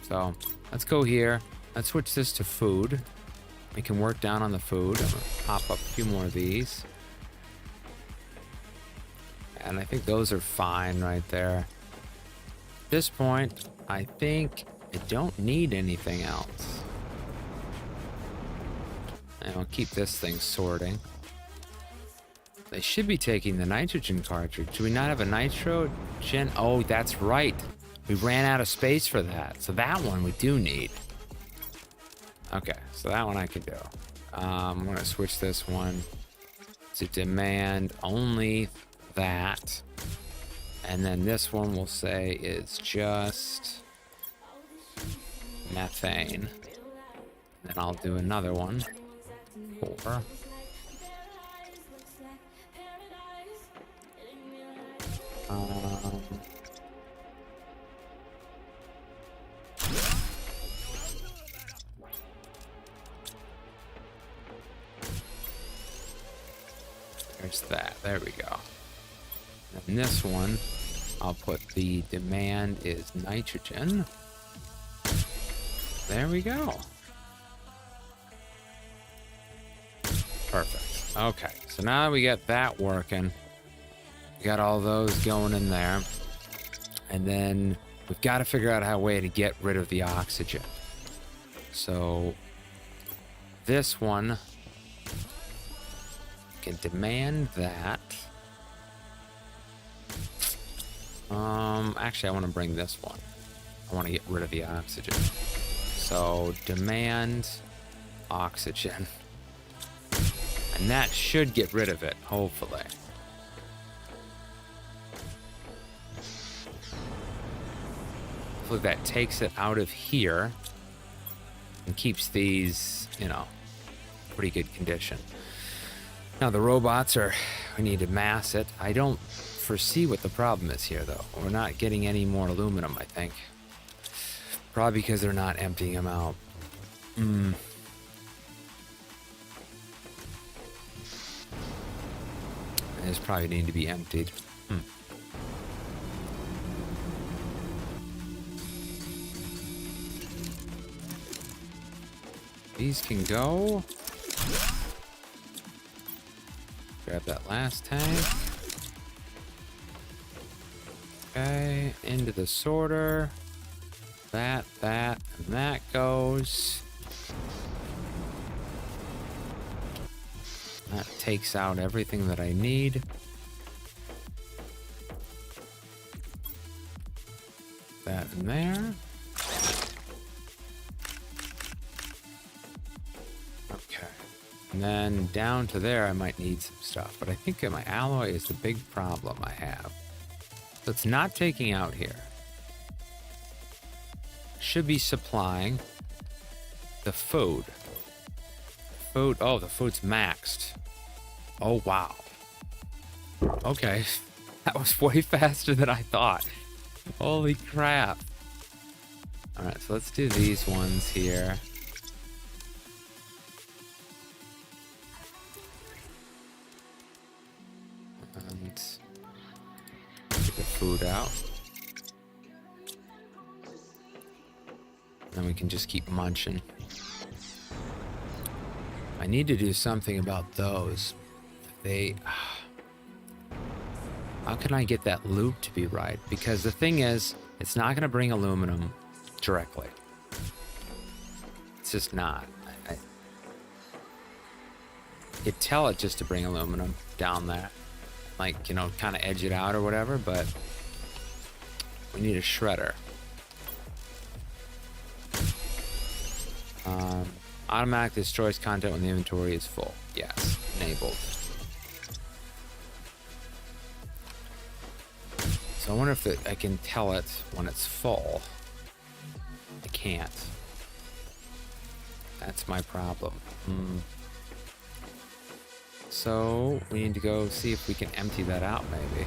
[SPEAKER 1] So let's go here. Let's switch this to food. We can work down on the food. I'm gonna pop up a few more of these. And I think those are fine right there. At this point, I think I don't need anything else. And I'll keep this thing sorting. They should be taking the nitrogen cartridge. Do we not have a nitrogen? Oh, that's right. We ran out of space for that. So that one we do need. Okay, so that one I can do. I'm going to switch this one to demand only that. And then this one we'll say is just methane. Then I'll do another one for there's that. There we go. And this one, I'll put the demand is nitrogen. There we go. Perfect. Okay, so now we got that working. We got all those going in there. And then we've got to figure out a way to get rid of the oxygen. So this one can demand that. Actually, I want to bring this one. I want to get rid of the oxygen. So demand oxygen. And that should get rid of it, hopefully. Hopefully that takes it out of here and keeps these, you know, pretty good condition. Now the robots we need to mass it. I don't foresee what the problem is here though. We're not getting any more aluminum, I think. Probably because they're not emptying them out. These probably need to be emptied. These can go. Grab that last tank. Okay, into the sorter. That, and that goes. That takes out everything that I need. That in there. Okay. And then down to there I might need some stuff, but I think that my alloy is the big problem I have. So it's not taking out here. Should be supplying the food. Oh, the food's maxed. Oh, wow. Okay. That was way faster than I thought. Holy crap. Alright, so let's do these ones here. And get the food out. Then we can just keep munching. I need to do something about those. How can I get that loop to be right? Because the thing is, it's not going to bring aluminum directly. It's just not. I could tell it just to bring aluminum down there. Like, you know, kind of edge it out or whatever, but we need a shredder. Automatic destroys content when the inventory is full. Yes, enabled. So I wonder if I can tell it when it's full. I can't. That's my problem. So we need to go see if we can empty that out, maybe.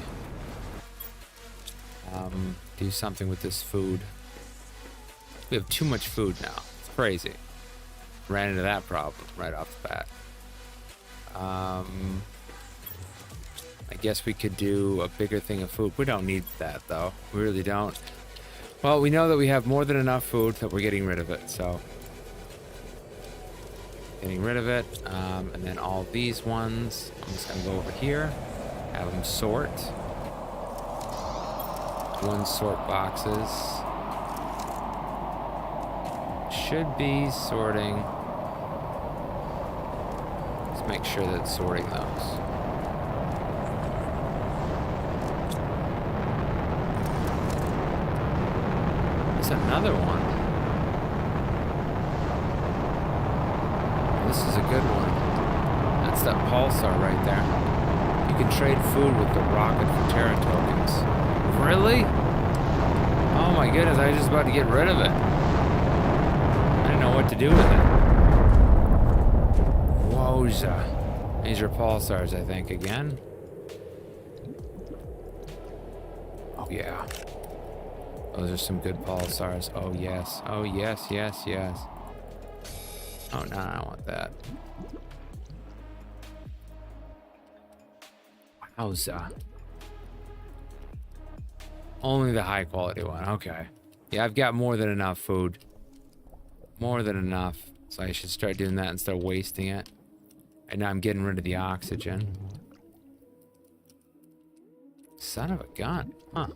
[SPEAKER 1] Do something with this food. We have too much food now. It's crazy. Ran into that problem right off the bat. I guess we could do a bigger thing of food. We don't need that, though. We really don't. Well, we know that we have more than enough food that we're getting rid of it, so. Getting rid of it. And then all these ones, I'm just going to go over here. Have them sort. 1 sort boxes. Should be sorting. Let's make sure that it's sorting those. There's another one. This is a good one. That's that pulsar right there. You can trade food with the rocket for Terra tokens. Really? Oh my goodness, I was just about to get rid of it. I didn't know what to do with it. Wowza. These are pulsars, I think, again. Oh yeah. Those are some good pulsars. Oh yes. Oh yes, yes, yes. Oh no, I don't want that. Wowza. Only the high quality one. Okay. Yeah, I've got more than enough food. More than enough. So I should start doing that instead of wasting it. And now I'm getting rid of the oxygen. Son of a gun. Huh.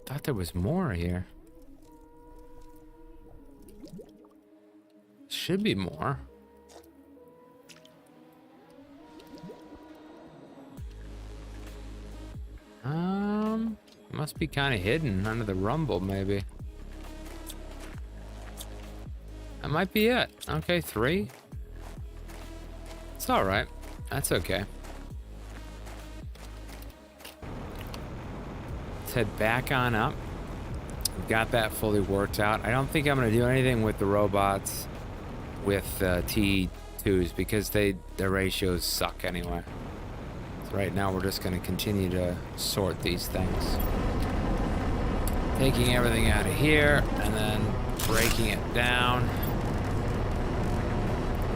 [SPEAKER 1] Thought there was more here. Should be more. Must be kind of hidden under the rumble, maybe. That might be it. Okay, 3. It's all right. That's okay. Let's head back on up. We've got that fully worked out. I don't think I'm going to do anything with the robots with T2s because their ratios suck anyway. So right now we're just going to continue to sort these things. Taking everything out of here and then breaking it down.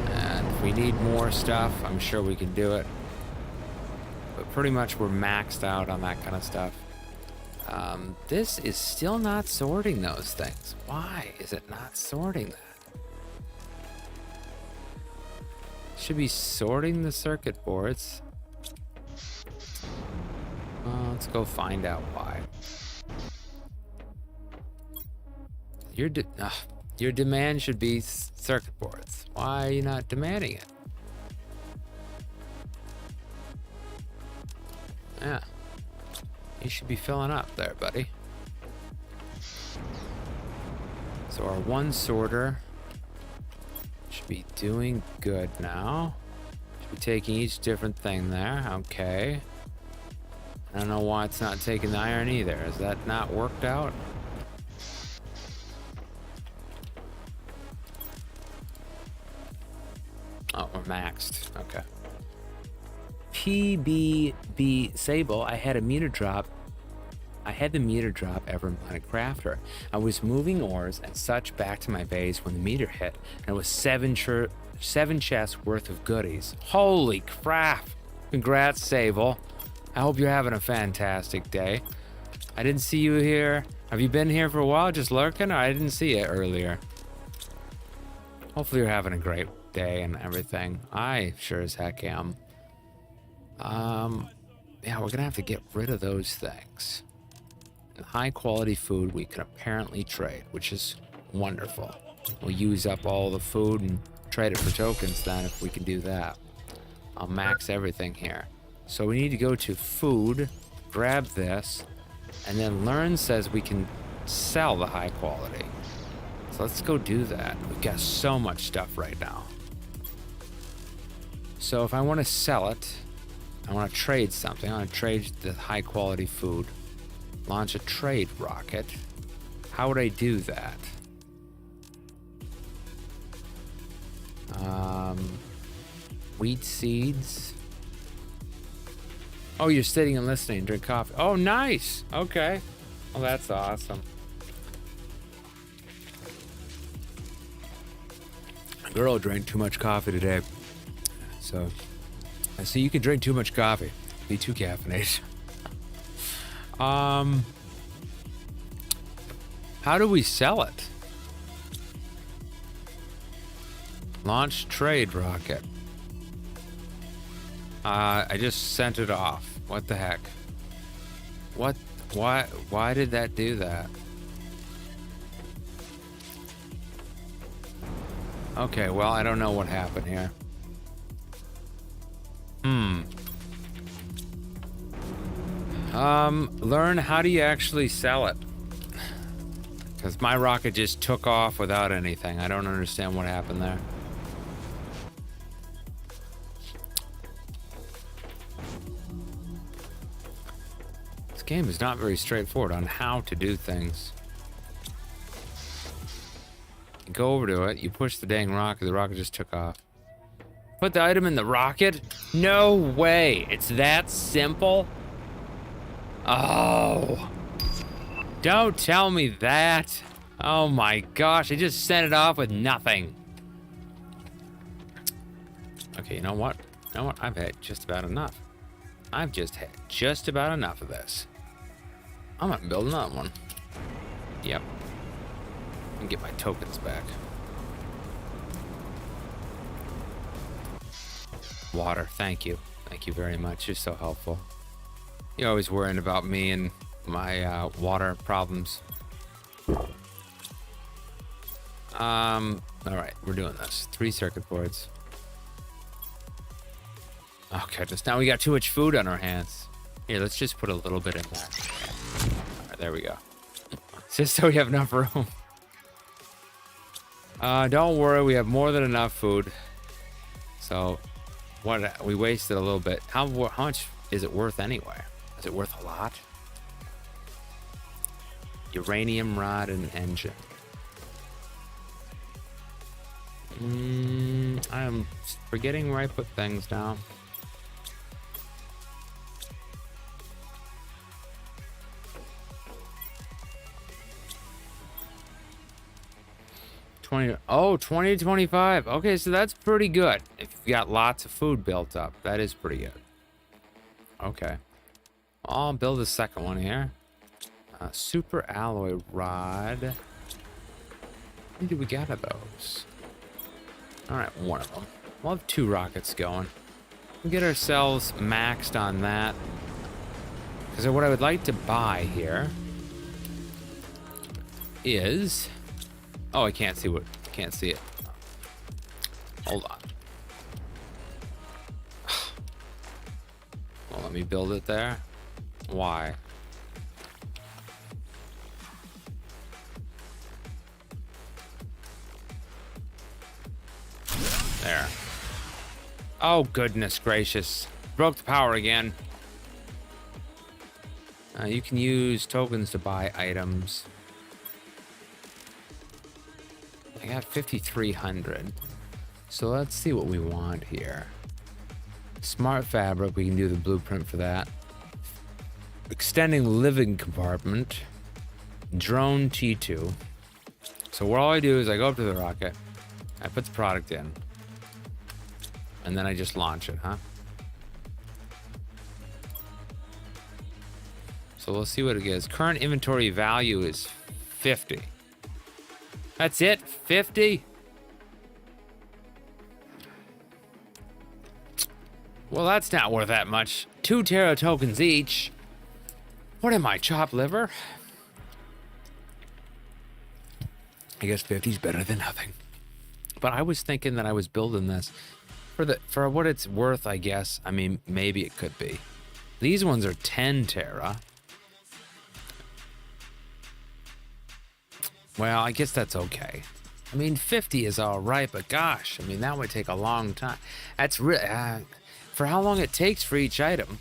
[SPEAKER 1] And if we need more stuff, I'm sure we can do it. But pretty much we're maxed out on that kind of stuff. This is still not sorting those things. Why is it not sorting that? Should be sorting the circuit boards. Let's go find out why. Your demand should be circuit boards. Why are you not demanding it? Yeah. You should be filling up there, buddy. So our 1 sorter should be doing good now. Should be taking each different thing there. Okay. I don't know why it's not taking the iron either. Is that not worked out? Oh, we're maxed. Okay. PBB Sable, I had the meter drop ever on crafter. I was moving ores and such back to my base when the meter hit, and it was 7 chests worth of goodies. Holy crap! Congrats, Sable. I hope you're having a fantastic day. I didn't see you here. Have you been here for a while, just lurking? Or I didn't see you earlier. Hopefully you're having a great day and everything. I sure as heck am. Yeah, we're gonna have to get rid of those things. And high quality food we can apparently trade, which is wonderful. We'll use up all the food and trade it for tokens then if we can do that. I'll max everything here. So we need to go to food, grab this, and then learn says we can sell the high quality. So let's go do that. We've got so much stuff right now. So if I want to sell it, I want to trade something. I want to trade the high quality food. Launch a trade rocket. How would I do that? Wheat seeds. Oh, you're sitting and listening, drink coffee. Oh, nice. Okay. Well, that's awesome. A girl drank too much coffee today. So, I see you can drink too much coffee. Be too caffeinated. How do we sell it? Launch trade rocket. I just sent it off. What the heck? What? Why did that do that? Okay, well, I don't know what happened here. Learn how do you actually sell it? Because my rocket just took off without anything. I don't understand what happened there. This game is not very straightforward on how to do things. You go over to it, you push the dang rocket, the rocket just took off. Put the item in the rocket? No way. It's that simple? Oh. Don't tell me that. Oh my gosh, I just sent it off with nothing. Okay, you know what? You know what? I've had just about enough. I've just had just about enough of this. I'm gonna build another one. Yep. And get my tokens back. Water, thank you. Thank you very much. You're so helpful. You're always worrying about me and my water problems. Alright, we're doing this. 3 circuit boards. Oh goodness, now we got too much food on our hands. Here, let's just put a little bit in there. Alright, there we go. Just so we have enough room. Don't worry, we have more than enough food. So, what, we wasted a little bit. How much is it worth anyway? Is it worth a lot? Uranium rod and engine. I'm forgetting where I put things down. Oh, 20 to 25. Okay, so that's pretty good. If you've got lots of food built up, that is pretty good. Okay. I'll build a second one here. Super alloy rod. How many do we got of those? Alright, one of them. We'll have 2 rockets going. We'll get ourselves maxed on that. Because what I would like to buy here is... Oh, I can't see can't see it. Hold on. Well, let me build it there. Why? There. Oh, goodness gracious. Broke the power again. You can use tokens to buy items. I got 5,300. So let's see what we want here. Smart fabric, we can do the blueprint for that. Extending living compartment. Drone T2. So what all I do is I go up to the rocket. I put the product in. And then I just launch it, huh? So we'll see what it gives. Current inventory value is 50. That's it? 50? Well, that's not worth that much. 2 Terra tokens each. What am I, chopped liver? I guess 50's better than nothing. But I was thinking that I was building this for what it's worth, I guess. I mean, maybe it could be. These ones are 10 Terra. Well, I guess that's okay. I mean, 50 is all right, but gosh, I mean, that would take a long time. That's for how long it takes for each item,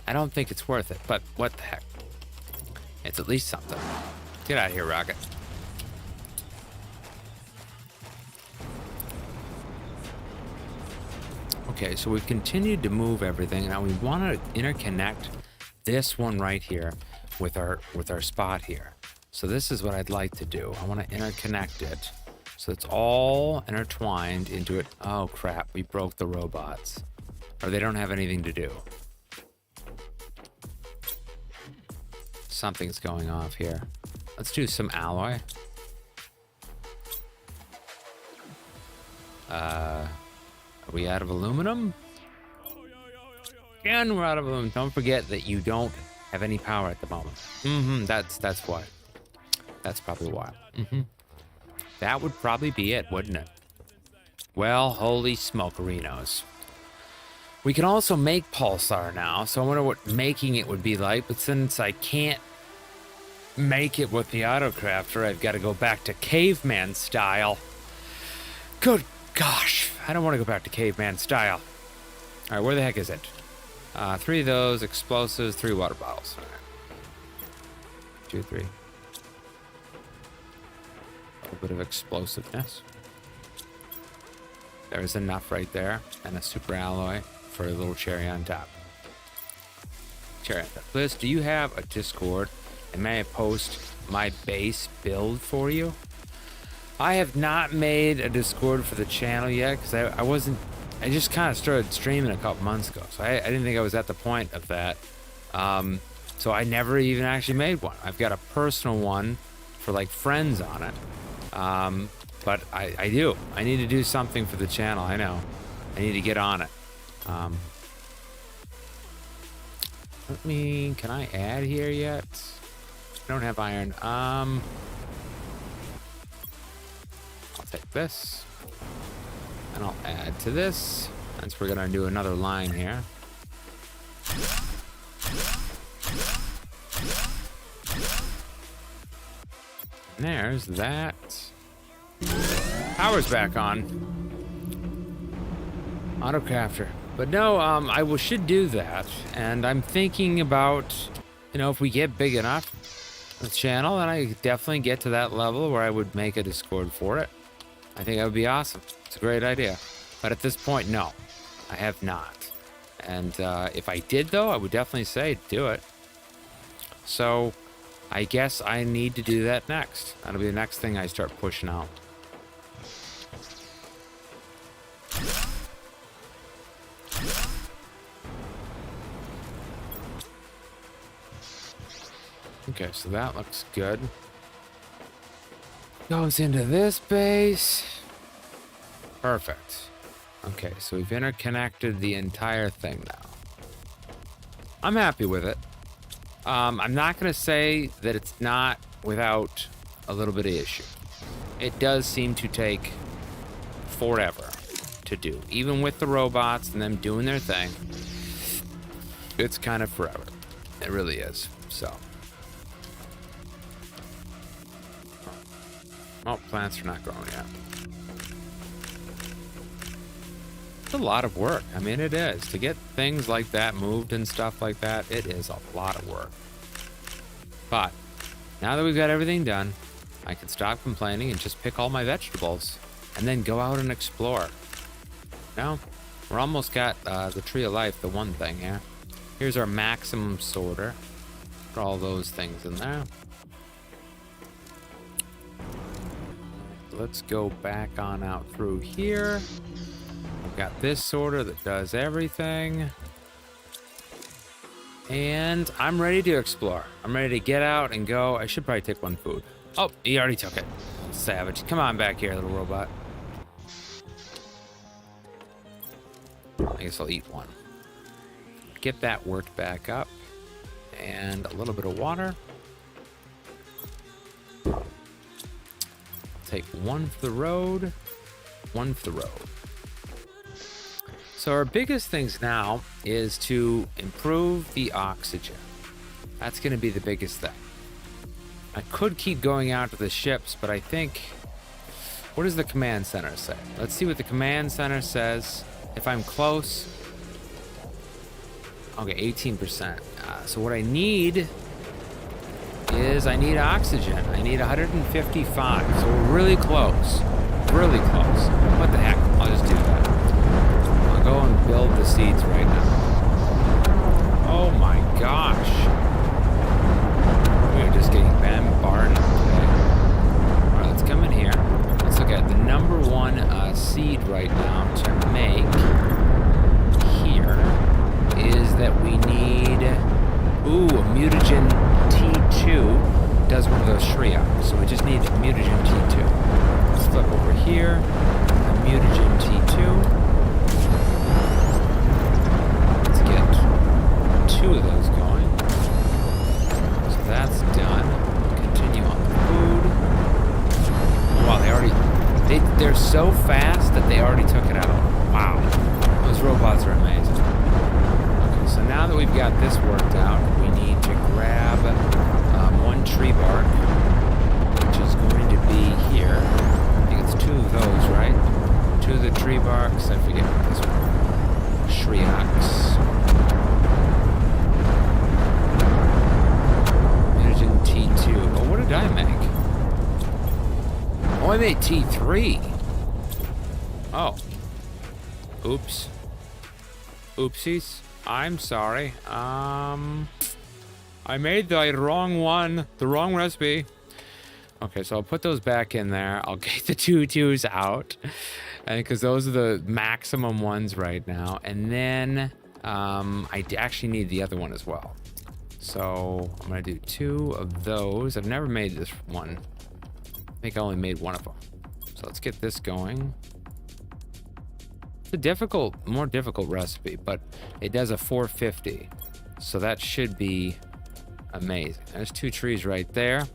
[SPEAKER 1] I don't think it's worth it, but what the heck. It's at least something. Get out of here, rocket. Okay, so we've continued to move everything. Now we want to interconnect this one right here with our spot here. So this is what I'd like to do. I want to interconnect it so it's all intertwined into it. Oh crap, we broke the robots. Or they don't have anything to do. Something's going off here. Let's do some alloy. Are we out of aluminum? And we're out of them. Don't forget that you don't have any power at the moment. That's why. That's probably why. That would probably be it, wouldn't it? Well, holy smokerinos. We can also make pulsar now, so I wonder what making it would be like, but since I can't make it with the autocrafter, I've got to go back to caveman style. Good gosh, I don't want to go back to caveman style. All right, where the heck is it? 3 of those, explosives, 3 water bottles. All right. 2, 3. A little bit of explosiveness. There's enough right there, and a super alloy for a little cherry on top. Cherry on top. Liz, do you have a Discord? And may I post my base build for you? I have not made a Discord for the channel yet because I just kind of started streaming a couple months ago, so I didn't think I was at the point of that. So I never even actually made one. I've got a personal one for like friends on it. But I do. I need to do something for the channel. I know. I need to get on it. Can I add here yet? I don't have iron. I'll take this. And I'll add to this. Since we're gonna do another line here. And there's that. Power's back on. Autocrafter. But no, I should do that. And I'm thinking about, if we get big enough, the channel, and I definitely get to that level where I would make a Discord for it. I think that would be awesome. It's a great idea. But at this point, no, I have not. And if I did, though, I would definitely say do it. So I guess I need to do that next. That'll be the next thing I start pushing out. Okay, so that looks good. Goes into this base. Perfect. Okay, so we've interconnected the entire thing now. I'm happy with it. I'm not going to say that it's not without a little bit of issue. It does seem to take forever to do. Even with the robots and them doing their thing, it's kind of forever. It really is. So. Oh, plants are not growing yet. It's a lot of work. I mean, it is. To get things like that moved and stuff like that, it is a lot of work. But now that we've got everything done, I can stop complaining and just pick all my vegetables and then go out and explore. Now, we're almost got the tree of life, the one thing here. Here's our maximum sorter. Put all those things in there. Let's go back on out through here. I've got this sorter that does everything. And I'm ready to explore. I'm ready to get out and go. I should probably take one food. Oh, he already took it. Savage. Come on back here, little robot. I guess I'll eat one. Get that worked back up. And a little bit of water. Take one for the road, one for the road. So our biggest things now is to improve the oxygen. That's going to be the biggest thing. I could keep going out to the ships, but I think, what does the command center say? Let's see what the command center says. If I'm close, okay, 18%. So what I need is I need oxygen. I need 155. So we're really close. Really close. What the heck? I'll just do that. I'll go and build the seeds right now. Oh my gosh. We are just getting bombarded today. Alright, let's come in here. Let's look at the number one seed right now to make here is that we need, a mutagen T2 does one of those Shriak, so we just need a mutagen T2. Let's flip over here, a mutagen T2. Let's get 2 of those going. So that's done. Continue on the food. Wow, they're so fast that they already took it out. Wow. Those robots are amazing. Okay, so now that we've got this worked out, we need to grab 1 tree bark, which is going to be here. I think it's 2 of those, right? 2 of the tree barks. I forget what this one. Shriox. Mutagen T2. Oh, what did I make? Oh, I made T3. Oh. Oops. Oopsies. I'm sorry. I made the wrong one. The wrong recipe. Okay, so I'll put those back in there. I'll get the 2 2s out. Because those are the maximum ones right now. And then I actually need the other one as well. So I'm going to do 2 of those. I've never made this one. I think I only made 1 of them. So let's get this going. It's a more difficult recipe, but it does a 450. So that should be amazing. There's 2 trees right there.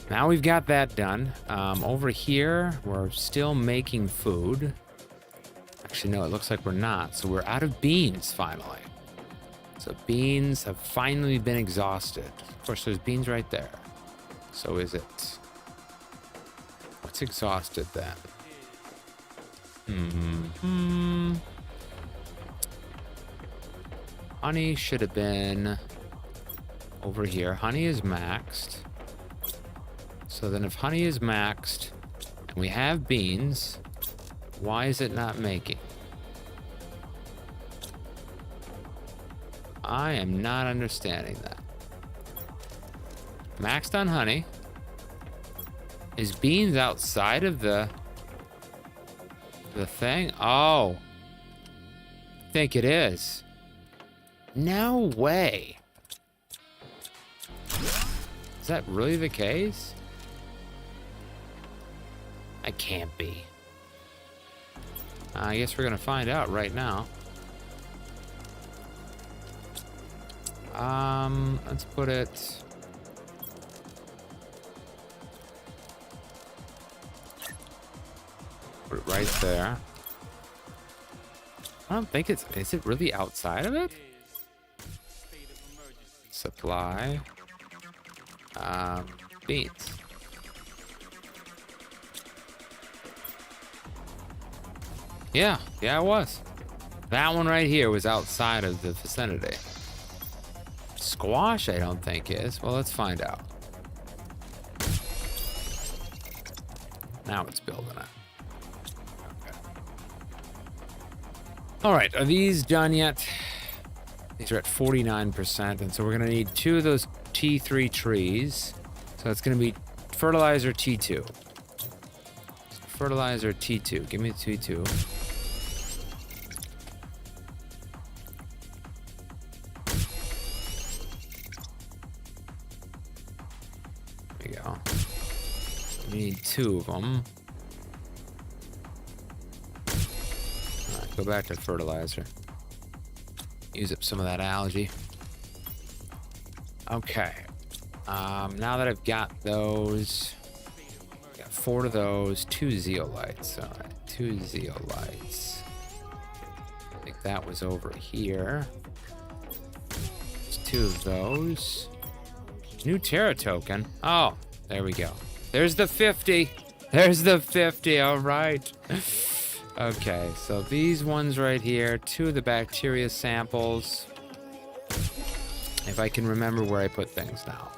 [SPEAKER 1] Now we've got that done. Over here, we're still making food. Actually, no, it looks like we're not. So we're out of beans, finally. So beans have finally been exhausted. Of course, there's beans right there. So is it... What's exhausted then? Honey should have been over here. Honey is maxed. So then if honey is maxed and we have beans, why is it not making? I am not understanding that. Maxed on honey. Is beans outside of the thing? Oh. I think it is. No way. Is that really the case? It can't be. I guess we're gonna find out right now. Let's put it... Put it right there. I don't think it's... Is it really outside of it? Supply. Beans. Yeah, it was. That one right here was outside of the vicinity. Squash, I don't think is. Well, let's find out. Now it's building it. Okay. All right, are these done yet? These are at 49%, and so we're gonna need 2 of those T3 trees. So it's gonna be fertilizer T2. Fertilizer T2. Give me the T2. There we go. We need 2 of them. All right, go back to fertilizer. Use up some of that algae. Okay. Now that I've got those, got 4 of those, 2 zeolites. All right, 2 zeolites. I think that was over here. There's 2 of those. New Terra token. Oh, there we go. There's the 50. There's the 50. All right. Okay, so these ones right here, 2 of the bacteria samples. If I can remember where I put things now.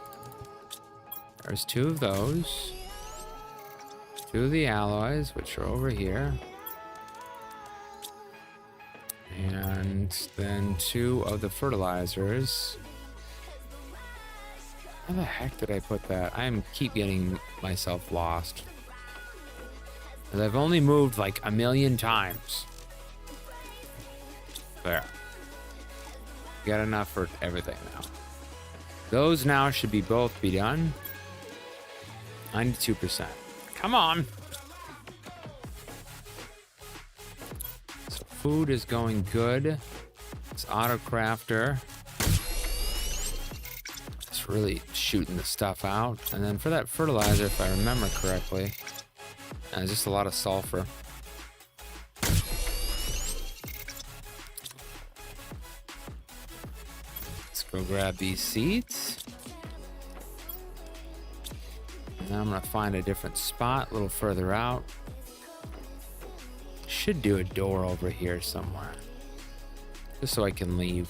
[SPEAKER 1] There's 2 of those. 2 of the alloys, which are over here. And then 2 of the fertilizers. How the heck did I put that? I keep getting myself lost. Because I've only moved like 1,000,000 times. There. Got enough for everything now. Those now should both be done. 92%. Come on. So food is going good. This auto crafter. It's really shooting the stuff out. And then for that fertilizer, if I remember correctly, just a lot of sulfur. Let's go grab these seeds. And then I'm gonna find a different spot a little further out. Should do a door over here somewhere, just so I can leave.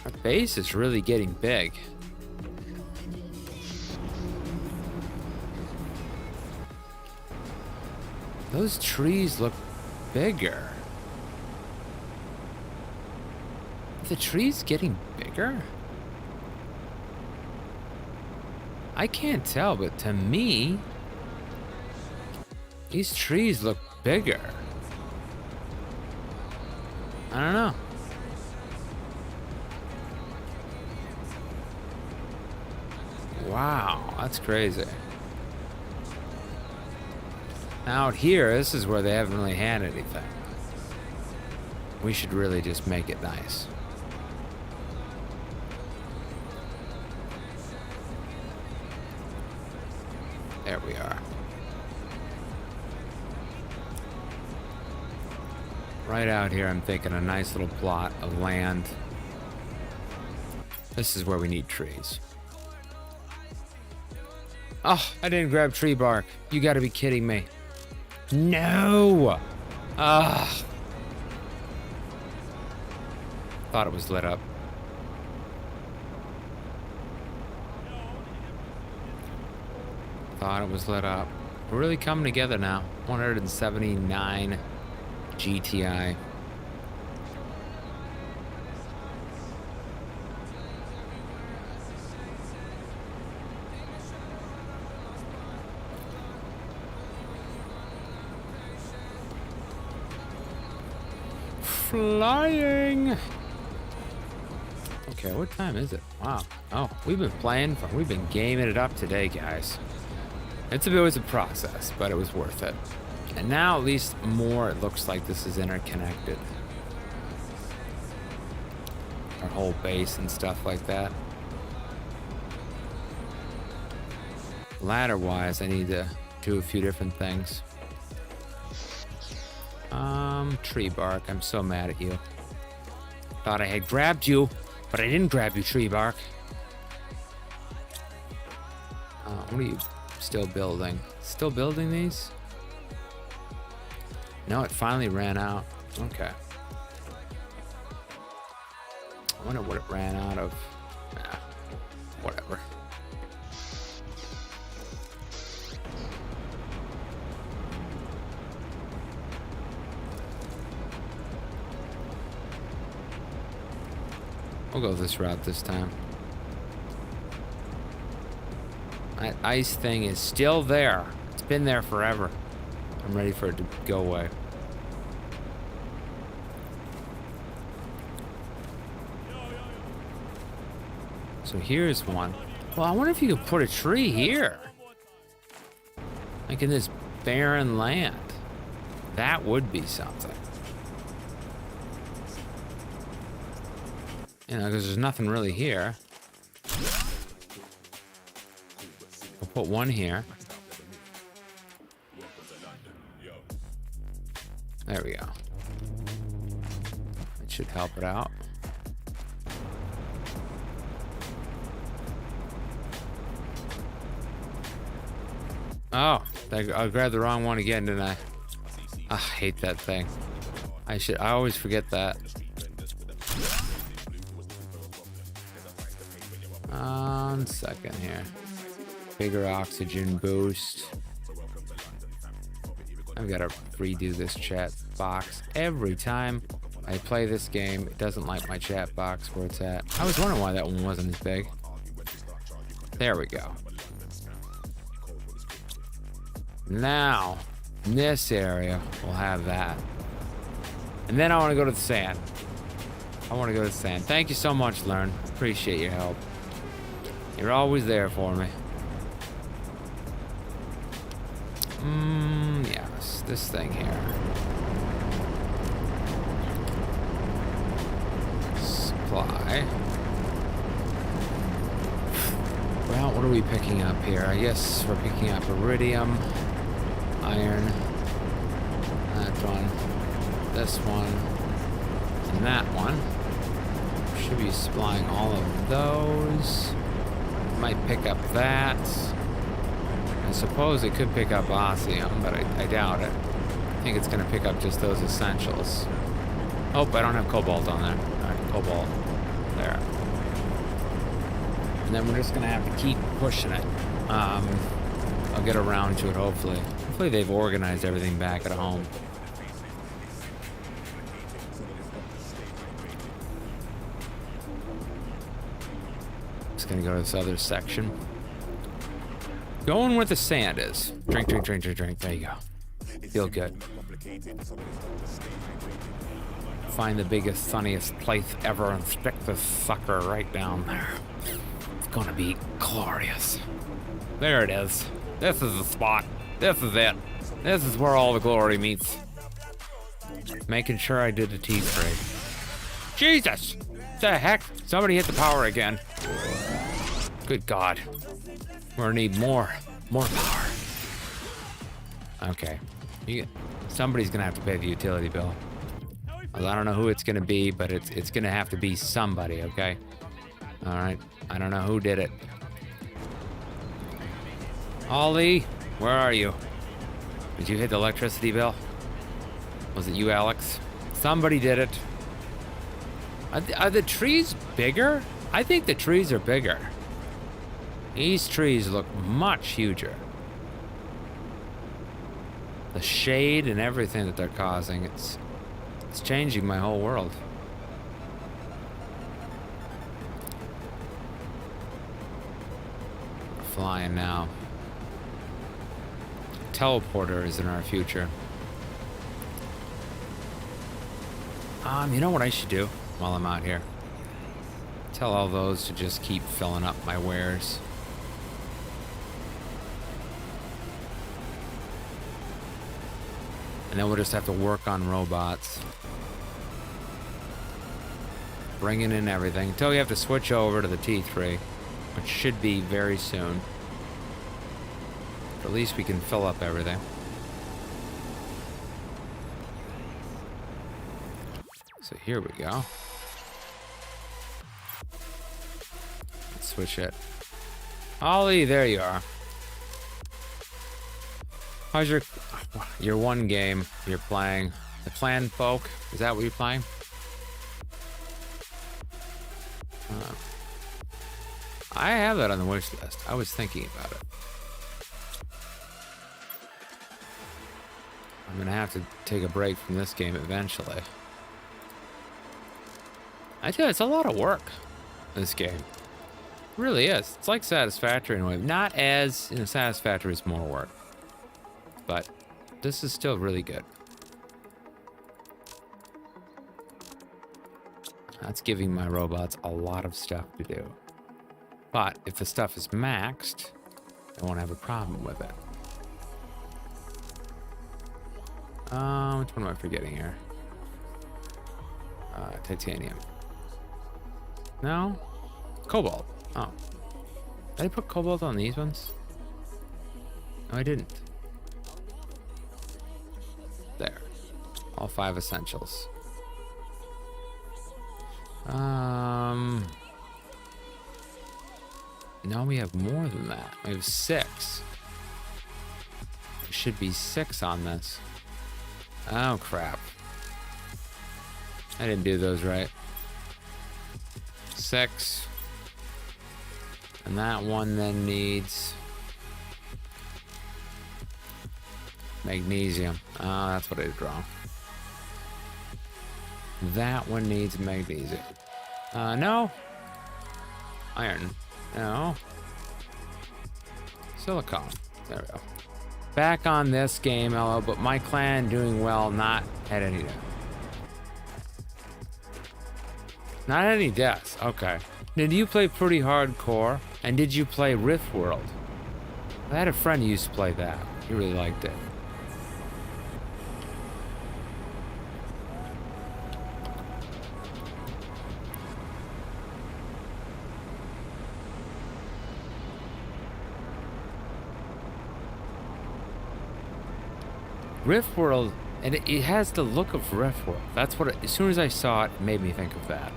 [SPEAKER 1] Our base is really getting big. Those trees look bigger. Are the trees getting bigger? I can't tell, but to me, these trees look bigger. I don't know. Wow, that's crazy. Now out here, this is where they haven't really had anything. We should really just make it nice. There we are. Right out here, I'm thinking a nice little plot of land. This is where we need trees. Oh, I didn't grab tree bark. You gotta be kidding me. No! Ah. Thought it was lit up. Thought it was lit up. We're really coming together now. 179 GTI. Flying. Okay, what time is it? Wow. Oh, we've been gaming it up today, guys. It was a process, but it was worth it. And now at least more it looks like this is interconnected. Our whole base and stuff like that. Ladder wise, I need to do a few different things. Tree bark, I'm so mad at you. Thought I had grabbed you, but I didn't grab you, tree bark. What are you still building? Still building these? No, it finally ran out. Okay. I wonder what it ran out of. Whatever. We'll go this route this time. That ice thing is still there. It's been there forever. I'm ready for it to go away. So here's one. Well, I wonder if you could put a tree here. Like in this barren land. That would be something. You know, because there's nothing really here. We'll put one here. There we go. It should help it out. Oh, I grabbed the wrong one again, didn't I? I hate that thing. I always forget that. One second here. Bigger oxygen boost. I've got to redo this chat box every time I play this game. It doesn't like my chat box where it's at. I was wondering why that one wasn't as big. There we go. Now, in this area, we'll have that. And then I want to go to the sand. Thank you so much, Learn. Appreciate your help. You're always there for me. Yes, this thing here. Okay. Well, what are we picking up here? I guess we're picking up iridium, iron, that one, this one, and that one. Should be supplying all of those. Might pick up that. I suppose it could pick up osmium, but I doubt it. I think it's going to pick up just those essentials. Oh, I don't have cobalt on there. Alright, cobalt. There. And then we're just going to have to keep pushing it. I'll get around to it, hopefully. Hopefully they've organized everything back at home. Just going to go to this other section. Going where the sand is. Drink, drink, drink, drink, drink. There you go. Feel good. Find the biggest, sunniest place ever and stick this sucker right down there. It's gonna be glorious. There it is. This is the spot. This is it. This is where all the glory meets. Making sure I did the T3. Jesus! What the heck? Somebody hit the power again. Good God. We're gonna need more power. Okay. Somebody's gonna have to pay the utility bill. I don't know who it's gonna be, but it's gonna have to be somebody, okay? Alright. I don't know who did it. Ollie, where are you? Did you hit the electricity bill? Was it you, Alex? Somebody did it. Are the trees bigger? I think the trees are bigger. These trees look much huger. The shade and everything that they're causing, it's changing my whole world. We're flying now. Teleporter is in our future. You know what I should do while I'm out here? Tell all those to just keep filling up my wares. And then we'll just have to work on robots. Bringing in everything until we have to switch over to the T3, which should be very soon. But at least we can fill up everything. So here we go. Let's switch it. Ollie, there you are. How's your one game you're playing? The Clan Folk? Is that what you're playing? I have that on the wish list. I was thinking about it. I'm gonna have to take a break from this game eventually. I tell you, it's a lot of work, this game. It really is. It's like Satisfactory in a way. Not as, Satisfactory is more work. But this is still really good. That's giving my robots a lot of stuff to do. But if the stuff is maxed, I won't have a problem with it. Which one am I forgetting here? Titanium. No? Cobalt. Oh. Did I put cobalt on these ones? No, I didn't. There. All 5 essentials. No, we have more than that. We have 6. There should be 6 on this. Oh, crap. I didn't do those right. 6. And that one then needs magnesium. Oh, that's what I did wrong. That one needs magnesium. No. Iron. No. Silicone. There we go. Back on this game, hello, but my clan doing well, not at any death. Not any deaths, okay. Did you play pretty hardcore? And did you play Rift World? I had a friend who used to play that. He really liked it. Rift World, and it has the look of Rift World. That's what, as soon as I saw it, it made me think of that.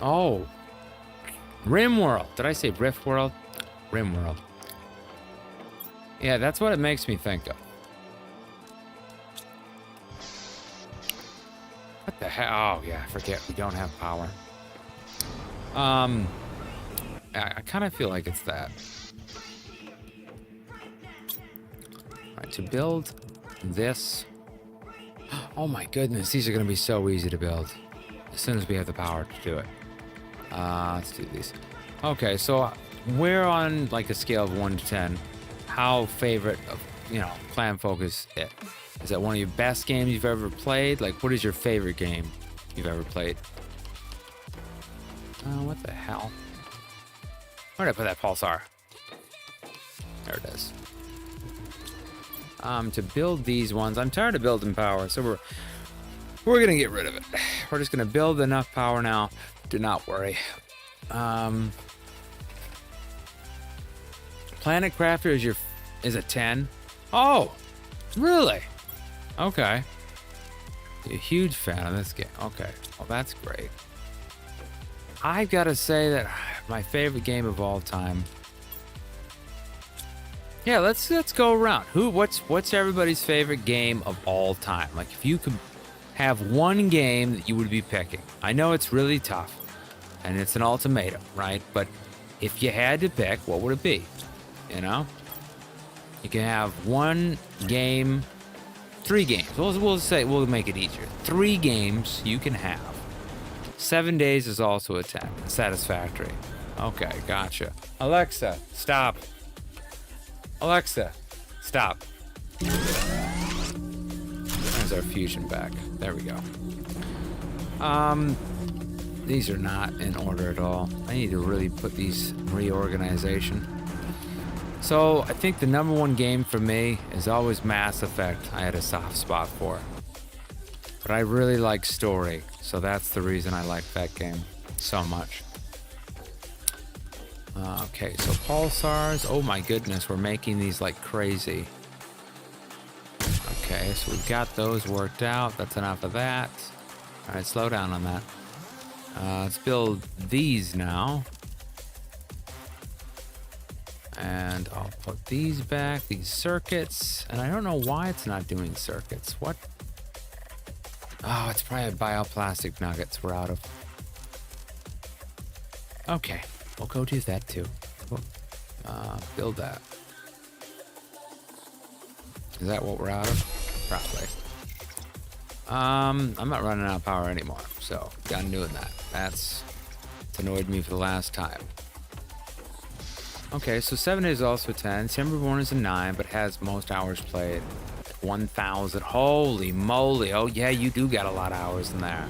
[SPEAKER 1] Oh, RimWorld. Did I say Rift World? RimWorld. Yeah, that's what it makes me think of. What the hell? Oh, yeah, I forget. We don't have power. I kind of feel like it's that. All right, to build this. Oh my goodness, these are going to be so easy to build as soon as we have the power to do it. Let's do these. Okay, so we're on like a scale of 1 to 10. How favorite of, Clan Focus it? Is that one of your best games you've ever played? Like, what is your favorite game you've ever played? What the hell? Where did I put that pulsar? There it is. To build these ones, I'm tired of building power, so we're gonna get rid of it. We're just gonna build enough power now. Do not worry. Planet Crafter is a 10. Oh, really? Okay. You're a huge fan of this game. Okay. Well, that's great. I've got to say that my favorite game of all time. Yeah, let's go around. What's everybody's favorite game of all time? Like, if you could have one game that you would be picking. I know it's really tough, and it's an ultimatum, right? But if you had to pick, what would it be? You can have one game, 3 games. We'll make it easier. 3 games you can have. 7 days is also a 10. Satisfactory. Okay, gotcha. Alexa, stop. Alexa, stop. There's our fusion back. There we go. These are not in order at all. I need to really put these in reorganization. So I think the number 1 game for me is always Mass Effect. I had a soft spot for. But I really like story, so that's the reason I like that game so much. Okay, so pulsars. Oh my goodness, we're making these like crazy. Okay, so we've got those worked out. That's enough of that. All right, slow down on that. Let's build these now. And I'll put these back, these circuits. And I don't know why it's not doing circuits. What? Oh, it's probably bioplastic nuggets we're out of. Okay, we'll go do that too. Build that. Is that what we're out of? Probably. I'm not running out of power anymore, so done doing that. It's annoyed me for the last time. Okay, so 7 is also 10. Timberborn is a 9, but has most hours played. 1,000. Holy moly. Oh, yeah, you do got a lot of hours in there.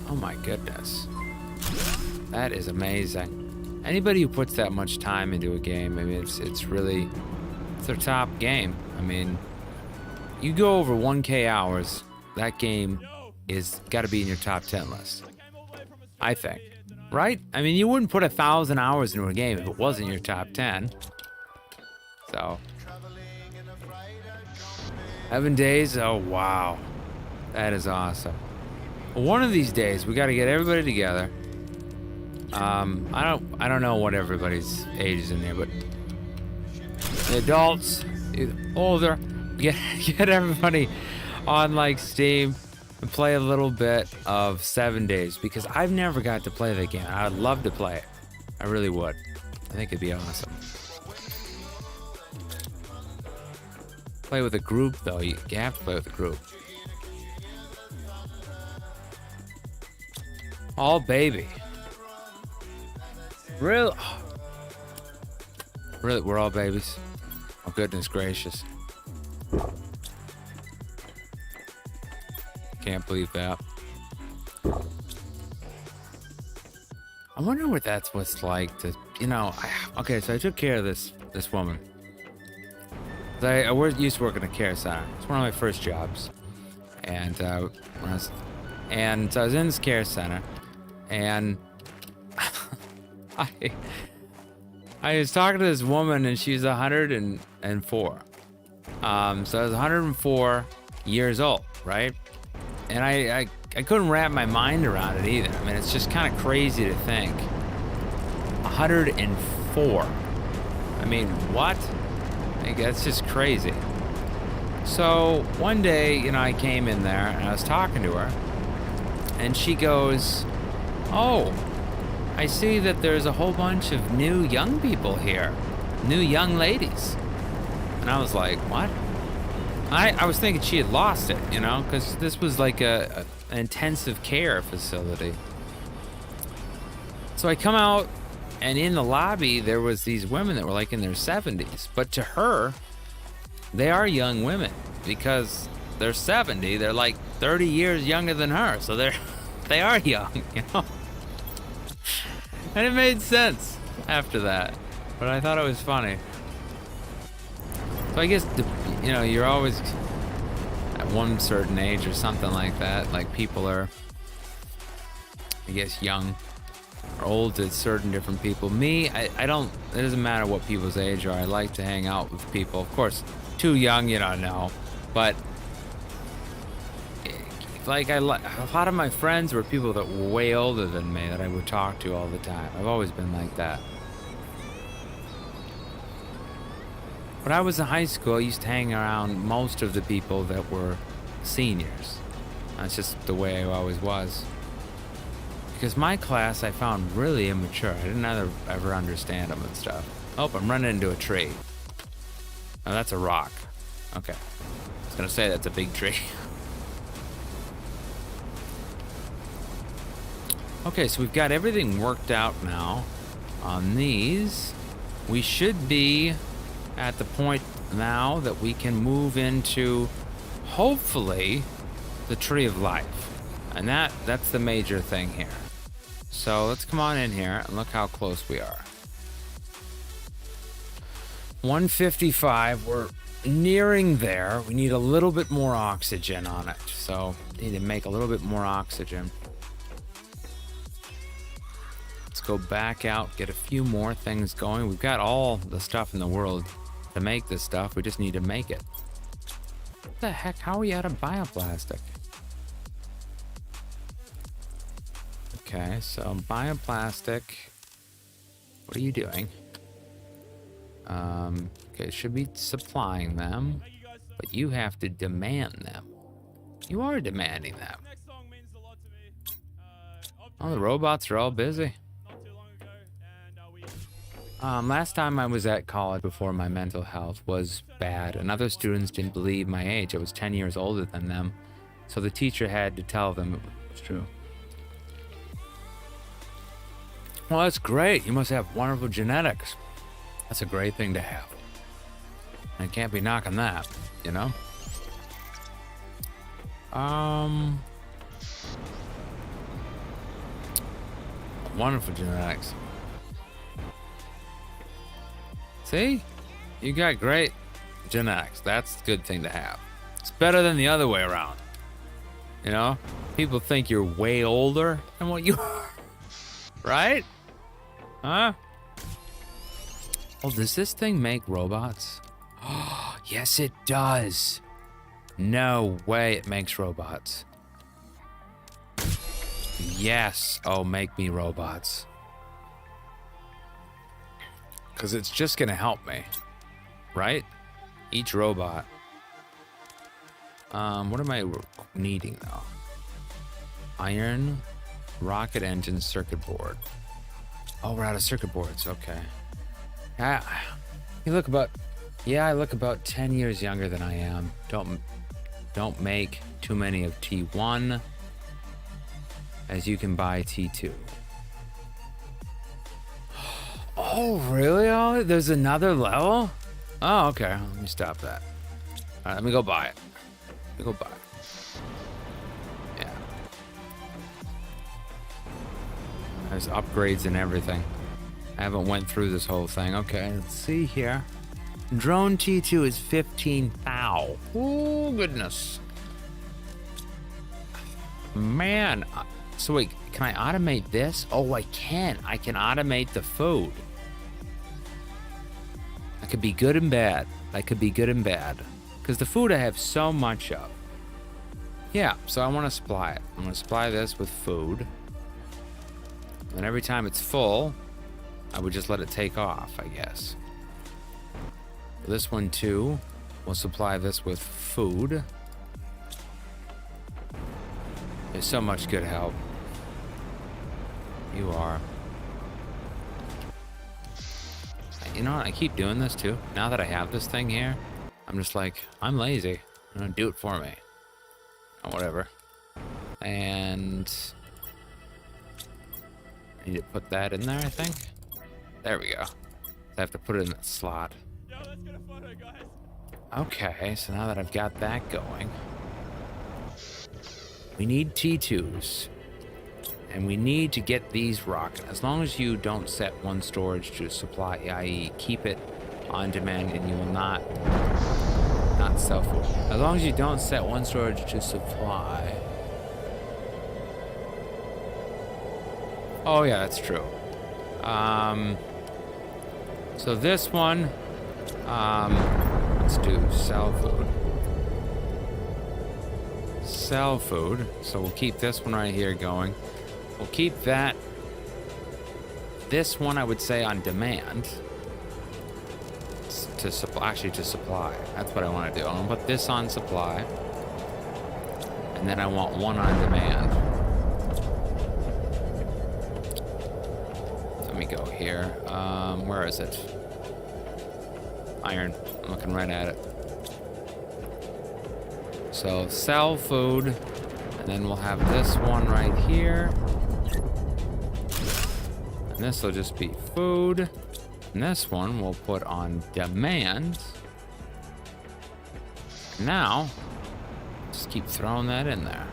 [SPEAKER 1] Oh, my goodness. That is amazing. Anybody who puts that much time into a game, I mean, it's really... It's their top game. I mean, you go over 1K hours, that game is got to be in your top 10 list. I think. Right? I mean, you wouldn't put 1,000 hours into a game if it wasn't your top 10. So. 7 days? Oh, wow. That is awesome. Well, one of these days, we got to get everybody together. I don't know what everybody's age is in there, but the adults, older, get everybody on like Steam and play a little bit of 7 days, because I've never got to play the game. I'd love to play it. I really would. I think it'd be awesome. Play with a group though. You have to play with a group. Oh baby. Really? Really? We're all babies? Oh goodness gracious. Can't believe that. I wonder what that's what's like to, okay, so I took care of this woman. I used to work in a care center. It's one of my first jobs. And so I was in this care center, and I was talking to this woman, and she's 104. So I was 104 years old, right? And I couldn't wrap my mind around it either. I mean, it's just kind of crazy to think. 104. I mean, what? Like, that's just crazy. So one day, you know, I came in there and I was talking to her, and she goes, "Oh, I see that there's a whole bunch of new young people here, new young ladies." And I was like, "What?" I was thinking she had lost it, you know, because this was like an intensive care facility. So I come out, and in the lobby, there was these women that were like in their 70s. But to her, they are young women because they're 70. They're like 30 years younger than her. So they are young, you know? And it made sense after that. But I thought it was funny. So I guess, you know, you're always at one certain age or something like that. Like people are, I guess, young or old to certain different people. Me, I don't, it doesn't matter what people's age are. I like to hang out with people. Of course, too young, you don't know. But like a lot of my friends were people that were way older than me that I would talk to all the time. I've always been like that. When I was in high school, I used to hang around most of the people that were seniors. That's just the way I always was. Because my class I found really immature. I didn't ever understand them and stuff. Oh, I'm running into a tree. Oh, that's a rock. Okay. I was gonna say that's a big tree. Okay, so we've got everything worked out now on these. We should be at the point now that we can move into, hopefully, the Tree of Life. And that's the major thing here. So let's come on in here and look how close we are. 155, we're nearing there. We need a little bit more oxygen on it. So need to make a little bit more oxygen. Let's go back out, get a few more things going. We've got all the stuff in the world to make this stuff. We just need to make it. What the heck? How are we out of bioplastic? Okay, so bioplastic. What are you doing? Okay, should be supplying them, but you have to demand them. You are demanding them. Oh, the robots are all busy. Last time I was at college before my mental health was bad, and other students didn't believe my age. I was 10 years older than them, so the teacher had to tell them it was true. Well, that's great. You must have wonderful genetics. That's a great thing to have. I can't be knocking that, you know? Wonderful genetics. See? You got great genetics. That's a good thing to have. It's better than the other way around. You know? People think you're way older than what you are. Right? Huh? Oh, does this thing make robots? Oh, yes, it does. No way it makes robots. Yes. Oh, make me robots. Because it's just going to help me. Right? Each robot. What am I needing, though? Iron, rocket engine, circuit board. Oh, we're out of circuit boards. Okay. You look about... Yeah, I look about 10 years younger than I am. Don't make too many of T1, as you can buy T2. Oh, really, Ollie? There's another level? Oh, okay. Let me stop that. All right, let me go buy it. Let me go buy it. Yeah. There's upgrades and everything. I haven't went through this whole thing. Okay, let's see here. Drone T2 is 15 thou. Oh, goodness. Man. So wait, can I automate this? Oh, I can. I can automate the food. That could be good and bad. That could be good and bad. Because the food I have so much of. Yeah, so I want to supply it. I'm going to supply this with food. And every time it's full, I would just let it take off, I guess. This one too, we'll supply this with food. There's so much good help. You are. You know what? I keep doing this too. Now that I have this thing here, I'm just like, I'm lazy. I'm gonna do it for me. Or whatever. And I need to put that in there, I think. There we go. I have to put it in that slot.
[SPEAKER 3] Yo, let's get a photo, guys.
[SPEAKER 1] Okay, so now that I've got that going, we need T2s. And we need to get these rocking. As long as you don't set one storage to supply, i.e. keep it on demand, and you will not sell food. As long as you don't set one storage to supply. Oh yeah, that's true. So this one, let's do sell food. Sell food. So we'll keep this one right here going. We'll keep that. This one I would say on demand. To supply, actually to supply. That's what I want to do. I'm gonna put this on supply. And then I want one on demand. Let me go here. Where is it? Iron. I'm looking right at it. So sell food. And then we'll have this one right here. And this will just be food. And this one we'll put on demand. Now, just keep throwing that in there.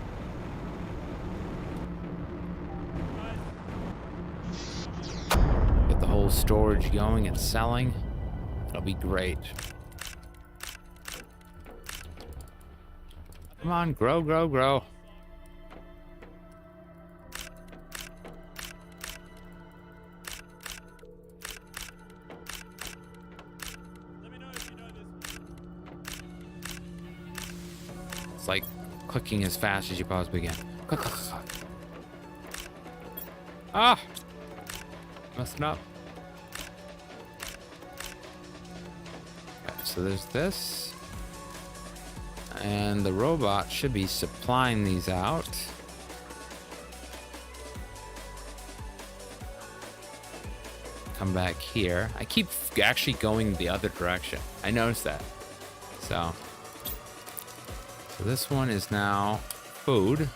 [SPEAKER 1] Get the whole storage going and selling. It'll be great. Come on, grow, grow, grow. It's like clicking as fast as you possibly can. Click, click, click. Ah! Messing up. Okay, so there's this. And the robot should be supplying these out. Come back here. I keep actually going the other direction. I noticed that. So this one is now food.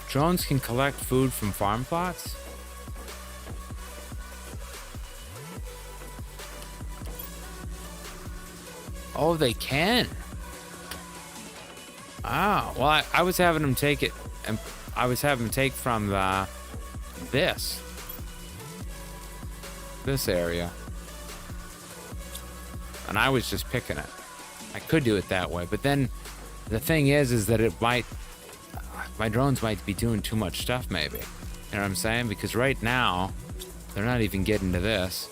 [SPEAKER 1] Drones can collect food from farm plots. Oh, they can. Ah, well, I was having them take it, and I was having them take from this area, and I was just picking it. I could do it that way, but then the thing is that it might, my drones might be doing too much stuff, maybe. You know what I'm saying? Because right now, they're not even getting to this,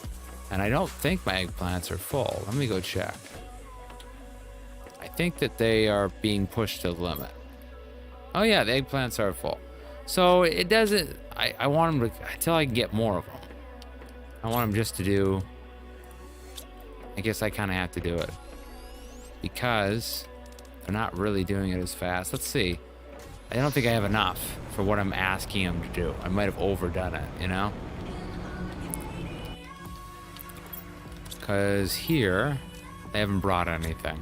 [SPEAKER 1] and I don't think my eggplants are full. Let me go check. I think that they are being pushed to the limit. Oh yeah, the eggplants are full. So it doesn't, I want them to, until I can get more of them. I want them just to do, I guess I kind of have to do it. Because they're not really doing it as fast. Let's see. I don't think I have enough for what I'm asking them to do. I might have overdone it, you know? Because here, they haven't brought anything.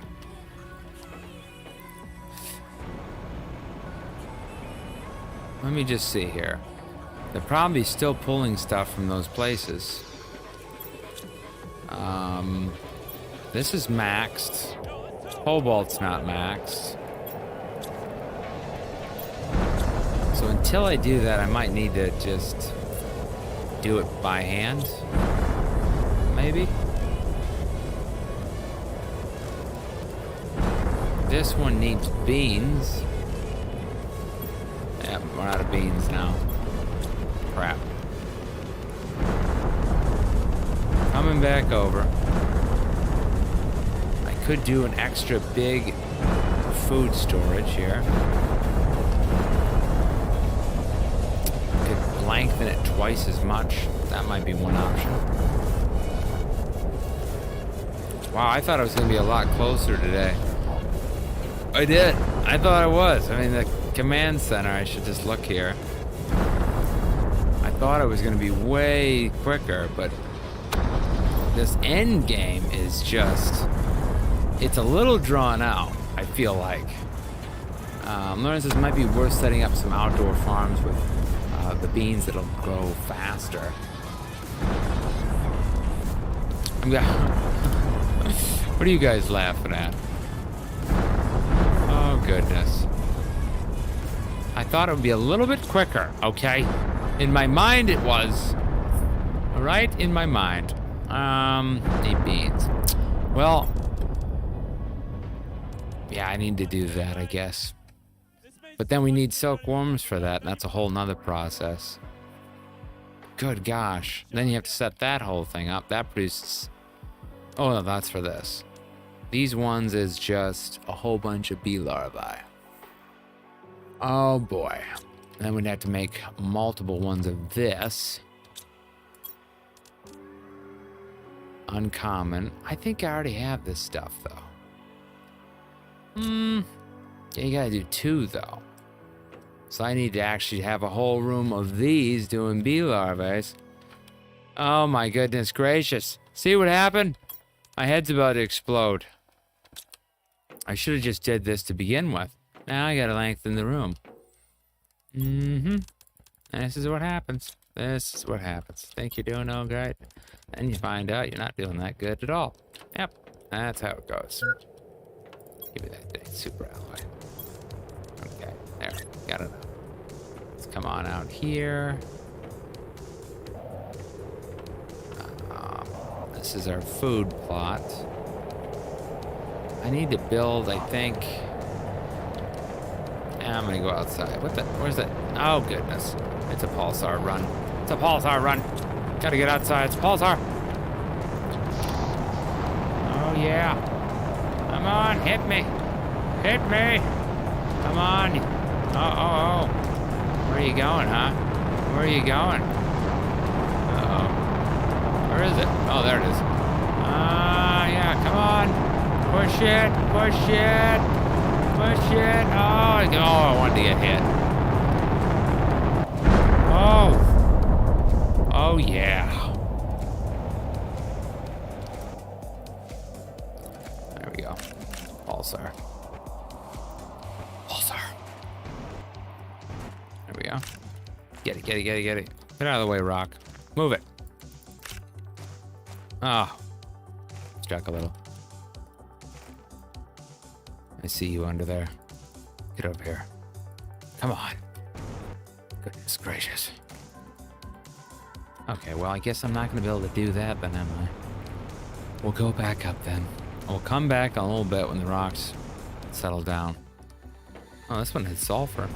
[SPEAKER 1] Let me just see here. They're probably still pulling stuff from those places. This is maxed. Cobalt's not maxed. So until I do that, I might need to just do it by hand. Maybe. This one needs beans. Yeah, we're out of beans now. Crap. Coming back over. I could do an extra big food storage here. Could lengthen it twice as much. That might be one option. Wow, I thought I was going to be a lot closer today. I did. I thought I was. I mean, the command center, I should just look here. I thought I was going to be way quicker, but this end game is just, it's a little drawn out, I feel like. Learns this might be worth setting up some outdoor farms with the beans that'll grow faster. What are you guys laughing at? Oh, goodness. I thought it would be a little bit quicker, okay? In my mind, it was. All right, in my mind. Need beans. Well, yeah, I need to do that, I guess. But then we need silkworms for that, and that's a whole nother process. Good gosh. Then you have to set that whole thing up. That produces... Oh, no, that's for this. These ones is just a whole bunch of bee larvae. Oh, boy. Then we'd have to make multiple ones of this. Uncommon. I think I already have this stuff, though. Yeah, you gotta do 2, though. So I need to actually have a whole room of these doing bee larvae. Oh, my goodness gracious. See what happened? My head's about to explode. I should have just did this to begin with. Now I gotta lengthen the room. And this is what happens. This is what happens. Think you're doing all right, and you find out you're not doing that good at all. Yep, that's how it goes. Give me that big super alloy. Okay, there, got it. Let's come on out here. This is our food plot. I need to build, I think. I'm gonna go outside. What the? Where's that? Oh, goodness. It's a pulsar run. It's a pulsar run. Gotta get outside. It's a pulsar. Oh, yeah. Come on, hit me. Hit me. Come on. Oh. Where are you going, huh? Where are you going? Where is it? Oh, there it is. Yeah, come on. Push it, push it, push it. Oh, I wanted to get hit. Oh, yeah. There we go. Pulsar. There we go. Get it. Get out of the way, rock. Move it. Oh. Struck a little. I see you under there. Get over here. Come on. Goodness gracious. Okay, well, I guess I'm not going to be able to do that then, am I? We'll go back up then. We'll come back a little bit when the rocks settle down. Oh, this one had sulfur.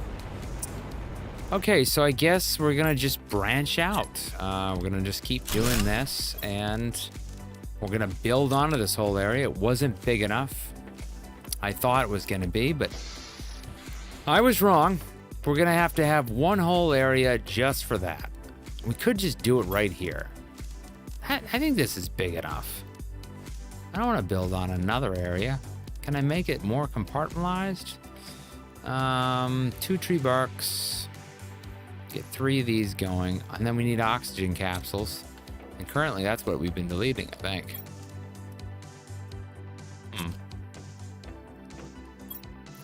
[SPEAKER 1] Okay, so I guess we're going to just branch out. We're going to just keep doing this, and we're going to build onto this whole area. It wasn't big enough. I thought it was going to be, but I was wrong. We're going to have one whole area just for that. We could just do it right here. I think this is big enough. I don't want to build on another area. Can I make it more compartmentalized? 2 tree barks. Get 3 of these going. And then we need oxygen capsules. And currently that's what we've been deleting, I think.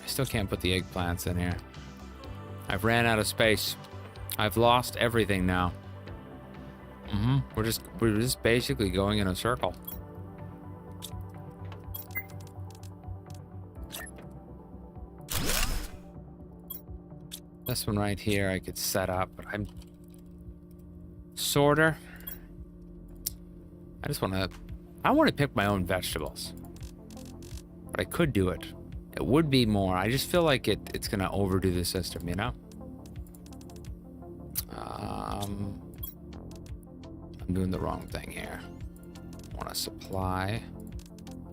[SPEAKER 1] I still can't put the eggplants in here. I've ran out of space. I've lost everything now. We're just basically going in a circle. This one right here I could set up, but I'm sorter. I want to pick my own vegetables. But I could do it It would be more. I just feel like it's gonna overdo the system, you know? I'm doing the wrong thing here. I want to supply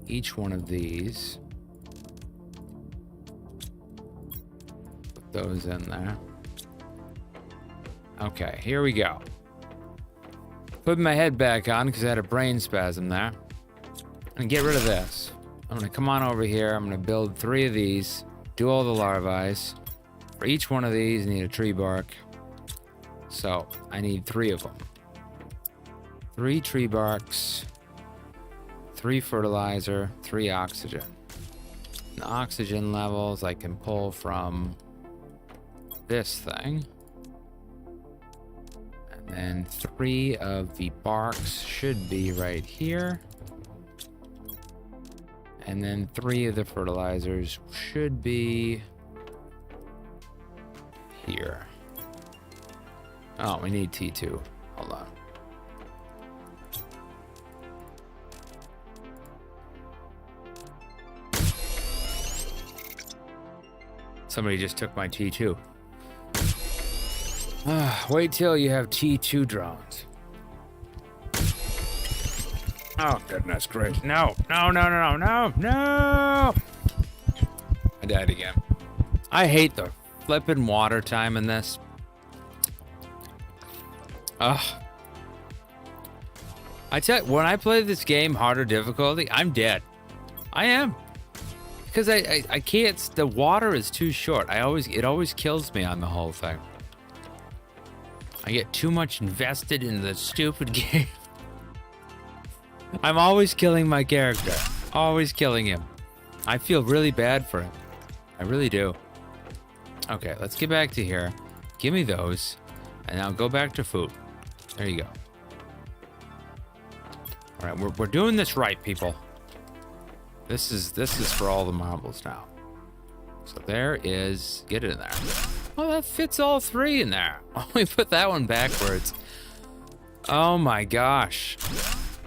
[SPEAKER 1] each one of these. Put those in there. Okay, here we go. Putting my head back on because I had a brain spasm there. And get rid of this. I'm gonna come on over here. I'm gonna build 3 of these. Do all the larvae. For each one of these, I need a tree bark. So I need 3 of them. 3 tree barks, 3 fertilizer, 3 oxygen. The oxygen levels I can pull from this thing. And then 3 of the barks should be right here. And then 3 of the fertilizers should be here. Oh, we need T2. Hold on. Somebody just took my T2. Wait till you have T2 drones. Oh, goodness gracious. No, no, no, no, no, no. I died again. I hate the flippin' water time in this. Ugh. I tell you, when I play this game harder difficulty, I'm dead. I am. Because I can't, the water is too short. It always kills me on the whole thing. I get too much invested in the stupid game. I'm always killing my character. Always killing him. I feel really bad for him. I really do. Okay, let's get back to here. Give me those. And now go back to food. There you go. All right, we're doing this right, people. This is for all the marbles now. So there is, get it in there. Oh, that fits all 3 in there. Oh, we put that one backwards. Oh my gosh.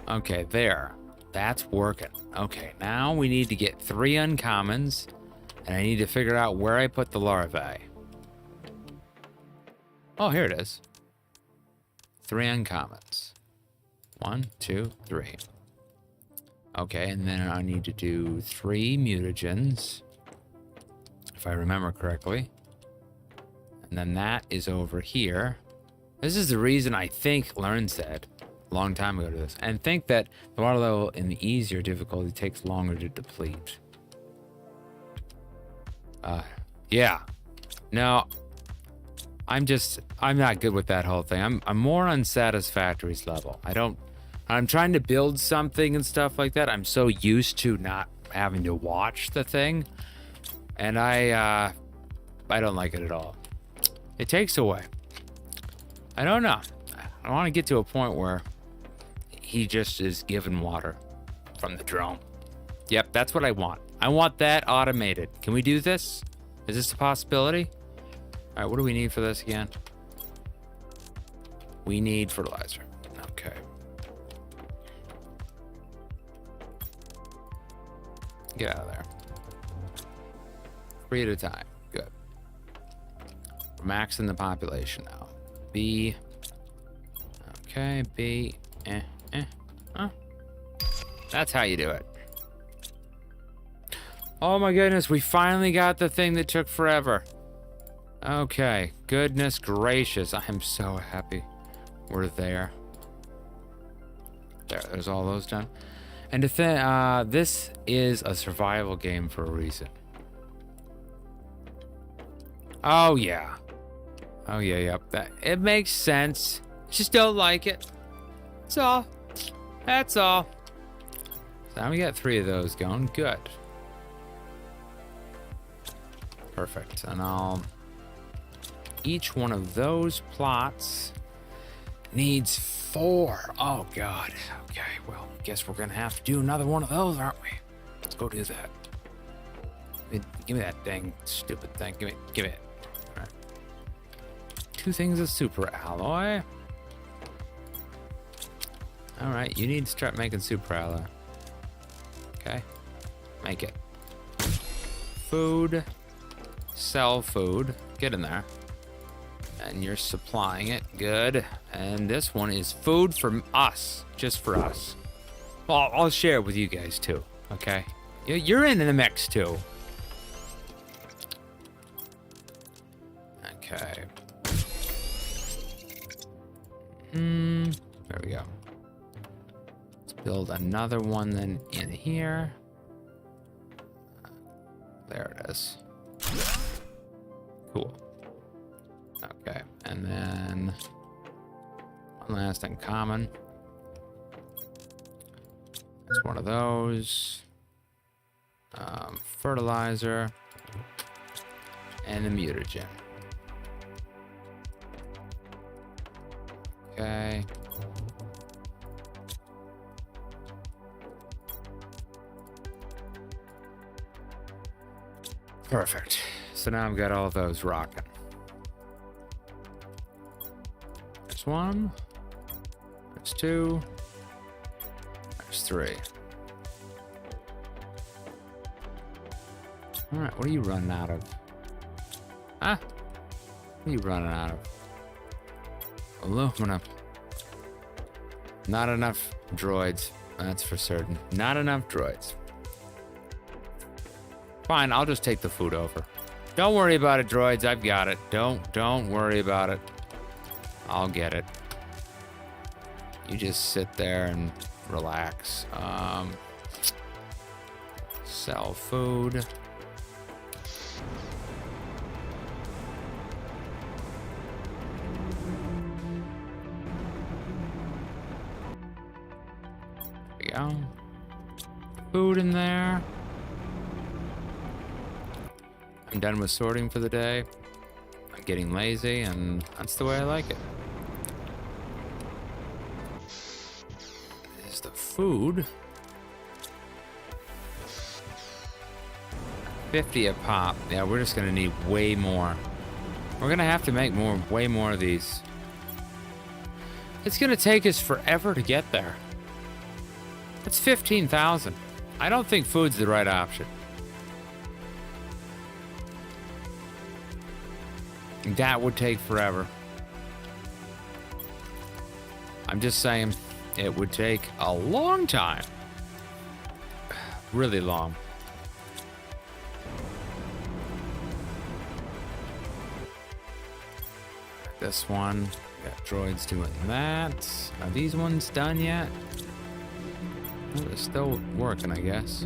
[SPEAKER 1] Okay, there. That's working. Okay, now we need to get 3 uncommons, and I need to figure out where I put the larvae. Oh, here it is. 3 uncommons. 1, 2, 3. Okay, and then I need to do 3 mutagens, if I remember correctly. And then that is over here. This is the reason I think Learn said a long time ago to this, and think that the water level in the easier difficulty takes longer to deplete. Yeah. No, I'm not good with that whole thing. I'm more on Satisfactory's level. I'm trying to build something and stuff like that. I'm so used to not having to watch the thing, and I don't like it at all. It takes away. I don't know. I want to get to a point where he just is given water from the drone. Yep, that's what I want. I want that automated. Can we do this? Is this a possibility? All right, what do we need for this again? We need fertilizer. Okay. Get out of there. 3 at a time. Good. We're maxing the population now. B. Okay, B. Huh? That's how you do it. Oh my goodness, we finally got the thing that took forever. Okay, goodness gracious. I am so happy we're there. There's all those done. And this is a survival game for a reason. Oh yeah. Oh yeah, yep. It makes sense. Just don't like it. That's all. That's all. So now we got 3 of those going. Good. Perfect. And each one of those plots needs 4. Oh god. Okay, well, guess we're gonna have to do another one of those, aren't we? Let's go do that. Give me that dang stupid thing. Give me it. All right. 2 things of super alloy. All right, you need to start making super alloy. Okay, make it. food, sell food. Get in there. And you're supplying it. Good. And this one is food from us. Just for us. Well, I'll share it with you guys too. Okay? You're in the mix too. Okay. There we go. Let's build another one then in here. There it is. Cool. Okay, and then one last uncommon. It's one of those. Fertilizer. And the mutagen. Okay. Perfect. So now I've got all of those rocking. There's one. There's two. There's three. Alright, what are you running out of? Huh? What are you running out of? Aluminum. Not enough droids. That's for certain. Not enough droids. Fine, I'll just take the food over. Don't worry about it, droids. I've got it. Don't worry about it. I'll get it. You just sit there and relax. Sell food. There we go. Food in there. I'm done with sorting for the day. I'm getting lazy, and that's the way I like it. There's the food. 50 a pop. Yeah, we're just gonna need way more. We're gonna have to make way more of these. It's gonna take us forever to get there. It's 15,000. I don't think food's the right option. That would take forever. I'm just saying, it would take a long time. Really long. This one, got droids doing that. Are these ones done yet? Well, they're still working, I guess.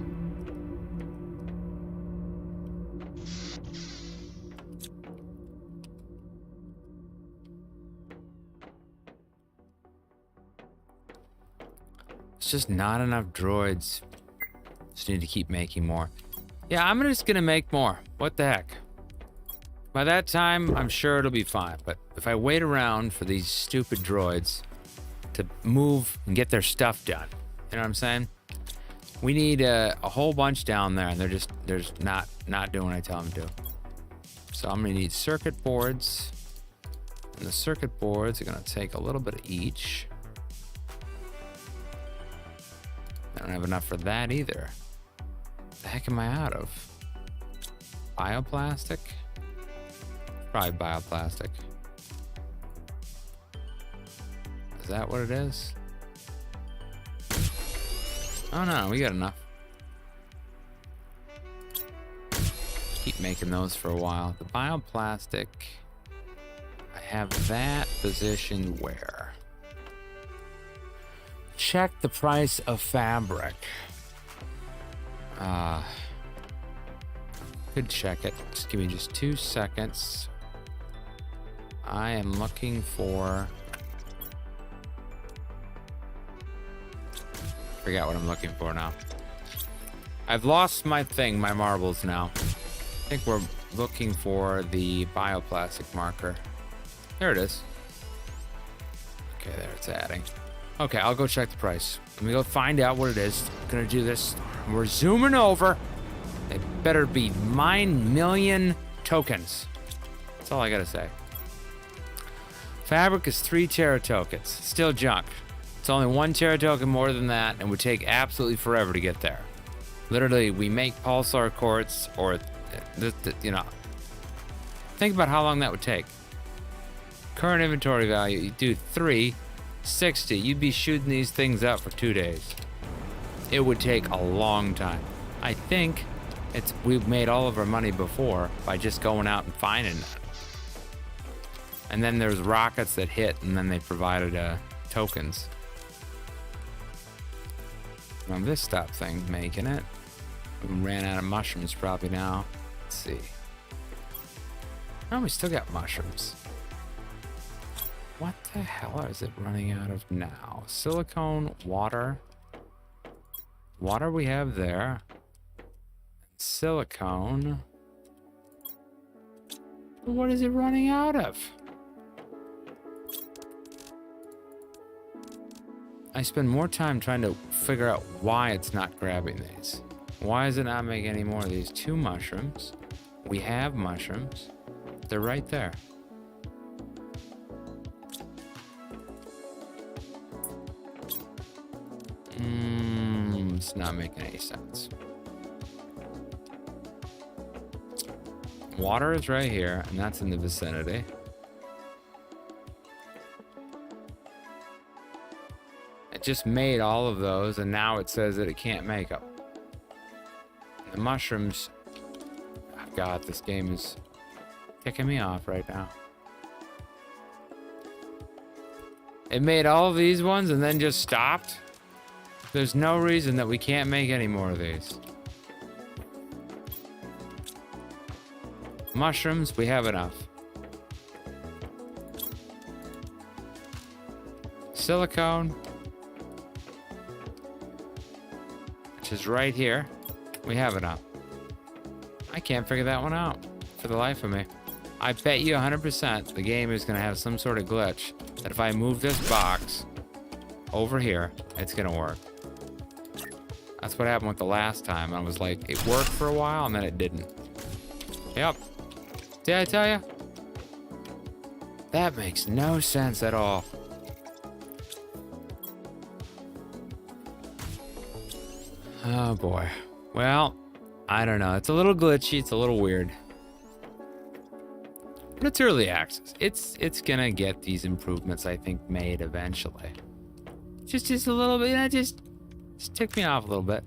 [SPEAKER 1] It's just not enough droids. Just need to keep making more. Yeah, I'm just gonna make more. What the heck? By that time, I'm sure it'll be fine. But if I wait around for these stupid droids to move and get their stuff done, you know what I'm saying? We need a whole bunch down there, and they're not doing what I tell them to. So I'm gonna need circuit boards, and the circuit boards are gonna take a little bit of each. I don't have enough for that either. What the heck am I out of? Bioplastic? Probably bioplastic. Is that what it is? Oh no, we got enough. Keep making those for a while. The bioplastic, I have that positioned where? Check the price of fabric. Could check it. Just give me just 2 seconds. I am looking for... Forgot what I'm looking for now. I've lost my thing, my marbles now. I think we're looking for the bioplastic marker. There it is. Okay, there it's adding. Okay, I'll go check the price. Let me go find out what it is. I'm gonna do this. We're zooming over. It better be 9 million tokens. That's all I gotta say. Fabric is 3 Terra tokens. Still junk. It's only 1 Terra token more than that, and would take absolutely forever to get there. Literally, we make pulsar quartz or you know, think about how long that would take. Current inventory value, you do 360. You'd be shooting these things up for 2 days. It would take a long time. I think we've made all of our money before by just going out and finding that. And then there's rockets that hit, and then they provided tokens. Well, this stop thing's making it. We ran out of mushrooms probably now. Let's see. Oh, we still got mushrooms. What the hell is it running out of now? Silicone, water. Water we have there. Silicone. What is it running out of? I spend more time trying to figure out why it's not grabbing these. Why is it not making any more of these? 2 mushrooms. We have mushrooms. They're right there. It's not making any sense. Water is right here, and that's in the vicinity. It just made all of those, and now it says that it can't make them. The mushrooms... Oh God, this game is ticking me off right now. It made all of these ones and then just stopped? There's no reason that we can't make any more of these. Mushrooms, we have enough. Silicone, which is right here, we have enough. I can't figure that one out for the life of me. I bet you 100% the game is going to have some sort of glitch that if I move this box over here, it's going to work. That's what happened with the last time. I was like, it worked for a while and then it didn't. Yep. Did I tell you? That makes no sense at all. Oh boy. Well, I don't know. It's a little glitchy. It's a little weird. But it's early access. It's gonna get these improvements, I think, made eventually. Just a little bit. You know, just tick me off a little bit.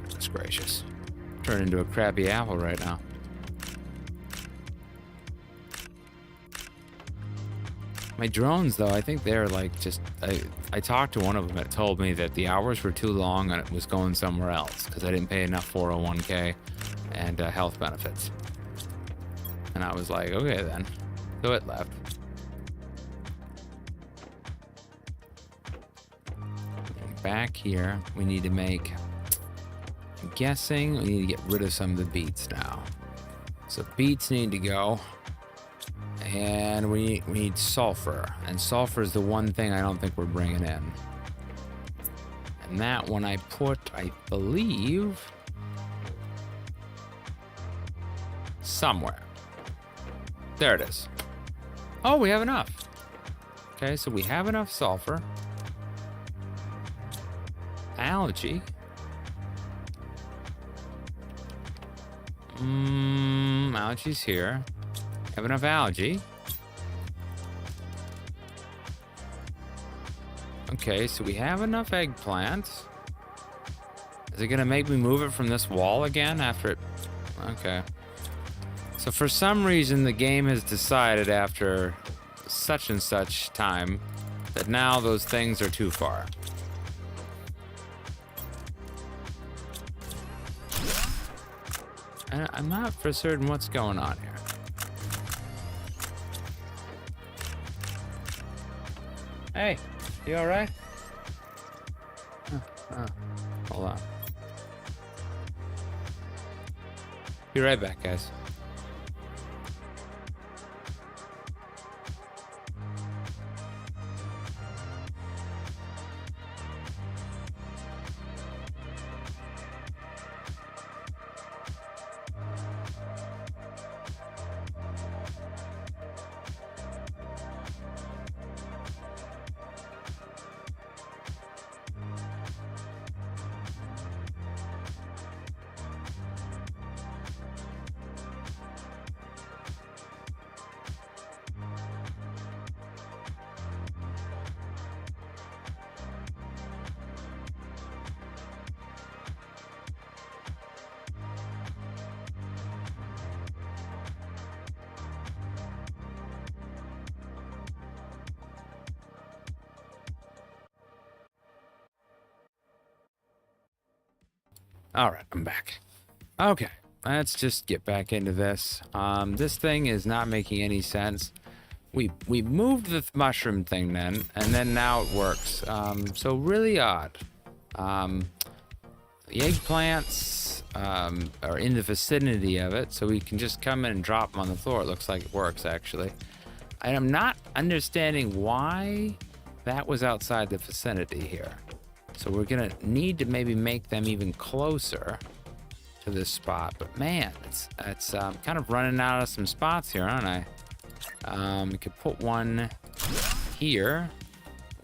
[SPEAKER 1] Goodness gracious. Turned into a crappy apple right now. My drones, though, I think they're like just... I talked to one of them that told me that the hours were too long and it was going somewhere else because I didn't pay enough 401k and health benefits. And I was like, okay then. So it left. Back here, we need to make... I'm guessing we need to get rid of some of the beets now. So beets need to go. And we need sulfur. And sulfur is the one thing I don't think we're bringing in. And that one I put, I believe, somewhere. There it is. Oh, we have enough. Okay, so we have enough sulfur. Algae. Algae's here. Have enough algae. Okay, so we have enough eggplants. Is it gonna make me move it from this wall again after it? Okay. So for some reason, the game has decided after such and such time that now those things are too far. I'm not for certain what's going on here. Hey, you all right? Hold on. Be right back, guys. All right, I'm back. Okay, let's just get back into this. This thing is not making any sense. We moved the mushroom thing then, and then now it works. So really odd. The eggplants are in the vicinity of it, so we can just come in and drop them on the floor. It looks like it works, actually. And I'm not understanding why that was outside the vicinity here. So we're gonna need to maybe make them even closer to this spot. But man, it's kind of running out of some spots here, aren't I? We could put one here.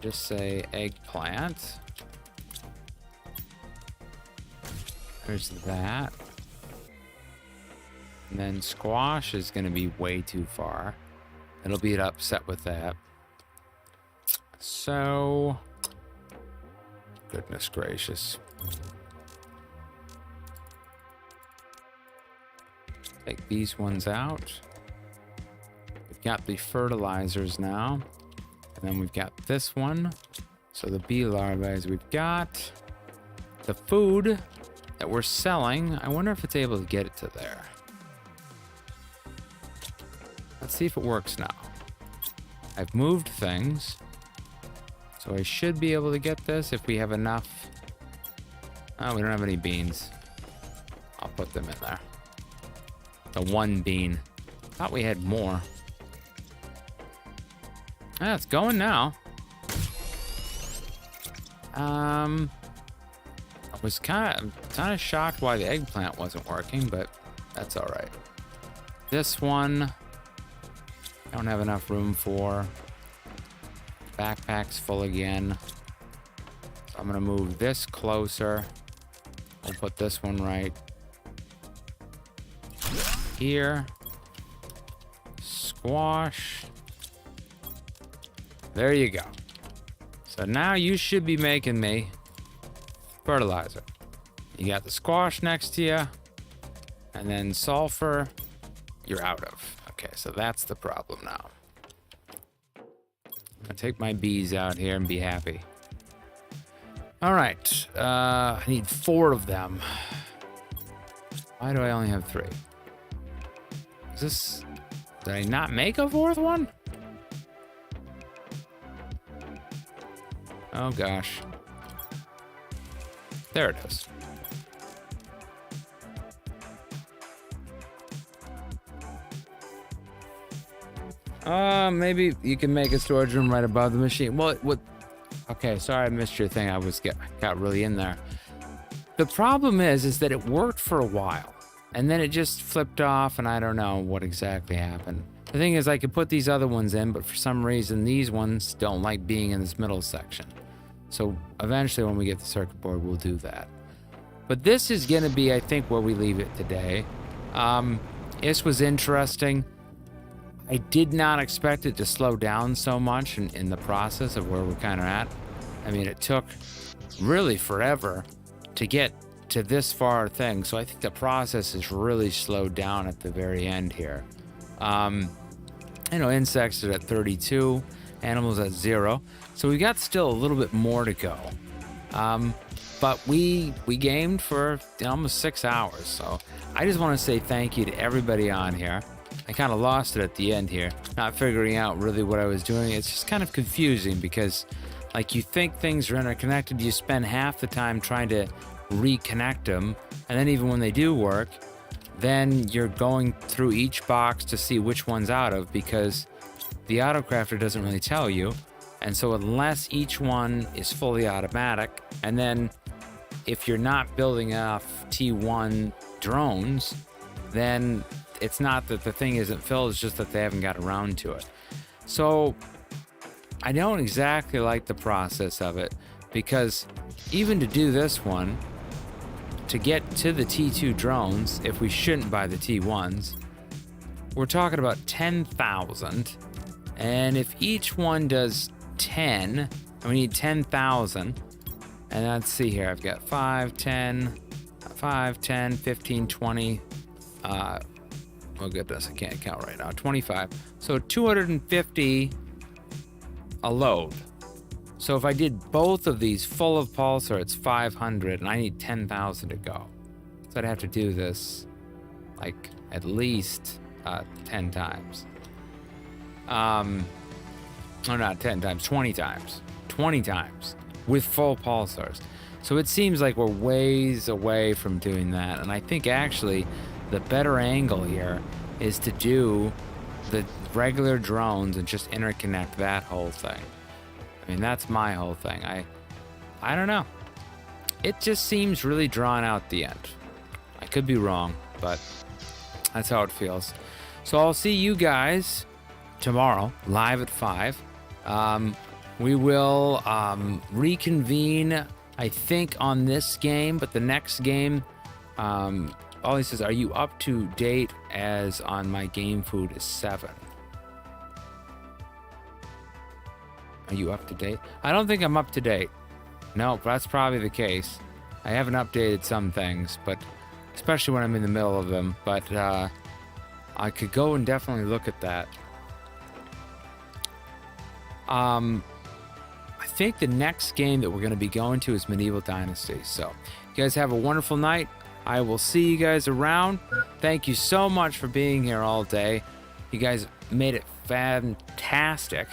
[SPEAKER 1] Just say eggplant. There's that. And then squash is gonna be way too far. It'll be upset with that. So, goodness gracious. Take these ones out. We've got the fertilizers now. And then we've got this one. So the bee larvae we've got. The food that we're selling, I wonder if it's able to get it to there. Let's see if it works now. I've moved things. So I should be able to get this if we have enough. Oh, we don't have any beans. I'll put them in there. The one bean. Thought we had more. Ah, it's going now. I was kind of shocked why the eggplant wasn't working, but that's all right. This one, I don't have enough room for. Backpack's full again. So I'm gonna move this closer. I'll put this one right here. Squash. There you go. So now you should be making me fertilizer. You got the squash next to you, and then sulfur you're out of. Okay, so that's the problem now. I'll take my bees out here and be happy. All right, I need 4 of them. Why do I only have 3? Is this, did I not make a 4th one? Oh gosh. There it is. Maybe you can make a storage room right above the machine. Well, okay, sorry I missed your thing. Got really in there. The problem is that it worked for a while, and then it just flipped off, and I don't know what exactly happened. The thing is, I could put these other ones in, but for some reason, these ones don't like being in this middle section. So eventually, when we get the circuit board, we'll do that. But this is going to be, I think, where we leave it today. This was interesting. I did not expect it to slow down so much in the process of where we're kind of at. I mean, it took really forever to get to this far thing. So I think the process is really slowed down at the very end here. Insects are at 32, animals at 0. So we got still a little bit more to go. But we gamed for almost 6 hours. So I just want to say thank you to everybody on here. I kind of lost it at the end here, not figuring out really what I was doing. It's just kind of confusing because, like, you think things are interconnected, you spend half the time trying to reconnect them, and then even when they do work, then you're going through each box to see which one's out of because the autocrafter doesn't really tell you. And so unless each one is fully automatic, and then if you're not building enough T1 drones, then it's not that the thing isn't filled, it's just that they haven't got around to it. So I don't exactly like the process of it because even to do this one, to get to the T2 drones, if we shouldn't buy the T1s, we're talking about 10,000. And if each one does 10, we need 10,000. And let's see here, I've got 5, 10, 15, 20, oh goodness, I can't count right now. 25. So 250 a load. So if I did both of these full of pulsar, it's 500, and I need 10,000 to go. So I'd have to do this like at least 10 times. Oh, not 10 times, 20 times. 20 times with full pulsars. So it seems like we're ways away from doing that. And I think actually the better angle here is to do the regular drones and just interconnect that whole thing. I mean, that's my whole thing. I don't know. It just seems really drawn out the end. I could be wrong, but that's how it feels. So I'll see you guys tomorrow, live at 5. We will reconvene, I think, on this game, but the next game, Ollie says, are you up to date as on my game food is 7? Are you up to date? I don't think I'm up to date. No, that's probably the case. I haven't updated some things, but especially when I'm in the middle of them, but I could go and definitely look at that. I think the next game that we're going to be going to is Medieval Dynasty. So, you guys have a wonderful night. I will see you guys around. Thank you so much for being here all day. You guys made it fantastic.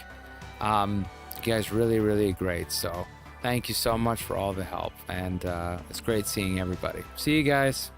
[SPEAKER 1] You guys really great. So, thank you so much for all the help. And it's great seeing everybody. See you guys.